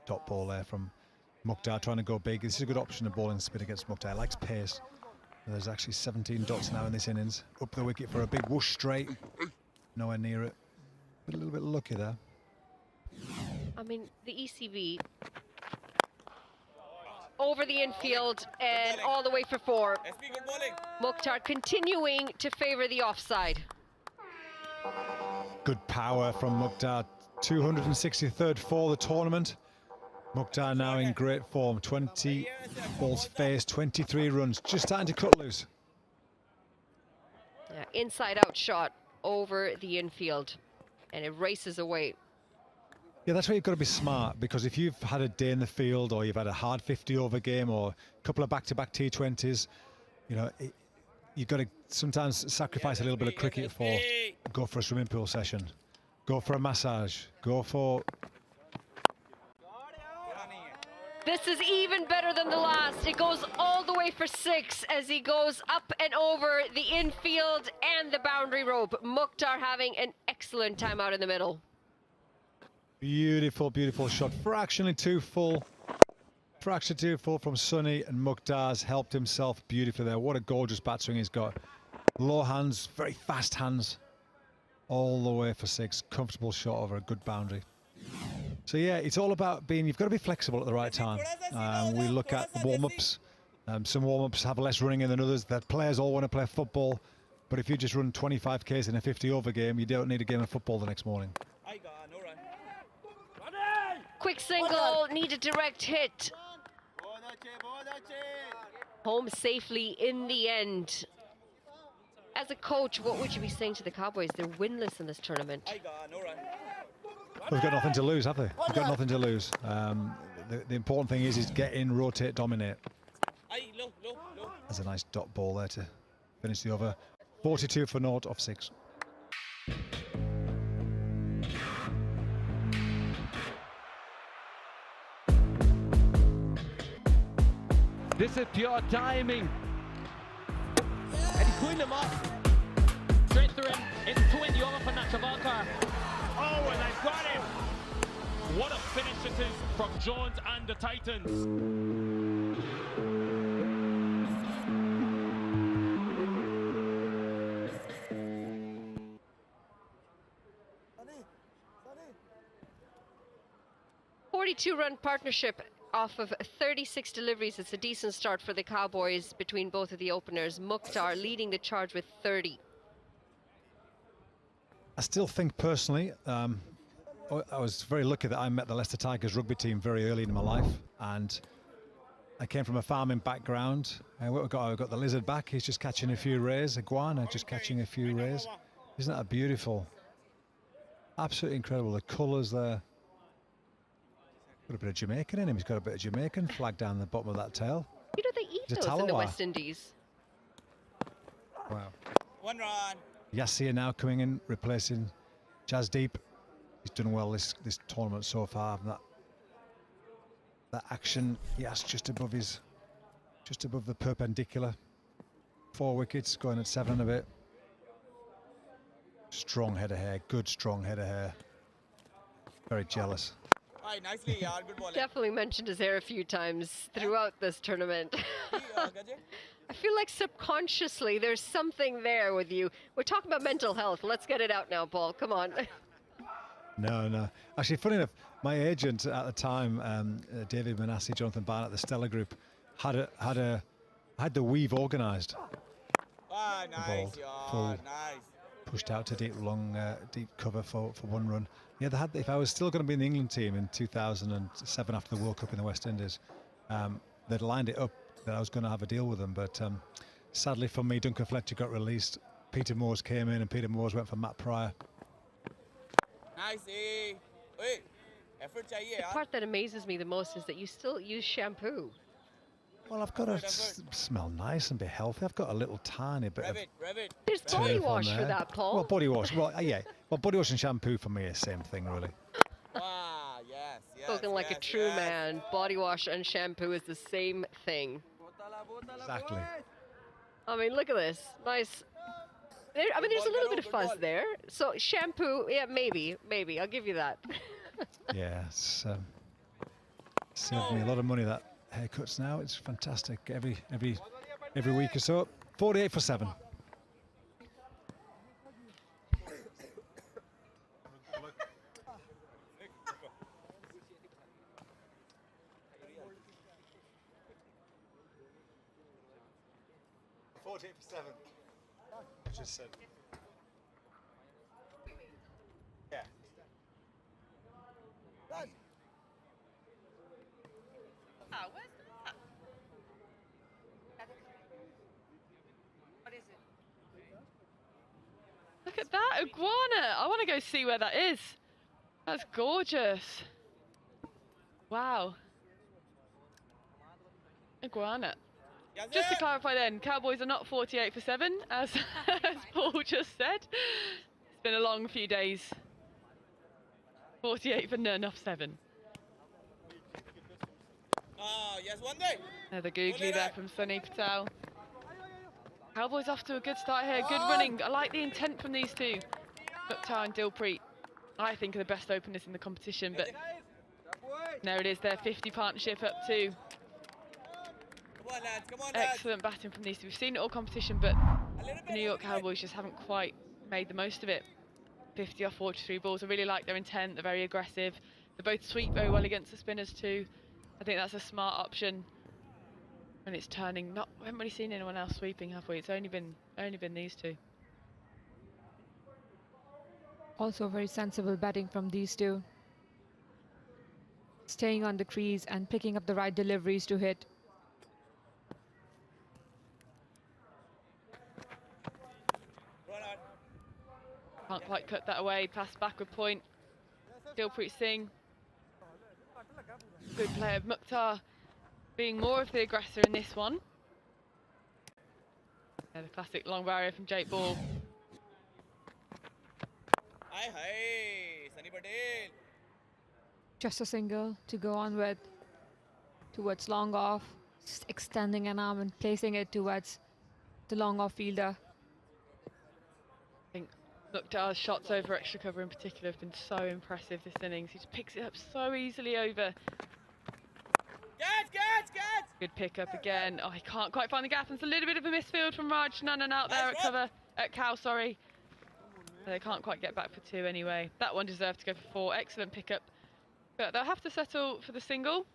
Top ball there from Mukhtar, trying to go big. This is a good option of bowling spin against Mukhtar. He likes pace. There's actually 17 dots now in this innings. Up the wicket for a big whoosh straight. Nowhere near it. But a little bit lucky there. I mean, the ECB over the infield and all the way for 4. Mukhtar continuing to favour the offside. Good power from Mukhtar. 263rd for the tournament. Mukhtar now in great form. 20 balls faced, 23 runs, just starting to cut loose. Yeah, inside out shot over the infield, and it races away. Yeah, that's where you've got to be smart, because if you've had a day in the field or you've had a hard 50-over game or a couple of back-to-back T20s, you know, you've got to sometimes sacrifice a little bit of cricket for go for a swimming pool session, go for a massage, go for... This is even better than the last. It goes all the way for 6 as he goes up and over the infield and the boundary rope. Mukhtar having an excellent time out in the middle. Beautiful, beautiful shot. Fractionally too full. Fractionally too full from Sunny, and Mukhtar's helped himself beautifully there. What a gorgeous bat swing he's got. Low hands, very fast hands. All the way for 6. Comfortable shot over a good boundary. So yeah, it's all about you've got to be flexible at the right time. We look at warm-ups. Some warm-ups have less running in than others. The players all want to play football, but if you just run 25 Ks in a 50-over game, you don't need a game of football the next morning. Quick single, need a direct hit. Home safely in the end. As a coach, what would you be saying to the Cowboys? They're winless in this tournament. They've got nothing to lose, have they? They've got nothing to lose. The important thing is get in, rotate, dominate. There's a nice dot ball there to finish the over. 42 for naught off 6. This is pure timing. And he's pulling them off. Straight through him. It's 20 over for Nachavalkar. Oh, and they've got him. What a finish it is from Jones and the Titans. Run partnership off of 36 deliveries. It's a decent start for the Cowboys between both of the openers. Mukhtar leading the charge with 30. I still think personally, I was very lucky that I met the Leicester Tigers rugby team very early in my life, and I came from a farming background. I've got the lizard back. He's just catching a few rays. Iguana just catching a few rays. Isn't that beautiful? Absolutely incredible. The colours there. Got a bit of Jamaican in him. He's got a bit of Jamaican flag down the bottom of that tail. You know, they eat He's a those in the Talawa. West Indies. Wow. One run. Yassir now coming in, replacing Jasdeep. He's done well this tournament so far. That action, yes, just above the perpendicular. 4 wickets, going at 7 a bit. Strong head of hair, good strong head of hair. Very jealous. Hi, nicely, yaar. Good ball. Definitely mentioned his hair a few times throughout this tournament. I feel like subconsciously there's something there with you. We're talking about mental health. Let's get it out now, Paul. Come on. No. Actually, funny enough, my agent at the time, David Manassi, Jonathan Barnett, the Stella Group, had the weave organised. Ah, nice, Full, nice. pushed out to deep cover for 1 run. Yeah, they had. If I was still going to be in the England team in 2007 after the World Cup in the West Indies, they'd lined it up that I was going to have a deal with them. But sadly for me, Duncan Fletcher got released. Peter Moores came in, and Peter Moores went for Matt Pryor. Nice, eh? Wait, effort chahiye, The yaar. part that amazes me the most is that you still use shampoo. Well, I've got to smell nice and be healthy. I've got a little tiny bit of There's body turf on wash for there. that, Paul. Well, body wash. Well, yeah. Well, body wash and shampoo for me is the same thing, really. Ah, yes. Spoken like a true man. Body wash and shampoo is the same thing. Exactly. I mean, look at this. Nice. There's a little bit of fuzz there. So shampoo, yeah, maybe. I'll give you that. Yeah, it's saved me a lot of money, that haircuts now. It's fantastic. Every week or so. 48 for 7. Just said. Yeah. Look at that iguana. I want to go see where that is. That's gorgeous. Wow. Iguana. Just to clarify then, Cowboys are not 48 for 7, as Paul just said. It's been a long few days. 48 for none off 7. Yes, one day. Another googly there from Sunny Patel. Cowboys off to a good start here. Good running. I like the intent from these two. Mukhtar and Dilpreet, I think, are the best openers in the competition. But there it is, their 50 partnership up to. Excellent batting from these two. We've seen it all competition, but the New York Cowboys just haven't quite made the most of it. 50 off 43 balls. I really like their intent. They're very aggressive. They both sweep very well against the spinners too. I think that's a smart option when it's turning. We haven't really seen anyone else sweeping, have we? It's only been these two. Also very sensible batting from these two. Staying on the crease and picking up the right deliveries to hit. Can't quite cut that away. Pass backward point. Dilpreet Singh. Good player. Mukhtar being more of the aggressor in this one. Yeah, the classic long barrier from Jake Ball. Hi, hi, Sunny Patel. Just a single to go on with towards long off, just extending an arm and placing it towards the long off fielder. I think Mukhtar's shots over extra cover in particular have been so impressive this innings. He just picks it up so easily over. Catch! Good pick up again. Oh, he can't quite find the gap. And it's a little bit of a misfield from Raj Nanan out there at cover, at Cow, sorry. They can't quite get back for 2 anyway. That one deserved to go for 4. Excellent pick up. But they'll have to settle for the single.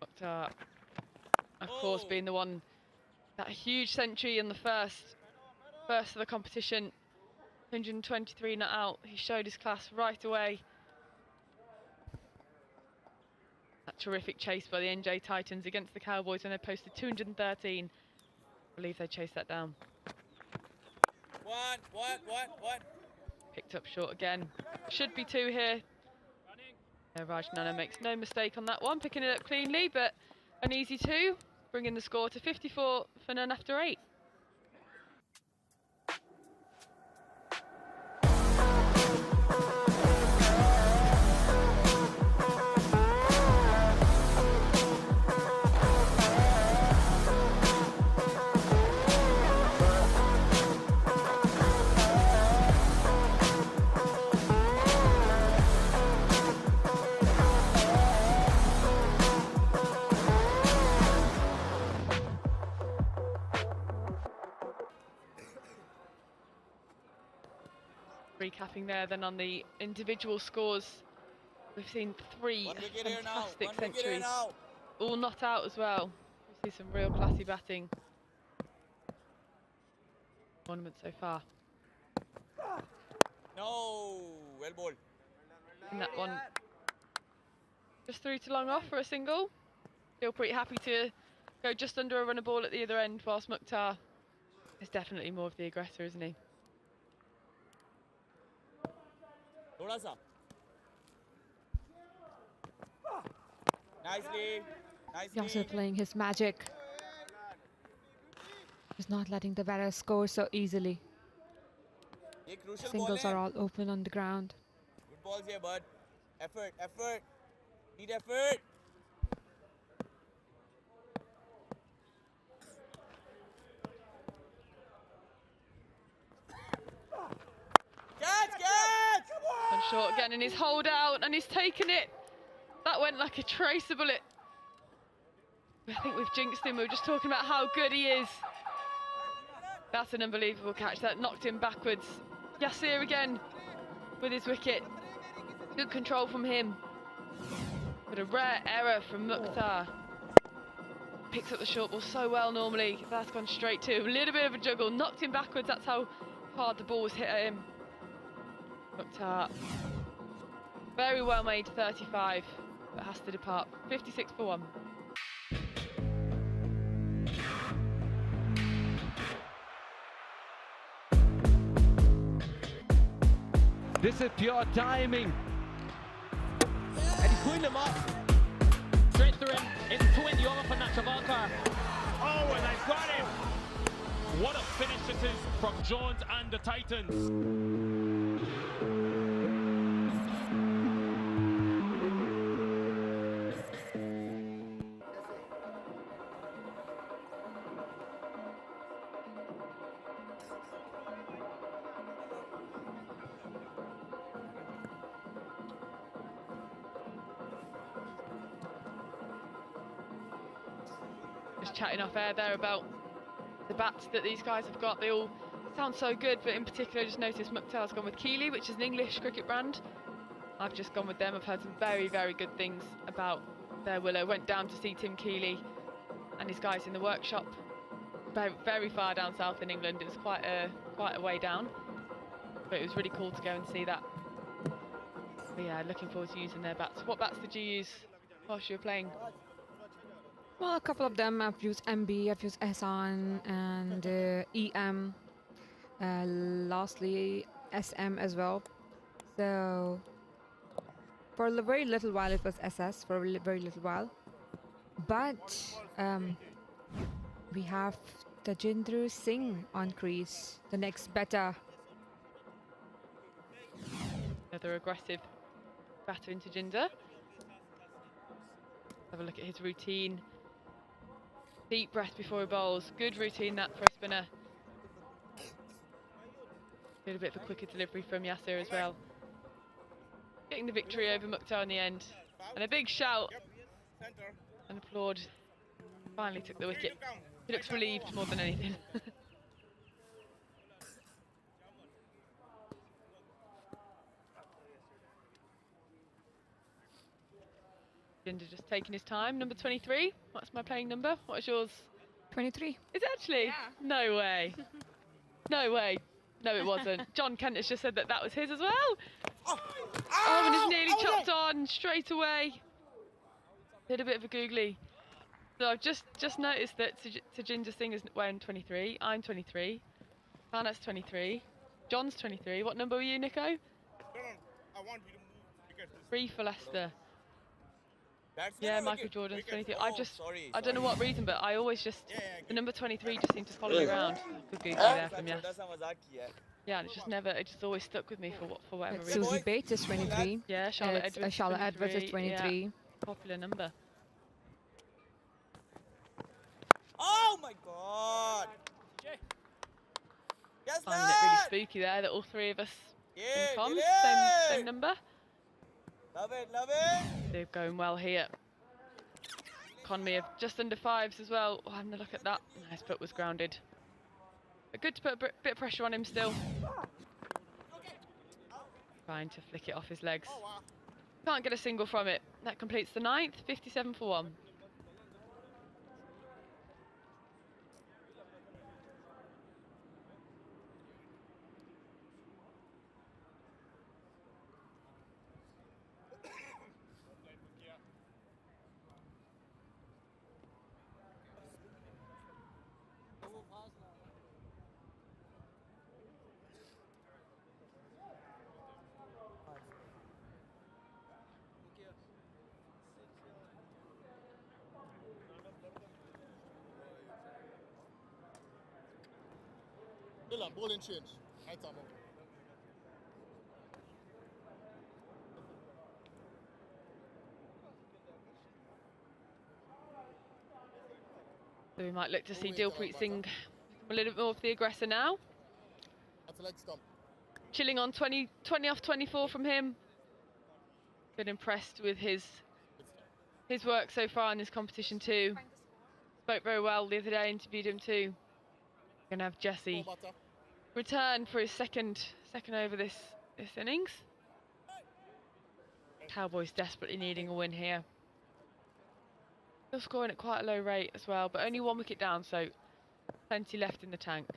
Mukhtar, of course, being the one, that huge century in the first of the competition. 123 not out. He showed his class right away. That terrific chase by the NJ Titans against the Cowboys when they posted 213. I believe they chased that down. One. Picked up short again. Should be 2 here. Yeah, Raj Nana makes no mistake on that one, picking it up cleanly, but an easy 2, bringing the score to 54 for none after 8. Recapping there then on the individual scores. We've seen 3 fantastic centuries, all not out as well. We see some real classy batting tournament so far. No, well ball. And that one just through to long off for a single. Feel pretty happy to go just under a runner ball at the other end, whilst Mukhtar is definitely more of the aggressor, isn't he? Nicely. He's also playing his magic. He's not letting the batter score so easily. Singles are all open on the ground. Good balls here, bud. Effort. Need effort. Catch! And short again in his hold out, and he's taken it. That went like a tracer bullet. I think we've jinxed him. We were just talking about how good he is. That's an unbelievable catch. That knocked him backwards. Yasir again with his wicket. Good control from him. But a rare error from Mukhtar. Picks up the short ball so well normally. That's gone straight to him. A little bit of a juggle. Knocked him backwards. That's how hard the ball was hit at him. Mukhtar. Very well made 35. But has to depart. 56 for 1. This is pure timing. And he's pulling them up. Straight through him. It's 20 over for Nachavalkar. Oh, and they've got him. What a finish it is from Jones and the Titans. Just chatting off air there about the bats that these guys have got. They all sound so good, but in particular I just noticed Mukhtar's gone with Keeley, which is an English cricket brand. I've just gone with them. I've heard some very, very good things about their willow. Went down to see Tim Keeley and his guys in the workshop very, very far down south in England. It was quite a way down, but it was really cool to go and see that. But yeah, looking forward to using their bats. What bats did you use whilst you were playing? Well, a couple of them. I've used MB, I've used SN and EM. Lastly, SM as well. So for a very little while it was SS for a very little while. But We have Tajendra Singh on crease, the next batter. Another aggressive batter into Jinder. Have a look at his routine. Deep breath before he bowls. Good routine that for a spinner. Did a bit of a quicker delivery from Yasser as well. Getting the victory over Mukhtar in the end. And a big shout and applaud. Finally took the wicket. He looks relieved more than anything. Jinder just taking his time. Number 23. What's my playing number? What is yours? 23. Is it actually? Yeah. No way. No way. No, it wasn't. John Kent has just said that that was his as well. Oh, and it's nearly chopped on straight away. Did a bit of a googly. So I've just noticed that Tajinder Singh is wearing 23. I'm 23. Karnat's 23. John's 23. What number were you, Nico? I want you to move because 3 for Leicester. Batsman Yeah, or Michael wicket? Jordan's Wicket. 23. Oh, I don't know what reason, but I always just, the number 23 just seemed to follow me around. Good googly there from Yas. Yeah, and it just always stuck with me for whatever reason. Susie Bates is 23. Yeah, Charlotte It's, Edwards. Charlotte Edwards is 23. Yeah, popular number. Oh my God! Yes, Finding it really spooky there that all 3 of us in comms, same number. Love it, love it. They're going well here. Economy of just under 5s as well. Oh, having a look at that. Nice foot was grounded. But good to put a bit of pressure on him still. Trying to flick it off his legs. Can't get a single from it. That completes the 9th, 57 for 1. Dylan, ball and change. Right time. So we might look to see Dilpreet Singh a little bit more of the aggressor now. That's a leg stump. Chilling on 20 off 24 from him. Been impressed with his work so far in this competition too. Spoke very well the other day, interviewed him too. Gonna have Jesse return for his second over this innings. Cowboys desperately needing a win here. Still scoring at quite a low rate as well, but only 1 wicket down, so plenty left in the tank.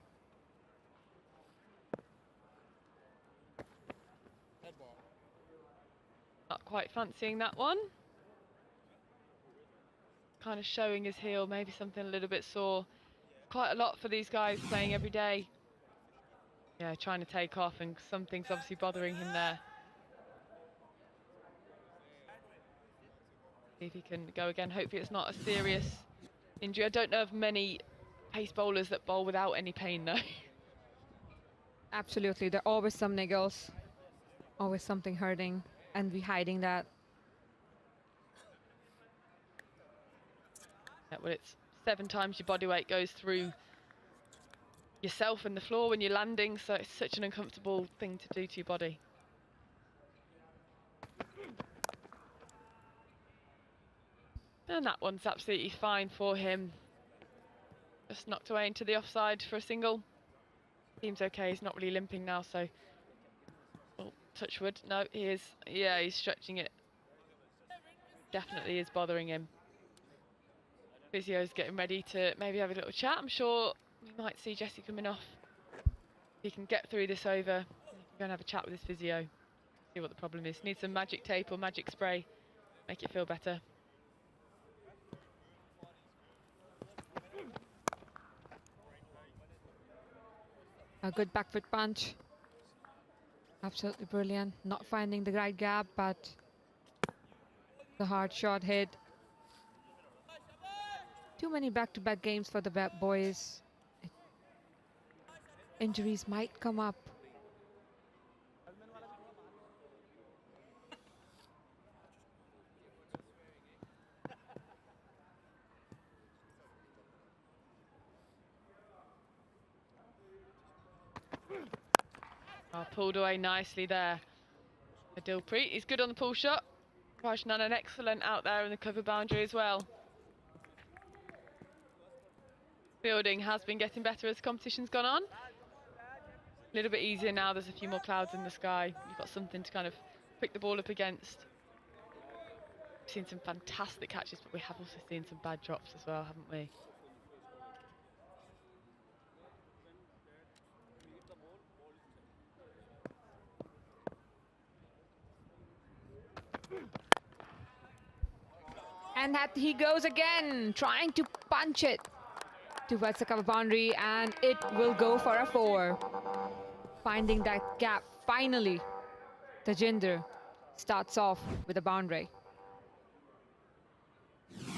Not quite fancying that one. Kind of showing his heel, maybe something a little bit sore. Quite a lot for these guys playing every day. Yeah, trying to take off, and something's obviously bothering him there. See if he can go again. Hopefully it's not a serious injury. I don't know of many pace bowlers that bowl without any pain though. Absolutely, there are always some niggles, always something hurting, and we hiding that. Yeah, well, it's 7 times your body weight goes through yourself and the floor when you're landing, so it's such an uncomfortable thing to do to your body. And that one's absolutely fine for him. Just knocked away into the offside for a single. Seems okay, he's not really limping now, so... Oh, touch wood. No, he is. Yeah, he's stretching it. Definitely is bothering him. Physio's getting ready to maybe have a little chat. I'm sure we might see Jesse coming off. He can get through this over. He can go and have a chat with his physio. See what the problem is. Need some magic tape or magic spray. Make it feel better. A good back foot punch. Absolutely brilliant. Not finding the right gap, but the hard shot hit. Too many back-to-back games for the boys. Injuries might come up. Oh, pulled away nicely there. Dilpreet, he's good on the pull shot. Rajnan an excellent out there in the cover boundary as well. Fielding has been getting better as the competition's gone on. A little bit easier now, there's a few more clouds in the sky. You've got something to kind of pick the ball up against. We've seen some fantastic catches, but we have also seen some bad drops as well, haven't we? And that he goes again, trying to punch it towards the cover boundary, and it will go for a 4. Finding that gap, finally, Tajinder starts off with a boundary.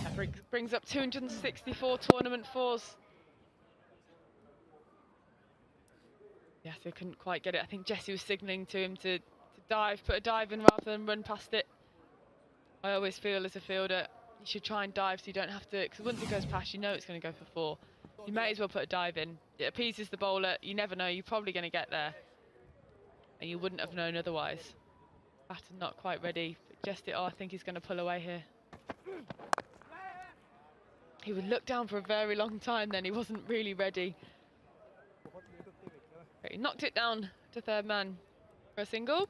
That brings up 264 tournament 4s. Yes, they couldn't quite get it. I think Jesse was signalling to him to dive, put a dive in rather than run past it. I always feel as a fielder, you should try and dive so you don't have to, because once it goes past, you know it's going to go for 4. You may as well put a dive in. It appeases the bowler. You never know, you're probably going to get there. And you wouldn't have known otherwise. Batter not quite ready. But just I think he's going to pull away here. He would look down for a very long time then. He wasn't really ready. But he knocked it down to third man for a single.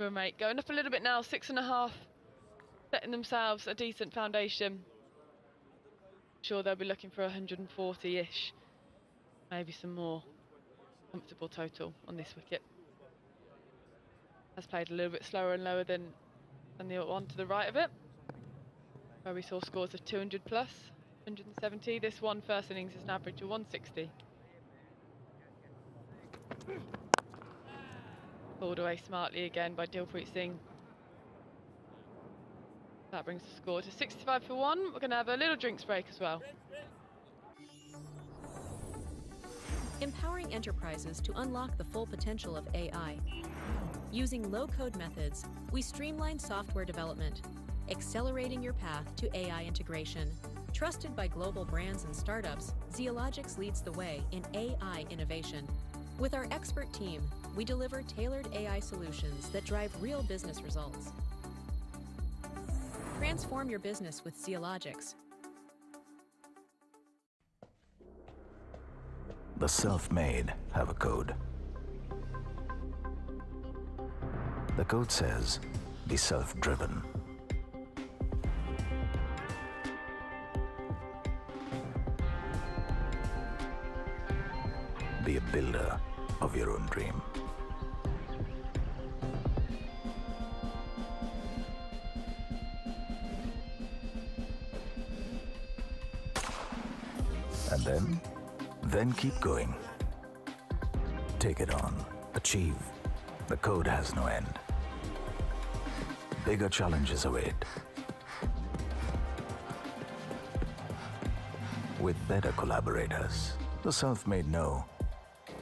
Roommate going up a little bit now, 6.5. Setting themselves a decent foundation. I'm sure they'll be looking for 140-ish. Maybe some more comfortable total on this wicket. Has played a little bit slower and lower than the one to the right of it, where we saw scores of 200 plus, 170. This one first innings is an average of 160. Pulled away smartly again by Dilpreet Singh. That brings the score to 65 for 1. We're going to have a little drinks break as well. Empowering enterprises to unlock the full potential of AI. Using low-code methods, we streamline software development, accelerating your path to AI integration. Trusted by global brands and startups, Zeologics leads the way in AI innovation. With our expert team, we deliver tailored AI solutions that drive real business results. Transform your business with Zeologics. The self-made have a code. The code says, be self-driven. Be a builder of your own dream. And then keep going. Take it on. Achieve. The code has no end. Bigger challenges await. With better collaborators, the self-made know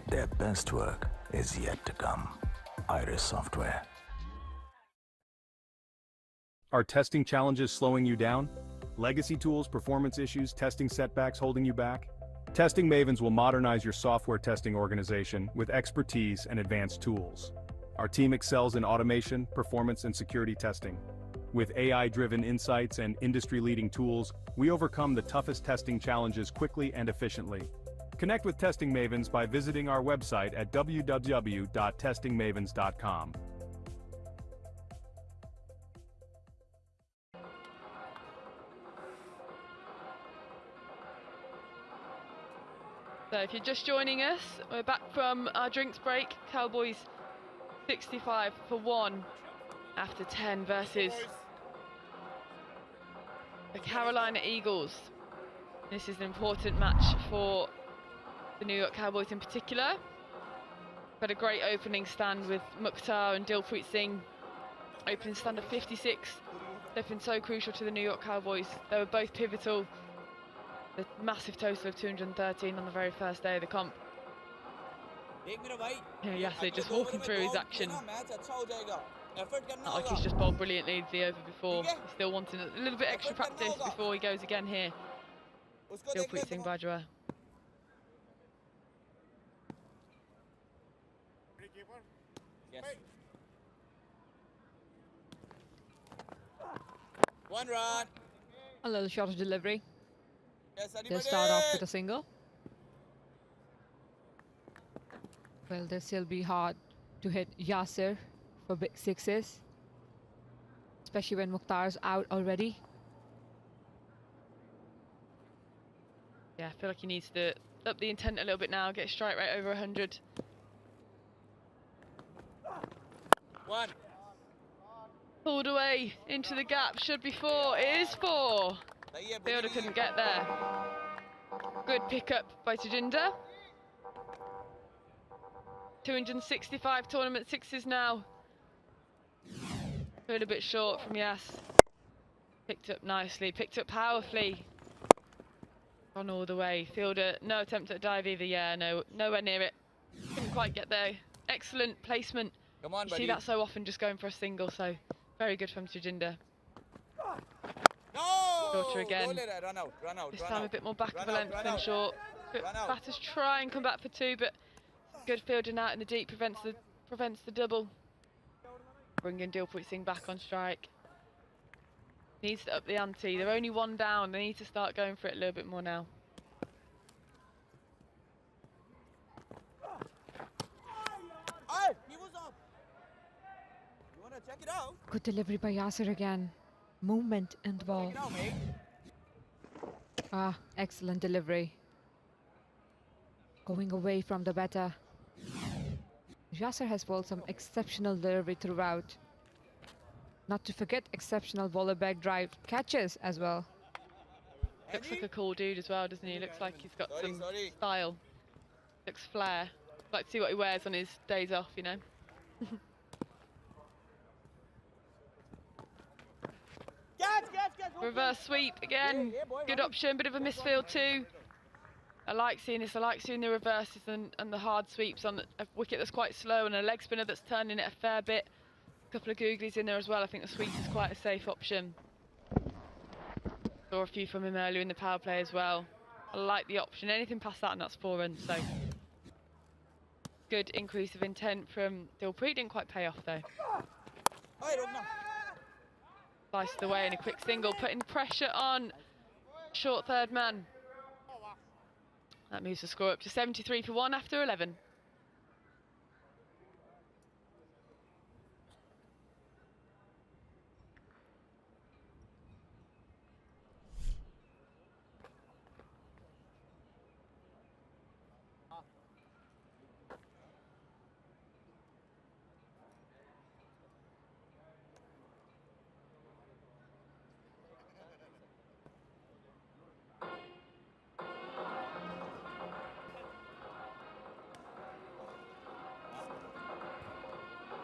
their best work is yet to come. Iris Software. Are testing challenges slowing you down? Legacy tools, performance issues, testing setbacks holding you back? Testing Mavens will modernize your software testing organization with expertise and advanced tools. Our team excels in automation, performance, and security testing. With AI-driven insights and industry-leading tools, we overcome the toughest testing challenges quickly and efficiently. Connect with Testing Mavens by visiting our website at www.testingmavens.com. So if you're just joining us, we're back from our drinks break. Cowboys 65 for 1 after 10 versus the Carolina Eagles. This is an important match for the New York Cowboys in particular. Had a great opening stand with Mukhtar and Dilpreet Singh. Opening stand of 56 They've been so crucial to the New York Cowboys. They were both pivotal. The massive total of 213 on the very first day of the comp. Here Yasser just walking through his action. Not like he's just bowled brilliantly the over before. He's still wanting a little bit extra practice before he goes again here. Dilpreet Singh Bajwa. Yes. One run. A little short of delivery. Yes, They'll start off with a single. Well, they'll still be hard to hit Yasser for big sixes, especially when Mukhtar's out already. Yeah, I feel like he needs to up the intent a little bit now, get a strike rate over 100. One. Pulled away into the gap, should be 4, it is 4. Fielder couldn't get there. Good pickup by Tajinder. 265 tournament sixes now. A little bit short from Yas. Picked up nicely, picked up powerfully. Gone all the way. Fielder, no attempt at a dive either. Yeah, no, nowhere near it. Couldn't quite get there. Excellent placement. Come on, you buddy. see that so often, just going for a single, so very good from Tajinder. No! Daughter again. Don't let that run out, run out, This run time out. a bit more back of a Run out, length run than out. short. Run out. Batters try and come back for 2, but good fielding out in the deep prevents the double. Bringing Dilpreet Singh back on strike. Needs to up the ante. They're only 1 down. They need to start going for it a little bit more now. Hey, he was off. You wanna check it out? Good delivery by Yasser again. Movement in the ball. Check it out, mate. Ah, excellent delivery. Going away from the batter. Yasser has bowled some exceptional delivery throughout. Not to forget exceptional bowler back drive catches as well. Looks like a cool dude as well, doesn't he? Looks like he's got some style. Looks flair. Like to see what he wears on his days off, you know. Reverse sweep again. Good option, bit of a misfield too. I like seeing this. I like seeing the reverses and the hard sweeps on a wicket that's quite slow and a leg spinner that's turning it a fair bit. A couple of googlies in there as well. I think the sweep is quite a safe option. Saw a few from him earlier in the power play as well. I like the option. Anything past that and that's 4 runs. So good increase of intent from Dilpreet. Didn't quite pay off though. Sliced away in a quick single, putting pressure on short third man. That moves the score up to 73 for 1 after 11.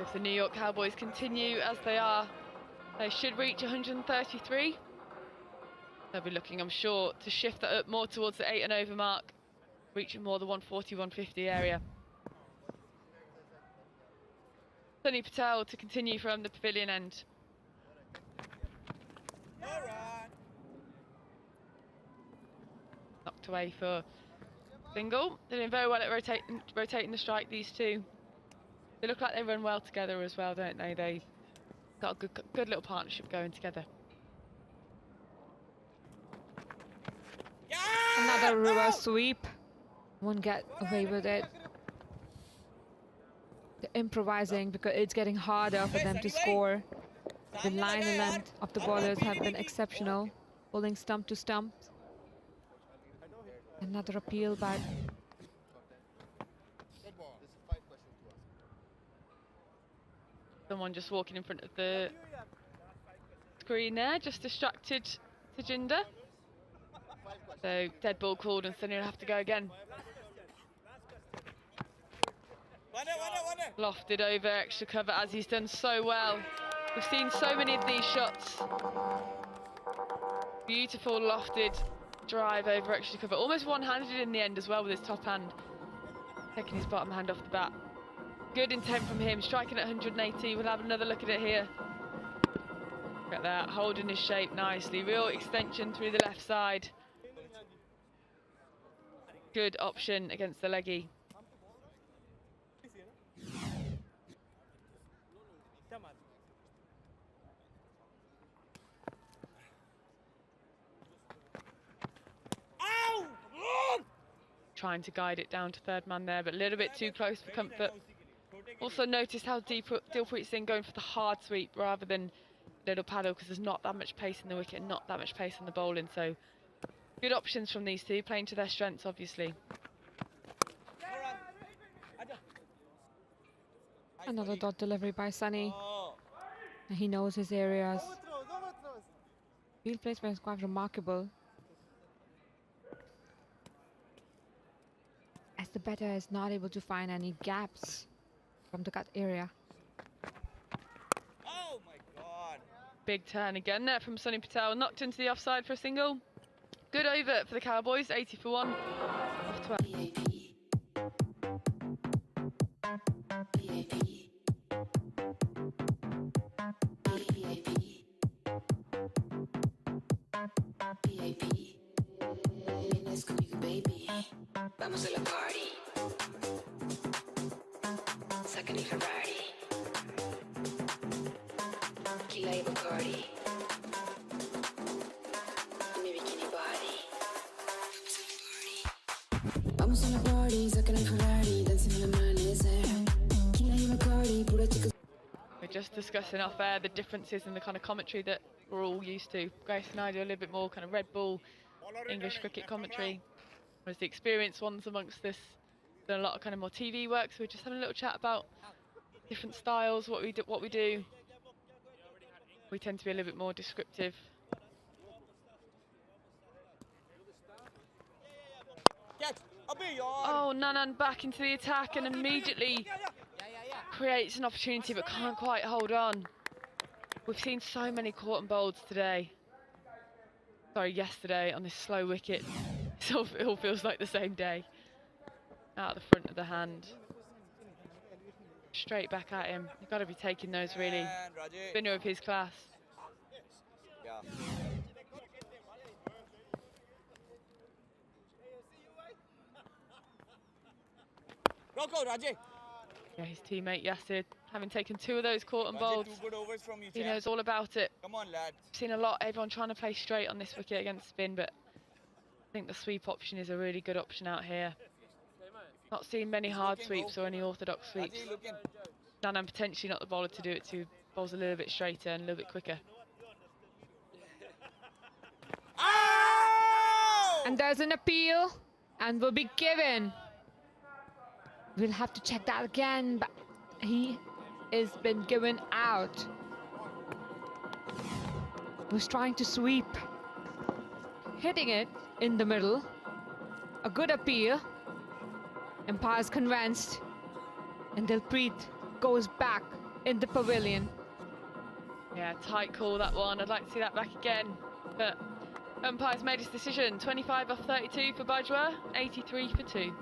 If the New York Cowboys continue as they are, they should reach 133. They'll be looking, I'm sure, to shift that up more towards the 8 and over mark, reaching more the 140, 150 area. Sunny Patel to continue from the pavilion end. Knocked away for single. They're doing very well at rotating the strike, these two. They look like they run well together as well, don't they? They've got a good little partnership going together. Another reverse sweep. Won't get away with it. They're improvising because it's getting harder for them to score. The line and length of the bowlers have been exceptional, bowling stump to stump. Another appeal back. Someone just walking in front of the screen there, just distracted Tajinder. So dead ball called and Sunny will have to go again. Lofted over extra cover as he's done so well. We've seen so many of these shots. Beautiful lofted drive over extra cover. Almost one-handed in the end as well with his top hand. Taking his bottom hand off the bat. Good intent from him, striking at 180. We'll have another look at it here. Look at that, holding his shape nicely. Real extension through the left side. Good option against the leggy. Trying to guide it down to third man there, but a little bit too close for comfort. Also noticed how Dilpreet Singh going for the hard sweep rather than little paddle, because there's not that much pace in the wicket and not that much pace on the bowling. So good options from these two, playing to their strengths, obviously. Another dot delivery by Sunny. And he knows his areas. Field placement is quite remarkable, as the batter is not able to find any gaps from the cut area. Oh my God. Big turn again there from Sunny Patel, knocked into the offside for a single. Good over for the Cowboys, 80 for 1 off 12. Vamos a la party. Sacan y Ferrari. Tequila y Bacardi. Mi bikini body. Vamos a la party. Sacan y Ferrari. Dancing in the amanecer. Tequila y Bacardi. Pura chica. We're just discussing off air the differences in the kind of commentary that we're all used to. Grace and I do a little bit more kind of Red Bull English cricket commentary, whereas the experienced ones amongst this done a lot of kind of more TV work. So we're just having a little chat about different styles, what we do. We tend to be a little bit more descriptive. Oh, Nanan back into the attack and immediately creates an opportunity but can't quite hold on. We've seen so many caught and bowled today. Sorry, yesterday on this slow wicket. It all feels like the same day. Out the front of the hand. Straight back at him. You've got to be taking those really. Spinner of his class. Yeah, his teammate Yasir, having taken 2 of those caught and bowled, he knows all about it. Come on, lad. Seen a lot, everyone trying to play straight on this wicket against spin, but I think the sweep option is a really good option out here. Not seen many hard sweeps or any orthodox sweeps. Nanan potentially not the bowler to do it to. Bowls a little bit straighter and a little bit quicker. And there's an appeal and will be given. We'll have to check that again, but he has been given out. Was trying to sweep, hitting it in the middle. A good appeal. Empire's convinced, and Dilpreet goes back in the pavilion. Yeah, tight call that one. I'd like to see that back again, but umpire's made his decision. 25 off 32 for Bajwa, 83 for 2.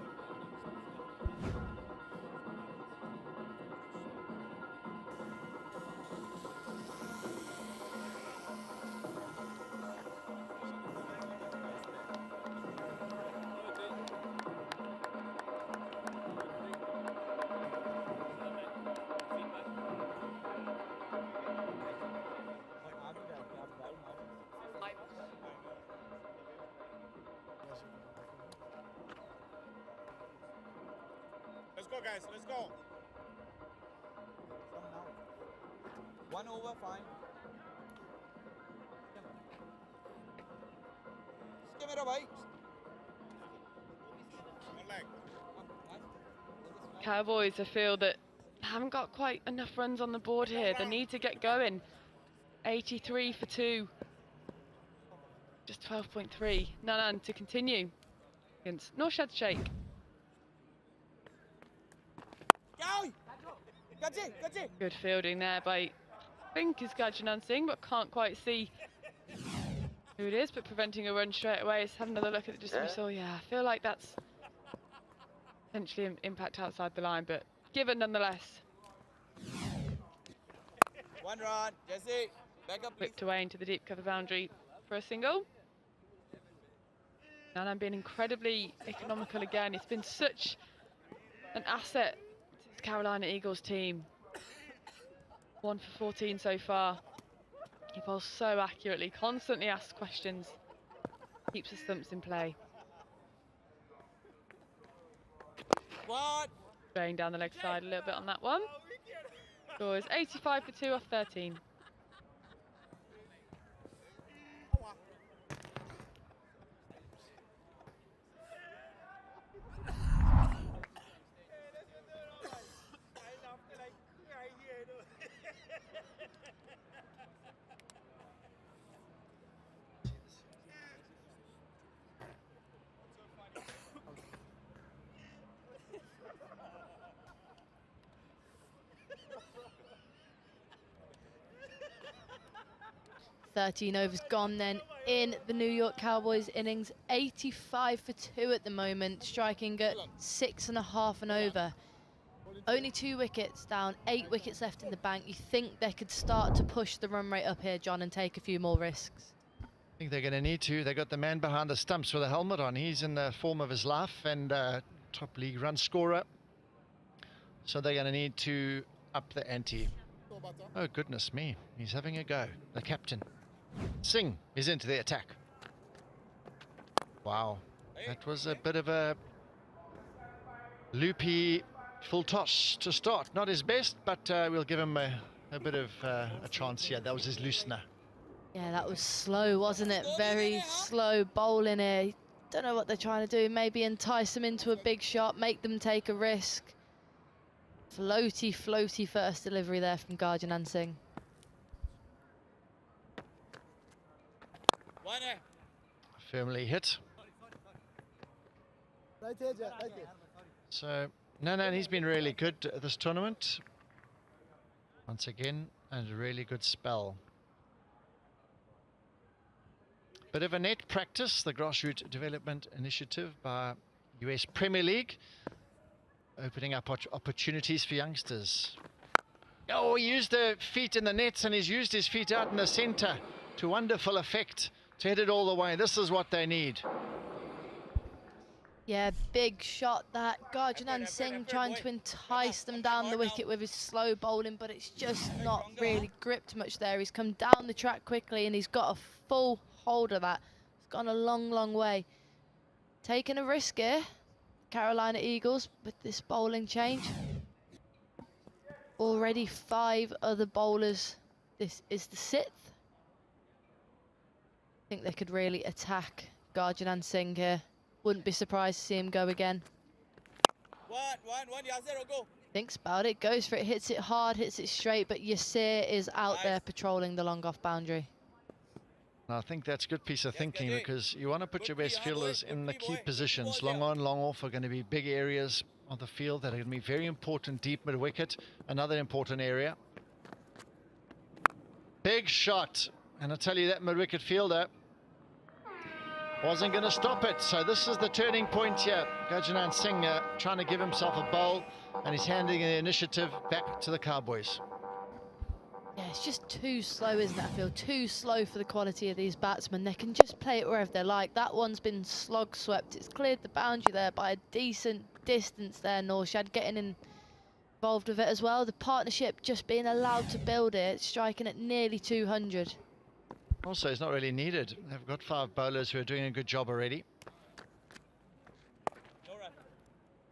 Let's go, guys. Let's go. 1 over, fine. Give it away. Cowboys, I feel that haven't got quite enough runs on the board here. They need to get going. 83 for 2. Just 12.3. Nanan to continue against Norshad Sheikh. Good fielding there by think is Gajanan Singh, but can't quite see who it is, but preventing a run straight away. Let's have another look at the dismissal. Yeah, I feel like that's potentially an impact outside the line, but given nonetheless. One run, Jesse. Back up, please. Whipped away into the deep cover boundary for a single. And I'm being incredibly economical again. It's been such an asset to this Carolina Eagles team. 1 for 14 so far. He bowls so accurately, constantly asks questions, keeps his stumps in play. Going down the leg side a little bit on that one. Score is 85 for 2 off 13. Thirteen overs gone then in the New York Cowboys innings. 85 for 2 at the moment, striking at 6.5 and over. Only 2 wickets down, 8 wickets left in the bank. You think they could start to push the run rate up here, John, and take a few more risks? I think they're going to need to. They got the man behind the stumps with a helmet on. He's in the form of his life and top league run scorer. So they're going to need to up the ante. Oh, goodness me. He's having a go. The captain. Singh is into the attack. Wow. That was a bit of a loopy full toss to start. Not his best, but we'll give him a bit of a chance here. That was his loosener. Yeah, that was slow, wasn't it? Very slow bowling here. Don't know what they're trying to do. Maybe entice them into a big shot, make them take a risk. Floaty, floaty first delivery there from Gajanan Singh. Firmly hit. Right here, Jack, right here. So, no, he's been really good at this tournament. Once again, and a really good spell. Bit of a net practice, the Grassroots Development Initiative by US Premier League, opening up opportunities for youngsters. Oh, he used the feet in the nets and he's used his feet out in the center to wonderful effect to hit it all the way. This is what they need. Yeah, big shot that. Gajanan Singh trying to entice them down the wicket with his slow bowling, but it's just not really gripped much there. He's come down the track quickly and he's got a full hold of that. It's gone a long, long way. Taking a risk here, Carolina Eagles, with this bowling change. Already 5 other bowlers. This is the 6th. I think they could really attack Gajanan Singh here. Wouldn't be surprised to see him go again. Go. Thinks about it, goes for it, hits it hard, hits it straight, but Yasir is out there patrolling the long off boundary. I think that's a good piece of thinking because you want to put your best fielders in the key positions. Long on, long off are going to be big areas of the field that are going to be very important. Deep mid wicket, another important area. Big shot, and I tell you that mid wicket fielder wasn't going to stop it. So this is the turning point here. Gajanan Singh trying to give himself a bowl, and he's handing the initiative back to the Cowboys. Yeah, it's just too slow, isn't it? I feel too slow for the quality of these batsmen. They can just play it wherever they like. That one's been slog swept. It's cleared the boundary there by a decent distance there. Norshad getting involved with it as well. The partnership just being allowed to build it, striking at nearly 200. Also, it's not really needed. They've got 5 bowlers who are doing a good job already.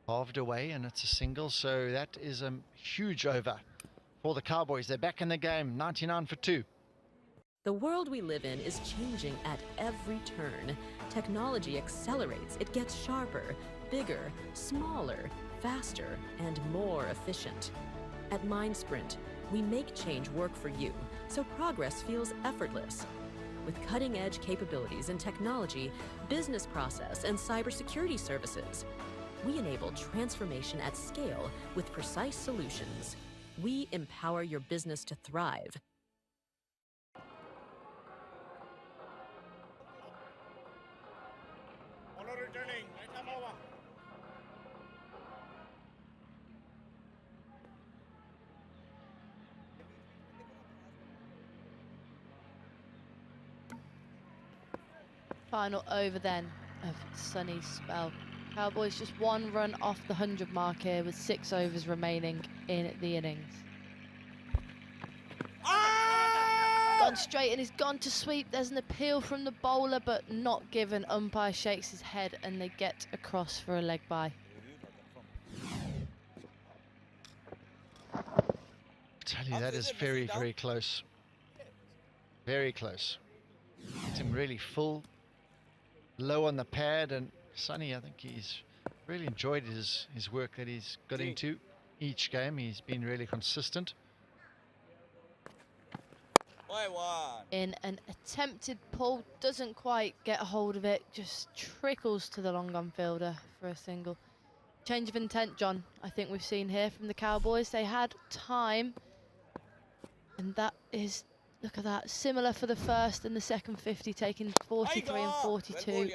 Halved away, and it's a single, so that is a huge over for the Cowboys. They're back in the game, 99 for 2. The world we live in is changing at every turn. Technology accelerates. It gets sharper, bigger, smaller, faster, and more efficient. At MindSprint, we make change work for you, so progress feels effortless. With cutting-edge capabilities in technology, business process, and cybersecurity services, we enable transformation at scale with precise solutions. We empower your business to thrive. Final over then of Sonny's spell. Cowboys just 1 run off the 100 mark here with 6 overs remaining in the innings. Gone straight and he's gone to sweep. There's an appeal from the bowler, but not given. Umpire shakes his head and they get across for a leg bye. I tell you, that is very, very close. Very close. It's him really full, low on the pad, and Sonny, I think he's really enjoyed his work that he's got into each game. He's been really consistent. In an attempted pull, doesn't quite get a hold of it, just trickles to the long on fielder for a single. Change of intent, John, I think we've seen here from the Cowboys. They had time, and that is, look at that, similar for the first and the second 50, taking 43 and 42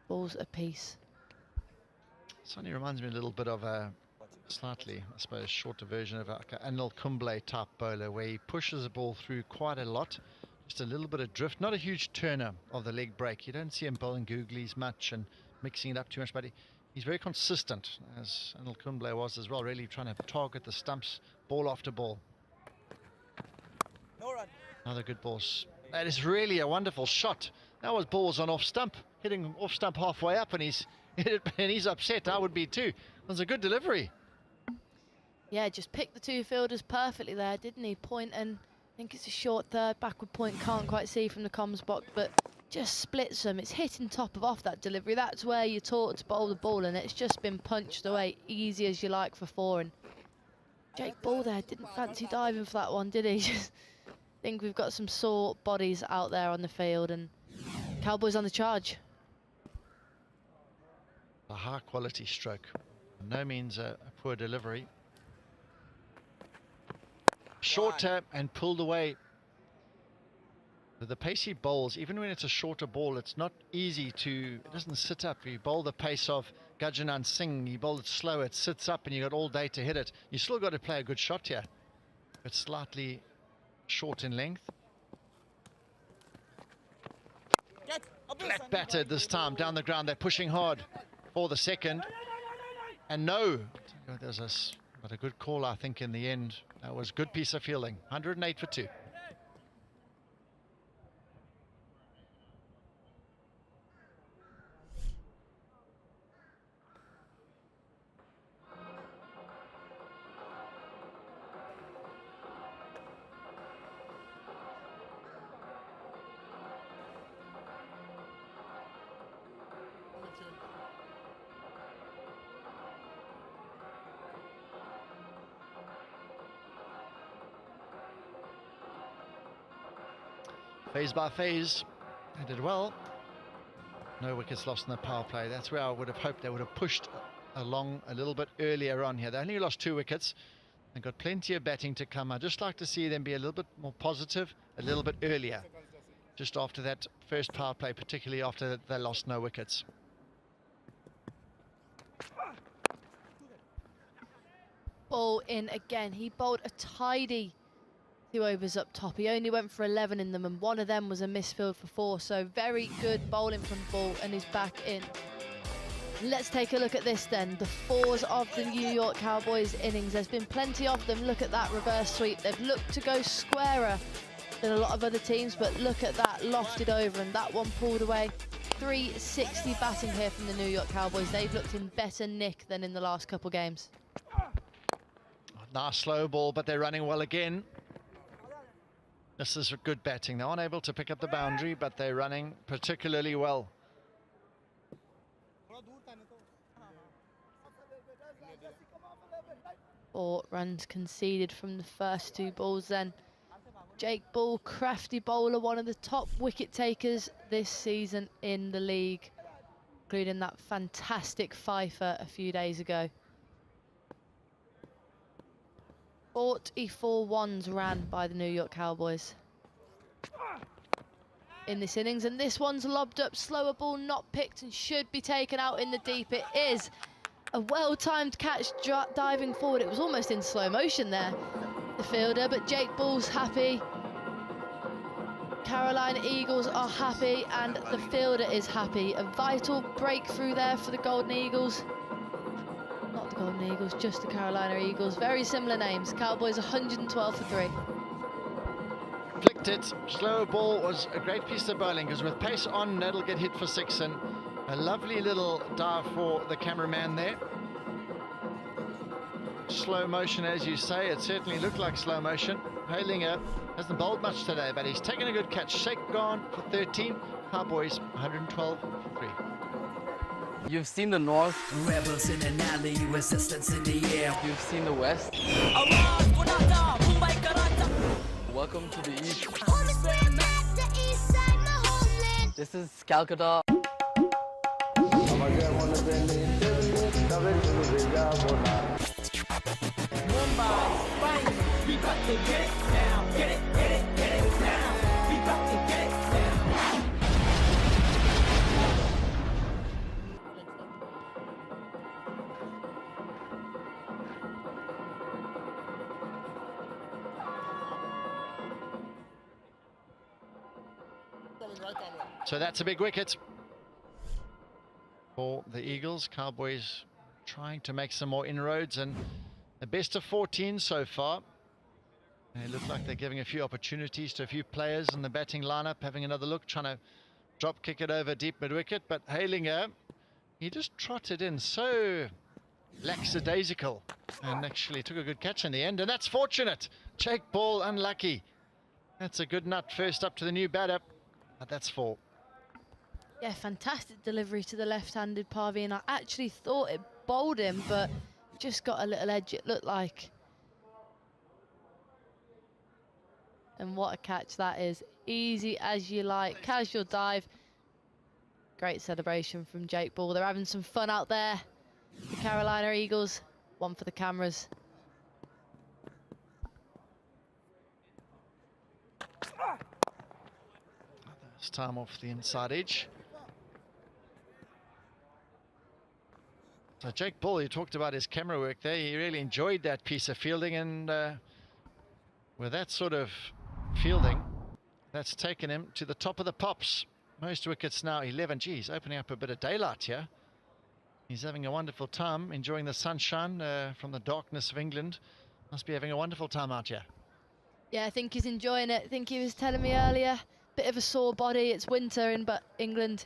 balls apiece. Sonny reminds me a little bit of a slightly, I suppose, shorter version of like an Anil Kumble type bowler, where he pushes the ball through quite a lot, just a little bit of drift, not a huge turner of the leg break. You don't see him bowling googlies much and mixing it up too much, but he's very consistent, as Anil Kumble was as well, really trying to target the stumps, ball after ball. Another good ball. That is really a wonderful shot. That was balls on off stump, hitting off stump halfway up, and he's upset. I would be too. It was a good delivery. Yeah, just picked the 2 fielders perfectly there, didn't he? Point, and I think it's a short third, backward point, can't quite see from the comms box, but just splits them. It's hitting top of off that delivery. That's where you're taught to bowl the ball, and it's just been punched away, easy as you like for 4. And Jake Ball there didn't fancy diving for that one, did he? Just think we've got some sore bodies out there on the field, and Cowboys on the charge. A high quality stroke, no means a poor delivery. Shorter and pulled away. With the pacey bowls, even when it's a shorter ball, it's not easy to, it doesn't sit up. You bowl the pace of Gajanan Singh, you bowl it slow, it sits up, and you got all day to hit it. You still got to play a good shot here. It's slightly short in length. Flat batted this time down the ground. They're pushing hard for the second. And no, there's a good call, I think, in the end. That was a good piece of fielding. 108 for 2. Phase by phase, they did well. No wickets lost in the power play. That's where I would have hoped they would have pushed along a little bit earlier on here. They only lost 2 wickets. They've got plenty of batting to come. I'd just like to see them be a little bit more positive, a little bit earlier, just after that first power play, particularly after they lost no wickets. Ball in again. He bowled a tidy 2 overs up top. He only went for 11 in them, and one of them was a misfield for 4. So very good bowling from Ball, and he's back in. Let's take a look at this then. The 4s of the New York Cowboys innings. There's been plenty of them. Look at that reverse sweep. They've looked to go squarer than a lot of other teams, but look at that, lofted over, and that one pulled away. 360 batting here from the New York Cowboys. They've looked in better nick than in the last couple games. Nice slow ball, but they're running well again. This is good batting. They're unable to pick up the boundary, but they're running particularly well. Four runs conceded from the first 2 balls then. Jake Ball, crafty bowler, one of the top wicket takers this season in the league, including that fantastic fifer a few days ago. 44 ones ran by the New York Cowboys in this innings, and this one's lobbed up, slower ball, not picked, and should be taken out in the deep. It is a well-timed catch, diving forward. It was almost in slow motion there, the fielder, but Jake Ball's happy. Carolina Eagles are happy and the fielder is happy. A vital breakthrough there for the Golden Eagles. Not the Golden Eagles, just the Carolina Eagles. Very similar names. Cowboys 112 for 3. Flicked it. Slow ball was a great piece of bowling because with pace on, that'll get hit for 6. And a lovely little dive for the cameraman there. Slow motion, as you say. It certainly looked like slow motion. Halinger hasn't bowled much today, but he's taken a good catch. Shake gone for 13. Cowboys 112 for 3. You've seen the North. Rebels in an alley, resistance in the air. You've seen the West. Welcome to the East. This is Calcutta. Mumbai, bang, we got to get it now. Get it now. We got to get it now. So that's a big wicket for the Eagles. Cowboys trying to make some more inroads, and the best of 14 so far. They look like they're giving a few opportunities to a few players in the batting lineup, having another look, trying to drop kick it over deep mid-wicket. But Halinger, he just trotted in so lackadaisical and actually took a good catch in the end, and that's fortunate. Jake Ball unlucky. That's a good nut first up to the new batter, but that's 4. Yeah, fantastic delivery to the left-handed Parveen. I actually thought it bowled him, but just got a little edge, it looked like. And what a catch that is. Easy as you like, casual dive. Great celebration from Jake Ball. They're having some fun out there. The Carolina Eagles, one for the cameras. This time off the inside edge. So Jake Ball, you talked about his camera work there. He really enjoyed that piece of fielding, and with that sort of fielding, that's taken him to the top of the pops. Most wickets now 11. Geez, opening up a bit of daylight here. He's having a wonderful time, enjoying the sunshine from the darkness of England. Must be having a wonderful time out here. Yeah, I think he's enjoying it. I think he was telling me earlier, bit of a sore body. It's winter in England.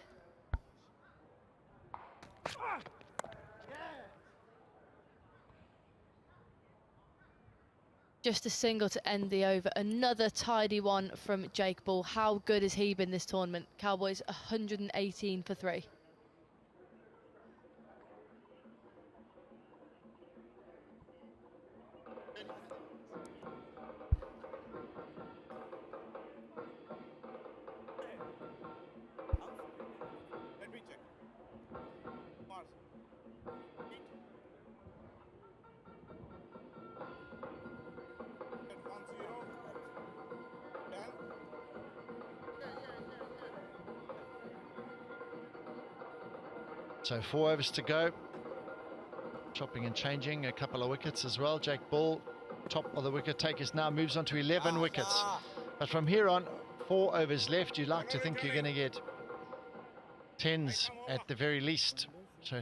Just a single to end the over. Another tidy one from Jake Ball. How good has he been this tournament? Cowboys 118 for 3. So 4 overs to go. Chopping and changing a couple of wickets as well. Jake Ball, top of the wicket takers now, moves on to 11 wickets. But from here on, 4 overs left. You'd like to think you're going to get 10s at the very least. So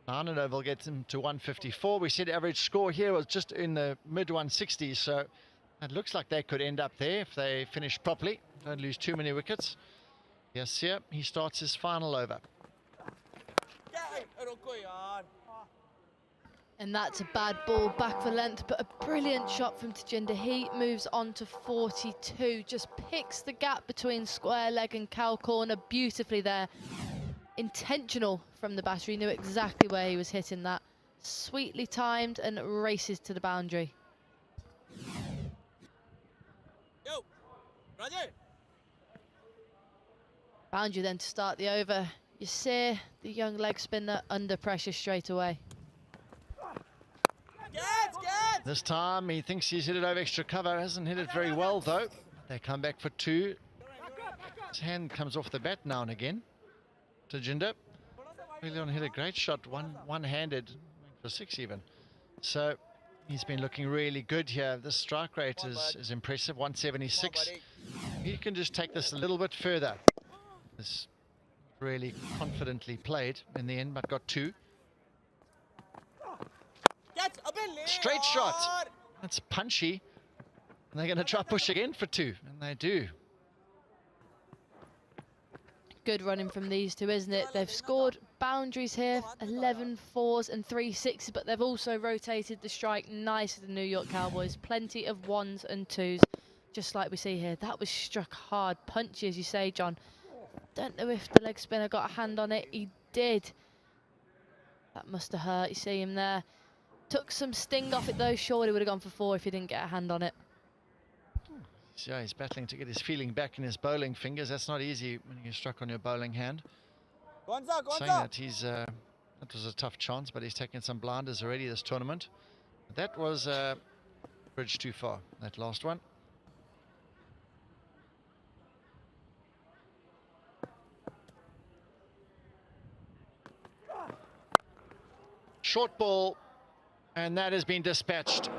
9 and over will get them to 154. We said average score here was just in the mid-160s. So it looks like they could end up there if they finish properly. Don't lose too many wickets. Yes, here he starts his final over. And that's a bad ball back for length, but a brilliant shot from Tajinder. He moves on to 42, just picks the gap between square leg and cow corner beautifully there. Intentional from the batter. He knew exactly where he was hitting that. Sweetly timed and races to the boundary. Yo, Roger. Boundary then to start the over. Yasir, the young leg spinner, under pressure straight away. This time he thinks he's hit it over extra cover. Hasn't hit it very well though. They come back for 2. His hand comes off the bat now and again. Tajinder really hit a great shot, one-handed for 6 even. So he's been looking really good here. This strike rate is impressive, 176. he can just take this a little bit further. This really confidently played in the end, but got 2. Straight shot. That's punchy. And they're going to try push again for 2, and they do. Good running from these two, isn't it? They've scored boundaries here, 11 4s and 3 6s, but they've also rotated the strike nicely, the New York Cowboys. Plenty of 1s and 2s, just like we see here. That was struck hard, punchy, as you say, John. Don't know if the leg spinner got a hand on it. He did. That must have hurt. You see him there. Took some sting off it, though. Surely would have gone for 4 if he didn't get a hand on it. So he's battling to get his feeling back in his bowling fingers. That's not easy when you're struck on your bowling hand. Saying that he's that was a tough chance, but he's taken some blinders already this tournament. That was a bridge too far, that last one. Short ball, and that has been dispatched.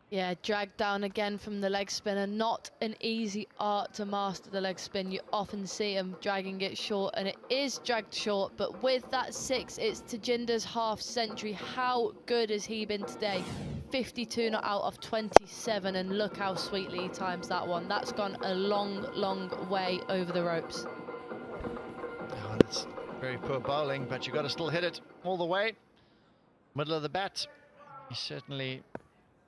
Yeah, dragged down again from the leg spinner. Not an easy art to master the leg spin. You often see him dragging it short, and it is dragged short, but with that 6, it's Tajinder's half century. How good has he been today? 52 not out of 27, and look how sweetly he times that one. That's gone a long, long way over the ropes. Oh, that's very poor bowling, but you've got to still hit it all the way. Middle of the bat. He certainly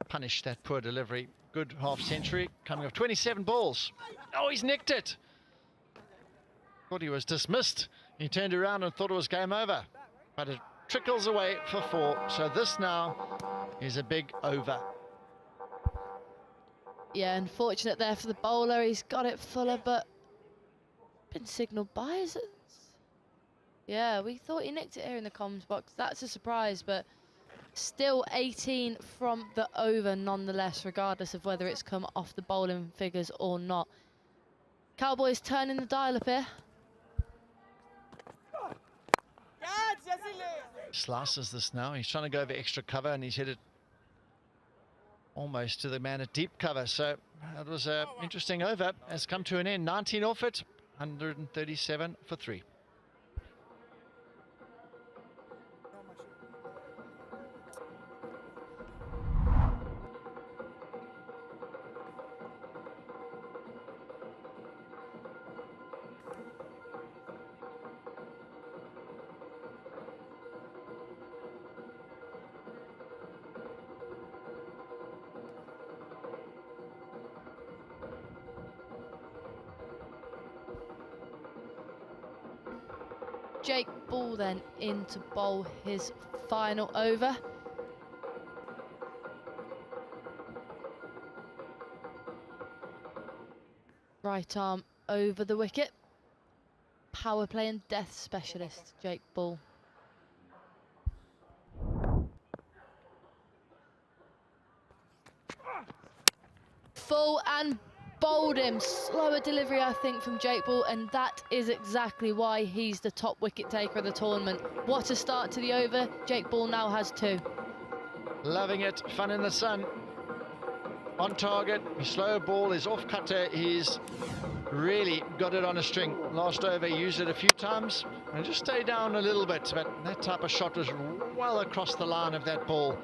punished that poor delivery. Good half century, coming off 27 balls. Oh, he's nicked it. Thought he was dismissed. He turned around and thought it was game over, but it trickles away for 4. So this now is a big over. Yeah, unfortunate there for the bowler. He's got it fuller, but been signalled by, is it? Yeah, we thought he nicked it here in the comms box. That's a surprise, but still 18 from the over nonetheless, regardless of whether it's come off the bowling figures or not. Cowboys turning the dial up here. Slices this now. He's trying to go over extra cover, and he's hit it almost to the man at deep cover. So that was an interesting over. Has come to an end. 19 off it, 137 for 3. Jake Ball then in to bowl his final over. Right arm over the wicket. Power play and death specialist, Jake Ball. Full and bowled him. Slower delivery, I think, from Jake Ball, and that is exactly why he's the top wicket taker of the tournament. What a start to the over. Jake Ball now has 2. Loving it. Fun in the sun. On target. Slow ball is off cutter. He's really got it on a string. Last over, he used it a few times and just stay down a little bit, but that type of shot was well across the line of that ball.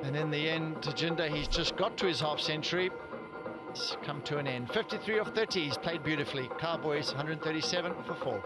And in the end, Tajinder, he's just got to his half century. It's come to an end. 53 off 30. He's played beautifully. Cowboys 137 for 4.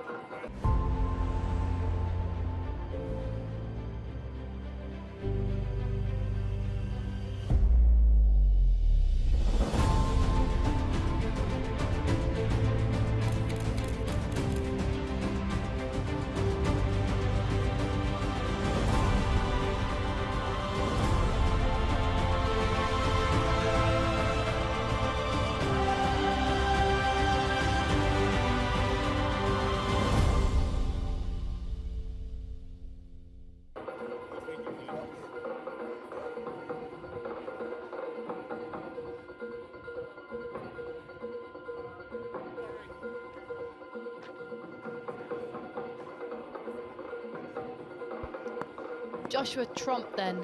Joshua Trump then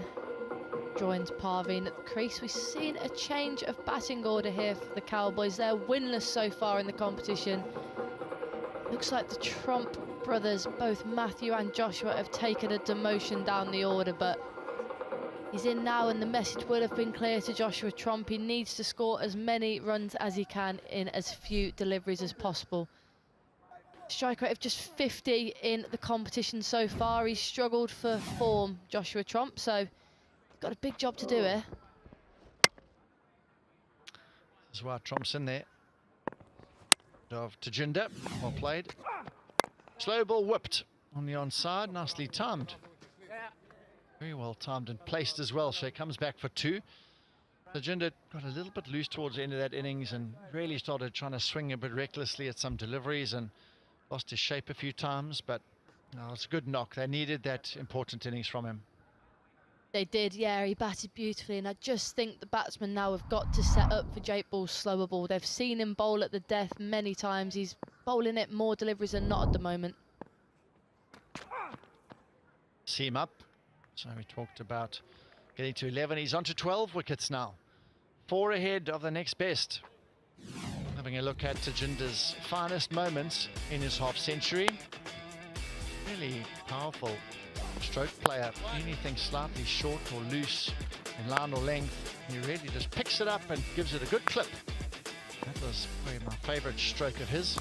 joins Parveen at the crease. We've seen a change of batting order here for the Cowboys. They're winless so far in the competition. Looks like the Trump brothers, both Matthew and Joshua, have taken a demotion down the order, but he's in now, and the message will have been clear to Joshua Trump. He needs to score as many runs as he can in as few deliveries as possible. Strike rate of just 50 in the competition so far. He's struggled for form, Joshua Trump, so got a big job to do here. This is why Trump's in there. Of Tajinder, well played. Slow ball whipped on the onside, nicely timed. Very well timed and placed as well, so he comes back for 2. Tajinder got a little bit loose towards the end of that innings and really started trying to swing a bit recklessly at some deliveries and lost his shape a few times, but it's a good knock. They needed that important innings from him. They did, yeah, he batted beautifully, and I just think the batsmen now have got to set up for Jake Ball's slower ball. They've seen him bowl at the death many times. He's bowling it more deliveries than not at the moment. Seam up. So we talked about getting to 11. He's on to 12 wickets now. 4 ahead of the next best. Having a look at Tajinder's finest moments in his half century. Really powerful stroke player. Anything slightly short or loose in line or length, he really just picks it up and gives it a good clip. That was probably my favourite stroke of his.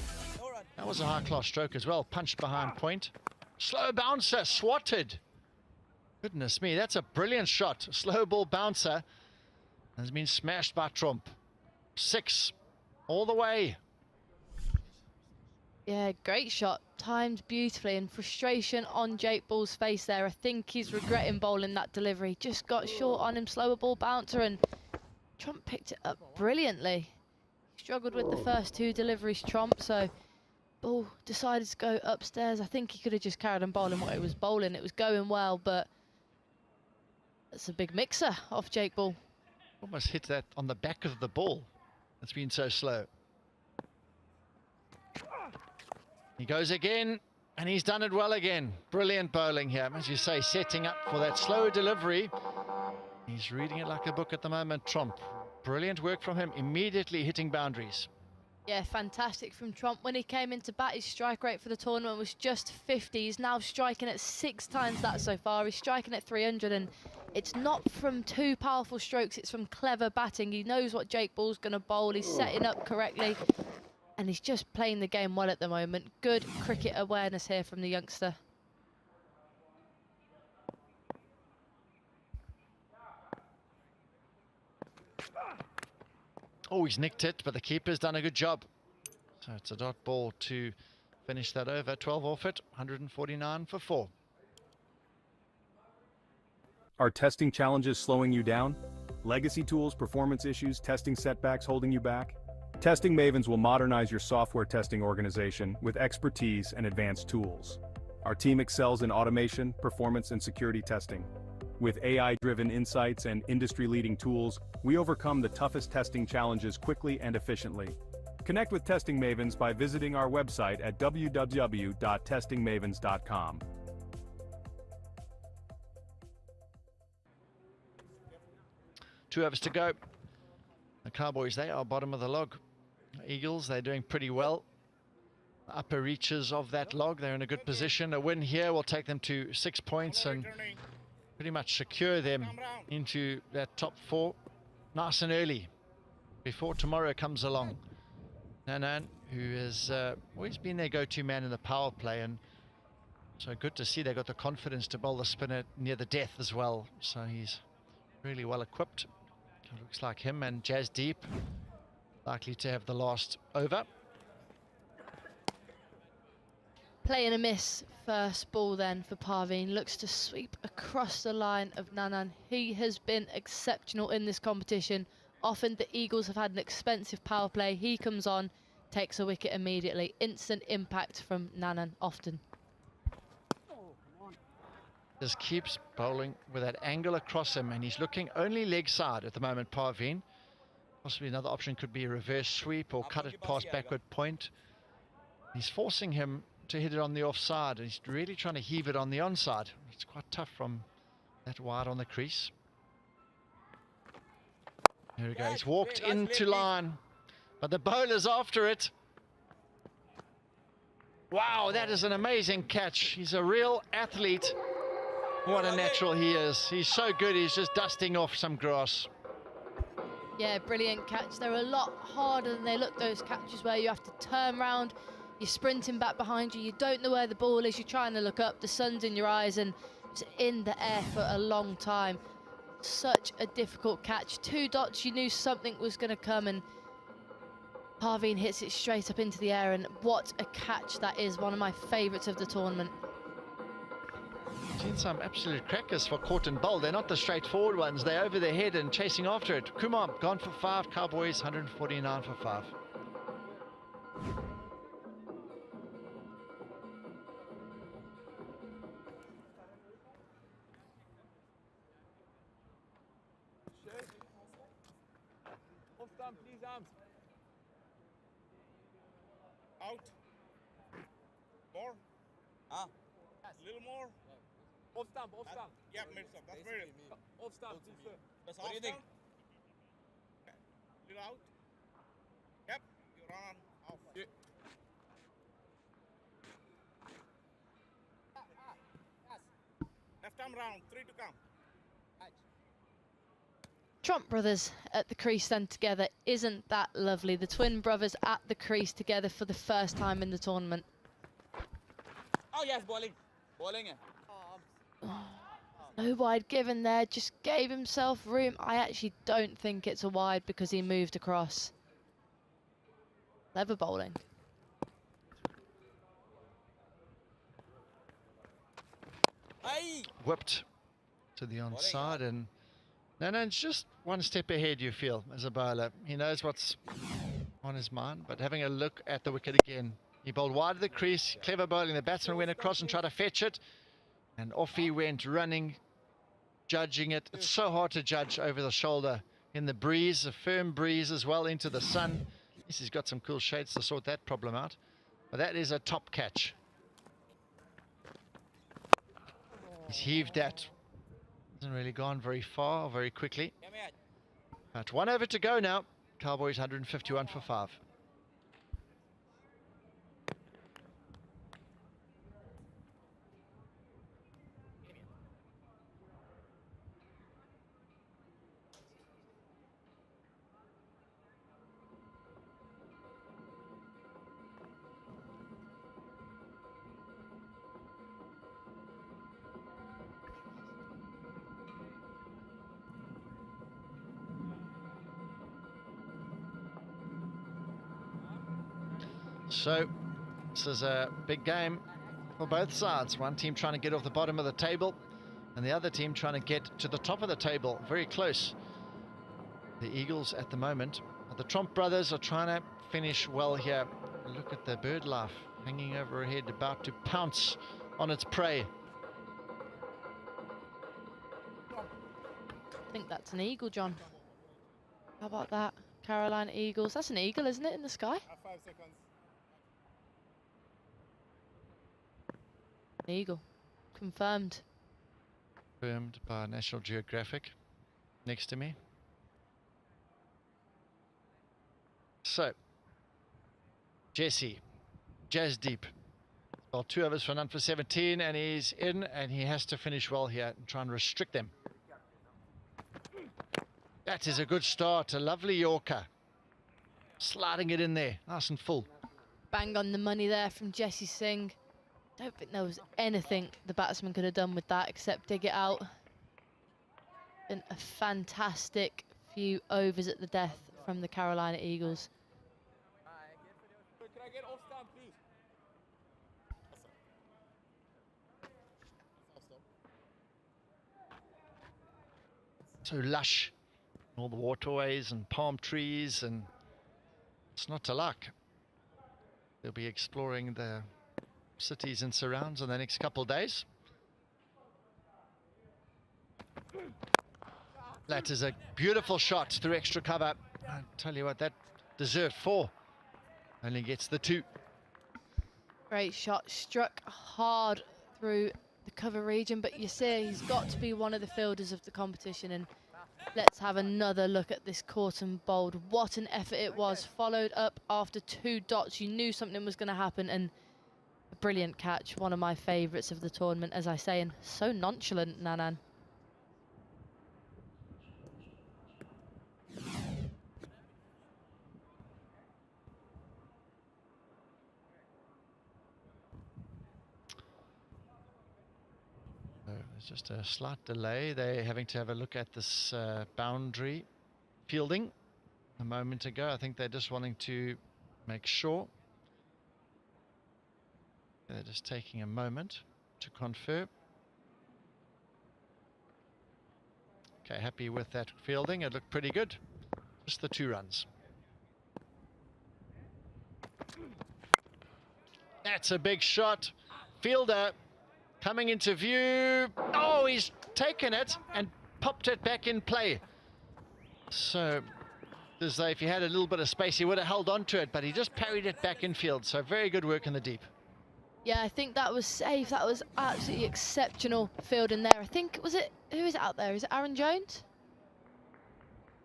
That was a high-class stroke as well. Punched behind point. Slow bouncer, swatted. Goodness me, that's a brilliant shot. Slow ball bouncer has been smashed by Trump. 6 all the way. Yeah, great shot, timed beautifully, and frustration on Jake Ball's face there. I think he's regretting bowling that delivery. Just got short on him, slower ball bouncer, and Trump picked it up brilliantly. Struggled with the first 2 deliveries, Trump, so Ball decided to go upstairs. I think he could have just carried on bowling what he was bowling. It was going well, but that's a big mixer off Jake Ball. Almost hit that on the back of the ball. It's been so slow. He goes again, and he's done it well again. Brilliant bowling here, as you say, setting up for that slower delivery. He's reading it like a book at the moment, Trump. Brilliant work from him, immediately hitting boundaries. Yeah, fantastic from Trump. When he came into bat, his strike rate for the tournament was just 50. He's now striking at 6 times that so far. He's striking at 300, and it's not from 2 powerful strokes, it's from clever batting. He knows what Jake Ball's going to bowl. He's setting up correctly, and he's just playing the game well at the moment. Good cricket awareness here from the youngster. Oh, he's nicked it, but the keeper's done a good job. So it's a dot ball to finish that over. 12 off it, 149 for 4. Are testing challenges slowing you down? Legacy tools, performance issues, testing setbacks holding you back? Testing Mavens will modernize your software testing organization with expertise and advanced tools. Our team excels in automation, performance, and security testing. With AI-driven insights and industry-leading tools, we overcome the toughest testing challenges quickly and efficiently. Connect with Testing Mavens by visiting our website at www.testingmavens.com. Two overs to go. The Cowboys, they are bottom of the log. Eagles, they're doing pretty well. The upper reaches of that log, they're in a good position. A win here will take them to 6 points and pretty much secure them into that top 4 nice and early before tomorrow comes along. Nanan, who has always been their go-to man in the power play, and so good to see they got the confidence to bowl the spinner near the death as well. So he's really well equipped. Looks like him and Jazz Deep likely to have the last over. Play and a miss. First ball then for Parveen. Looks to sweep across the line of Nanan. He has been exceptional in this competition. Often the Eagles have had an expensive power play. He comes on, takes a wicket immediately. Instant impact from Nanan often. Just keeps bowling with that angle across him, and he's looking only leg side at the moment, Parveen. Possibly another option could be a reverse sweep or cut it past backward point. He's forcing him to hit it on the offside, and he's really trying to heave it on the onside. It's quite tough from that wide on the crease. Here we go. He's walked into line, but the bowler's after it. Wow, that is an amazing catch. He's a real athlete. What a natural he is. He's so good, he's just dusting off some grass. Yeah, brilliant catch. They're a lot harder than they look, those catches where you have to turn around, you're sprinting back behind you, you don't know where the ball is, you're trying to look up, the sun's in your eyes, and it's in the air for a long time. Such a difficult catch. 2 dots, you knew something was going to come, and Parveen hits it straight up into the air, and what a catch that is. One of my favourites of the tournament. Seen some absolute crackers for caught and bowled. They're not the straightforward ones. They're over their head and chasing after it. Kumar gone for 5. Cowboys 149 for 5. Please, arms. Out. More. A little more. Off stump, off stump. Yeah, mid stump. That's mid. Off stump, please, sir. That's off stump. Little out. Yep. You're on. Off. Yeah. Left arm round. 3 to come. Trump brothers at the crease then together. Isn't that lovely? The twin brothers at the crease together for the first time in the tournament. Oh, yes, bowling. Bowling. No wide given there, just gave himself room. I actually don't think it's a wide because he moved across. Clever bowling. Whipped to the onside, and no, it's just one step ahead, you feel, as a bowler. He knows what's on his mind, but having a look at the wicket again. He bowled wide of the crease, clever bowling. The batsman went across and tried to fetch it, and off he went running, judging it. It's so hard to judge over the shoulder in the breeze, a firm breeze as well into the sun. Yes, he's got some cool shades to sort that problem out, but that is a top catch. He's heaved that. Hasn't really gone very far, very quickly. But 1 over to go now. Cowboys 151 for 5. So this is a big game for both sides. One team trying to get off the bottom of the table and the other team trying to get to the top of the table, very close. The Eagles at the moment, but the Trump brothers are trying to finish well here. Look at the bird life hanging overhead, about to pounce on its prey. I think that's an eagle, John. How about that? Carolina Eagles. That's an eagle, isn't it, in the sky? 5 seconds. An eagle. Confirmed. Confirmed by National Geographic next to me. So, Jesse, Jasdeep. Well, 2 overs for none for 17, and he's in, and he has to finish well here and try and restrict them. That is a good start, a lovely Yorker. Sliding it in there, nice and full. Bang on the money there from Jesse Singh. Don't think there was anything the batsman could have done with that except dig it out. Been a fantastic few overs at the death from the Carolina Eagles. Can I get off stump, please? So lush, all the waterways and palm trees, and it's not to luck. They'll be exploring the cities and surrounds in the next couple of days. That is a beautiful shot through extra cover. I tell you what, that deserved 4. Only gets the 2. Great shot, struck hard through the cover region, but you see he's got to be one of the fielders of the competition, and Let's have another look at this caught and bowled. What an effort it was. Followed up after 2 dots. You knew something was going to happen, and a brilliant catch. One of my favourites of the tournament, as I say, and so nonchalant, Nanan. There's just a slight delay. They're having to have a look at this boundary fielding a moment ago. I think they're just wanting to make sure. They're just taking a moment to confirm. Okay, happy with that fielding. It looked pretty good. Just the 2 runs. That's a big shot. Fielder coming into view. Oh, he's taken it and popped it back in play. So, as though if he had a little bit of space, he would have held on to it, but he just parried it back in field. So very good work in the deep. Yeah, I think that was safe. That was absolutely exceptional fielding there. I think, who is it out there? Is it Aaron Jones?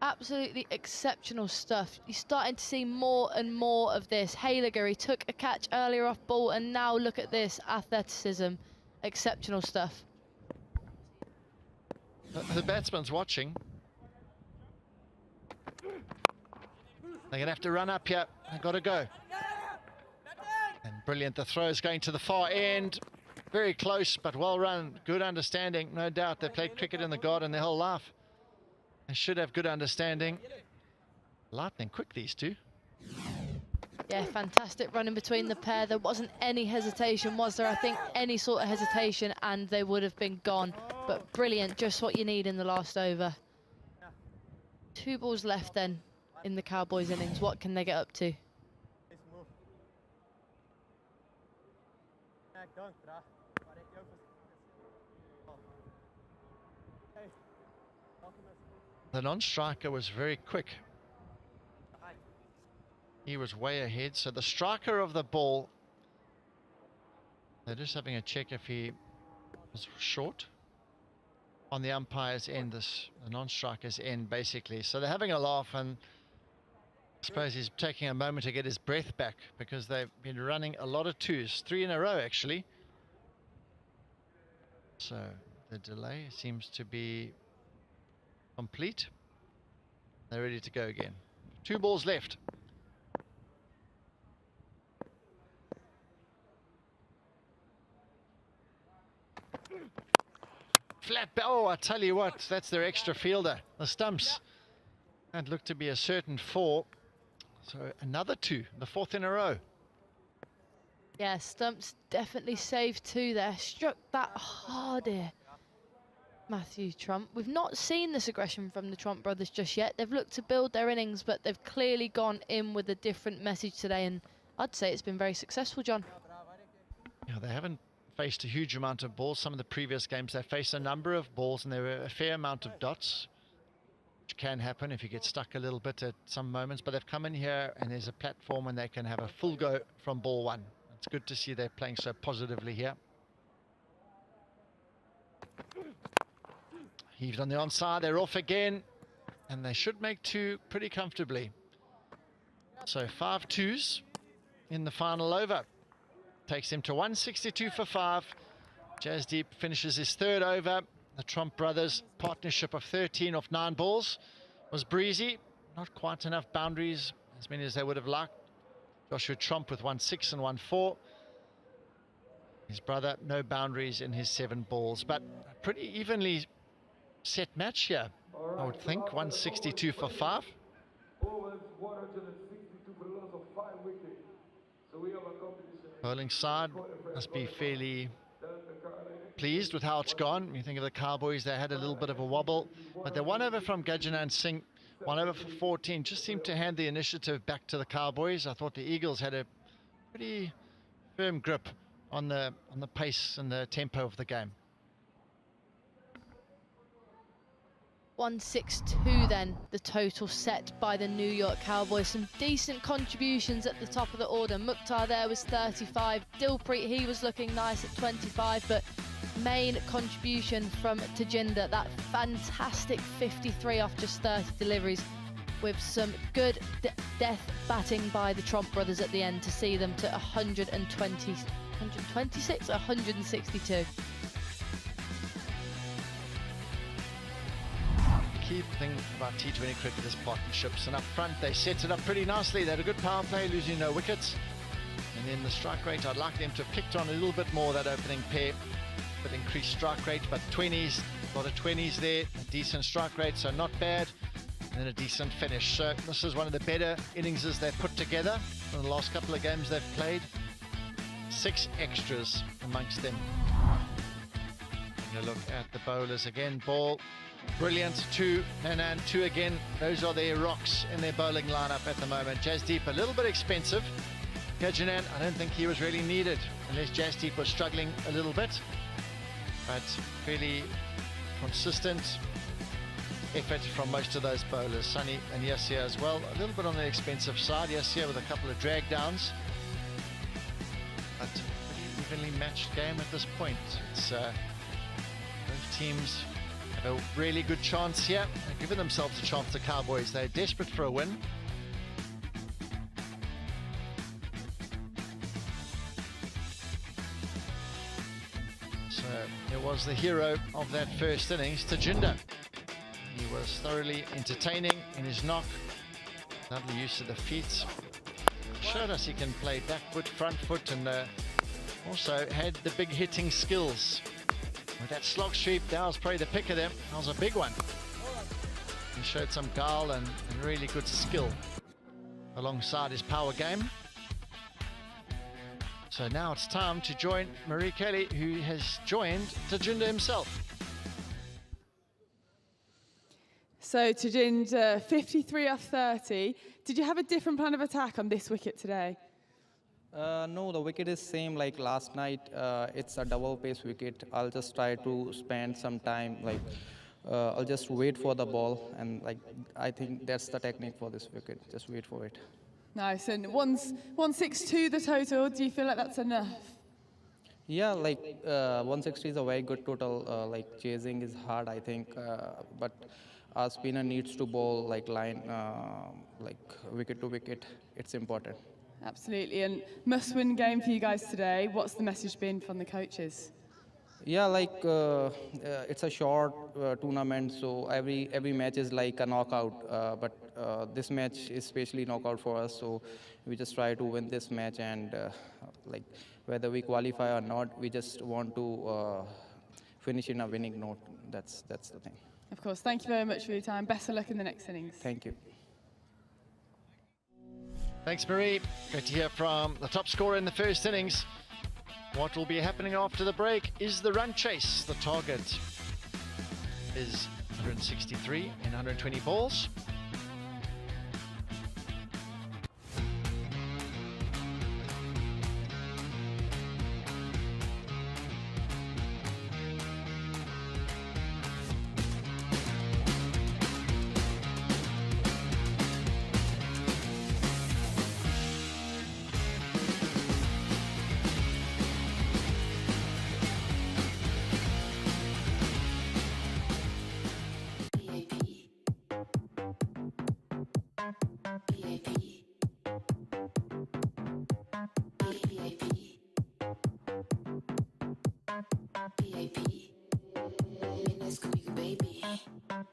Absolutely exceptional stuff. You're starting to see more and more of this. Haliger, he took a catch earlier off ball, and now look at this athleticism. Exceptional stuff. The batsman's watching. They're going to have to run up here. They've got to go. And brilliant. The throw is going to the far end. Very close, but well run. Good understanding. No doubt they've played cricket in the garden their whole life. They should have good understanding. Lightning quick, these two. Yeah, fantastic running between the pair. There wasn't any hesitation, was there? I think any sort of hesitation and they would have been gone. But brilliant, just what you need in the last over. 2 balls left then in the Cowboys innings. What can they get up to? The non-striker was very quick. He was way ahead. So the striker of the ball, they're just having a check if he was short on the umpire's end, the non-striker's end, basically. So they're having a laugh, and I suppose he's taking a moment to get his breath back because they've been running a lot of 2s, 3 in a row, actually. So the delay seems to be complete. They're ready to go again. 2 balls left. Flat, oh, I tell you what, that's their extra fielder. The stumps. That looked to be a certain 4. So another 2, the 4th in a row. Yeah, stumps definitely saved 2 there. Struck that hard here, Matthew Trump. We've not seen this aggression from the Trump brothers just yet. They've looked to build their innings, but they've clearly gone in with a different message today, and I'd say it's been very successful, John. Yeah, they haven't faced a huge amount of balls. Some of the previous games they faced a number of balls, and there were a fair amount of dots, which can happen if you get stuck a little bit at some moments. But they've come in here and there's a platform and they can have a full go from ball 1. It's good to see they're playing so positively here. Heaved on the onside, they're off again, and they should make 2 pretty comfortably. So 5 2s in the final over. Takes him to 162 for 5. Jasdeep finishes his 3rd over. The Trump brothers' partnership of 13 off 9 balls was breezy. Not quite enough boundaries, as many as they would have liked. Joshua Trump with 1-6 and 1-4. His brother, no boundaries in his 7 balls, but a pretty evenly set match here, I would think. 162 for 5. Bowling side must be fairly pleased with how it's gone. You think of the Cowboys, they had a little bit of a wobble, but the 1 over from Gajanan Singh, 1 over for 14, just seemed to hand the initiative back to the Cowboys. I thought the Eagles had a pretty firm grip on the pace and the tempo of the game. 162 then, the total set by the New York Cowboys. Some decent contributions at the top of the order. Mukhtar there was 35. Dilpreet, he was looking nice at 25, but main contribution from Tajinder, that fantastic 53 off just 30 deliveries, with some good death batting by the Tromp brothers at the end to see them to 126, 162. Key thing about T20 cricket is partnerships, and up front they set it up pretty nicely. They had a good power play, losing no wickets, and then the strike rate, I'd like them to have kicked on a little bit more, that opening pair, but increased strike rate. But 20s, a lot of 20s there, a decent strike rate, so not bad, and then a decent finish. So this is one of the better innings they've put together in the last couple of games they've played. 6 extras amongst them. Having a look at the bowlers again. Ball brilliant, 2, Nanan 2 again. Those are their rocks in their bowling lineup at the moment. Jasdeep a little bit expensive. Gajanan, I don't think he was really needed unless Jasdeep was struggling a little bit, but really consistent effort from most of those bowlers. Sunny and Yasir as well, a little bit on the expensive side. Yasir with a couple of drag downs, but pretty evenly matched game at this point. It's both teams have a really good chance here. They're giving themselves a chance, the Cowboys. They're desperate for a win. So it was the hero of that first innings, Tajinder. He was thoroughly entertaining in his knock. Lovely use of the feet. Showed us he can play back foot, front foot, and also had the big hitting skills. With that slog sweep, that was probably the pick of them. That was a big one. He showed some guile and really good skill alongside his power game. So now it's time to join Marie Kelly, who has joined Tajinder himself. So Tajinder, 53 off 30. Did you have a different plan of attack on this wicket today? No, the wicket is same like last night. It's a double pace wicket. I'll just try to spend some time, I'll just wait for the ball, and I think that's the technique for this wicket. Just wait for it. Nice. And 162 the total. Do you feel like that's enough? Yeah, 160 is a very good total. Chasing is hard, I think, but our spinner needs to bowl line, wicket to wicket. It's important. Absolutely, and must-win game for you guys today. What's the message been from the coaches? Yeah, it's a short tournament, so every match is like a knockout. But this match is especially knockout for us, so we just try to win this match, and whether we qualify or not, we just want to finish in a winning note. That's the thing. Of course. Thank you very much for your time. Best of luck in the next innings. Thank you. Thanks, Marie. Great to hear from the top scorer in the first innings. What will be happening after the break is the run chase. The target is 163 in 120 balls.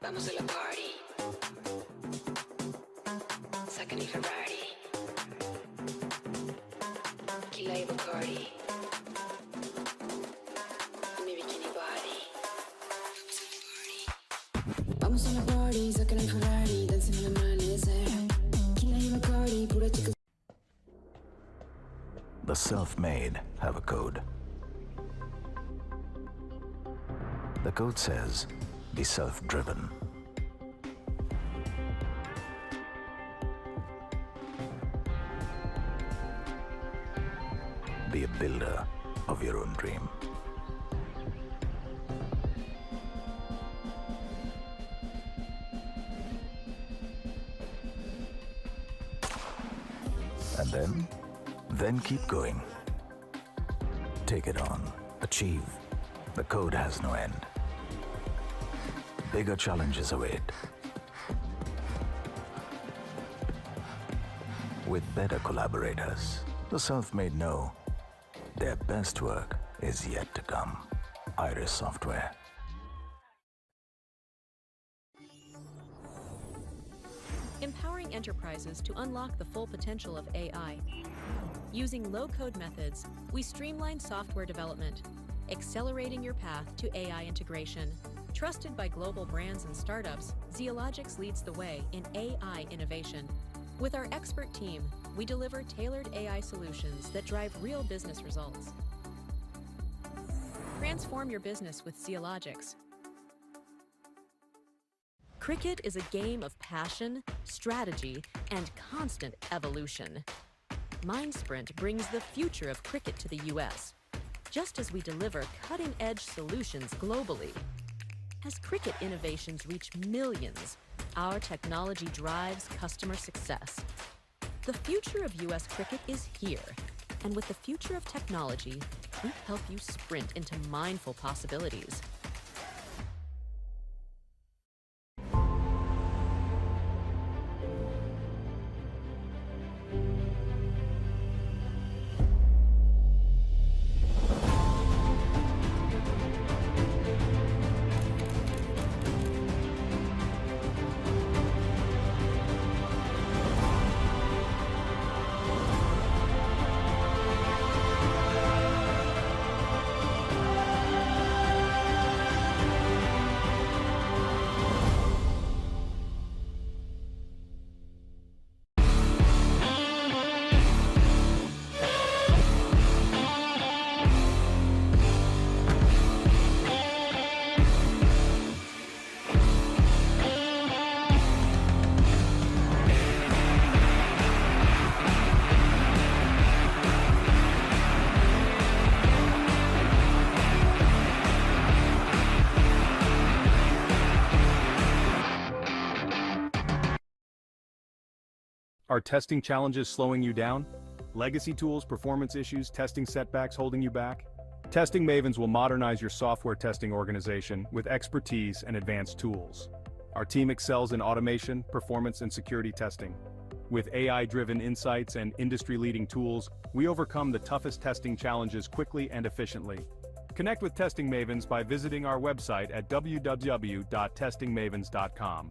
Vamos a la party. Second Ferrari. Tequila y Bacardi. Mi bikini body. Vamos a la party. Second Ferrari. Dancing in the amanecer. Tequila y Bacardi. Pura chica. The self-made have a code. The code says, be self-driven. Be a builder of your own dream. And then keep going. Take it on. Achieve. The code has no end. Bigger challenges await. With better collaborators, the self-made know their best work is yet to come. Iris Software. Empowering enterprises to unlock the full potential of AI. Using low-code methods, we streamline software development, accelerating your path to AI integration. Trusted by global brands and startups, Zeologics leads the way in AI innovation. With our expert team, we deliver tailored AI solutions that drive real business results. Transform your business with Zeologics. Cricket is a game of passion, strategy, and constant evolution. MindSprint brings the future of cricket to the US, just as we deliver cutting-edge solutions globally. As cricket innovations reach millions, our technology drives customer success. The future of US cricket is here, and with the future of technology, we help you sprint into mindful possibilities. Are testing challenges slowing you down? Legacy tools, performance issues, testing setbacks holding you back? Testing Mavens will modernize your software testing organization with expertise and advanced tools. Our team excels in automation, performance, and security testing. With AI-driven insights and industry-leading tools, we overcome the toughest testing challenges quickly and efficiently. Connect with Testing Mavens by visiting our website at www.testingmavens.com.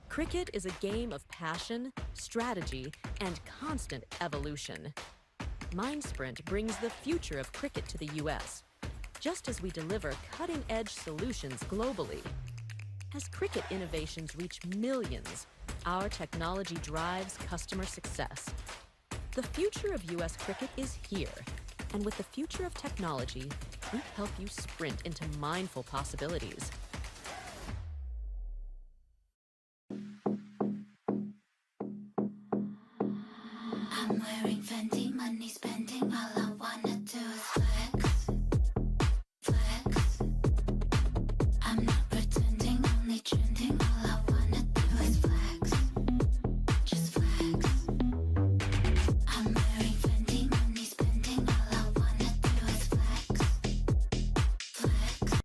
Cricket is a game of passion, strategy, and constant evolution. MindSprint brings the future of cricket to the US, just as we deliver cutting-edge solutions globally. As cricket innovations reach millions, our technology drives customer success. The future of US cricket is here, and with the future of technology, we help you sprint into mindful possibilities. I'm wearing Fendi, money spending, all I wanna do is flex, flex. I'm not pretending, only trending, all I wanna do is flex, just flex. I'm wearing Fendi, money spending, all I wanna do is flex, flex.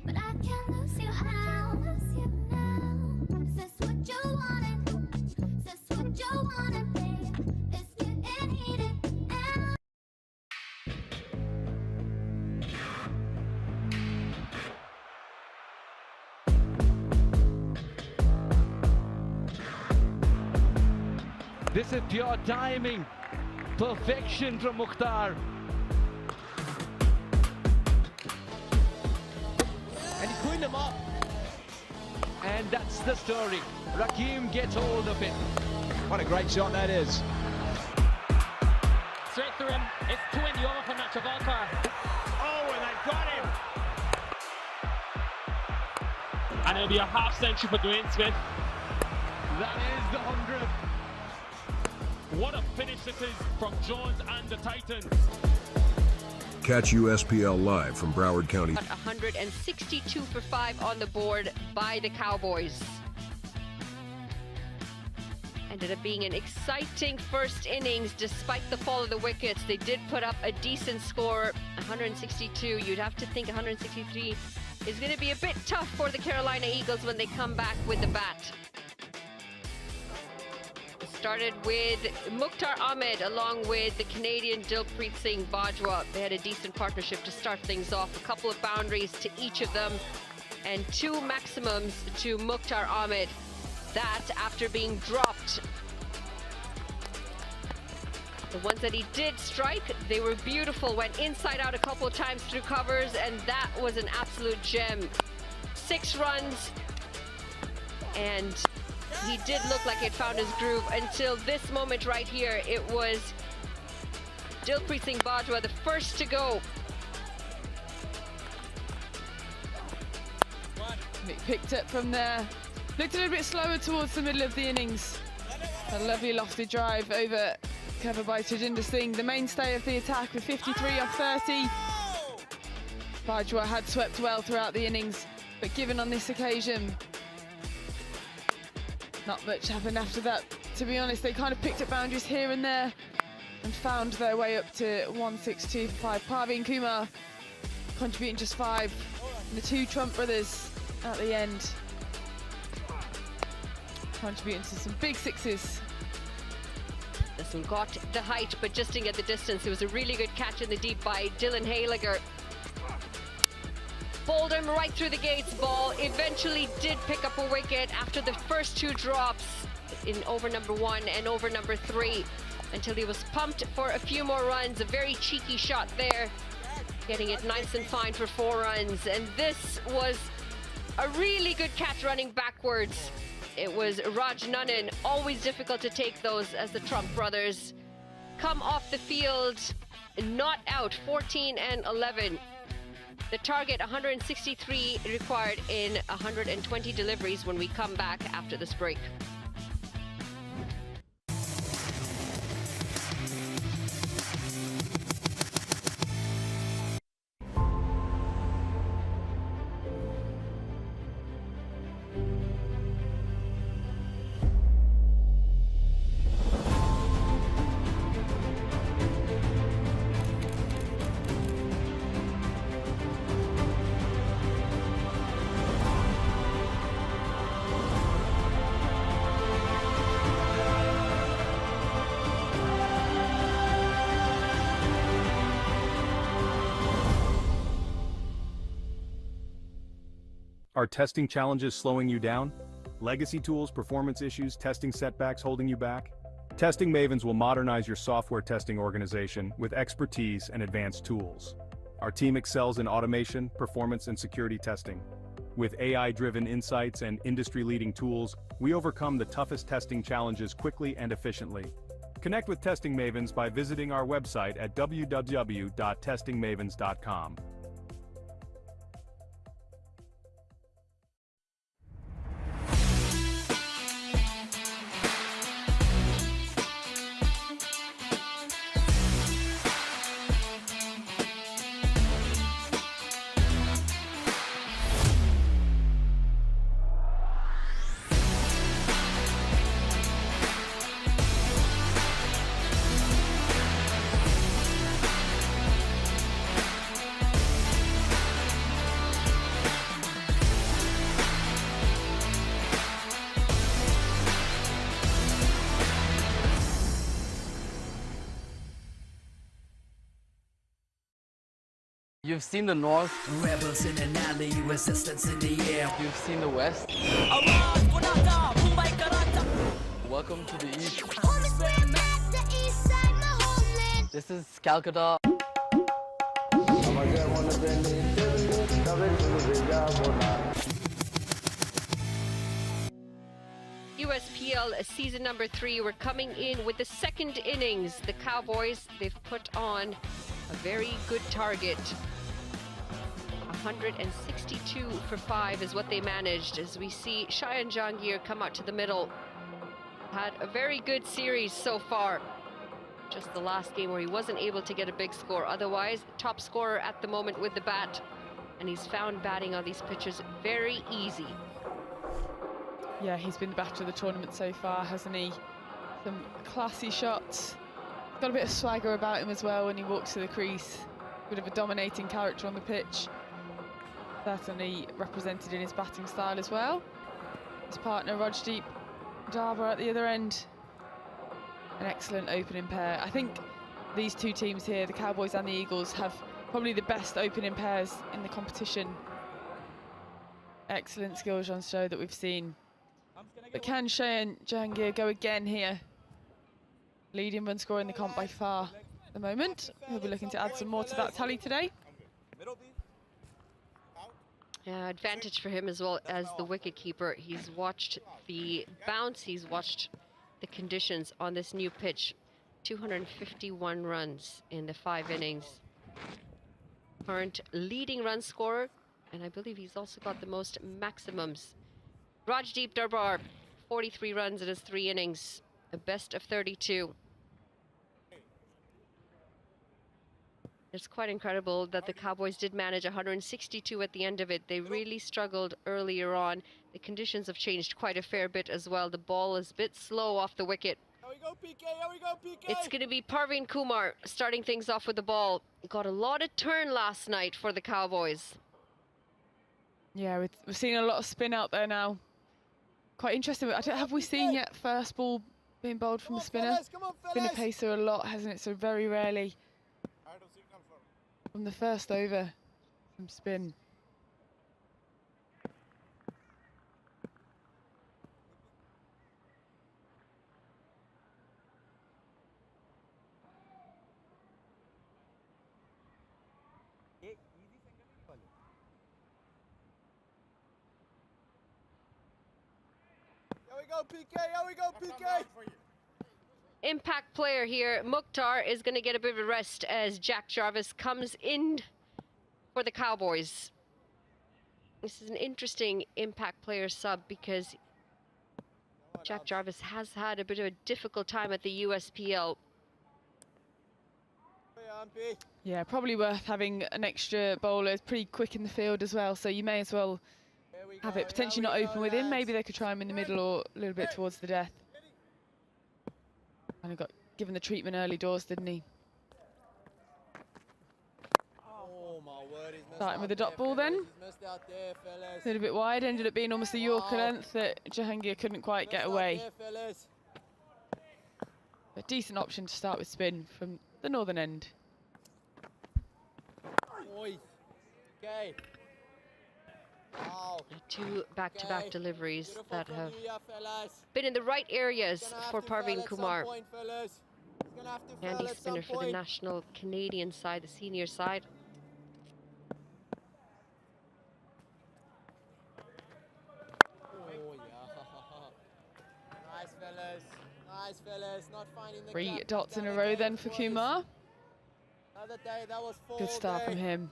But I can't lose you now. Is this what you wanted? Is this what you wanted, babe? It's getting heated now. This is pure timing. Perfection from Mukhtar. And he cleaned him up. And that's the story. Rakim gets hold of it. What a great shot that is. Straight through him. It's 2 in the over for Nachavalkar. Oh, and they've got him. And it'll be a half century for Dwayne Smith. That is the 100th. What a finish this is from Jones and the Titans. Catch USPL live from Broward County. 162 for 5 on the board by the Cowboys. Ended up being an exciting first innings despite the fall of the wickets. They did put up a decent score, 162. You'd have to think 163 is going to be a bit tough for the Carolina Eagles when they come back with the bat. Started with Mukhtar Ahmed along with the Canadian Dilpreet Singh Bajwa. They had a decent partnership to start things off. A couple of boundaries to each of them and 2 maximums to Mukhtar Ahmed. That after being dropped. The ones that he did strike, they were beautiful. Went inside out a couple of times through covers, and that was an absolute gem. 6 runs, and he did look like he'd found his groove until this moment right here. It was Dilpreet Singh Bajwa, the first to go. Mick picked it from there. Looked a little bit slower towards the middle of the innings. A lovely lofted drive over cover by Tajinder Singh, the mainstay of the attack with 53 off 30. Bajwa had swept well throughout the innings, but given on this occasion, not much happened after that. To be honest, they kind of picked up boundaries here and there and found their way up to 162 for 5. Parveen Kumar contributing just 5. And the 2 Trump brothers at the end contributing to some big 6s. This one got the height, but just didn't get the distance. It was a really good catch in the deep by Dylan Haliger. Bowled him right through the gates. Ball eventually did pick up a wicket after the first 2 drops in over number 1 and over number 3 until he was pumped for a few more runs. A very cheeky shot there, getting it nice and fine for 4 runs. And this was a really good catch running backwards. It was Raj Nanan. Always difficult to take those as the Trump brothers come off the field, not out, 14 and 11. The target 163 required in 120 deliveries when we come back after this break. Are testing challenges slowing you down? Legacy tools, performance issues, testing setbacks holding you back? Testing Mavens will modernize your software testing organization with expertise and advanced tools. Our team excels in automation, performance, and security testing. With AI-driven insights and industry-leading tools, we overcome the toughest testing challenges quickly and efficiently. Connect with Testing Mavens by visiting our website at www.testingmavens.com. You've seen the north. Rebels in an alley, resistance in the air. You've seen the west. Welcome to the east. This is Calcutta. USPL season number 3. We're coming in with the second innings. The Cowboys, they've put on a very good target. 162 for 5 is what they managed, as we see Shayan Jahangir come out to the middle. Had a very good series so far. Just the last game where he wasn't able to get a big score. Otherwise, top scorer at the moment with the bat. And he's found batting on these pitches very easy. Yeah, he's been the batter of the tournament so far, hasn't he? Some classy shots. Got a bit of swagger about him as well when he walks to the crease. Bit of a dominating character on the pitch. Certainly represented in his batting style as well. His partner Rajdeep Darbar at the other end. An excellent opening pair. I think these two teams here, the Cowboys and the Eagles, have probably the best opening pairs in the competition. Excellent skills on show that we've seen. But can Shayan Jahangir go again here? Leading run scorer in the comp by far at the moment. He'll be looking to add some more to that tally today. Advantage for him as well as the wicket keeper. He's watched the bounce, he's watched the conditions on this new pitch. 251 runs in the 5 innings. Current leading run scorer, and I believe he's also got the most maximums. Rajdeep Darbar, 43 runs in his 3 innings, a best of 32. It's quite incredible that the Cowboys did manage 162 at the end of it. They really struggled earlier on. The conditions have changed quite a fair bit as well. The ball is a bit slow off the wicket. Here we go, PK, here we go, PK. It's going to be Parveen Kumar starting things off with the ball. Got a lot of turn last night for the Cowboys. Yeah, we've seen a lot of spin out there now. Quite interesting. Have we seen yet first ball being bowled from the spinner? Been a pacer a lot, hasn't it? So very rarely from the first over from spin. Here we go, PK, here we go, PK. Impact player here, Mukhtar, is going to get a bit of a rest as Jack Jarvis comes in for the Cowboys. This is an interesting impact player sub because Jack Jarvis has had a bit of a difficult time at the USPL. Yeah, probably worth having an extra bowler. It's pretty quick in the field as well, so you may as well have it potentially not open with him. Maybe they could try him in the middle or a little bit towards the death. And he got given the treatment early doors, didn't he? Starting with the dot ball then. A little bit wide, ended up being almost a Yorker length that Jahangir couldn't quite get away. A decent option to start with spin from the northern end. Okay. Two back-to-back deliveries that have been in the right areas for Parveen Kumar. Handy spinner for the national Canadian side, the senior side. Nice fellas, nice fellas, not finding the 3 dots in a row then for Kumar. Good start from him.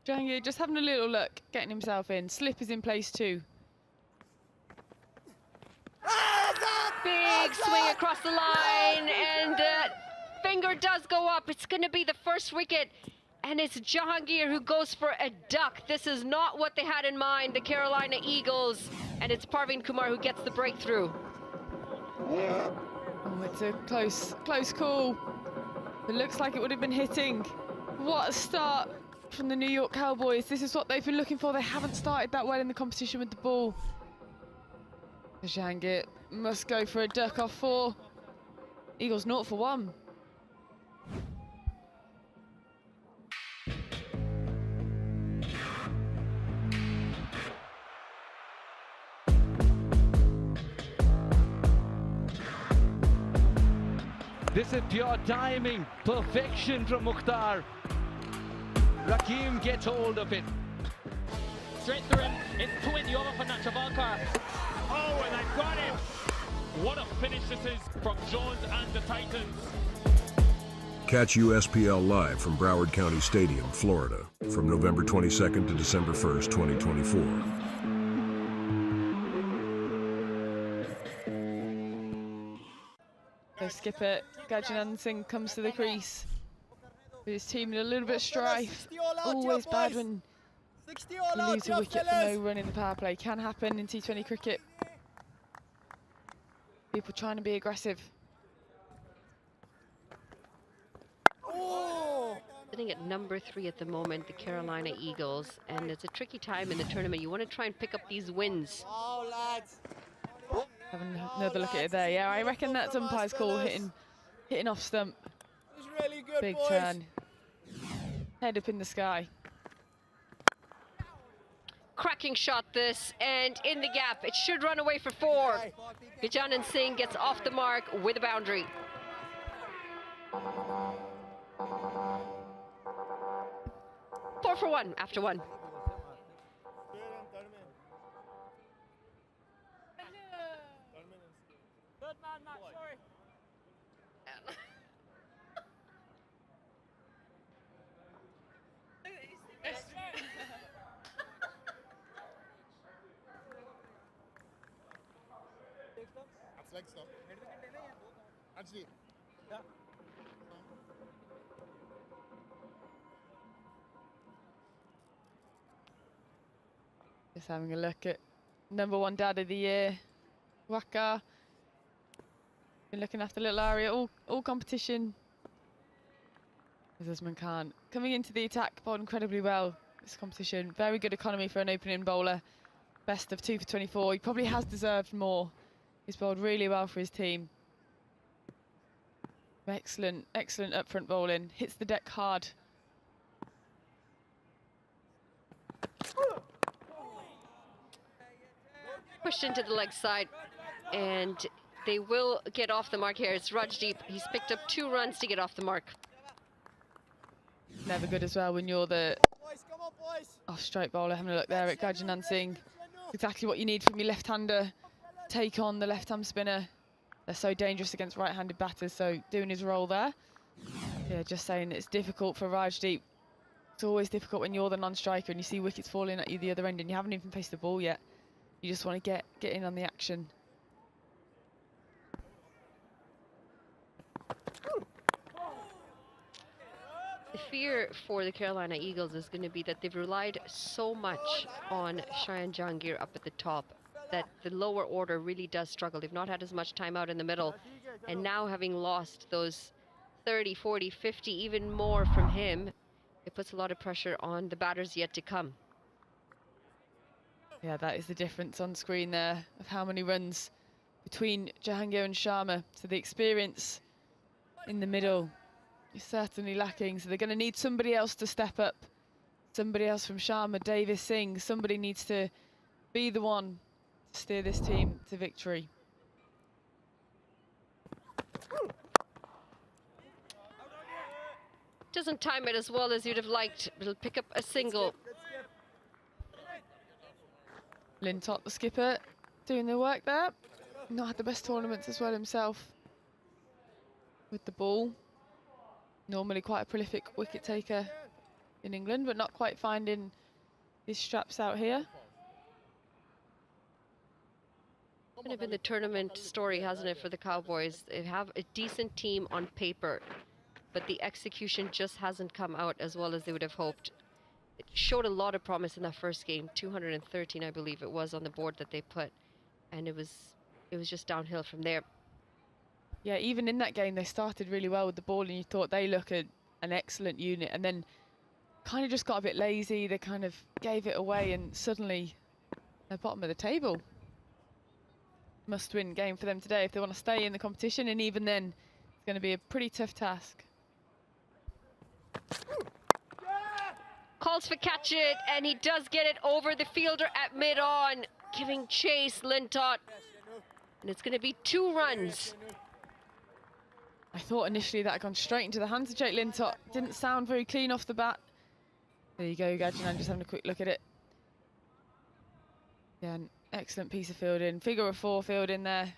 Jahangir just having a little look, getting himself in. Slip is in place too. Big swing across the line, and finger does go up. It's going to be the first wicket, and it's Jahangir who goes for a duck. This is not what they had in mind, the Carolina Eagles, and it's Parveen Kumar who gets the breakthrough. Oh, it's a close call. It looks like it would have been hitting. What a start from the New York Cowboys. This is what they've been looking for. They haven't started that well in the competition with the ball. Jahangir must go for a duck off 4. Eagles 0 for 1. This is pure timing. Perfection from Mukhtar. Rakim gets hold of it. Straight through him. It's 20 over for Nachavalkar. Oh, and I got him. What a finish this is from Jones and the Titans. Catch USPL live from Broward County Stadium, Florida, from November 22nd to December 1st, 2024. So skipper Gajan Singh comes to the crease. With his team in a little bit of strife. Always bad when you lose a wicket for no run in the power play. Can happen in T20 cricket. People trying to be aggressive. Sitting at number 3 at the moment, the Carolina Eagles, and it's a tricky time in the tournament. You want to try and pick up these wins. Having another look at it there. Yeah, I reckon that's umpire's call, hitting off stump. Really good, Big boys. turn. Head up in the sky. Cracking shot this, and in the gap. It should run away for 4. Gajan Singh gets off the mark with a boundary. Four for 1 after 1. Leg stop. Actually, yeah. Just having a look at #1 dad of the year, Waka. Been looking after little Aria all competition. Usman Khan coming into the attack, bowled incredibly well this competition. Very good economy for an opening bowler. Best of 2 for 24. He probably has deserved more. He's bowled really well for his team. Excellent, excellent up-front bowling. Hits the deck hard. Pushed into the leg side, and they will get off the mark here. It's Rajdeep. He's picked up 2 runs to get off the mark. Never good as well when you're the off-strike bowler. Having a look there at Gajan Singh. Exactly what you need from your left-hander. Take on the left-hand spinner. They're so dangerous against right-handed batters, so doing his role there. Yeah, just saying it's difficult for Rajdeep. It's always difficult when you're the non-striker and you see wickets falling at you the other end and you haven't even faced the ball yet. You just want to get in on the action. The fear for the Carolina Eagles is going to be that they've relied so much on Shayan Jahangir up at the top that the lower order really does struggle. They've not had as much time out in the middle, and now having lost those 30, 40, 50, even more from him, it puts a lot of pressure on the batters yet to come. Yeah, that is the difference on screen there of how many runs between Jahangir and Sharma. So the experience in the middle is certainly lacking. So they're going to need somebody else to step up. Somebody else from Sharma, Davis, Singh. Somebody needs to be the one to steer this team to victory. Doesn't time it as well as you'd have liked. It'll pick up a single. Lintott, the skipper, doing the work there. Not had the best tournaments as well himself with the ball. Normally quite a prolific wicket taker in England, but not quite finding his straps out here. Kind of been the tournament story, hasn't it, for the Cowboys? They have a decent team on paper, but the execution just hasn't come out as well as they would have hoped. It showed a lot of promise in that first game, 213, I believe it was, on the board that they put, and it was just downhill from there. Yeah, even in that game, they started really well with the ball, and you thought they look an excellent unit, and then kind of just got a bit lazy. They kind of gave it away, and suddenly they're bottom of the table. Must-win game for them today if they want to stay in the competition, and even then, it's going to be a pretty tough task. Calls for catch it, and he does get it over the fielder at mid-on, giving chase, Lintott. And it's going to be 2 runs. I thought initially that had gone straight into the hands of Jake Lintott. Didn't sound very clean off the bat. There you go, Gadjian, just having a quick look at it. Yeah, an excellent piece of fielding. Figure of 4 fielding there.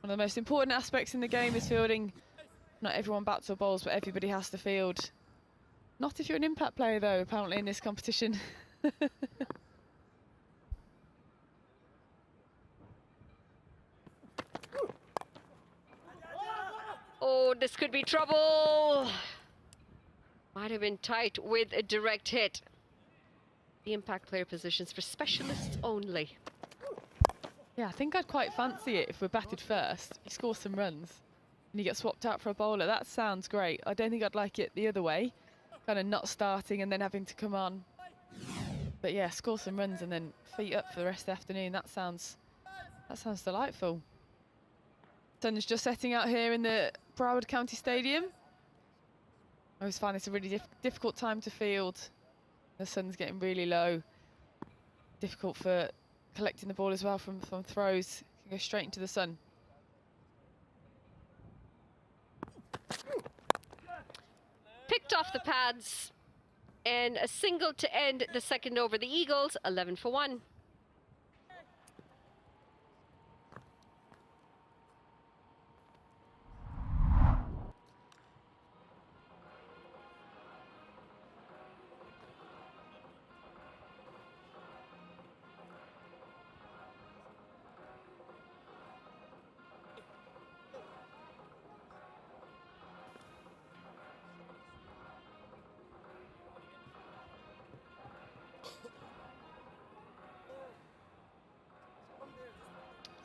One of the most important aspects in the game is fielding. Not everyone bats or bowls, but everybody has to field. Not if you're an impact player, though, apparently, in this competition. Oh, this could be trouble. Might have been tight with a direct hit. The impact player positions for specialists only. Yeah, I think I'd quite fancy it if we're batted first. You score some runs and you get swapped out for a bowler. That sounds great. I don't think I'd like it the other way. Kind of not starting and then having to come on. But yeah, score some runs and then feet up for the rest of the afternoon. That sounds delightful. Sun's just setting out here in the Broward County Stadium. I always find it's a really difficult time to field. The sun's getting really low. Difficult for collecting the ball as well from throws. Can go straight into the sun. Picked off the pads and a single to end the second over. The Eagles 11 for 1.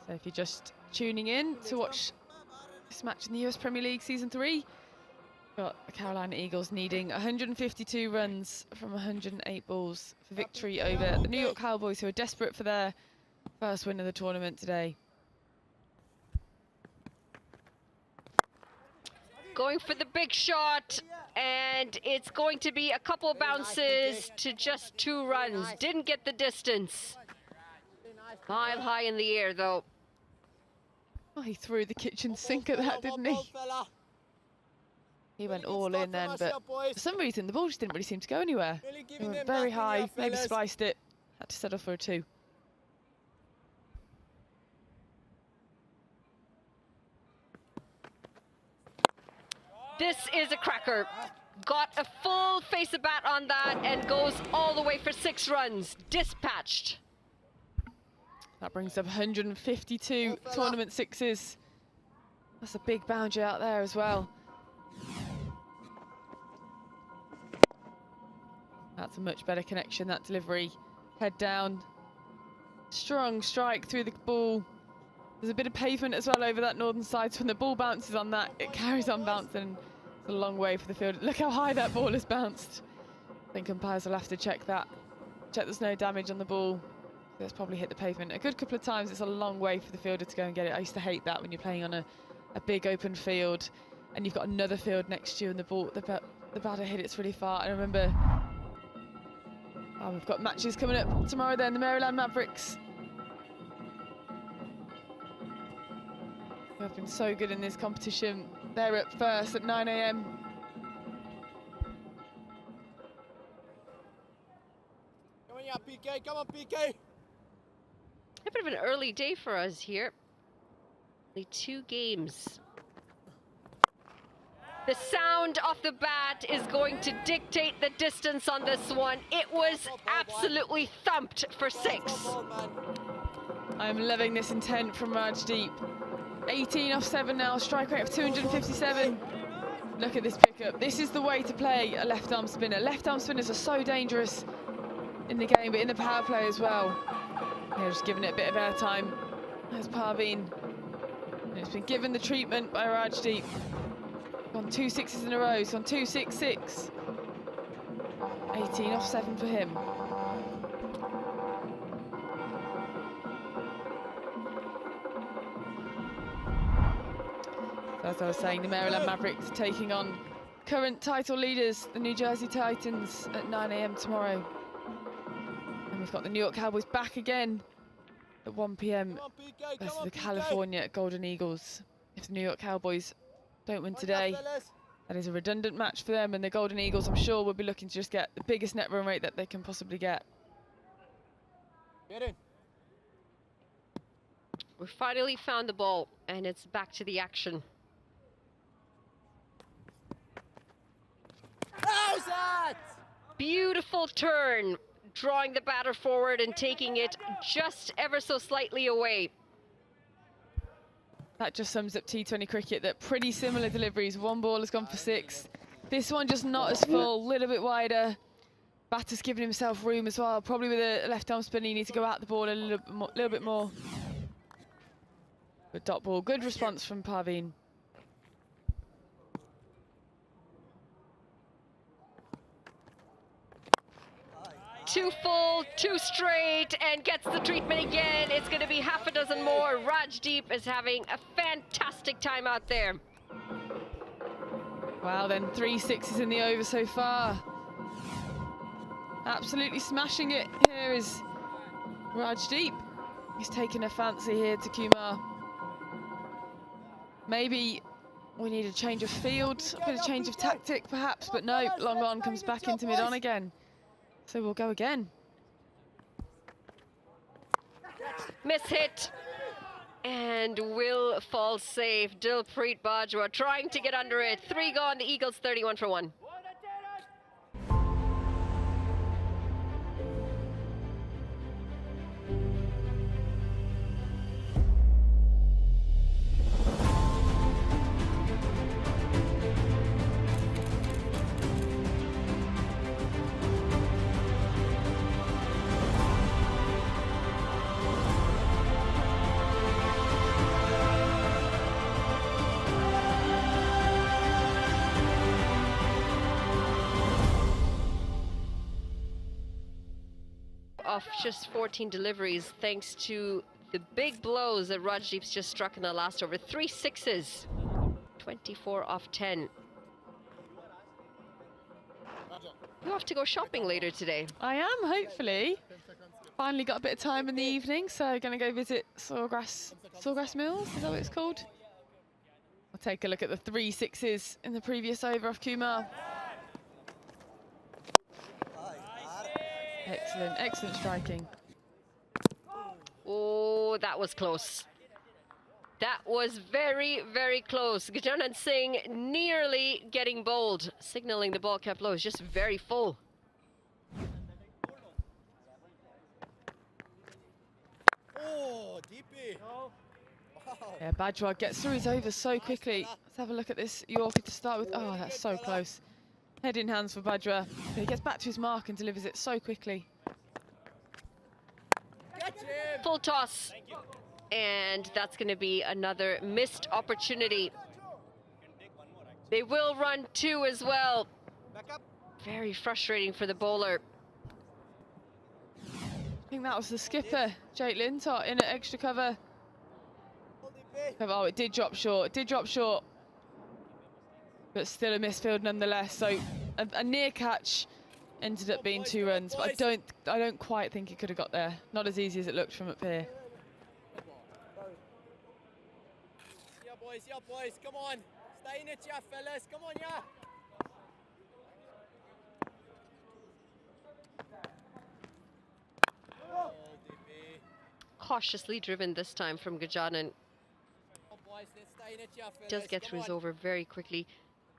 So if you're just tuning in to watch this match in the US Premier League Season 3, got the Carolina Eagles needing 152 runs from 108 balls for victory over the New York Cowboys, who are desperate for their first win of the tournament today. Going for the big shot, and it's going to be a couple bounces to just 2 runs. Didn't get the distance. 5 high in the air, though. Oh, he threw the kitchen sink at that, didn't he? He went all in then, but for some reason the ball just didn't really seem to go anywhere. It went very high, maybe spliced it, had to settle for a 2. This is a cracker. Got a full face of bat on that and goes all the way for 6 runs. Dispatched. That brings up 152 tournament 6s. That's a big boundary out there as well. That's a much better connection, that delivery. Head down. Strong strike through the ball. There's a bit of pavement as well over that northern side, so when the ball bounces on that, it carries on bouncing. It's a long way for the field. Look how high that ball has bounced. I think umpires will have to check that. Check there's no damage on the ball. It's probably hit the pavement a good couple of times. It's a long way for the fielder to go and get it. I used to hate that when you're playing on a big open field and you've got another field next to you and the batter hit it's really far. I remember we've got matches coming up tomorrow then, the Maryland Mavericks. They've been so good in this competition. They're up first at 9 AM. Come on, yeah, PK. Come on, PK. A bit of an early day for us here. Only 2 games. The sound off the bat is going to dictate the distance on this one. It was absolutely thumped for 6. I'm loving this intent from Rajdeep. 18 off 7 now, strike rate of 257. Look at this pickup. This is the way to play a left arm spinner. Left arm spinners are so dangerous in the game, but in the power play as well. Yeah, just giving it a bit of airtime. There's Parveen. And it's been given the treatment by Rajdeep. On 2 6s in a row, so on 2 6 6. 18 off 7 for him. So as I was saying, the Maryland Mavericks taking on current title leaders, the New Jersey Titans, at 9 AM tomorrow. And we've got the New York Cowboys back again at 1 PM versus the California Golden Eagles. If the New York Cowboys don't win today, that is a redundant match for them, and the Golden Eagles, I'm sure, will be looking to just get the biggest net run rate that they can possibly get. Get in. We finally found the ball, and it's back to the action. How's that? Beautiful turn, drawing the batter forward and taking it just ever so slightly away. That just sums up T20 cricket, that pretty similar deliveries. One ball has gone for 6. This one just not as full, a little bit wider. Batter's giving himself room as well. Probably with a left arm spinner, you need to go out the ball a little bit more. But dot ball, good response from Parveen. Too full, too straight, and gets the treatment again. It's going to be half a dozen more. Rajdeep is having a fantastic time out there. Wow, then 3 sixes in the over so far. Absolutely smashing it here is Rajdeep. He's taken a fancy here to Kumar. Maybe we need a change of field, a bit of change of tactic perhaps, but no, long on comes back into mid-on again. So we'll go again. Miss hit, and will fall safe. Dilpreet Bajwa trying to get under it. 3 gone, the Eagles 31 for 1. Off just 14 deliveries, thanks to the big blows that Rajdeep's just struck in the last over. 3 sixes, 24 off 10. You have to go shopping later today. I am, hopefully. Finally got a bit of time in the evening, so going to go visit Sawgrass Mills, is that what it's called? I'll take a look at the 3 sixes in the previous over off Kumar. Excellent, excellent striking. Oh, that was close. That was very, very close. Gajanan Singh nearly getting bowled, signaling the ball kept low. It's just very full. Oh, DP. Wow. Yeah, Bajwa gets through his over so quickly. Let's have a look at this Yorker to start with. Oh, that's so close. Head in hands for Bajwa. He gets back to his mark and delivers it so quickly. Full toss. And that's going to be another missed opportunity. They will run 2 as well. Very frustrating for the bowler. I think that was the skipper, Jake Lintott, in at extra cover. Oh, it did drop short. It did drop short. But still a misfield nonetheless. So a near catch ended up being 2 runs. But I don't quite think he could have got there. Not as easy as it looked from up here. Yeah, boys, come on. Stay in it, yeah, fellas. Come on, yeah. Cautiously driven this time from Gajanan. Does get through his over very quickly.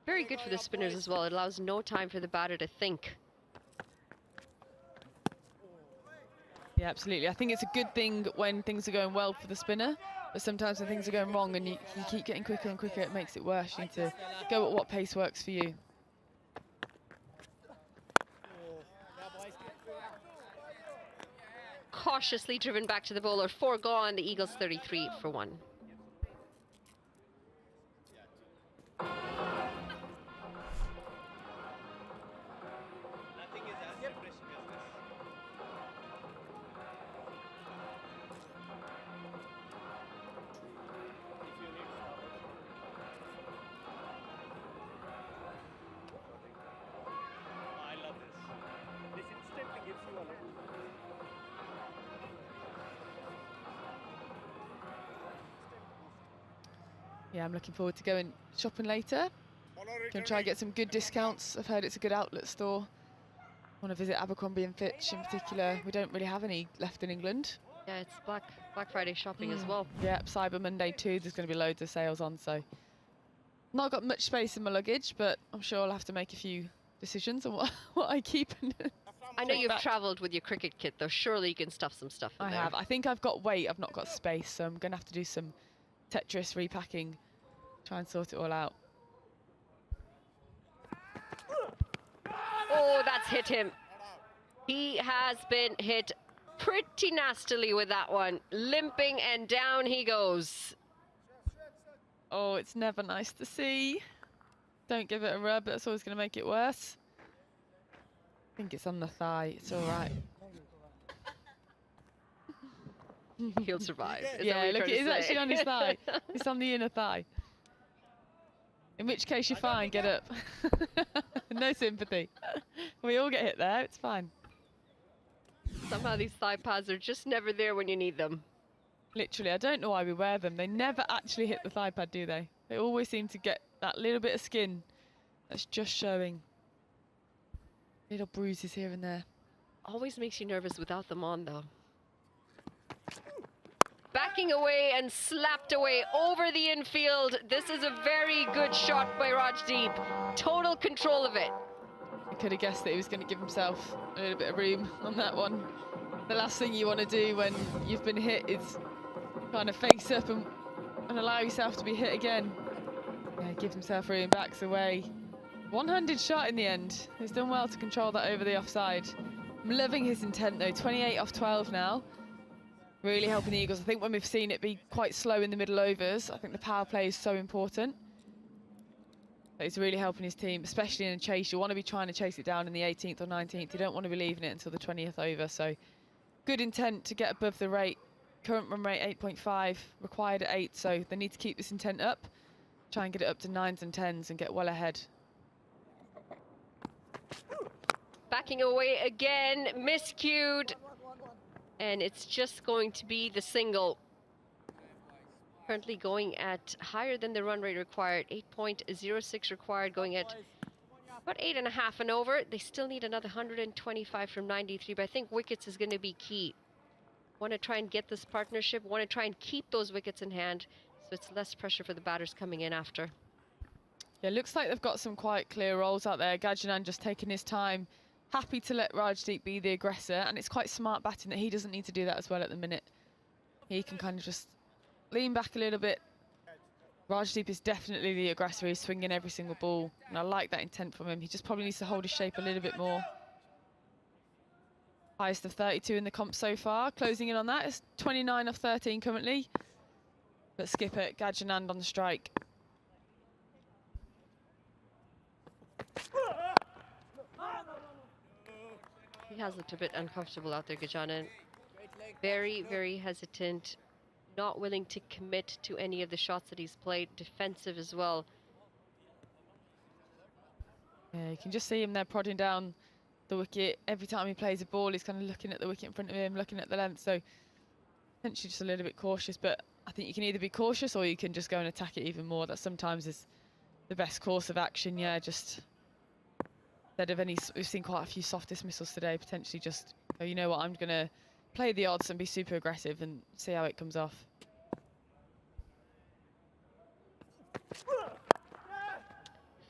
Very good for the spinners as well. It allows no time for the batter to think. Yeah, absolutely. I think it's a good thing when things are going well for the spinner, but sometimes when things are going wrong and you keep getting quicker and quicker, it makes it worse. You need to go at what pace works for you. Cautiously driven back to the bowler. 4 gone, the Eagles 33 for 1. Yeah, I'm looking forward to going shopping later. Gonna try and get some good discounts. I've heard it's a good outlet store. Want to visit Abercrombie and Fitch in particular. We don't really have any left in England. Yeah, it's Black Friday shopping as well. Yeah, Cyber Monday too. There's going to be loads of sales on, so not got much space in my luggage, but I'm sure I'll have to make a few decisions on what I keep. I know you've travelled with your cricket kit, though. Surely you can stuff some stuff in there. I have. I think I've got weight. I've not got space, so I'm going to have to do some Tetris repacking, try and sort it all out. Oh, that's hit him. He has been hit pretty nastily with that one. Limping and down he goes. Oh, it's never nice to see. Don't give it a rub. That's always going to make it worse. I think it's on the thigh. It's all right. He'll survive. Yeah, look, it is actually on his thigh. It's on the inner thigh. In which case you're fine, get up. No sympathy. We all get hit there, it's fine. Somehow these thigh pads are just never there when you need them. Literally, I don't know why we wear them. They never actually hit the thigh pad, do they? They always seem to get that little bit of skin that's just showing. Little bruises here and there. Always makes you nervous without them on, though. Backing away and slapped away over the infield. This is a very good shot by Rajdeep. Total control of it. I could have guessed that he was going to give himself a little bit of room on that one. The last thing you want to do when you've been hit is kind of face up and allow yourself to be hit again. Yeah, gives himself room, backs away. One-handed shot in the end. He's done well to control that over the offside. I'm loving his intent though. 28 off 12 now. Really helping the Eagles. I think when we've seen it be quite slow in the middle overs, I think the power play is so important. But he's really helping his team, especially in a chase. You want to be trying to chase it down in the 18th or 19th. You don't want to be leaving it until the 20th over. So good intent to get above the rate. Current run rate 8.5, required at 8. So they need to keep this intent up. Try and get it up to 9s and 10s and get well ahead. Backing away again, miscued. And it's just going to be the single. Currently going at higher than the run rate required. 8.06 required, going at about 8.5 and over. They still need another 125 from 93, but I think wickets is going to be key. Want to try and get this partnership, want to try and keep those wickets in hand, so it's less pressure for the batters coming in after. Yeah, looks like they've got some quite clear roles out there. Gajanan just taking his time. Happy to let Rajdeep be the aggressor, and it's quite smart batting that he doesn't need to do that as well at the minute. He can kind of just lean back a little bit. Rajdeep is definitely the aggressor. He's swinging every single ball, and I like that intent from him. He just probably needs to hold his shape a little bit more. Highest of 32 in the comp so far. Closing in on that. It's 29 off 13 currently. But skipper Gajanand on the strike. He has looked a bit uncomfortable out there, Gajanan. Very, very hesitant. Not willing to commit to any of the shots that he's played. Defensive as well. Yeah, you can just see him there prodding down the wicket. Every time he plays a ball, he's kind of looking at the wicket in front of him, looking at the length. So potentially just a little bit cautious, but I think you can either be cautious or you can just go and attack it even more. That sometimes is the best course of action. Yeah, just instead of any, we've seen quite a few soft dismissals today, potentially just, oh, you know what, I'm going to play the odds and be super aggressive and see how it comes off.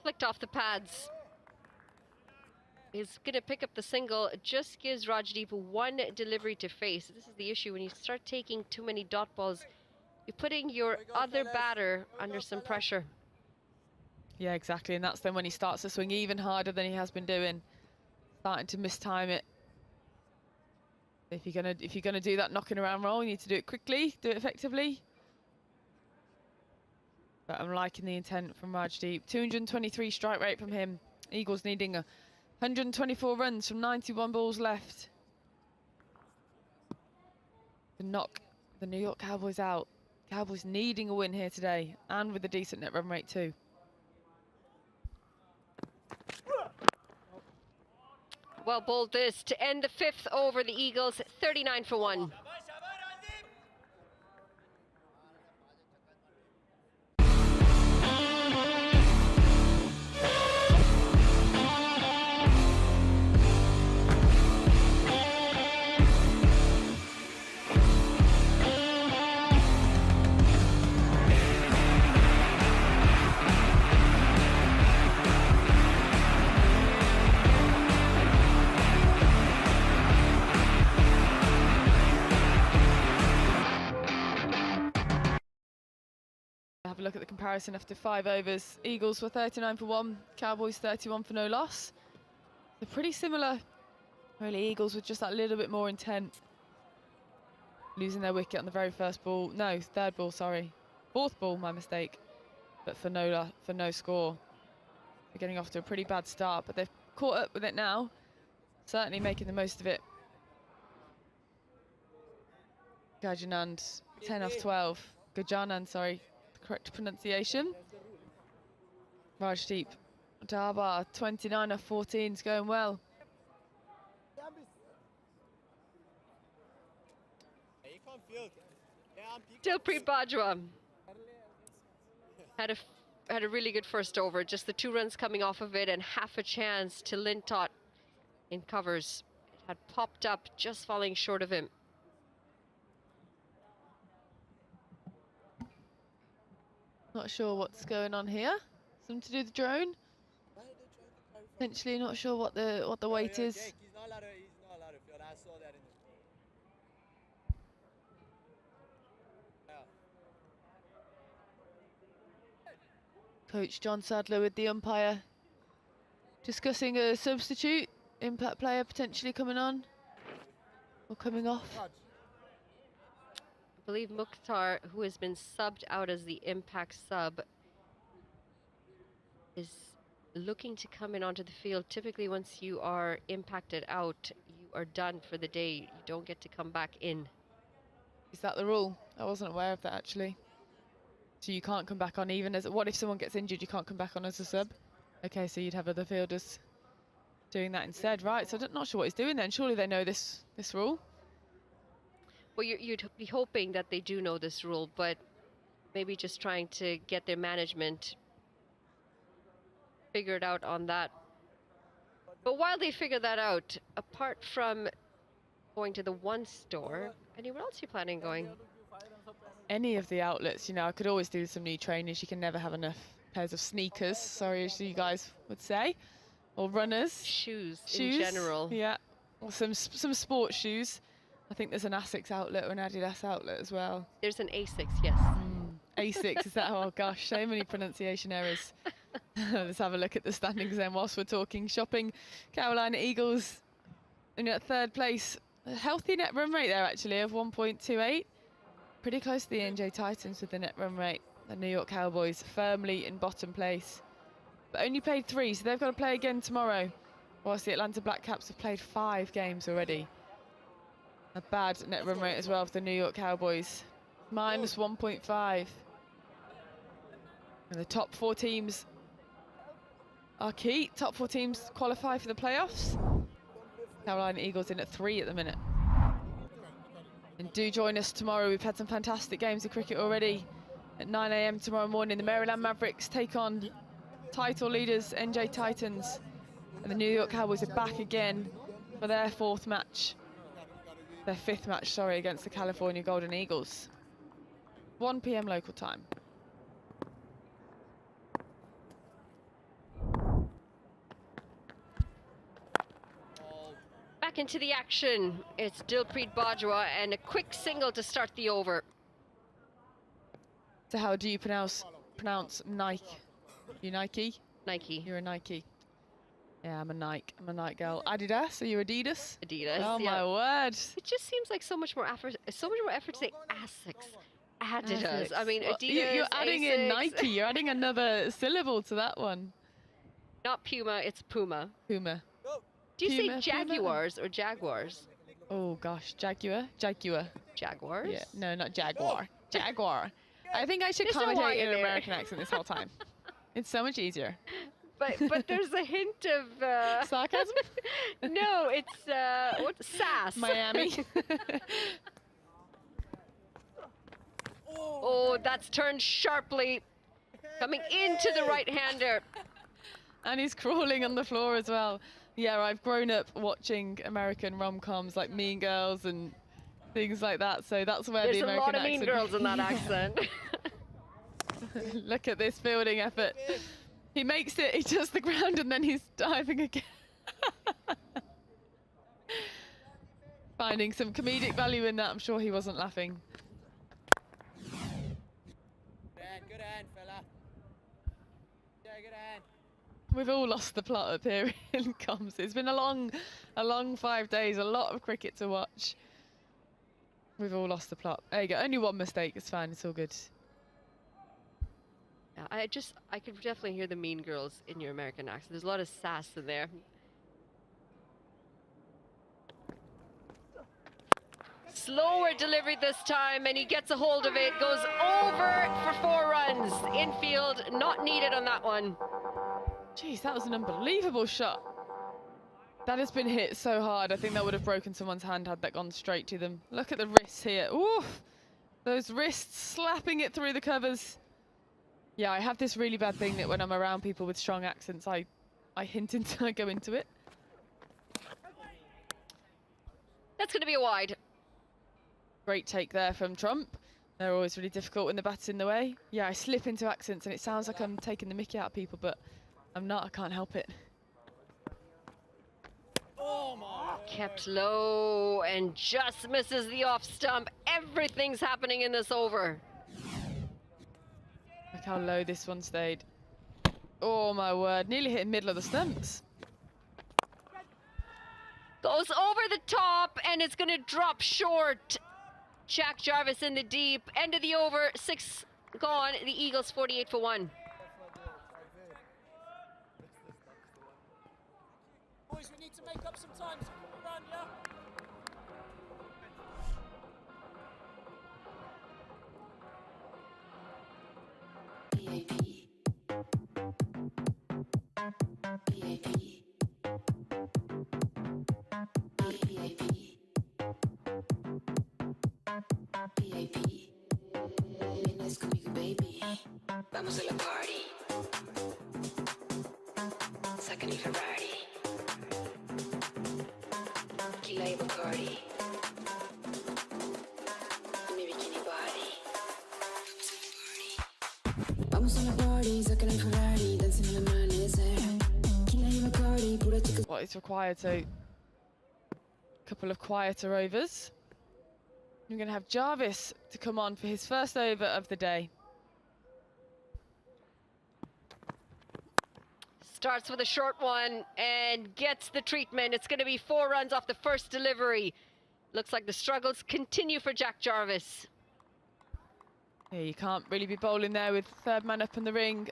Flicked off the pads. Is going to pick up the single. It just gives Rajdeep one delivery to face. This is the issue when you start taking too many dot balls. You're putting your other batter under some pressure. Yeah, exactly, and that's then when he starts to swing even harder than he has been doing, starting to mistime it. If you're gonna do that knocking around roll, you need to do it quickly, do it effectively. But I'm liking the intent from Rajdeep. 223 strike rate from him. Eagles needing 124 runs from 91 balls left to knock the New York Cowboys out. Cowboys needing a win here today, and with a decent net run rate too. Well bowled this to end the 5th over. The Eagles 39 for 1. Have a look at the comparison after 5 overs. Eagles were 39 for 1, Cowboys 31 for no loss. They're pretty similar. Really, Eagles with just that little bit more intent. Losing their wicket on the very first ball. No, third ball, sorry. Fourth ball, my mistake. But for no score. They're getting off to a pretty bad start, but they've caught up with it now. Certainly making the most of it. Gajanand, 10 off 12. Gajanand, sorry. Correct pronunciation. Rajdeep Darbar, 29 off 14 is going well. Dilpreet Bajwa had a really good first over. Just the 2 runs coming off of it and half a chance to Lintott in covers. It had popped up, just falling short of him. Not sure what's going on here. Something to do with the drone. Potentially not sure what the weight is. He's not allowed to field. I saw that in Coach John Sadler with the umpire discussing a substitute, impact player potentially coming on or coming off. I believe Mukhtar, who has been subbed out as the impact sub, is looking to come in onto the field. Typically, once you are impacted out, you are done for the day. You don't get to come back in. Is that the rule? I wasn't aware of that, actually. So you can't come back on even as... What if someone gets injured, you can't come back on as a sub? Okay, so you'd have other fielders doing that instead. Right, so I'm not sure what he's doing then. Surely they know this rule? Well, you'd be hoping that they do know this rule, but maybe just trying to get their management figured out on that. But while they figure that out, apart from going to the one store, anywhere else you planning going? Any of the outlets, you know, I could always do some new trainers. You can never have enough pairs of sneakers, sorry, as you guys would say, or runners. Shoes in general. Yeah, or some sports shoes. I think there's an Asics outlet or an Adidas outlet as well. There's an Asics, yes. Asics, is that? Oh gosh, so many pronunciation errors. Let's have a look at the standings then whilst we're talking shopping. Carolina Eagles in at 3rd place. A healthy net run rate there actually of 1.28. Pretty close to the NJ Titans with the net run rate. The New York Cowboys firmly in bottom place. But only played 3, so they've got to play again tomorrow. Whilst the Atlanta Black Caps have played 5 games already. A bad net run rate as well for the New York Cowboys. Minus 1.5. And the top 4 teams are key. Top 4 teams qualify for the playoffs. Carolina Eagles in at 3 at the minute. And do join us tomorrow. We've had some fantastic games of cricket already. At 9 AM tomorrow morning, the Maryland Mavericks take on title leaders NJ Titans. And the New York Cowboys are back again for their 4th match. Their 5th match, sorry, against the California Golden Eagles. 1 PM local time. Back into the action. It's Dilpreet Bajwa and a quick single to start the over. So how do you pronounce Nike? You Nike? Nike. You're a Nike. Yeah, I'm a Nike. I'm a Nike girl. Adidas? Are you Adidas? Adidas. Oh yeah. my word! It just seems like so much more effort. So much more effort to say Asics. Adidas. I mean, well, Adidas. You're adding Asics. in Nike. You're adding another syllable to that one. Not Puma. It's Puma. Puma. Do you Puma, say Jaguars or Jaguars? Oh gosh, Jaguar. Jaguars? Yeah, no, not Jaguar. Jaguar. I think I should There's no Y commentate in an there. American accent this whole time. It's so much easier. But there's a hint of sarcasm. No, it's what sass. Miami. Oh, that's turned sharply, coming into the right-hander. And he's crawling on the floor as well. Yeah, I've grown up watching American rom-coms like Mean Girls and things like that, so that's where There's the American a lot of Mean Girls in that accent. Look at this fielding effort. He makes it, he does the ground, and then he's diving again. Finding some comedic value in that. I'm sure he wasn't laughing. Good hand. We've all lost the plot up here in comms. It's been a long 5 days, a lot of cricket to watch. We've all lost the plot. There you go, only one mistake, it's fine, it's all good. Yeah, I could definitely hear the mean girls in your American accent. There's a lot of sass in there. Slower delivery this time, and he gets a hold of it. Goes over for 4 runs. Infield, not needed on that one. Jeez, that was an unbelievable shot. That has been hit so hard. I think that would have broken someone's hand had that gone straight to them. Look at the wrists here. Oof! Those wrists slapping it through the covers. Yeah, I have this really bad thing that when I'm around people with strong accents, I hint until I go into it. That's going to be a wide. Great take there from Trump. They're always really difficult when the bat's in the way. Yeah, I slip into accents and it sounds like I'm taking the mickey out of people, but I'm not, I can't help it. Kept low and just misses the off stump. Everything's happening in this over. Look how low this one stayed. Oh my word, nearly hit the middle of the stumps. Goes over the top and it's going to drop short. Jack Jarvis in the deep. End of the over, 6 gone. The Eagles 48 for 1. Boys, we need to make up some time. So run, yeah? Vamos a la party. Sacan el Ferrari. Tequila y Bacardi. Mi bikini body. Vamos a la party. Sacan el Ferrari. Dancing in the amanecer. Tequila y Bacardi. Pura chica. What is required, so a couple of quieter overs. We're going to have Jarvis to come on for his first over of the day. Starts with a short one and gets the treatment. It's going to be 4 runs off the first delivery. Looks like the struggles continue for Jack Jarvis. Yeah, you can't really be bowling there with third man up in the ring.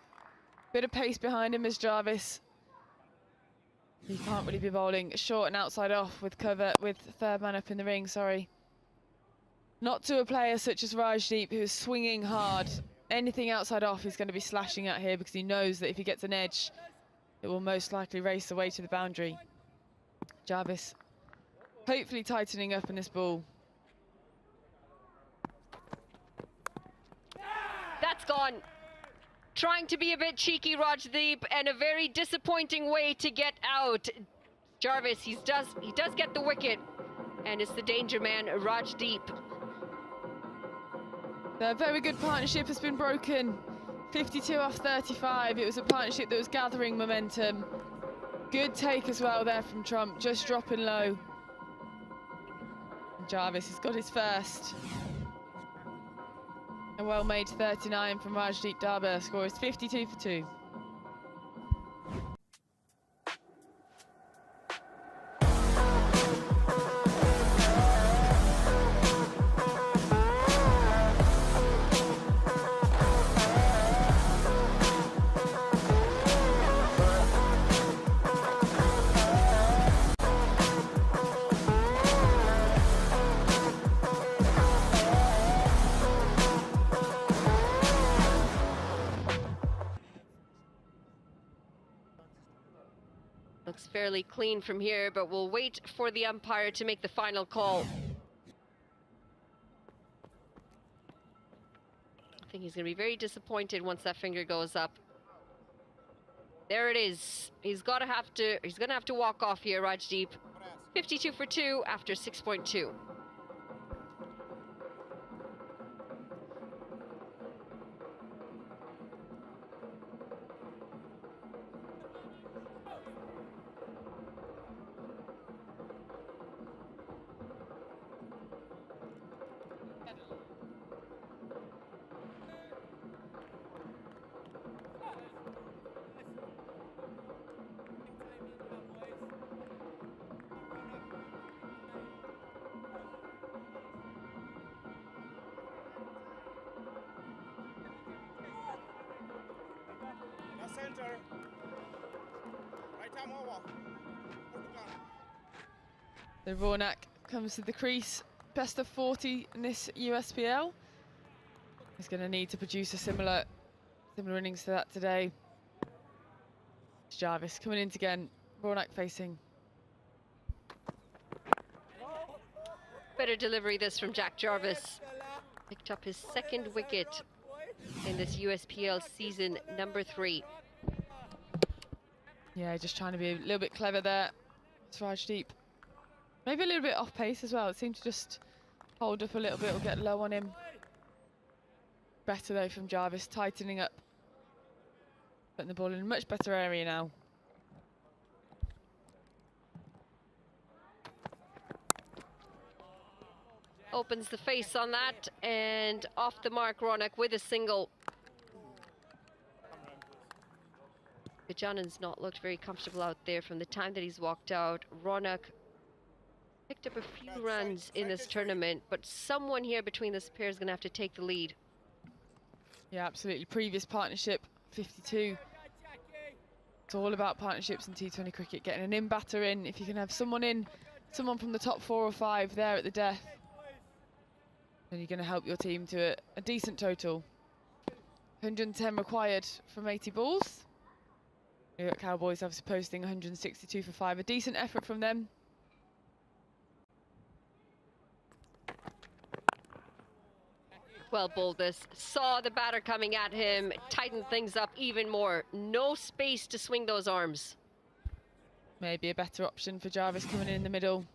Bit of pace behind him is Jarvis. You can't really be bowling short and outside off with cover with third man up in the ring, sorry. Not to a player such as Rajdeep, who's swinging hard. Anything outside off he's going to be slashing at here because he knows that if he gets an edge, it will most likely race away to the boundary. Jarvis hopefully tightening up in this ball. That's gone. Trying to be a bit cheeky, Rajdeep, and a very disappointing way to get out. Jarvis, he does get the wicket, and it's the danger man, Rajdeep. Their very good partnership has been broken. 52 off 35. It was a partnership that was gathering momentum. Good take as well there from Trump, just dropping low. And Jarvis has got his first. A well-made 39 from Rajdeep Darbar. Score is 52 for 2. Looks fairly clean from here, but we'll wait for the umpire to make the final call. I think he's going to be very disappointed once that finger goes up. There it is. He's going to have to walk off here, Rajdeep. 52 for 2 after 6.2. center. Right arm over. So Ronak comes to the crease, best of 40 in this USPL. He's going to need to produce a similar innings to that today. It's Jarvis coming in again, Ronak facing. Better delivery this from Jack Jarvis. Picked up his second wicket in this USPL season number 3. Yeah, just trying to be a little bit clever there. Swaraj deep. Maybe a little bit off pace as well. It seemed to just hold up a little bit or get low on him. Better though from Jarvis, tightening up. Putting the ball in a much better area now. Opens the face on that and off the mark Ronak with a single. Gajanan's not looked very comfortable out there from the time that he's walked out. Ronak picked up a few runs in this tournament, but someone here between this pair is going to have to take the lead. Yeah, absolutely. Previous partnership, 52. It's all about partnerships in T20 cricket. Getting an in-batter in. If you can have someone from the top 4 or 5 there at the death, then you're going to help your team to a decent total. 110 required from 80 balls. New York Cowboys obviously posting 162 for 5. A decent effort from them. Well bowled this. Saw the batter coming at him, tightened things up even more. No space to swing those arms. Maybe a better option for Jarvis coming in the middle.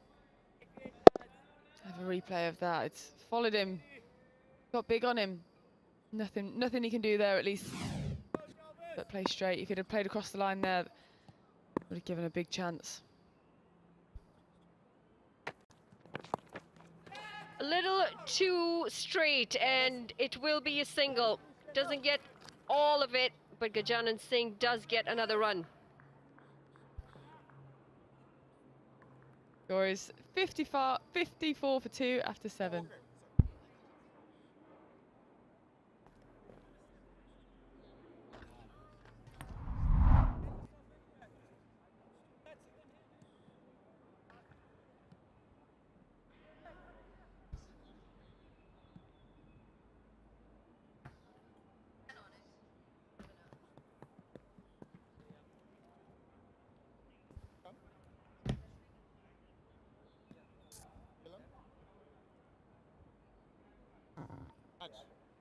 Have a replay of that. It's followed him. Got big on him. Nothing he can do there at least. But play straight. If he'd have played across the line there, would have given a big chance. A little too straight and it will be a single. Doesn't get all of it, but Gajanan Singh does get another run. Score is 54 for 2 after 7.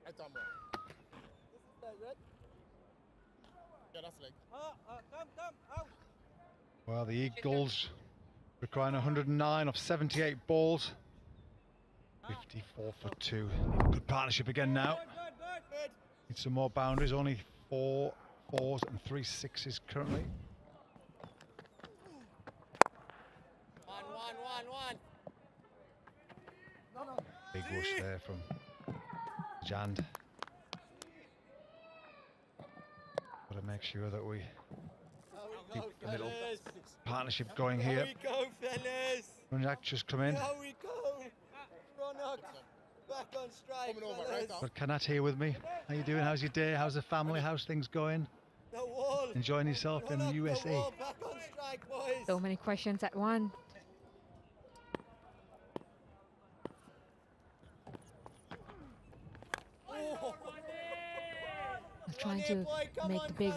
Right arm round. Yeah, that's leg. Come, out. Well, the Eagles requiring 109 off 78 balls. 54 for 2. Good partnership again now. Need some more boundaries. Only 4 4s and 3 6s currently. One. Big whoosh there from Jand. Got to make sure that we keep a little partnership going here. Here we go, fellas. Runjak just come in. Here we go. Ronak, back on strike, fellas. Got Kanat here with me. How you doing? How's your day? How's the family? How's things going? The wall. Enjoying yourself in the USA? The wall, back on strike, boys. So many questions at once. Trying to make the big.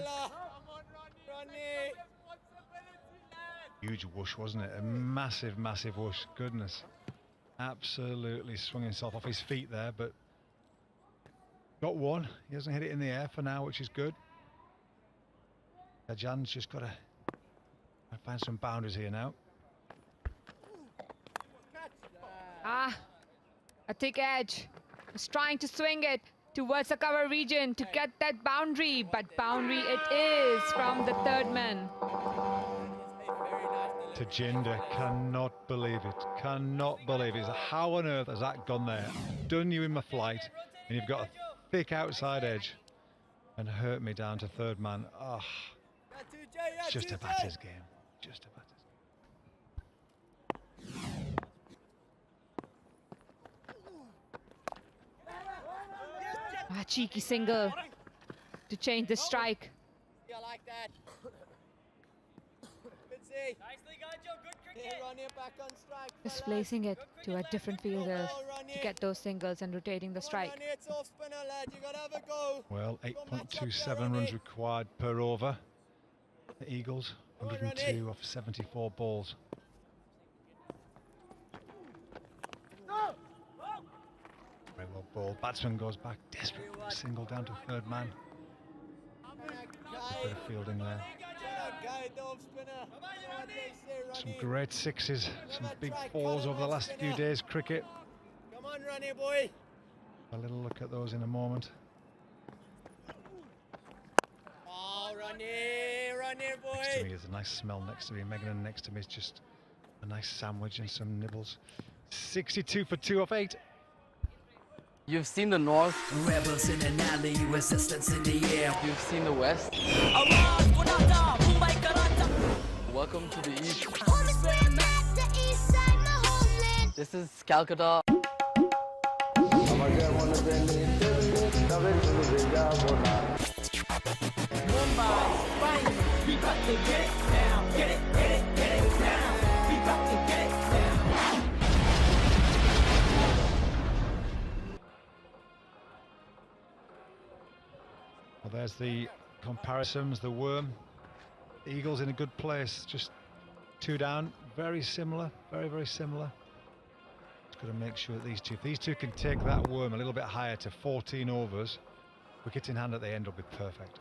Huge whoosh, wasn't it? A massive, massive whoosh. Goodness. Absolutely swung himself off his feet there, but got one. He hasn't hit it in the air for now, which is good. Jan's just got to find some boundaries here now. A thick edge. Was trying to swing it towards the cover region to get that boundary, but boundary it is from the third man. Tajinder, cannot believe it. Cannot believe it. How on earth has that gone there? Done you in my flight, and you've got a thick outside edge and hurt me down to third man. Oh, it's just a batter's game. Just a batter's game. A cheeky single to change the strike. Just placing it to a different fielders to get those singles and rotating the strike. Well, 8.27 runs required per over. The Eagles, 102 off 74 balls. Very well balled. Batsman goes back, desperate for a single down to third man. A bit of fielding there. Some great sixes, some big fours over the last few days cricket. Come on, Ronnie boy. A little look at those in a moment. Oh, Ronnie boy. Next to me is a nice smell next to me. Megan, and next to me is just a nice sandwich and some nibbles. 62 for 2 off 8. You've seen the north. Rebels in an alley, resistance in the air. You've seen the west. Welcome to the east. This is Calcutta. Mumbai, bang, we got to get it now. Get it now. We got to get it now. Well, there's the comparisons, the worm. The Eagles in a good place, just 2 down, very similar, very similar. Just got to make sure that if these two can take that worm a little bit higher to 14 overs, wicket in hand at the end will be perfect.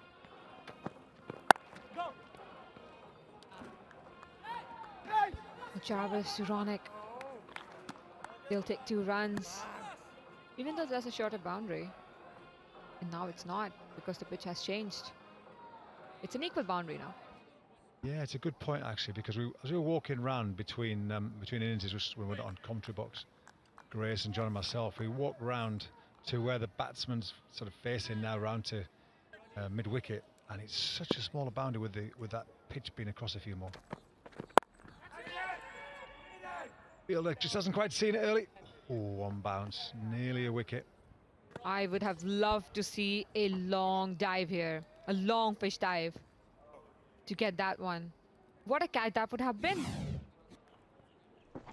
Jarvis to Ronick. They'll take 2 runs, even though there's a shorter boundary. And now it's not, because the pitch has changed. It's an equal boundary now. Yeah, it's a good point actually, because as we were walking round between innings, just when we were on commentary box, Grace and John and myself, we walked round to where the batsman's sort of facing now, round to mid-wicket, and it's such a smaller boundary with that pitch being across a few more. Fielder just hasn't quite seen it early. Oh, one bounce, nearly a wicket. I would have loved to see a long dive here, a long fish dive to get that one. What a catch that would have been.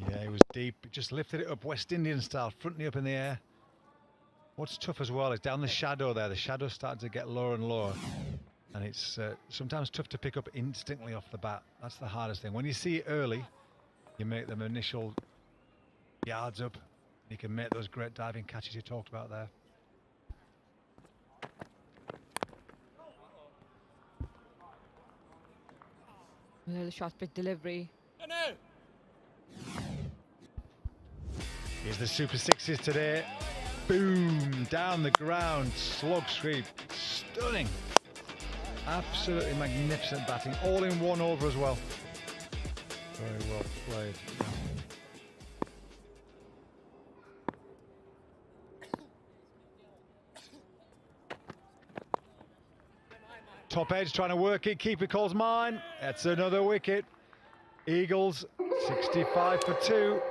Yeah, he was deep, just lifted it up West Indian style, fronting up in the air. What's tough as well is down the shadow there. The shadow's starting to get lower and lower, and it's sometimes tough to pick up instantly off the bat. That's the hardest thing. When you see it early, you make them initial yards up. You can make those great diving catches you talked about there. A little short pitch delivery. Here's the Super Sixes today. Boom, down the ground, slog sweep, stunning. Absolutely magnificent batting, all in 1 over as well. Very well played. Top edge trying to work it, keeper calls mine. That's another wicket. Eagles 65 for 2.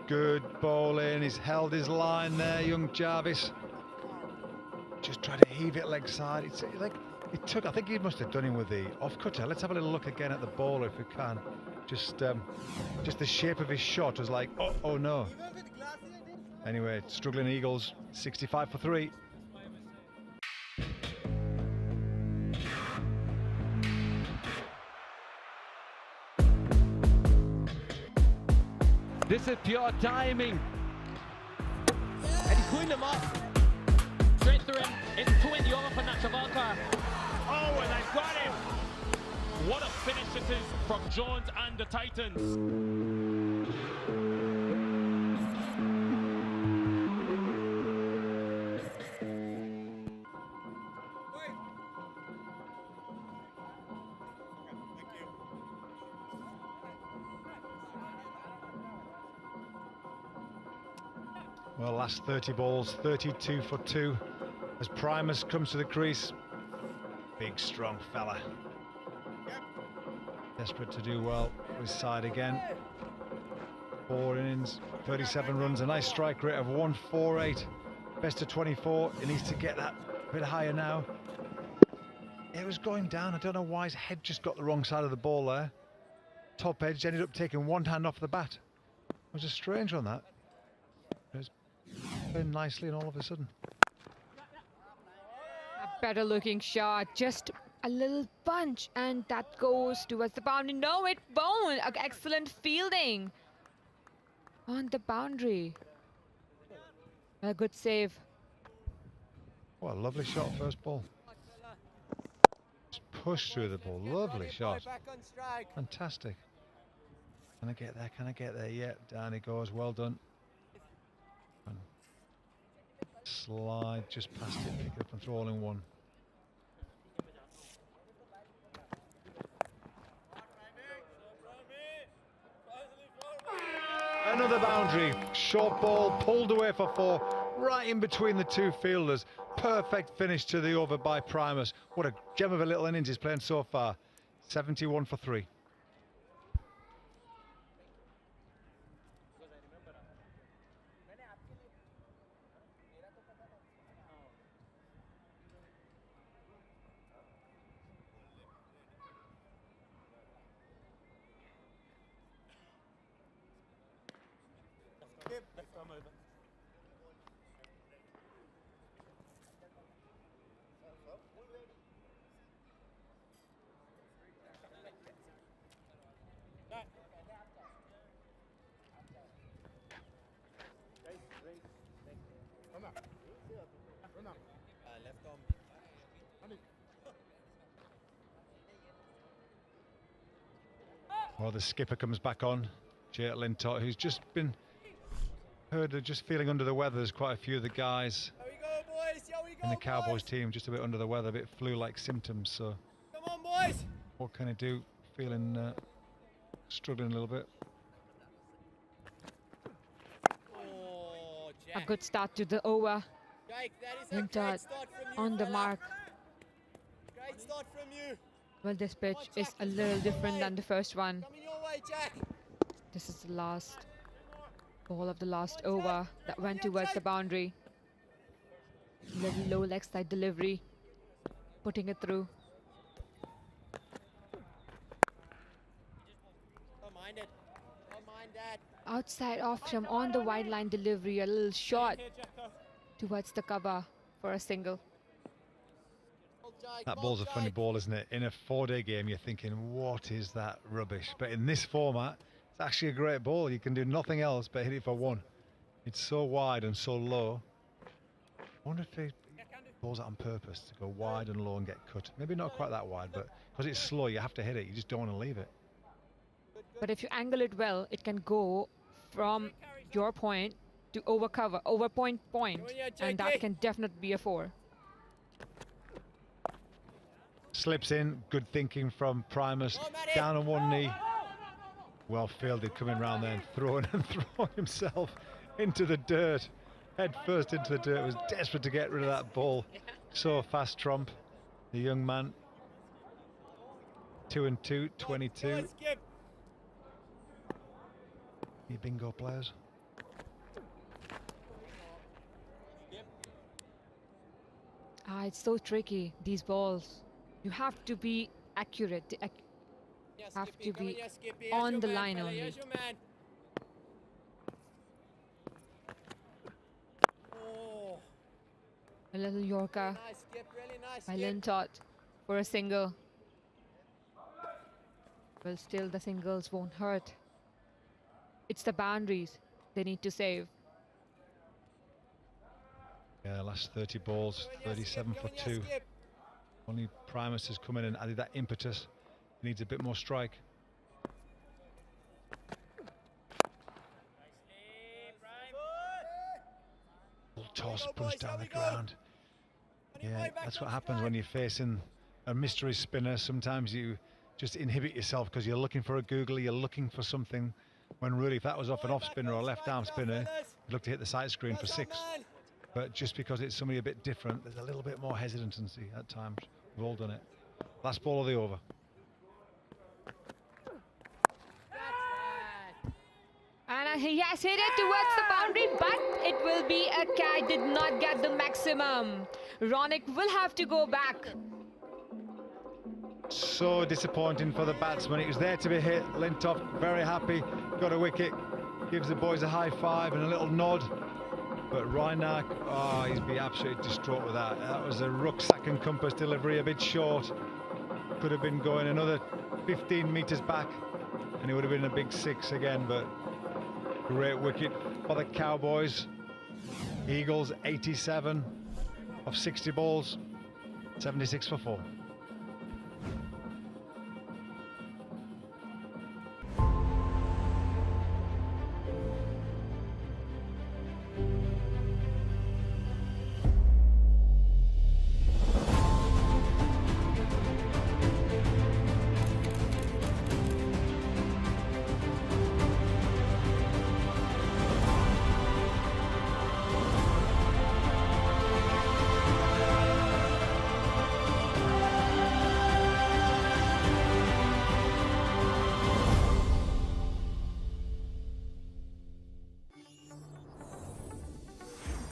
Good bowling, he's held his line there, young Jarvis. Just trying to heave it leg side. It's like it took, I think he must have done him with the off cutter. Let's have a little look again at the bowler if we can. Just the shape of his shot was like, oh no. Anyway, struggling Eagles, 65 for 3. This is pure timing. And he's pulling them up. Straight through him. It's 20 over for Nachavalkar. Oh, and they've got him. What a finish this is from Jones and the Titans. Well, last 30 balls, 32 for 2 as Primus comes to the crease. Big, strong fella. Desperate to do well for his side again. 4 innings, 37 runs, a nice strike rate of 148. Best of 24. He needs to get that A bit higher now. It was going down. I don't know why his head just got the wrong side of the ball there. Top edge ended up taking one hand off the bat. It was a strange one, that. It was playing nicely, and all of a sudden. A better looking shot, just a little punch, and that goes towards the boundary. No, it won't. Excellent fielding on the boundary. A good save. What a lovely shot, first ball. Just pushed through the ball. Lovely shot. Fantastic. Can I get there? Can I get there? Yeah, down he goes. Well done. And slide just past it, pick it up and throw all in one. Another boundary. Short ball pulled away for 4, right in between the two fielders. Perfect finish to the over by Primus. What a gem of a little innings he's playing so far. 71 for 3. Well, the skipper comes back on, Jay Lintott, who's just been heard of just feeling under the weather. There's quite a few of the guys in the Cowboys team just a bit under the weather, a bit flu-like symptoms. So, come on, boys! What can he do? Feeling struggling a little bit. A good start to the over. Lintott on the mark. Great start from you. Well, this pitch is a little different than the first one. This is the last ball of the last over that went towards the boundary. Little low leg side delivery, putting it through. Don't mind it. Don't mind that. Outside off from on the wide line delivery, a little shot towards the cover for a single. That ball's a funny ball, isn't it? In a 4-day game, you're thinking, what is that rubbish? But in this format, it's actually a great ball. You can do nothing else but hit it for 1. It's so wide and so low. I wonder if he balls it on purpose to go wide and low and get cut. Maybe not quite that wide, but because it's slow, you have to hit it. You just don't want to leave it. But if you angle it well, it can go from your point to over point, and that can definitely be a 4. Slips in, good thinking from Primus, down on one knee. Well fielded, coming round there and throwing himself into the dirt. Head first into the dirt, was desperate to get rid of that ball. So fast, Trump, the young man. 2 and 2, 22. You bingo players. It's so tricky, these balls. You have to be accurate. Have to be on the line only. A little Yorker by Lintott for a single. Well, still the singles won't hurt. It's the boundaries they need to save. Yeah, last 30 balls, 37 for 2. Only Primus has come in and added that impetus. He needs a bit more strike. Toss, punch down the ground. Yeah, that's what happens when you're facing a mystery spinner. Sometimes you just inhibit yourself because you're looking for a googly, you're looking for something, when really if that was off an off spinner or a left arm spinner, you'd look to hit the sight screen for 6. But just because it's somebody a bit different, there's a little bit more hesitancy at times. We've all done it. Last ball of the over. And he has hit it towards the boundary, but it will be a catch. Did not get the maximum. Ronak will have to go back. So disappointing for the batsman. It was there to be hit. Lintoff very happy, got a wicket, gives the boys a high five and a little nod. But Reinach, oh, he'd be absolutely distraught with that. That was a rucksack and compass delivery, a bit short. Could have been going another 15 metres back and it would have been a big 6 again, but great wicket for the Cowboys. Eagles 87 of 60 balls, 76 for 4.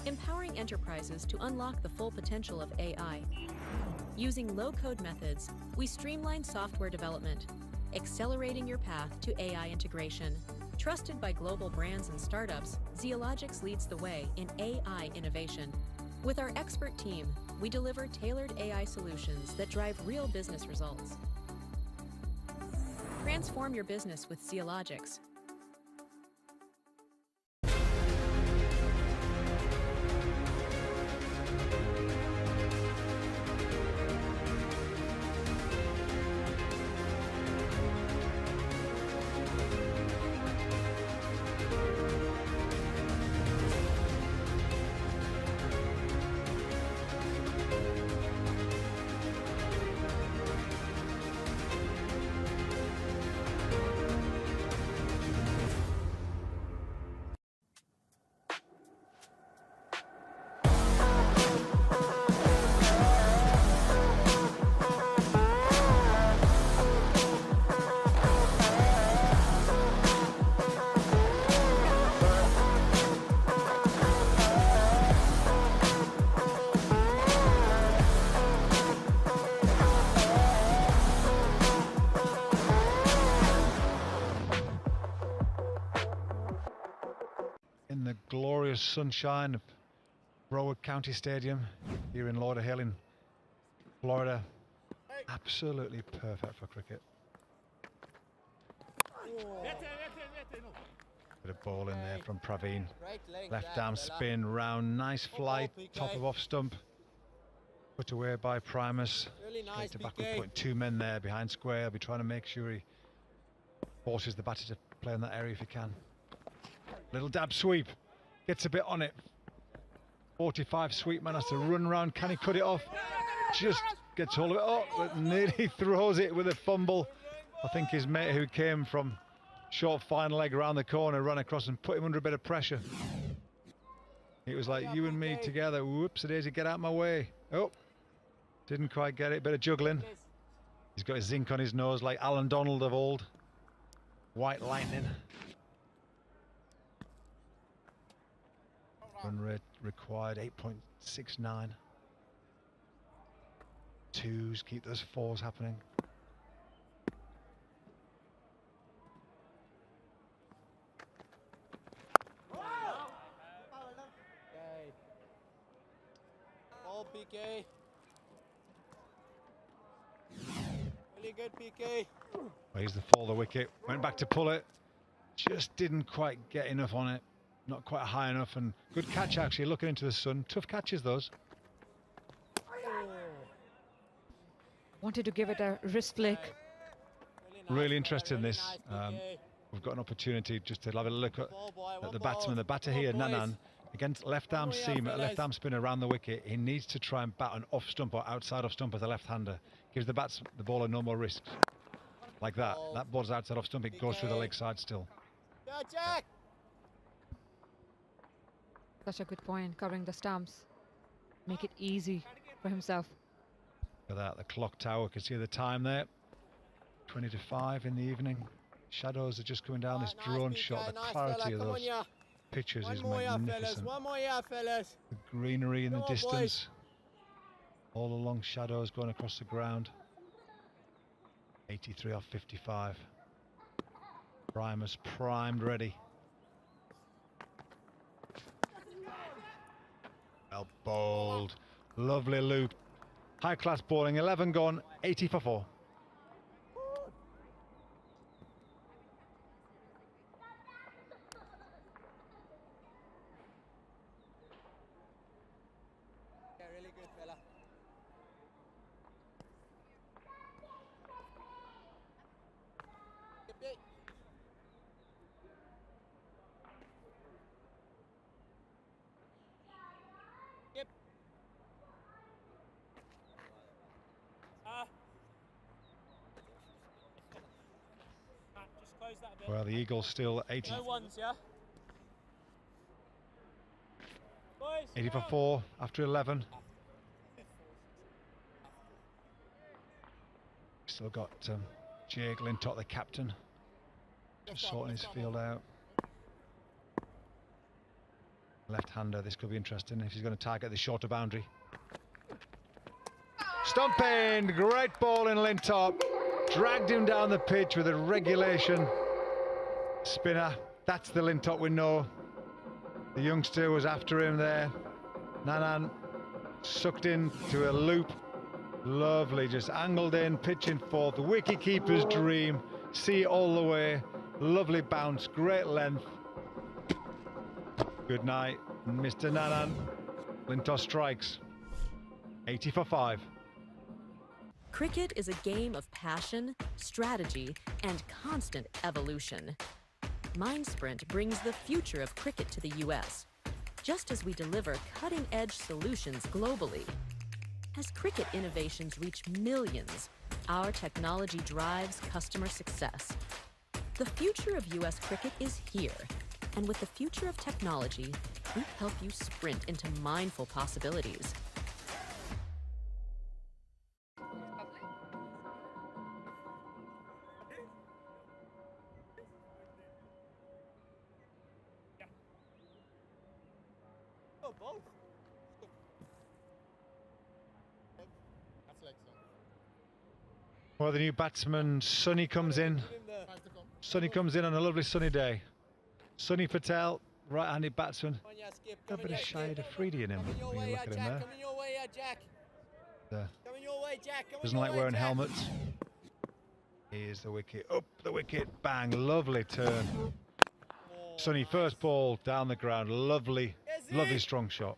Empowering enterprises to unlock the full potential of AI. Using low-code methods, we streamline software development, accelerating your path to AI integration. Trusted by global brands and startups, Zeologics leads the way in AI innovation. With our expert team, we deliver tailored AI solutions that drive real business results. Transform your business with Zeologics. In the glorious sunshine of Broward County Stadium here in Lauderhill in Florida. Absolutely perfect for cricket. Bit of ball in there from Praveen. Left arm spin round, nice flight, top of off stump. Put away by Primus. Straight to backward point, 2 men there behind square. I'll be trying to make sure he forces the batter to play in that area if he can. Little dab sweep, gets a bit on it. 45 Sweetman has to run round. Can he cut it off? Just gets hold of it. Oh, but nearly throws it with a fumble. I think his mate who came from short fine leg around the corner ran across and put him under a bit of pressure. It was like you and me together. Whoops, daisy, get out my way. Oh, didn't quite get it. Bit of juggling. He's got his zinc on his nose like Alan Donald of old. White lightning. Run rate required 8.69. 2s, keep those 4s happening. Ball PK. Really good PK. Plays the fall, the wicket. Went back to pull it. Just didn't quite get enough on it. Not quite high enough, and good catch actually, looking into the sun. Tough catches those. Wanted to give it a wrist flick. Really interested in this. We've got an opportunity just to have a look at the batsman. The batter here, Nanan, against left arm seam, left arm spin around the wicket. He needs to try and bat an off stump or outside off stump as a left-hander. Gives the bowler no more risks. Like that. That ball's outside off stump, it goes through the leg side still. Such a good point, covering the stumps. Make it easy for himself. Look at that, the clock tower, can see the time there. 20 to 5 in the evening. Shadows are just coming down this drone shot. The clarity of those pictures is magnificent. One more, yeah, fellas. The greenery in the Come on, distance. boys. All along shadows going across the ground. 83 off 55. Primers primed, ready. Well bowled. Lovely loop. High class bowling. 11 gone. 80 for 4. Yeah, really good, fella. Yep. Just close that a bit. Well, the Eagles still 80. No ones, yeah? Boys, 80 for 4 after 11. Still got Jake Lintott, the captain, just sorting his field out. Left-hander, this could be interesting if he's going to target the shorter boundary. Stumping, great ball in Lintott. Dragged him down the pitch with a regulation spinner. That's the Lintott we know. The youngster was after him there. Nanan sucked into a loop. Lovely, just angled in, pitching forth. The wicket-keeper's dream. See it all the way. Lovely bounce, great length. Good night, Mr. Nanan. Lintott strikes. 80 for 5. Cricket is a game of passion, strategy, and constant evolution. MindSprint brings the future of cricket to the US, just as we deliver cutting-edge solutions globally. As cricket innovations reach millions, our technology drives customer success. The future of US cricket is here, and with the future of technology, we help you sprint into mindful possibilities. Oh, both. That's like so. Well, the new batsman, Sunny, comes in. Sunny comes in on a lovely sunny day. Sunny Patel, right-handed batsman. A bit of Shahid Afridi in him when you look at him there. Coming your way, Jack. Coming your way, Jack. Doesn't like wearing helmets. Here's the wicket, up the wicket, bang, lovely turn. Sunny, first ball down the ground, lovely, lovely strong shot.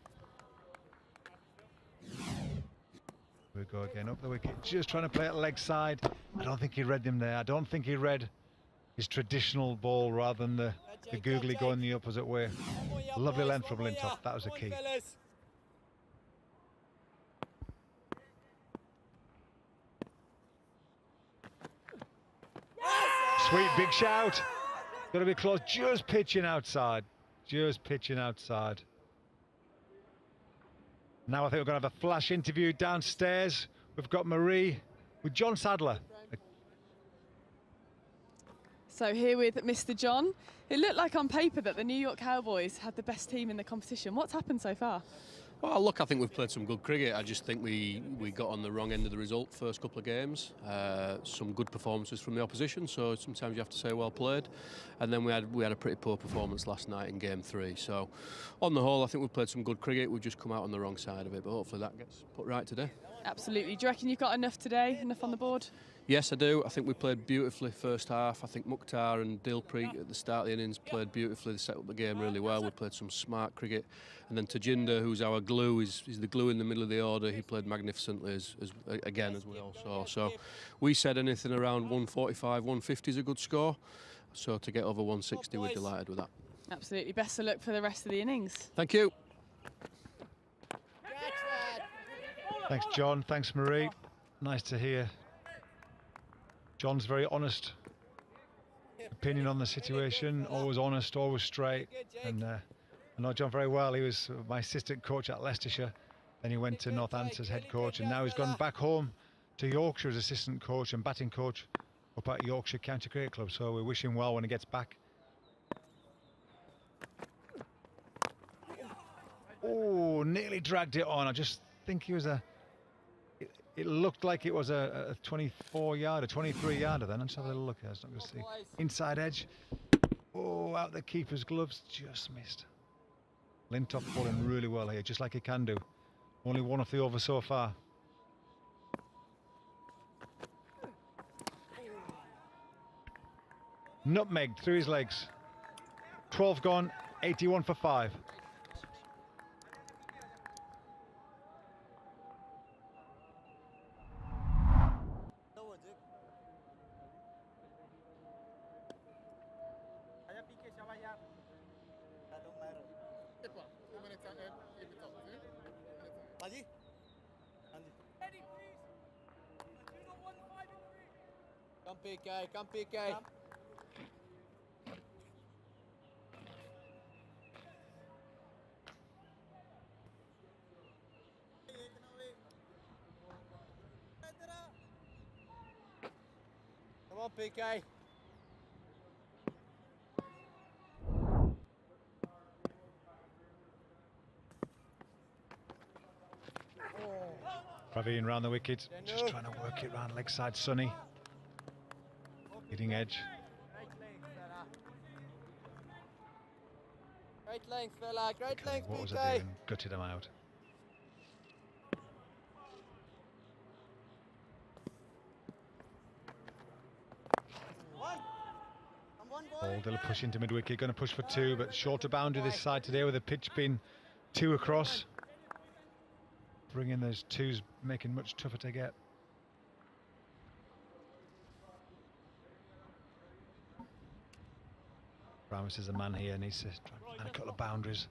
We go again, up the wicket, just trying to play it leg side. I don't think he read them there. I don't think he read his traditional ball rather than the googly going the opposite way. Lovely length from Lintott, that was the key. Sweet big shout. Got to be close, just pitching outside. Just pitching outside. Now I think we're going to have a flash interview downstairs. We've got Marie with John Sadler. So here with Mr. John. It looked like on paper that the New York Cowboys had the best team in the competition. What's happened so far? Well, look, I think we've played some good cricket. I just think we got on the wrong end of the result first couple of games. Some good performances from the opposition, so sometimes you have to say well played. And then we had a pretty poor performance last night in game 3. So on the whole, I think we've played some good cricket. We've just come out on the wrong side of it, but hopefully that gets put right today. Absolutely. Do you reckon you've got enough today, enough on the board? Yes, I do. I think we played beautifully first half. I think Mukhtar and Dilpreet at the start of the innings played beautifully. They set up the game really well. We played some smart cricket. And then Tajinder, who's our glue, is the glue in the middle of the order. He played magnificently as we all saw. So we said anything around 145, 150 is a good score. So to get over 160, we're delighted with that. Absolutely. Best of luck for the rest of the innings. Thank you. Thanks, John. Thanks, Marie. Nice to hear John's very honest opinion on the situation, always honest, always straight. And I know John very well. He was my assistant coach at Leicestershire. Then he went to Northampton as head coach, and now he's gone back home to Yorkshire as assistant coach and batting coach up at Yorkshire County Cricket Club, so we wish him well when he gets back. Oh, nearly dragged it on. I just think he was it looked like it was a 24-yarder, 23-yarder then. Let's have a little look here. It's not going to see. Inside edge. Oh, out the keeper's gloves. Just missed. Lintop bowling really well here, just like he can do. Only one off the over so far. Nutmeg through his legs. 12 gone, 81 for 5. Come PK, come PK. Come on PK. Praveen round the wicket, just trying to work it round leg side. Sunny hitting edge. Great length, fella. Great length, What was PK. I doing? Gutted him out. They'll push into mid-wicket, going to push for 2, but shorter boundary this side today with the pitch being 2 across. Bringing those 2s, making much tougher to get. Primus is a man here, needs to try and find a couple of boundaries.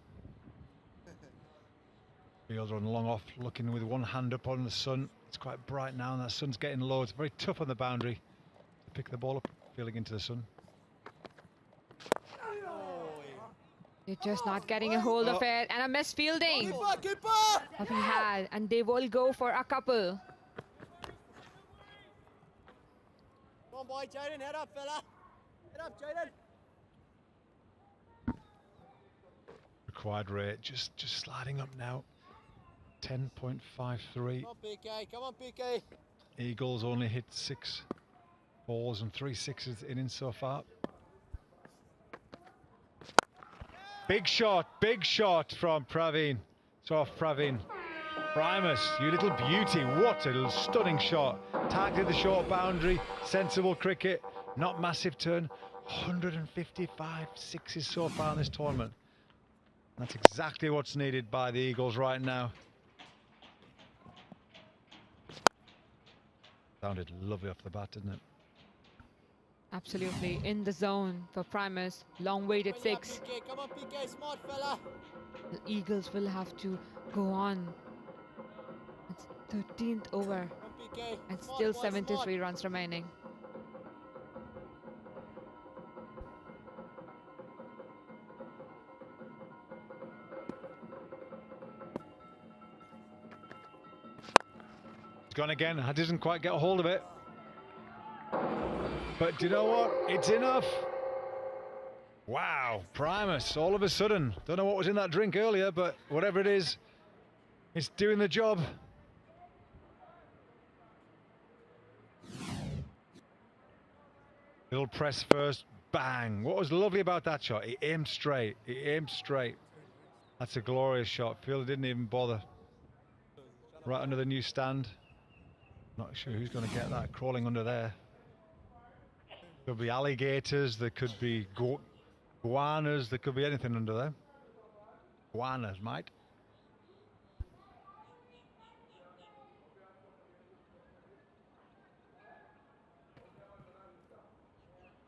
Fielder on long off, looking with one hand up on the sun. It's quite bright now and that sun's getting low. It's very tough on the boundary to pick the ball up, feeling into the sun. You're just not getting a hold of it, and a missed fielding. What he had, and they will go for a couple. Come on, boy, Jaden, head up, fella. Head up, Jaden. Required rate just sliding up now. 10.53. Come on, PK. Come on, PK. Eagles only hit 6 balls and 3 sixes innings so far. Big shot from Praveen. It's off Praveen. Primus, you little beauty. What a stunning shot. Targeted the short boundary. Sensible cricket. Not massive turn. 155 sixes so far in this tournament. That's exactly what's needed by the Eagles right now. Sounded lovely off the bat, didn't it? Absolutely in the zone for Primus. Long waited 6. PK. Come on, PK, smart fella. The Eagles will have to go on. It's 13th over, PK. and Smart, still boy, 73 smart. runs remaining. It's gone again. I didn't quite get a hold of it. But do you know what? It's enough. Wow, Primus, all of a sudden. Don't know what was in that drink earlier, but whatever it is, it's doing the job. Little press first, bang. What was lovely about that shot? He aimed straight. He aimed straight. That's a glorious shot. Fielder didn't even bother. Right under the new stand. Not sure who's going to get that crawling under there. Could be alligators, there could be guanas, there could be anything under there. Guanas, mate.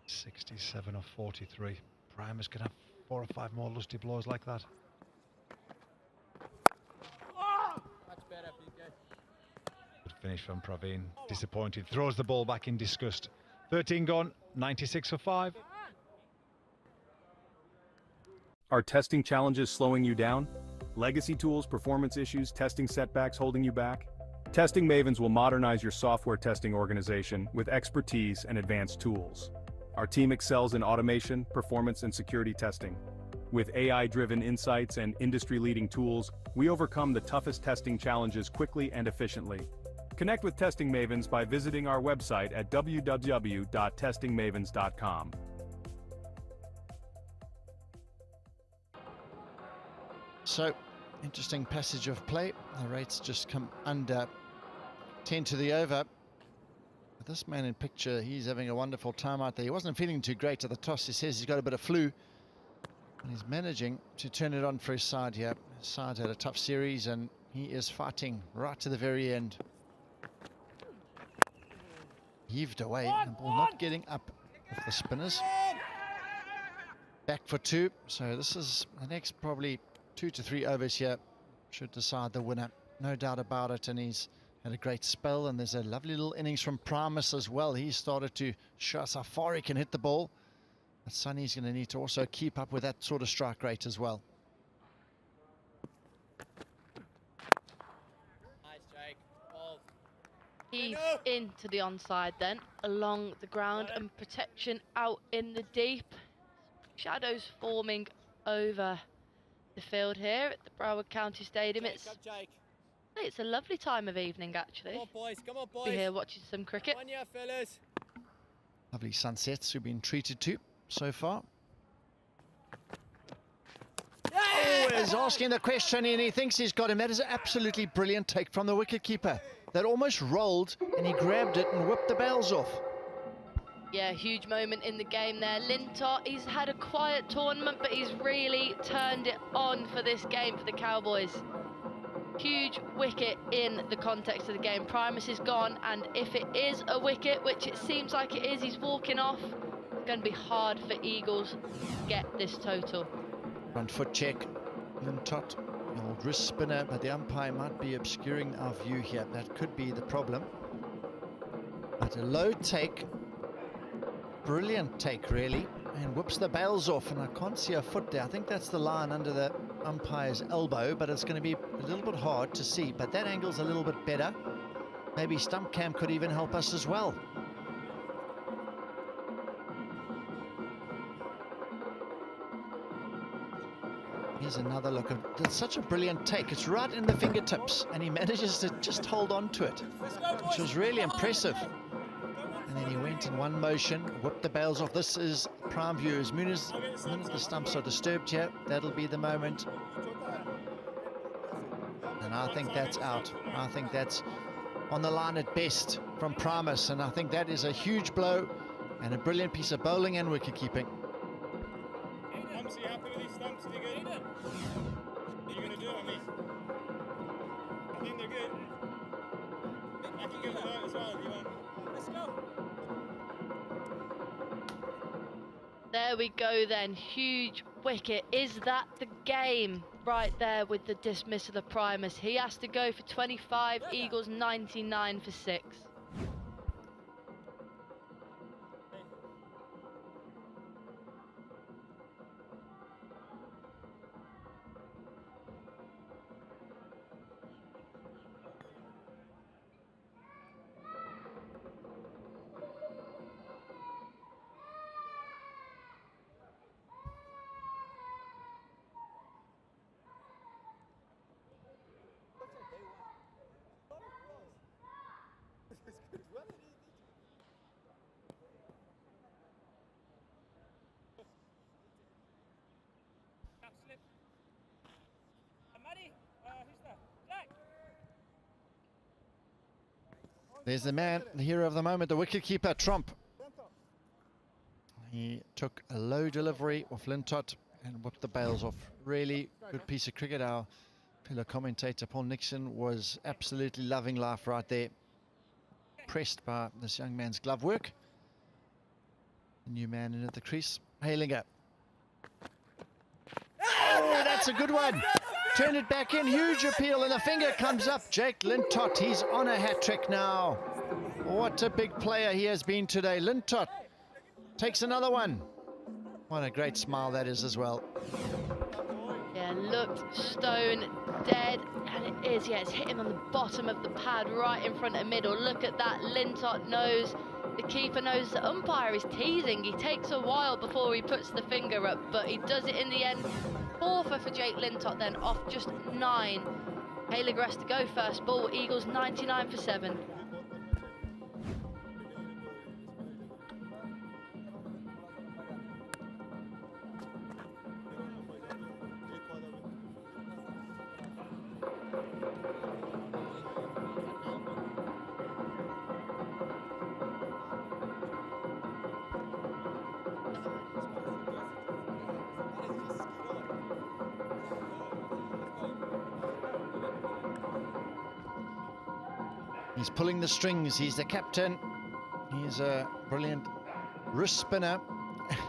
.67 or 43. Primus can have 4 or 5 more lusty blows like that. Much better, PK. Good finish from Praveen. Disappointed. Throws the ball back in disgust. 13 gone, 96 for 5. Are testing challenges slowing you down? Legacy tools, performance issues, testing setbacks holding you back? Testing Mavens will modernize your software testing organization with expertise and advanced tools. Our team excels in automation, performance, and security testing. With AI-driven insights and industry-leading tools, we overcome the toughest testing challenges quickly and efficiently. Connect with Testing Mavens by visiting our website at www.testingmavens.com. So, interesting passage of play. The rates just come under 10 to the over. But this man in picture, he's having a wonderful time out there. He wasn't feeling too great at the toss. He says he's got a bit of flu. And he's managing to turn it on for his side here. His side had a tough series and he is fighting right to the very end. Heaved away, the ball not getting up with the spinners. Back for two, so this is the next probably 2 to 3 overs here. Should decide the winner, no doubt about it, and he's had a great spell, and there's a lovely little innings from Primus as well. He started to show us how far he can hit the ball. But Sonny's going to need to also keep up with that sort of strike rate as well. Nice, Jake. Balls. He's into the onside then, along the ground, and protection out in the deep. Shadows forming over the field here at the Broward County Stadium. It's a lovely time of evening, actually. Come on, boys. Come on, boys. We're here watching some cricket. Come on, yeah, fellas. Lovely sunsets we've been treated to so far. Oh, he's asking the question and he thinks he's got him. That is an absolutely brilliant take from the wicketkeeper. That almost rolled and he grabbed it and whipped the bails off. Yeah, huge moment in the game there. Lintott, he's had a quiet tournament, but he's really turned it on for this game for the Cowboys. Huge wicket in the context of the game. Primus is gone, and if it is a wicket, which it seems like it is, he's walking off. It's going to be hard for Eagles to get this total. Front foot check. Lintott, the old wrist spinner, but the umpire might be obscuring our view here. That could be the problem. But a low take. Brilliant take, really, and whips the bails off, and I can't see a foot there. I think that's the line under the umpire's elbow, but it's going to be a little bit hard to see. But that angle's a little bit better. Maybe stump cam could even help us as well. Here's another look. It's such a brilliant take. It's right in the fingertips, and he manages to just hold on to it, which was really impressive. And then he went in one motion, whipped the bails off. This is prime view. As soon as the stumps are disturbed here, that'll be the moment. And I think that's out. I think that's on the line at best from Primus. And I think that is a huge blow and a brilliant piece of bowling and wicket keeping. Stumps, are you happy with these stumps? Are they good? Are you going to do it on these? I think they're good. I can give them out as well if you want. Let's go. There we go then, huge wicket. Is that the game? Right there with the dismissal of Primus. He has to go for 25, Eagles 99 for 6. There's the man, the hero of the moment, the wicketkeeper, Trump. He took a low delivery off Lintott and whipped the bails off. Really good piece of cricket. Our fellow commentator, Paul Nixon, was absolutely loving life right there. Impressed by this young man's glove work. The new man in at the crease, hailing up. Oh, that's a good one. Turn it back in, huge appeal, and the finger comes up. Jake Lintott, he's on a hat-trick now. What a big player he has been today. Lintott takes another one. What a great smile that is as well. Yeah, looked stone dead, and it is, yeah, it's hit him on the bottom of the pad right in front of middle. Look at that. Lintott knows, the keeper knows the umpire is teasing. He takes a while before he puts the finger up, but he does it in the end. 4 for Jake Lintott then, off just 9. Hailiger has to go first ball. Eagles 99 for 7. He's pulling the strings. He's the captain. He's a brilliant wrist spinner,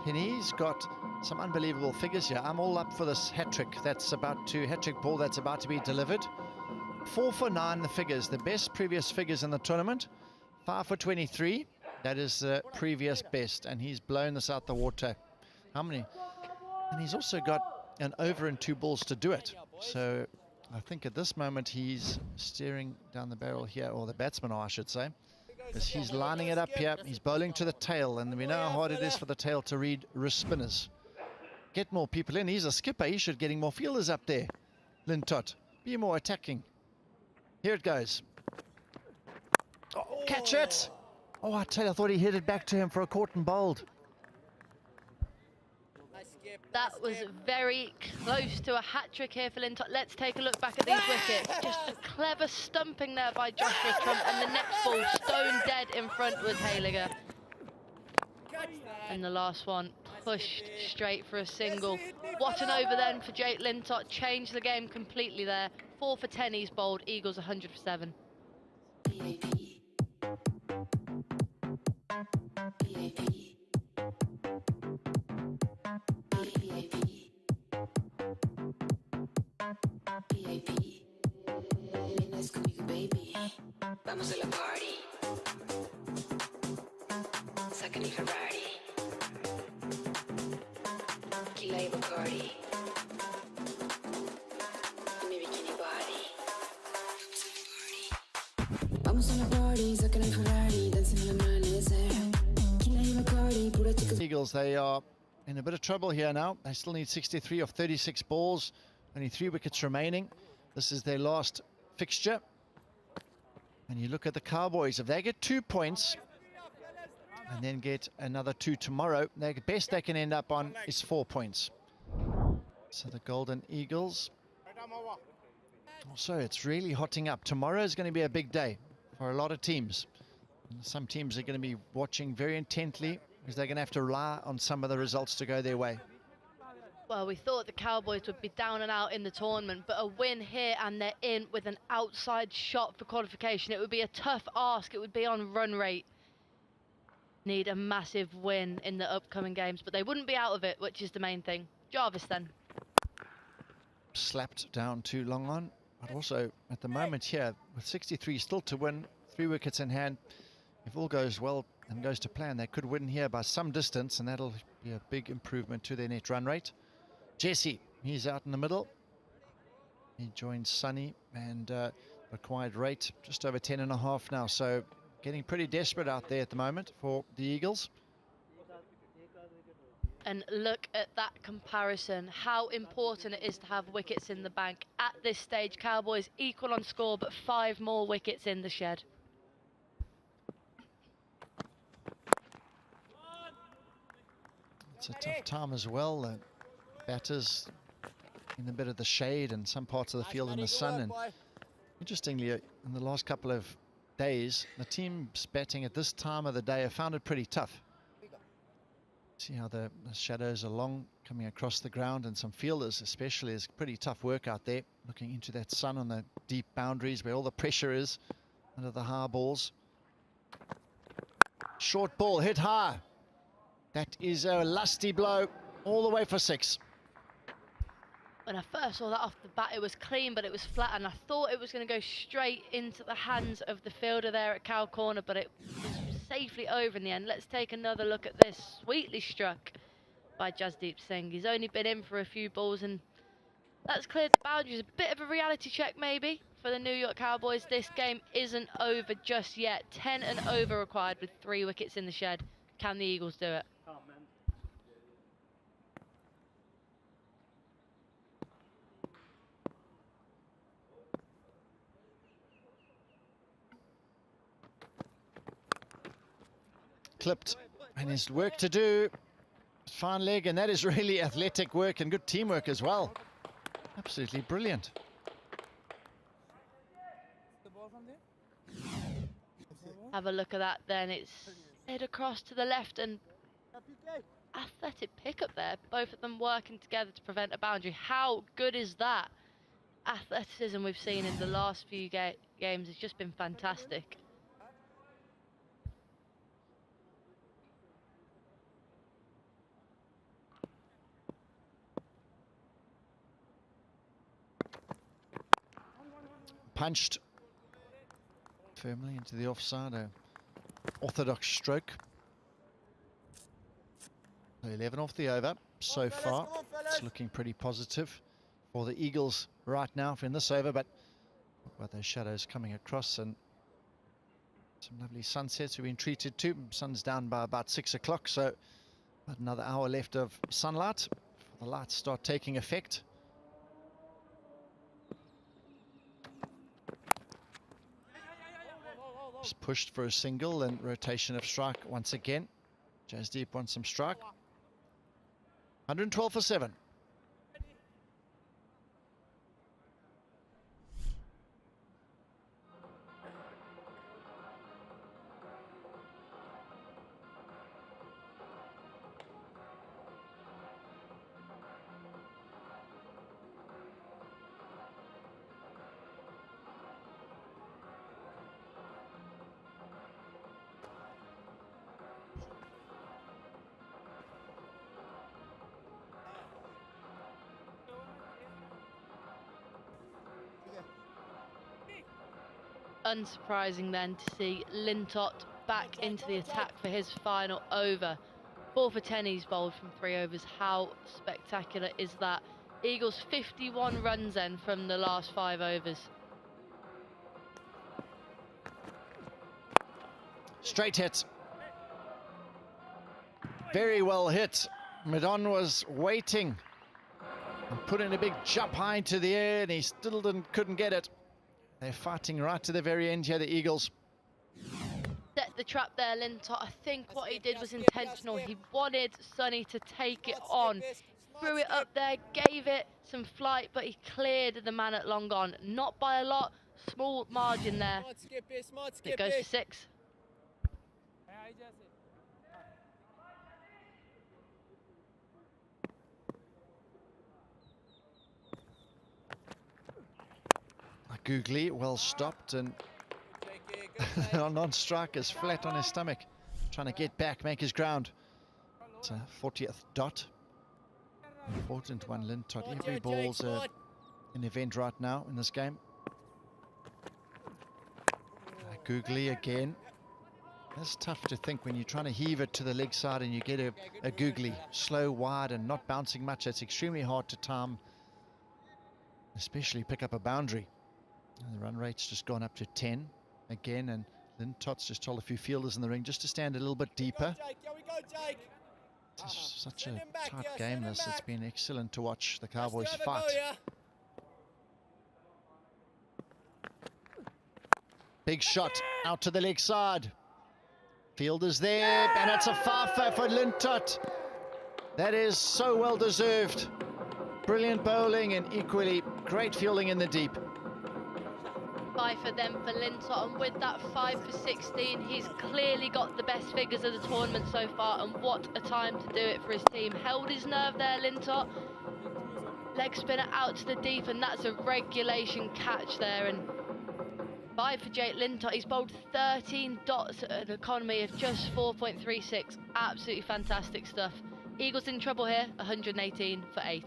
and he's got some unbelievable figures here. I'm all up for this hat-trick hat-trick ball that's about to be delivered. 4 for 9 the figures, the best previous figures in the tournament. 5 for 23, that is the previous best, and he's blown this out the water. How many? And he's also got an over and 2 balls to do it. So I think at this moment he's steering down the barrel here, or the batsman, I should say, as he's lining it up here. He's bowling to the tail, and we know how hard it is for the tail to read wrist spinners. Get more people in. He's a skipper. He should getting more fielders up there. Lintott, be more attacking. Here it goes. Oh, catch it! Oh, I tell you, I thought he hit it back to him for a caught and bowled. That was very close to a hat-trick here for Lintott. Let's take a look back at these wickets. Just a clever stumping there by Joshua Trump, and the next ball stone dead in front was Hailiger. And the last one pushed straight for a single. What an over then for Jake Lintott. Changed the game completely there. 4 for 10 he's bowled. Eagles 100 for 7. Vamos a la party. Sacani Ferrari. Kila y Bacardi. En mi bikini body. Vamos a la party. Sacani Ferrari. Dancing in the amanecer. Kila y Bacardi. Pura chica. Eagles, they are in a bit of trouble here now. They still need 63 of 36 balls. Only 3 wickets remaining. This is their last fixture. And you look at the Cowboys, if they get 2 points and then get another 2 tomorrow, the best they can end up on is 4 points. So the Golden Eagles. Also, it's really hotting up. Tomorrow is going to be a big day for a lot of teams. And some teams are going to be watching very intently because they're going to have to rely on some of the results to go their way. Well, we thought the Cowboys would be down and out in the tournament, but a win here and they're in with an outside shot for qualification. It would be a tough ask. It would be on run rate. Need a massive win in the upcoming games, but they wouldn't be out of it, which is the main thing. Jarvis then. Slapped down too long on, but also at the moment here, with 63 still to win, 3 wickets in hand, if all goes well and goes to plan, they could win here by some distance, and that'll be a big improvement to their net run rate. Jesse, he's out in the middle. He joins Sonny, and required rate just over 10.5 now, so getting pretty desperate out there at the moment for the Eagles. And look at that comparison, how important it is to have wickets in the bank. At this stage, Cowboys equal on score, but 5 more wickets in the shed. It's a tough time as well. The batters in a bit of the shade and some parts of the field in the sun. And interestingly, in the last couple of days, the teams batting at this time of the day have found it pretty tough. See how the shadows are long coming across the ground, and some fielders especially, is pretty tough work out there, looking into that sun on the deep boundaries where all the pressure is under the high balls. Short ball hit high. That is a lusty blow all the way for 6. When I first saw that off the bat, it was clean, but it was flat, and I thought it was going to go straight into the hands of the fielder there at Cow Corner, but it was safely over in the end. Let's take another look at this. Sweetly struck by Jasdeep Singh. He's only been in for a few balls, and That's cleared the boundaries. A bit of a reality check maybe for the New York Cowboys. This game isn't over just yet. 10 and over required with 3 wickets in the shed. Can the Eagles do it? Clipped, and his work to do. Fine leg, and that is really athletic work and good teamwork as well. Absolutely brilliant. Have a look at that then. It's head across to the left and athletic pickup there. Both of them working together to prevent a boundary. How good is that? Athleticism we've seen in the last few games has just been fantastic. Punched firmly into the offside, a orthodox stroke. 11 off the over so far. It's looking pretty positive for the Eagles right now in this over, but those shadows coming across and some lovely sunsets we've been treated to. Sun's down by about 6 o'clock, so about another hour left of sunlight before the lights start taking effect. Just pushed for a single and rotation of strike once again. Jasdeep wants some strike. 112 for 7. Unsurprising then to see Lintott back into the attack for his final over. 4 for 10 he's bowled from 3 overs. How spectacular is that? Eagles 51 runs then from the last 5 overs. Straight hit. Very well hit. Madon was waiting and put in a big jump high into the air, and he still couldn't get it. They're fighting right to the very end here, the Eagles. Set the trap there, Lintott. I think what he did was intentional. He wanted Sonny to take it on. Threw it up there, gave it some flight, but he cleared the man at long on. Not by a lot, small margin there. It goes for 6. Googly, well stopped, and non-strike is flat on his stomach, trying to get back, make his ground. It's a 40th dot. Important one, Lintott. Every ball's an event right now in this game. Googly again. That's tough to think when you're trying to heave it to the leg side and you get a googly, slow, wide, and not bouncing much. It's extremely hard to time, especially pick up a boundary. And the run rate's just gone up to 10 again, and Lintott's just told a few fielders in the ring just to stand a little bit deeper. It's such a tight game this. It's been excellent to watch the Cowboys fight. Big shot out to the leg side. Fielders there, and it's a fifer for Lintott. That is so well deserved. Brilliant bowling and equally great fielding in the deep. 5 for them for Lintott, and with that 5 for 16, he's clearly got the best figures of the tournament so far, and what a time to do it for his team. Held his nerve there, Lintott. Leg spinner out to the deep, and that's a regulation catch there. And 5 for Jake Lintott. He's bowled 13 dots at an economy of just 4.36. Absolutely fantastic stuff. Eagles in trouble here, 118 for 8.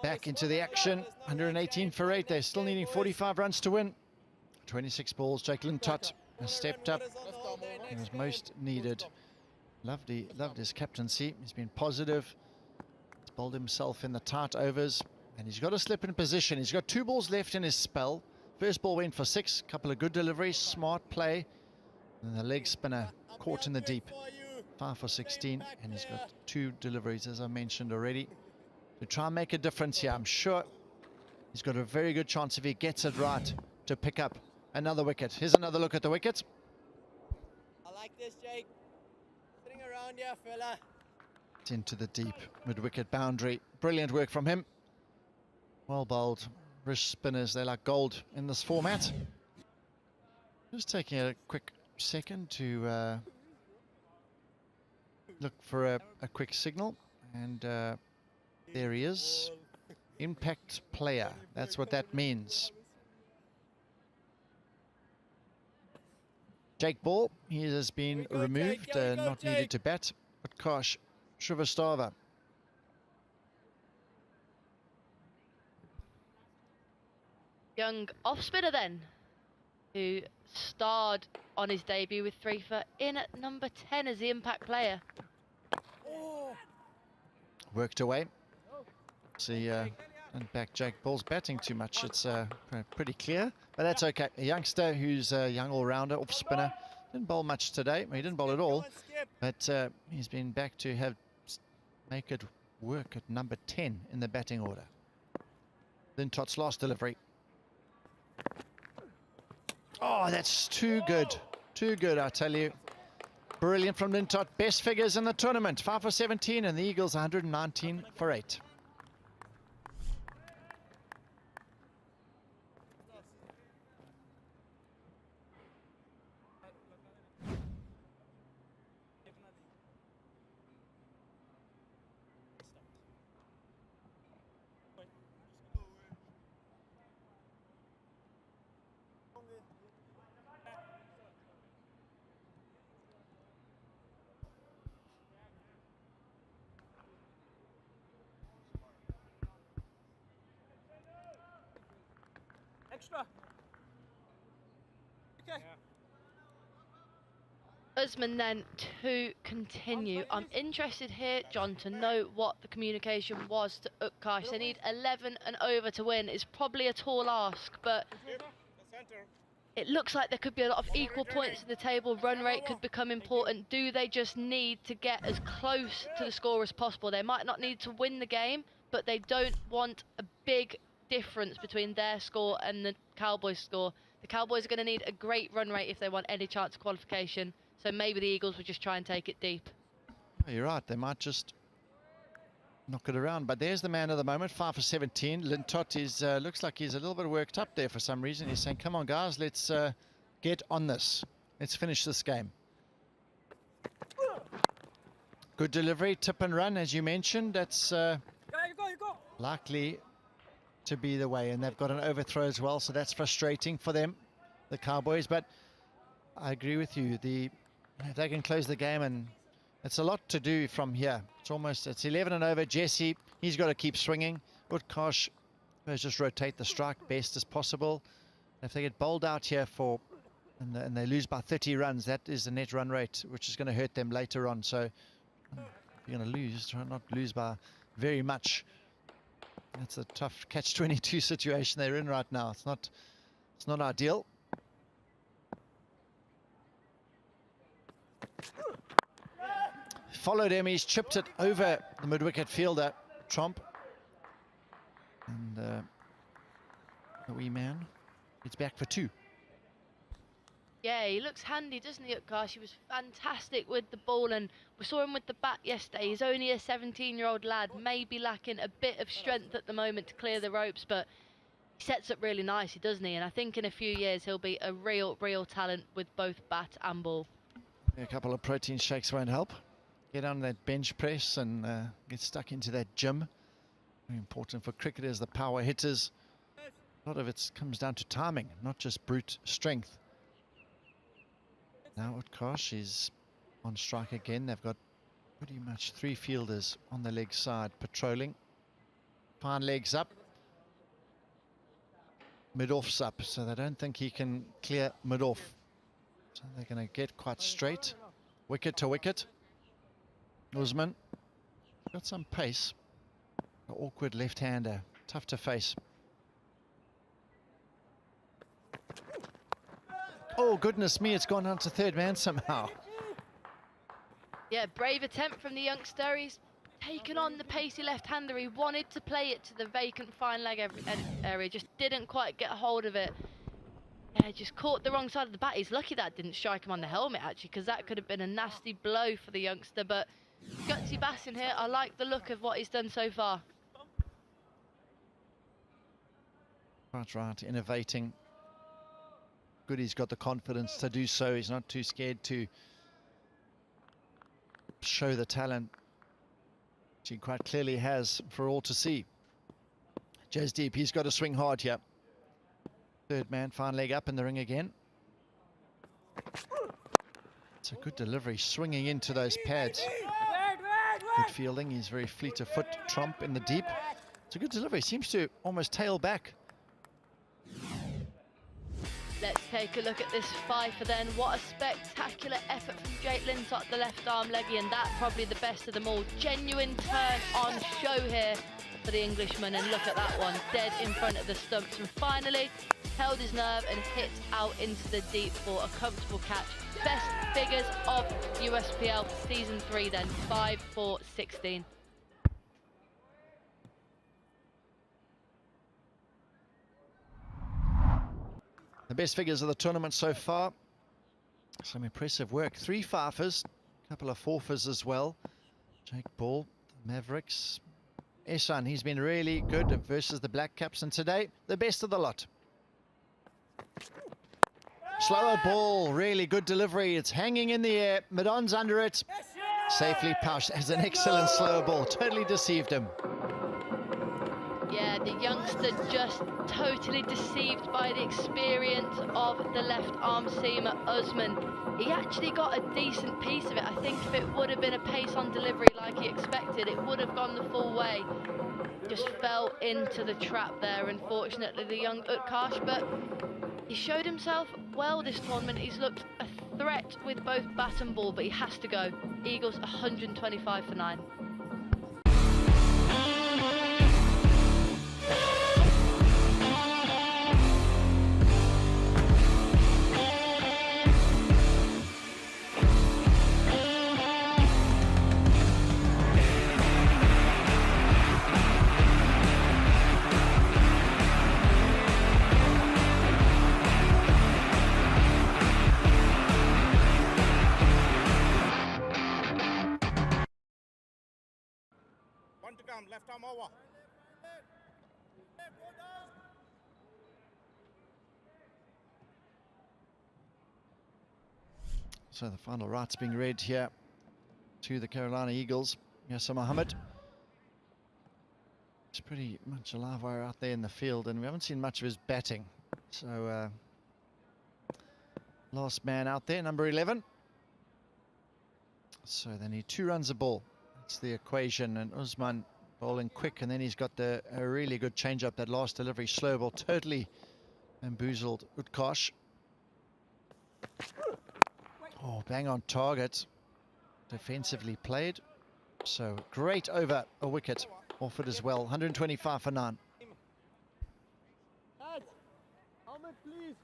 back into the action. 118 for 8. They're still needing 45 runs to win. 26 balls. Jake Lintott has stepped up. He was most needed. Loved his captaincy. He's been positive. He's bowled himself in the tight overs. And he's got to slip in position. He's got 2 balls left in his spell. First ball went for 6. Couple of good deliveries. Smart play. And the leg spinner caught in the deep. 5 for 16. And he's got 2 deliveries, as I mentioned already. To try and make a difference here. I'm sure he's got a very good chance if he gets it right to pick up another wicket. Here's another look at the wicket. I like this, Jake. Sitting around here, fella. It's into the deep mid-wicket boundary. Brilliant work from him. Well bowled. Wrist spinners, they're like gold in this format. Just taking a quick second to look for a quick signal. And there he is. Impact player. That's what that means. Jake Ball, he has been removed, not needed to bat. Utkarsh Shrivastava. Young off-spinner then, who starred on his debut with 3 for in at number 10 as the impact player. Worked away. See, and back Jake Ball's batting too much. It's pretty clear, but that's okay. A youngster who's a young all-rounder, off-spinner. Didn't bowl much today. He didn't bowl at all, but he's been back to make it work at number 10 in the batting order. Lintott's last delivery. Oh, that's too good. Too good, I tell you. Brilliant from Lintott. Best figures in the tournament. 5 for 17 and the Eagles 119 for 8. Extra. Okay. Usman then to continue. I'm interested here, John, to know what the communication was to Utkarsh. They need 11 and over to win. It's probably a tall ask, but it looks like there could be a lot of equal points in the table. Run rate could become important. Do they just need to get as close to the score as possible? They might not need to win the game, but they don't want a big difference between their score and the Cowboys score. The Cowboys are going to need a great run rate if they want any chance of qualification. So maybe the Eagles would just try and take it deep. Oh, you're right. They might just knock it around. But there's the man of the moment, 5 for 17. Lintott is looks like he's a little bit worked up there for some reason. He's saying, come on, guys, let's get on this. Let's finish this game. Good delivery, tip and run, as you mentioned. That's likely to be the way. And they've got an overthrow as well, so that's frustrating for them, the Cowboys. But I agree with you. If they can close the game, and it's a lot to do from here. It's 11 and over. Jesse, he's got to keep swinging. Utkarsh, let's just rotate the strike best as possible. If they get bowled out here and they lose by 30 runs, that is the net run rate, which is going to hurt them later on. So if you're going to lose, try not to lose by very much. That's a tough catch-22 situation they're in right now. It's not ideal. Followed him, he's chipped it over the mid-wicket fielder, Tromp. And the wee man, it's back for 2. Yeah, he looks handy, doesn't he, Utkarsh? He was fantastic with the ball, and we saw him with the bat yesterday. He's only a 17-year-old lad, maybe lacking a bit of strength at the moment to clear the ropes, but he sets up really nicely, doesn't he? And I think in a few years he'll be a real talent with both bat and ball. A couple of protein shakes won't help. Get on that bench press and get stuck into that gym. Very important for cricketers, the power hitters. A lot of it comes down to timing, not just brute strength. Now Utkarsh is on strike again. They've got pretty much 3 fielders on the leg side patrolling. fine legs up. Mid-off's up, so they don't think he can clear mid-off. So they're going to get quite straight. Wicket to wicket. Usman got some pace. An awkward left-hander, tough to face. Oh, goodness me, it's gone down to third man somehow. Yeah, brave attempt from the youngster. He's taken on the pacey left-hander. He wanted to play it to the vacant fine leg area, just didn't quite get a hold of it. Yeah, just caught the wrong side of the bat. He's lucky that didn't strike him on the helmet, actually, because that could have been a nasty blow for the youngster. But gutsy bass in here. I like the look of what he's done so far. Right, innovating. Good, he's got the confidence to do so. He's not too scared to show the talent he quite clearly has for all to see. Jasdeep, he's got to swing hard here. Third man, fine leg up in the ring again. It's a good delivery, swinging into those pads. Good fielding, he's very fleet of foot, trump in the deep. It's a good delivery, seems to almost tail back. Let's take a look at this fifer then. What a spectacular effort from Jake Lintott, the left arm leggy, and that probably the best of them all. Genuine turn on show here for the Englishman, and look at that one, dead in front of the stumps. And finally, held his nerve and hit out into the deep for a comfortable catch. Best figures of USPL season 3 then, 5 for 16. The best figures of the tournament so far. Some impressive work. 3 fifers, a couple of forfers as well. Jake Ball, the Mavericks. Ehsan, he's been really good versus the Black Caps, and today, the best of the lot. Slower ball, really good delivery. It's hanging in the air. Madon's under it. Safely pushed as an excellent slow ball. Totally deceived him. Yeah, the youngster just totally deceived by the experience of the left arm seamer, Usman. He actually got a decent piece of it. I think if it would have been a pace on delivery like he expected, it would have gone the full way. Just fell into the trap there, unfortunately, the young Utkarsh, but he showed himself well this tournament. He's looked a threat with both bat and ball, but he has to go. Eagles 125 for 9. Left arm over. So the final right's being read here to the Carolina Eagles. Yasser Mohammed. It's pretty much a live wire out there in the field, and we haven't seen much of his batting. So last man out there, number 11. So they need 2 runs a ball. That's the equation, and Usman bowling quick, and then he's got a really good change-up. That last delivery, slow ball, totally bamboozled Utkarsh. Oh, bang on target. Defensively played. So great over a wicket. Off it as well. 125 for 9. Helmet, please.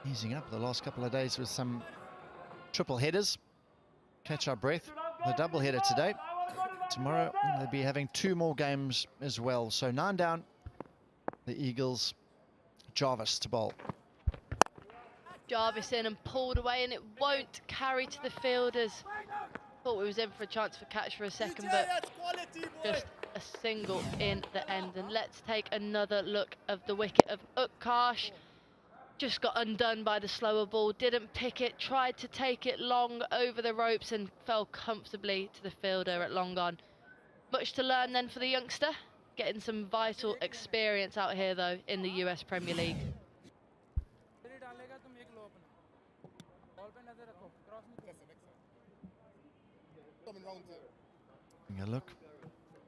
Easing up the last couple of days with some triple headers. Catch our breath. The double header today. Tomorrow they'll be having 2 more games as well. So 9 down. The Eagles. Jarvis to bowl. Jarvis in and pulled away, and it won't carry to the fielders. Thought we was in for a chance for catch for a second, but just a single in the end. And let's take another look of the wicket of Utkarsh. Just got undone by the slower ball, didn't pick it, tried to take it long over the ropes and fell comfortably to the fielder at long on. Much to learn then for the youngster, getting some vital experience out here though in the US Premier League. Having a look.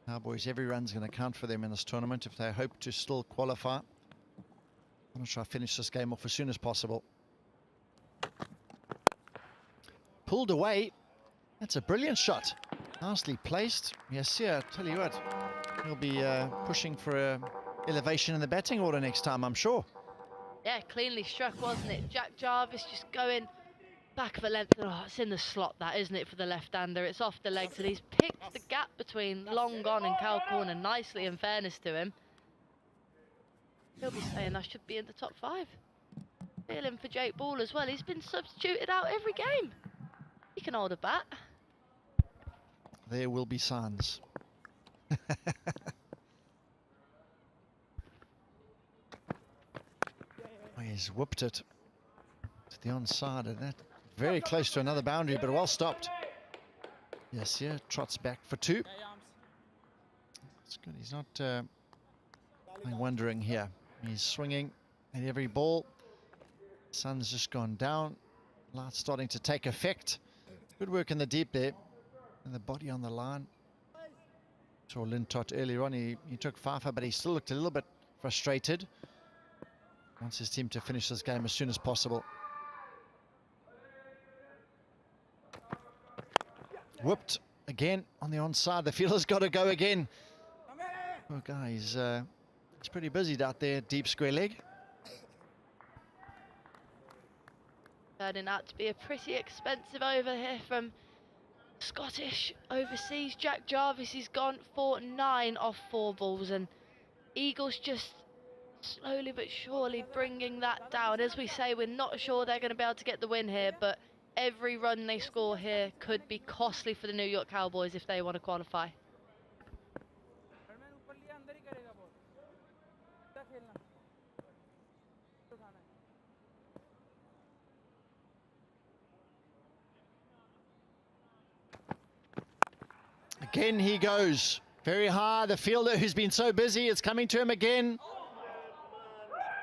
Cowboys, every run's going to count for them in this tournament if they hope to still qualify. I'm going to try to finish this game off as soon as possible. Pulled away. That's a brilliant shot. Nicely placed. Yes, yeah, I tell you what. He'll be pushing for a elevation in the batting order next time, I'm sure. Yeah, cleanly struck, wasn't it? Jack Jarvis just going back of a length. Oh, it's in the slot, that, isn't it, for the left-hander? It's off the legs, and he's picked the gap between long gone and cow corner nicely, in fairness to him. He'll be saying I should be in the top 5. Feeling for Jake Ball as well. He's been substituted out every game. He can hold a bat. There will be signs. He's whooped it to the onside, and that very close to another boundary, but well stopped. Yes, yeah, trots back for 2. It's good. He's not wondering here. He's swinging at every ball. Sun's just gone down. Light's starting to take effect. Good work in the deep there. And the body on the line. Saw Lintott earlier on. He took Fafa, but he still looked a little bit frustrated. Wants his team to finish this game as soon as possible. Whooped again on the onside. The fielder's got to go again. Oh, guys, it's pretty busy out there, deep square leg. Turning out to be a pretty expensive over here from Scottish overseas. Jack Jarvis, he's gone for 9 off 4 balls, and Eagles just slowly but surely bringing that down. As we say, we're not sure they're going to be able to get the win here, but every run they score here could be costly for the New York Cowboys if they want to qualify. Again he goes very high. The fielder who's been so busy, it's coming to him again.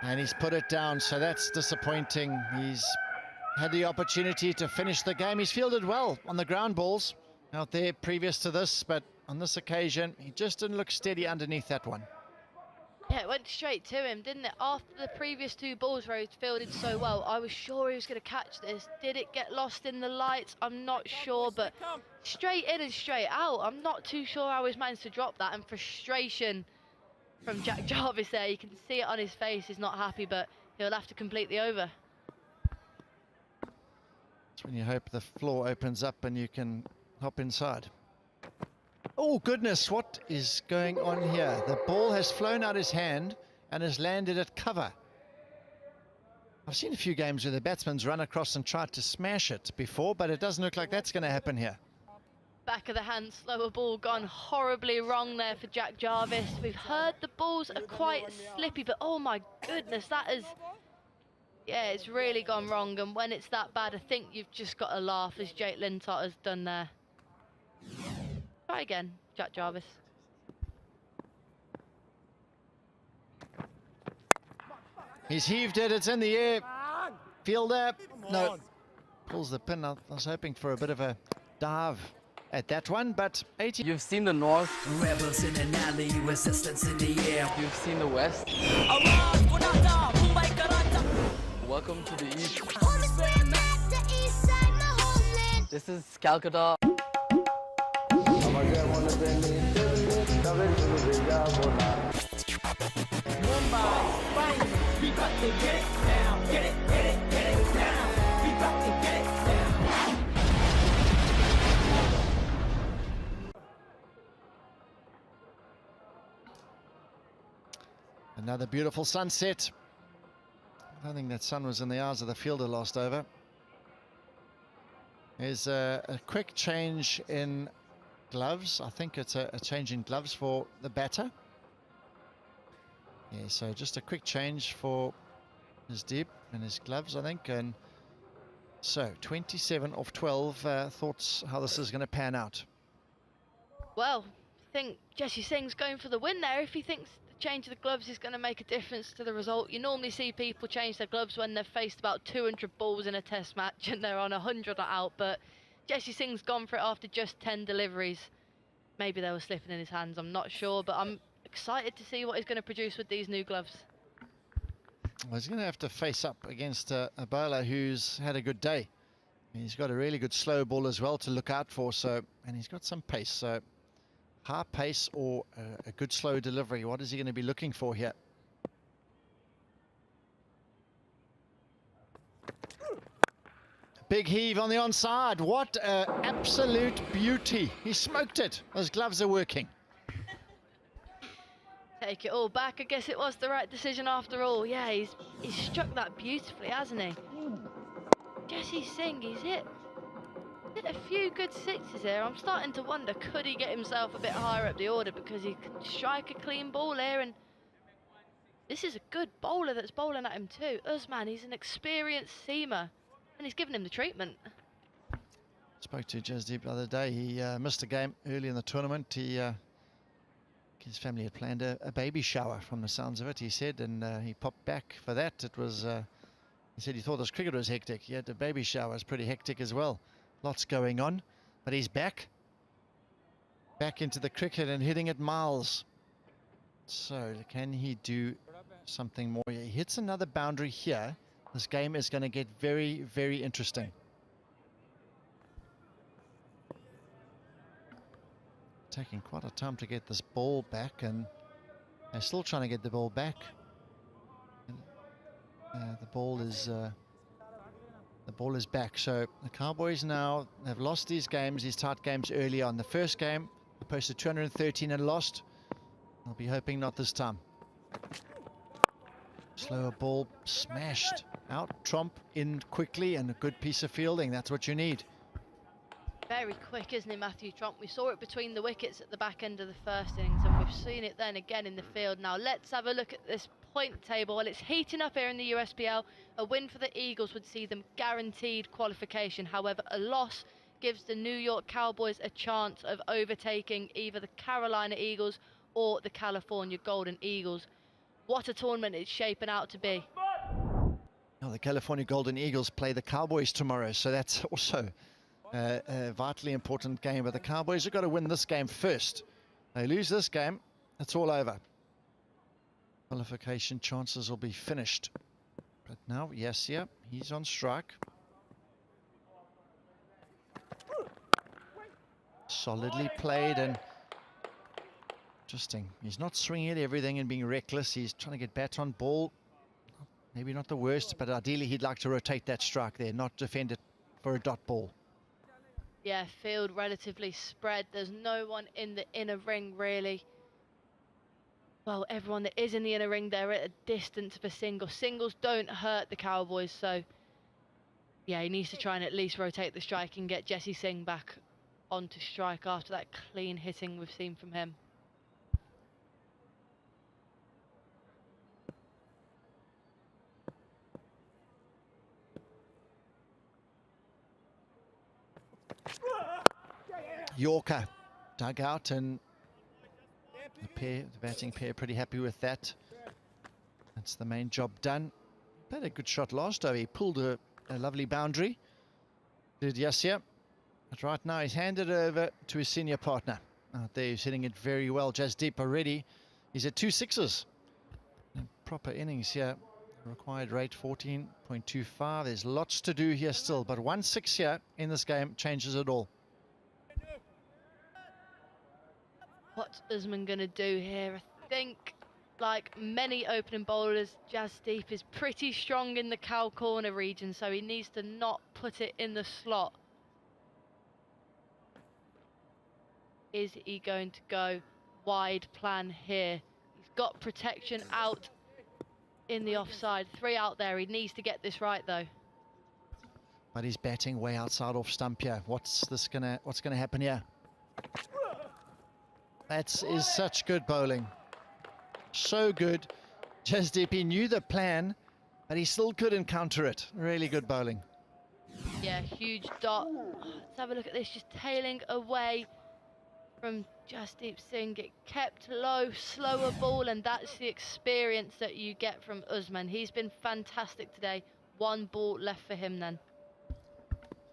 And he's put it down, so that's disappointing. He's had the opportunity to finish the game. He's fielded well on the ground balls out there previous to this, but on this occasion, he just didn't look steady underneath that one. Yeah, it went straight to him, didn't it? After the previous 2 balls where he fielded so well, I was sure he was going to catch this. Did it get lost in the lights? I'm not sure, but straight in and straight out. I'm not too sure how he's managed to drop that, and frustration from Jack Jarvis there. You can see it on his face. He's not happy, but he'll have to complete the over. That's when you hope the floor opens up and you can hop inside. Oh, goodness, what is going on here? The ball has flown out his hand and has landed at cover. I've seen a few games where the batsman's run across and tried to smash it before, but it doesn't look like that's going to happen here. Back of the hand, slower ball gone horribly wrong there for Jack Jarvis. We've heard the balls are quite slippy, but oh my goodness, that is... Yeah, it's really gone wrong, and when it's that bad, I think you've just got to laugh, as Jake Lintott has done there. Try again, Jack Jarvis. He's heaved it, it's in the air. Fielder, no, pulls the pin. I was hoping for a bit of a dive at that one, but 80. You've seen the north. Rebels in an alley, resistance in the air. You've seen the west. Welcome to the east. This is Calcutta. We got to get it now. Get it, get it, get it now. We got to get it now. Another beautiful sunset. I don't think that sun was in the eyes of the fielder last over. There's a quick change in gloves. I think it's a change in gloves for the batter. Yeah, so just a quick change for his dip and his gloves, I think. And so 27 of 12. Thoughts how this is going to pan out? Well, I think Jesse Singh's going for the win there. If he thinks the change of the gloves is going to make a difference to the result, you normally see people change their gloves when they've faced about 200 balls in a test match and they're on 100 or out, but Jesse Singh's gone for it after just 10 deliveries. Maybe they were slipping in his hands, I'm not sure, but I'm excited to see what he's going to produce with these new gloves. Well, he's going to have to face up against a bowler who's had a good day. He's got a really good slow ball as well to look out for, so, and he's got some pace, so high pace or a good slow delivery. What is he going to be looking for here? Big heave on the onside. What absolute beauty. He smoked it. Those gloves are working. Take it all back. I guess it was the right decision after all. Yeah, he's struck that beautifully, hasn't he? Jesse Singh, he's hit a few good sixes here. I'm starting to wonder, could he get himself a bit higher up the order, because he can strike a clean ball here, and this is a good bowler that's bowling at him too. Usman, he's an experienced seamer, and he's given him the treatment. Spoke to Jasdeep the other day. He missed a game early in the tournament. His family had planned a baby shower, from the sounds of it, he said, and he popped back for that. It was, he said he thought this cricket was hectic. He had the baby shower, was pretty hectic as well. Lots going on, but he's back into the cricket and hitting it miles. So can he do something more? He hits another boundary here. This game is going to get very, very interesting. Taking quite a time to get this ball back, and they're still trying to get the ball back. The ball is back. So the Cowboys now have lost these games, these tight games early on. The first game they posted 213 and lost. I'll be hoping not this time. Slower ball smashed out. Tromp in quickly, and a good piece of fielding. That's what you need. Very quick, isn't he, Matthew Tromp? We saw it between the wickets at the back end of the first innings, and we've seen it then again in the field. Now let's have a look at this point table. Well, it's heating up here in the USPL. A win for the Eagles would see them guaranteed qualification. However, a loss gives the New York Cowboys a chance of overtaking either the Carolina Eagles or the California Golden Eagles. What a tournament it's shaping out to be. Now, the California Golden Eagles play the Cowboys tomorrow, so that's also a vitally important game, but the Cowboys have got to win this game first. They lose this game, it's all over. Qualification chances will be finished. But now, yes, yeah, he's on strike. Solidly played, and interesting. He's not swinging at everything and being reckless. He's trying to get bat on ball. Maybe not the worst, but ideally he'd like to rotate that strike there, not defend it for a dot ball. Yeah, field relatively spread. There's no one in the inner ring, really. Well, everyone that is in the inner ring, they're at a distance of a single. Singles don't hurt the Cowboys, so yeah, he needs to try and at least rotate the strike and get Jesse Singh back onto strike after that clean hitting we've seen from him. Yorker dug out, and the batting pair pretty happy with that. That's the main job done. Had a good shot last over. He pulled a lovely boundary. Did Yasir. But right now he's handed it over to his senior partner. Out there he's hitting it very well. Jasdeep already. He's at 2 sixes. Proper innings here. Required rate 14.25. There's lots to do here still, but 1 6 here in this game changes it all. What's Usman going to do here? I think, like many opening bowlers, Jasdeep is pretty strong in the cow corner region, so he needs to not put it in the slot. Is he going to go wide plan here? He's got protection out in the offside. 3 out there. He needs to get this right, though. But he's batting way outside off stump here. What's gonna happen here? That is such good bowling. So good. Jasdeep, he knew the plan, but he still couldn't counter it. Really good bowling. Yeah, huge dot. Let's have a look at this, just tailing away from Jasdeep Singh. It kept low, slower ball, and that's the experience that you get from Usman. He's been fantastic today. One ball left for him then.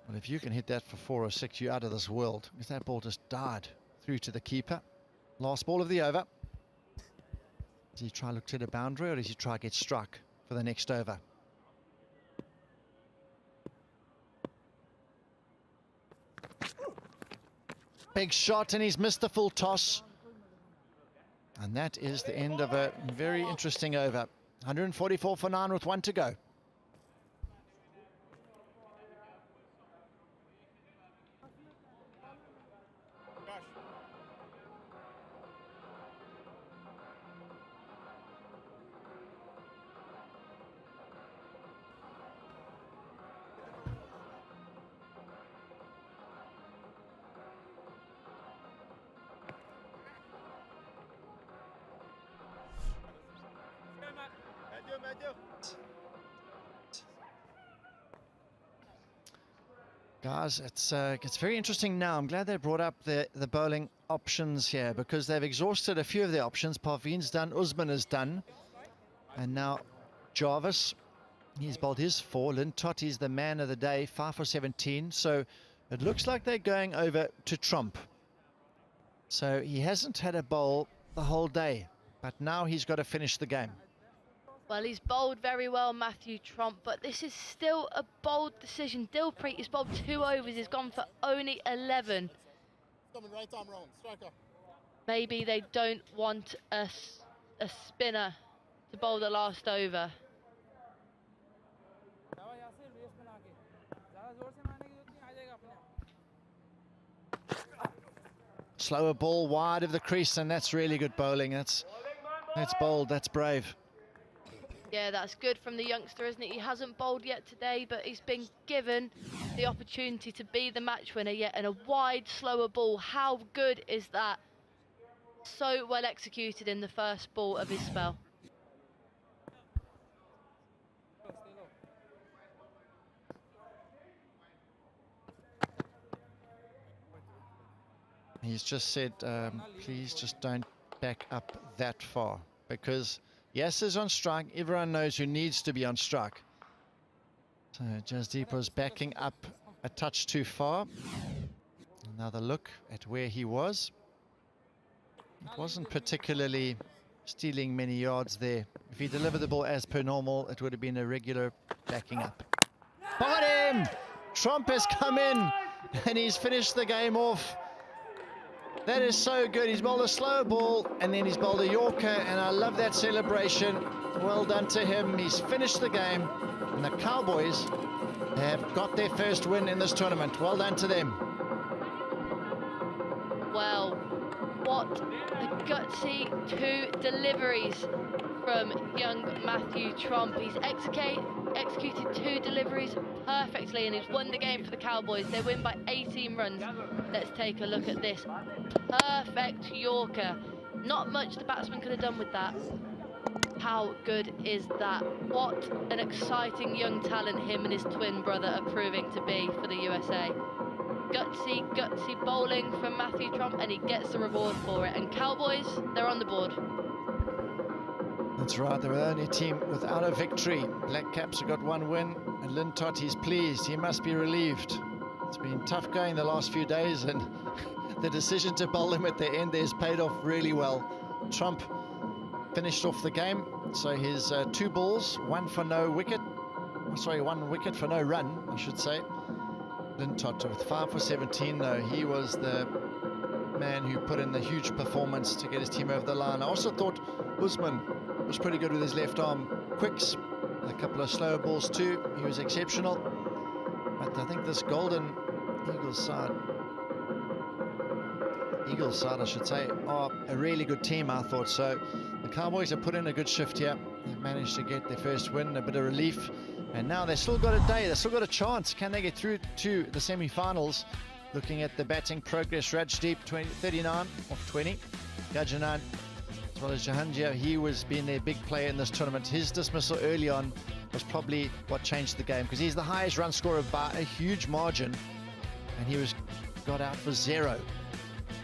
Well, if you can hit that for 4 or 6, you're out of this world, because that ball just died through to the keeper. Last ball of the over. Does he try look to the boundary, or does he try get struck for the next over? Big shot, and he's missed the full toss. And that is the end of a very interesting over. 144 for 9 with 1 to go. Guys, it's very interesting now. I'm glad they brought up the bowling options here, because they've exhausted a few of their options. Parveen's done, Usman is done, and now Jarvis, he's bowled his 4. Lintott, he's the man of the day, 5 for 17. So it looks like they're going over to Trump. So he hasn't had a bowl the whole day, but now he's got to finish the game. Well, he's bowled very well, Matthew Trump, but this is still a bold decision. Dilpreet has bowled 2 overs, he's gone for only 11. Right arm round, striker. Maybe they don't want a spinner to bowl the last over. Slower ball wide of the crease, and that's really good bowling. That's bold, that's brave. Yeah, that's good from the youngster, isn't it? He hasn't bowled yet today, but he's been given the opportunity to be the match winner yet, and a wide, slower ball. How good is that? So well executed in the first ball of his spell. He's just said, please just don't back up that far, because Yes is on strike. Everyone knows who needs to be on strike. So Jasdeep was backing up a touch too far. Another look at where he was. It wasn't particularly stealing many yards there. If he delivered the ball as per normal, it would have been a regular backing up. Got him! Trump has come in and he's finished the game off. That is so good. He's bowled a slow ball and then he's bowled a Yorker, and I love that celebration. Well done to him. He's finished the game, and the Cowboys have got their first win in this tournament. Well done to them. Well, what a gutsy 2 deliveries from young Matthew Trump. He's executed 2 deliveries perfectly, and he's won the game for the Cowboys. They win by 18 runs. Let's take a look at this. Perfect Yorker. Not much the batsman could have done with that. How good is that? What an exciting young talent him and his twin brother are proving to be for the USA. Gutsy bowling from Matthew Trump, and he gets the reward for it. And Cowboys, they're on the board. That's right, they were the only team without a victory. Black Caps have got 1 win, and Lintott, he's pleased. He must be relieved. It's been tough going the last few days, and the decision to bowl him at the end there has paid off really well. Trump finished off the game, so his 2 balls, 1 for no wicket. Sorry, 1 wicket for no run, I should say. Lintott with 5 for 17, though. He was the man who put in the huge performance to get his team over the line. I also thought Usman was pretty good with his left arm quicks. A couple of slower balls too. He was exceptional. But I think this Golden Eagles side, I should say, are a really good team, I thought. So the Cowboys have put in a good shift here. They've managed to get their first win, a bit of relief, And now they've still got a day, they've still got a chance. Can they get through to the semi-finals? Looking at the batting progress, Rajdeep 39 off 20. Gajanan, as well as Jahangir, he was being their big player in this tournament. His dismissal early on was probably what changed the game, because he's the highest run scorer by a huge margin, and he got out for 0.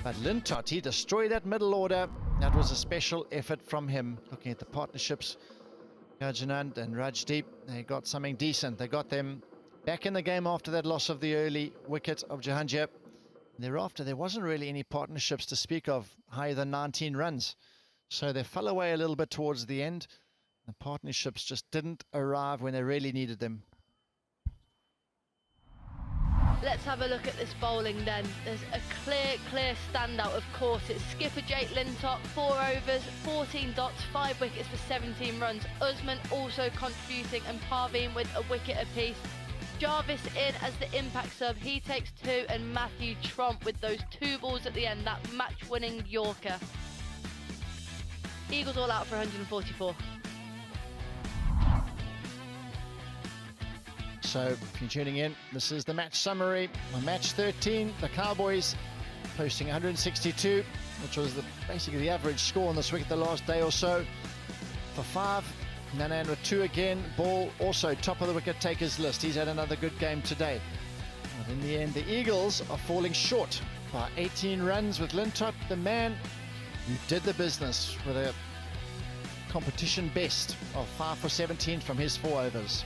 But Lintott, he destroyed that middle order. That was a special effort from him. Looking at the partnerships, Gajanand and Rajdeep, they got something decent. They got them back in the game after that loss of the early wicket of Jahangir. Thereafter, there wasn't really any partnerships to speak of higher than 19 runs. So they fell away a little bit towards the end. The partnerships just didn't arrive when they really needed them. Let's have a look at this bowling then. There's a clear standout, of course. It's skipper Jake Lintott, 4 overs, 14 dots, 5 wickets for 17 runs. Usman also contributing, and Parveen with a wicket apiece. Jarvis in as the impact sub, he takes 2, and Matthew Tromp with those 2 balls at the end, that match-winning Yorker. Eagles all out for 144. So if you're tuning in, this is the match summary. On match 13, the Cowboys posting 162, which was basically the average score on this wicket the last day or so. For 5, Nanan with 2 again. Ball also top of the wicket takers list. He's had another good game today. But in the end, the Eagles are falling short by 18 runs, with Lintott, the man who did the business, with a competition best of 5 for 17 from his 4 overs.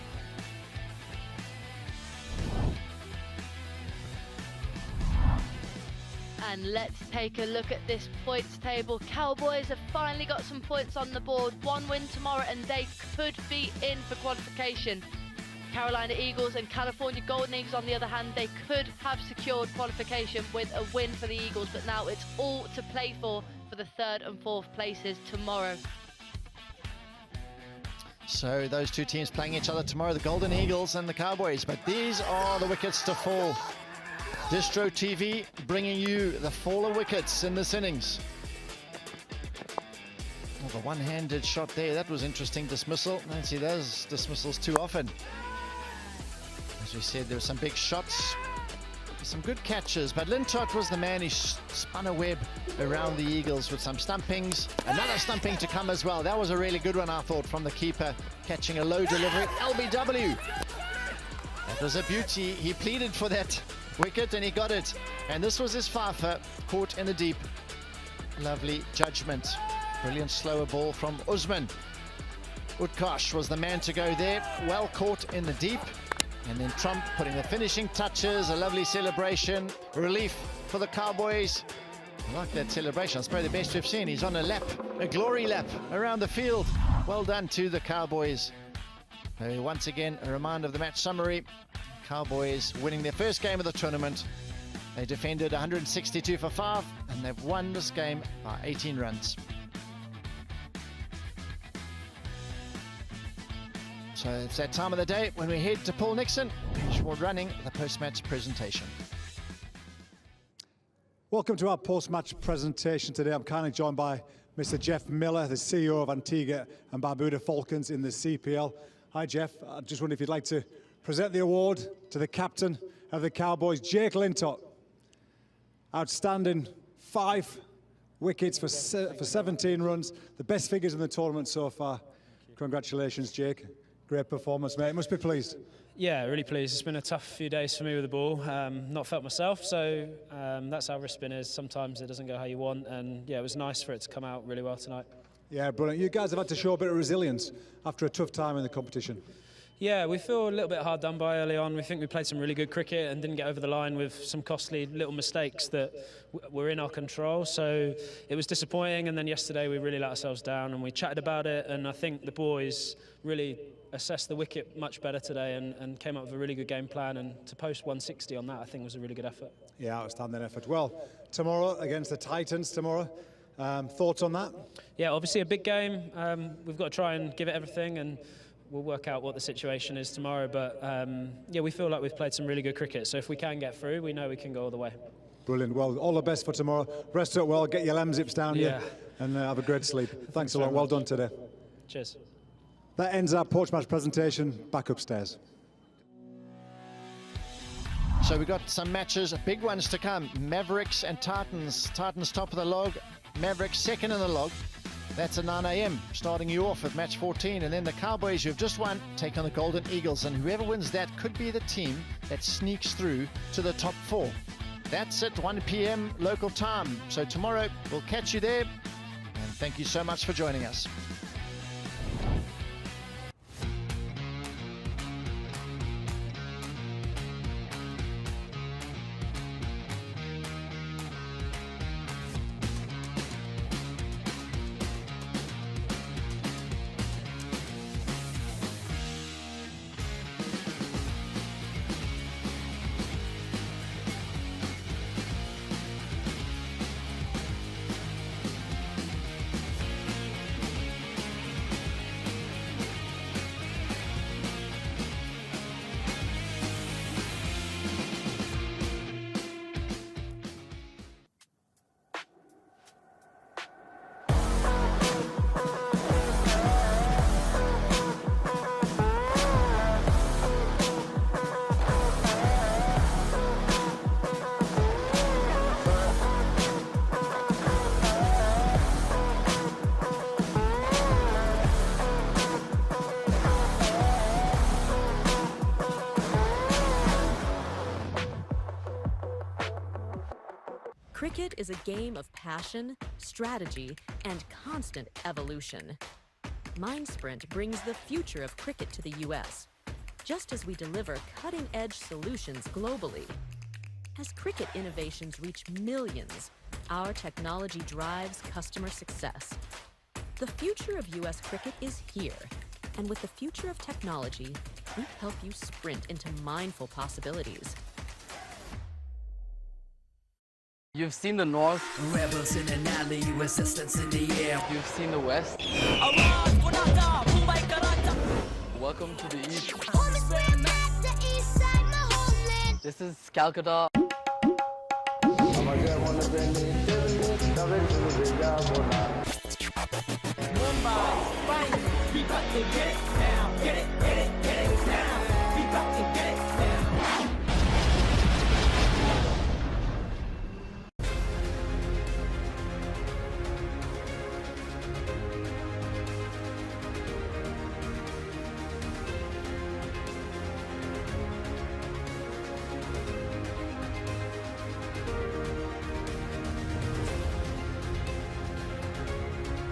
And let's take a look at this points table. Cowboys have finally got some points on the board. 1 win tomorrow and they could be in for qualification. Carolina Eagles and California Golden Eagles, on the other hand, they could have secured qualification with a win for the Eagles, but now it's all to play for the 3rd and 4th places tomorrow. So those 2 teams playing each other tomorrow, the Golden Eagles and the Cowboys. But these are the wickets to fall. Distro TV bringing you the fall of wickets in this innings. Oh, the one-handed shot there, that was interesting dismissal. I don't see those dismissals too often. As we said, there were some big shots, some good catches, but Lintott was the man who spun a web around the Eagles with some stumpings. Another stumping to come as well. That was a really good one, I thought, from the keeper, catching a low delivery. LBW. That was a beauty. He pleaded for that wicket and he got it. And this was his fifer, caught in the deep. Lovely judgment. Brilliant slower ball from Usman. Utkarsh was the man to go there. Well caught in the deep. And then Trump putting the finishing touches. A lovely celebration. Relief for the Cowboys. I like that celebration. It's probably the best we've seen. He's on a lap, a glory lap around the field. Well done to the Cowboys. Once again, a reminder of the match summary. Cowboys winning their first game of the tournament. They defended 162 for 5, and they've won this game by 18 runs. So it's that time of the day when we head to Paul Nixon, who's running the post-match presentation. Welcome to our post-match presentation today. I'm kindly joined by Mr. Jeff Miller, the CEO of Antigua and Barbuda Falcons in the CPL. Hi, Jeff. I just wonder if you'd like to present the award to the captain of the Cowboys, Jake Lintott. Outstanding 5 wickets for 17 runs, the best figures in the tournament so far. Congratulations, Jake. Great performance, mate. Must be pleased. Yeah, really pleased. It's been a tough few days for me with the ball. Not felt myself, so that's how wrist spin is. Sometimes it doesn't go how you want, and yeah, it was nice for it to come out really well tonight. Yeah, brilliant. You guys have had to show a bit of resilience after a tough time in the competition. Yeah, we feel a little bit hard done by early on. We think we played some really good cricket and didn't get over the line with some costly little mistakes that were in our control. So it was disappointing, and then yesterday we really let ourselves down and we chatted about it, and I think the boys really assessed the wicket much better today and came up with a really good game plan, and to post 160 on that I think was a really good effort. Yeah, outstanding effort. Well, tomorrow against the Titans tomorrow. Thoughts on that? Yeah, obviously a big game. We've got to try and give it everything, and we'll work out what the situation is tomorrow. But yeah, we feel like we've played some really good cricket. So if we can get through, we know we can go all the way. Brilliant. Well, all the best for tomorrow. Rest up well, get your lamb zips down, yeah, and have a great sleep. Thanks a lot. Well done today. Cheers. That ends our post-match presentation. Back upstairs. So we've got some matches, big ones to come. Mavericks and Titans. Titans top of the log, Mavericks second in the log. That's at 9 a.m, starting you off at match 14. And then the Cowboys, who've just won, take on the Golden Eagles. And whoever wins that could be the team that sneaks through to the top 4. That's at 1 p.m. local time. So tomorrow, we'll catch you there. And thank you so much for joining us. Cricket is a game of passion, strategy, and constant evolution. MindSprint brings the future of cricket to the US, just as we deliver cutting-edge solutions globally. As cricket innovations reach millions, our technology drives customer success. The future of US cricket is here, and with the future of technology, we help you sprint into mindful possibilities. You've seen the North. Rebels in an alley, resistance in the air. You've seen the West. Welcome to the East. This is Calcutta. Mumbai, bang, we got to get down.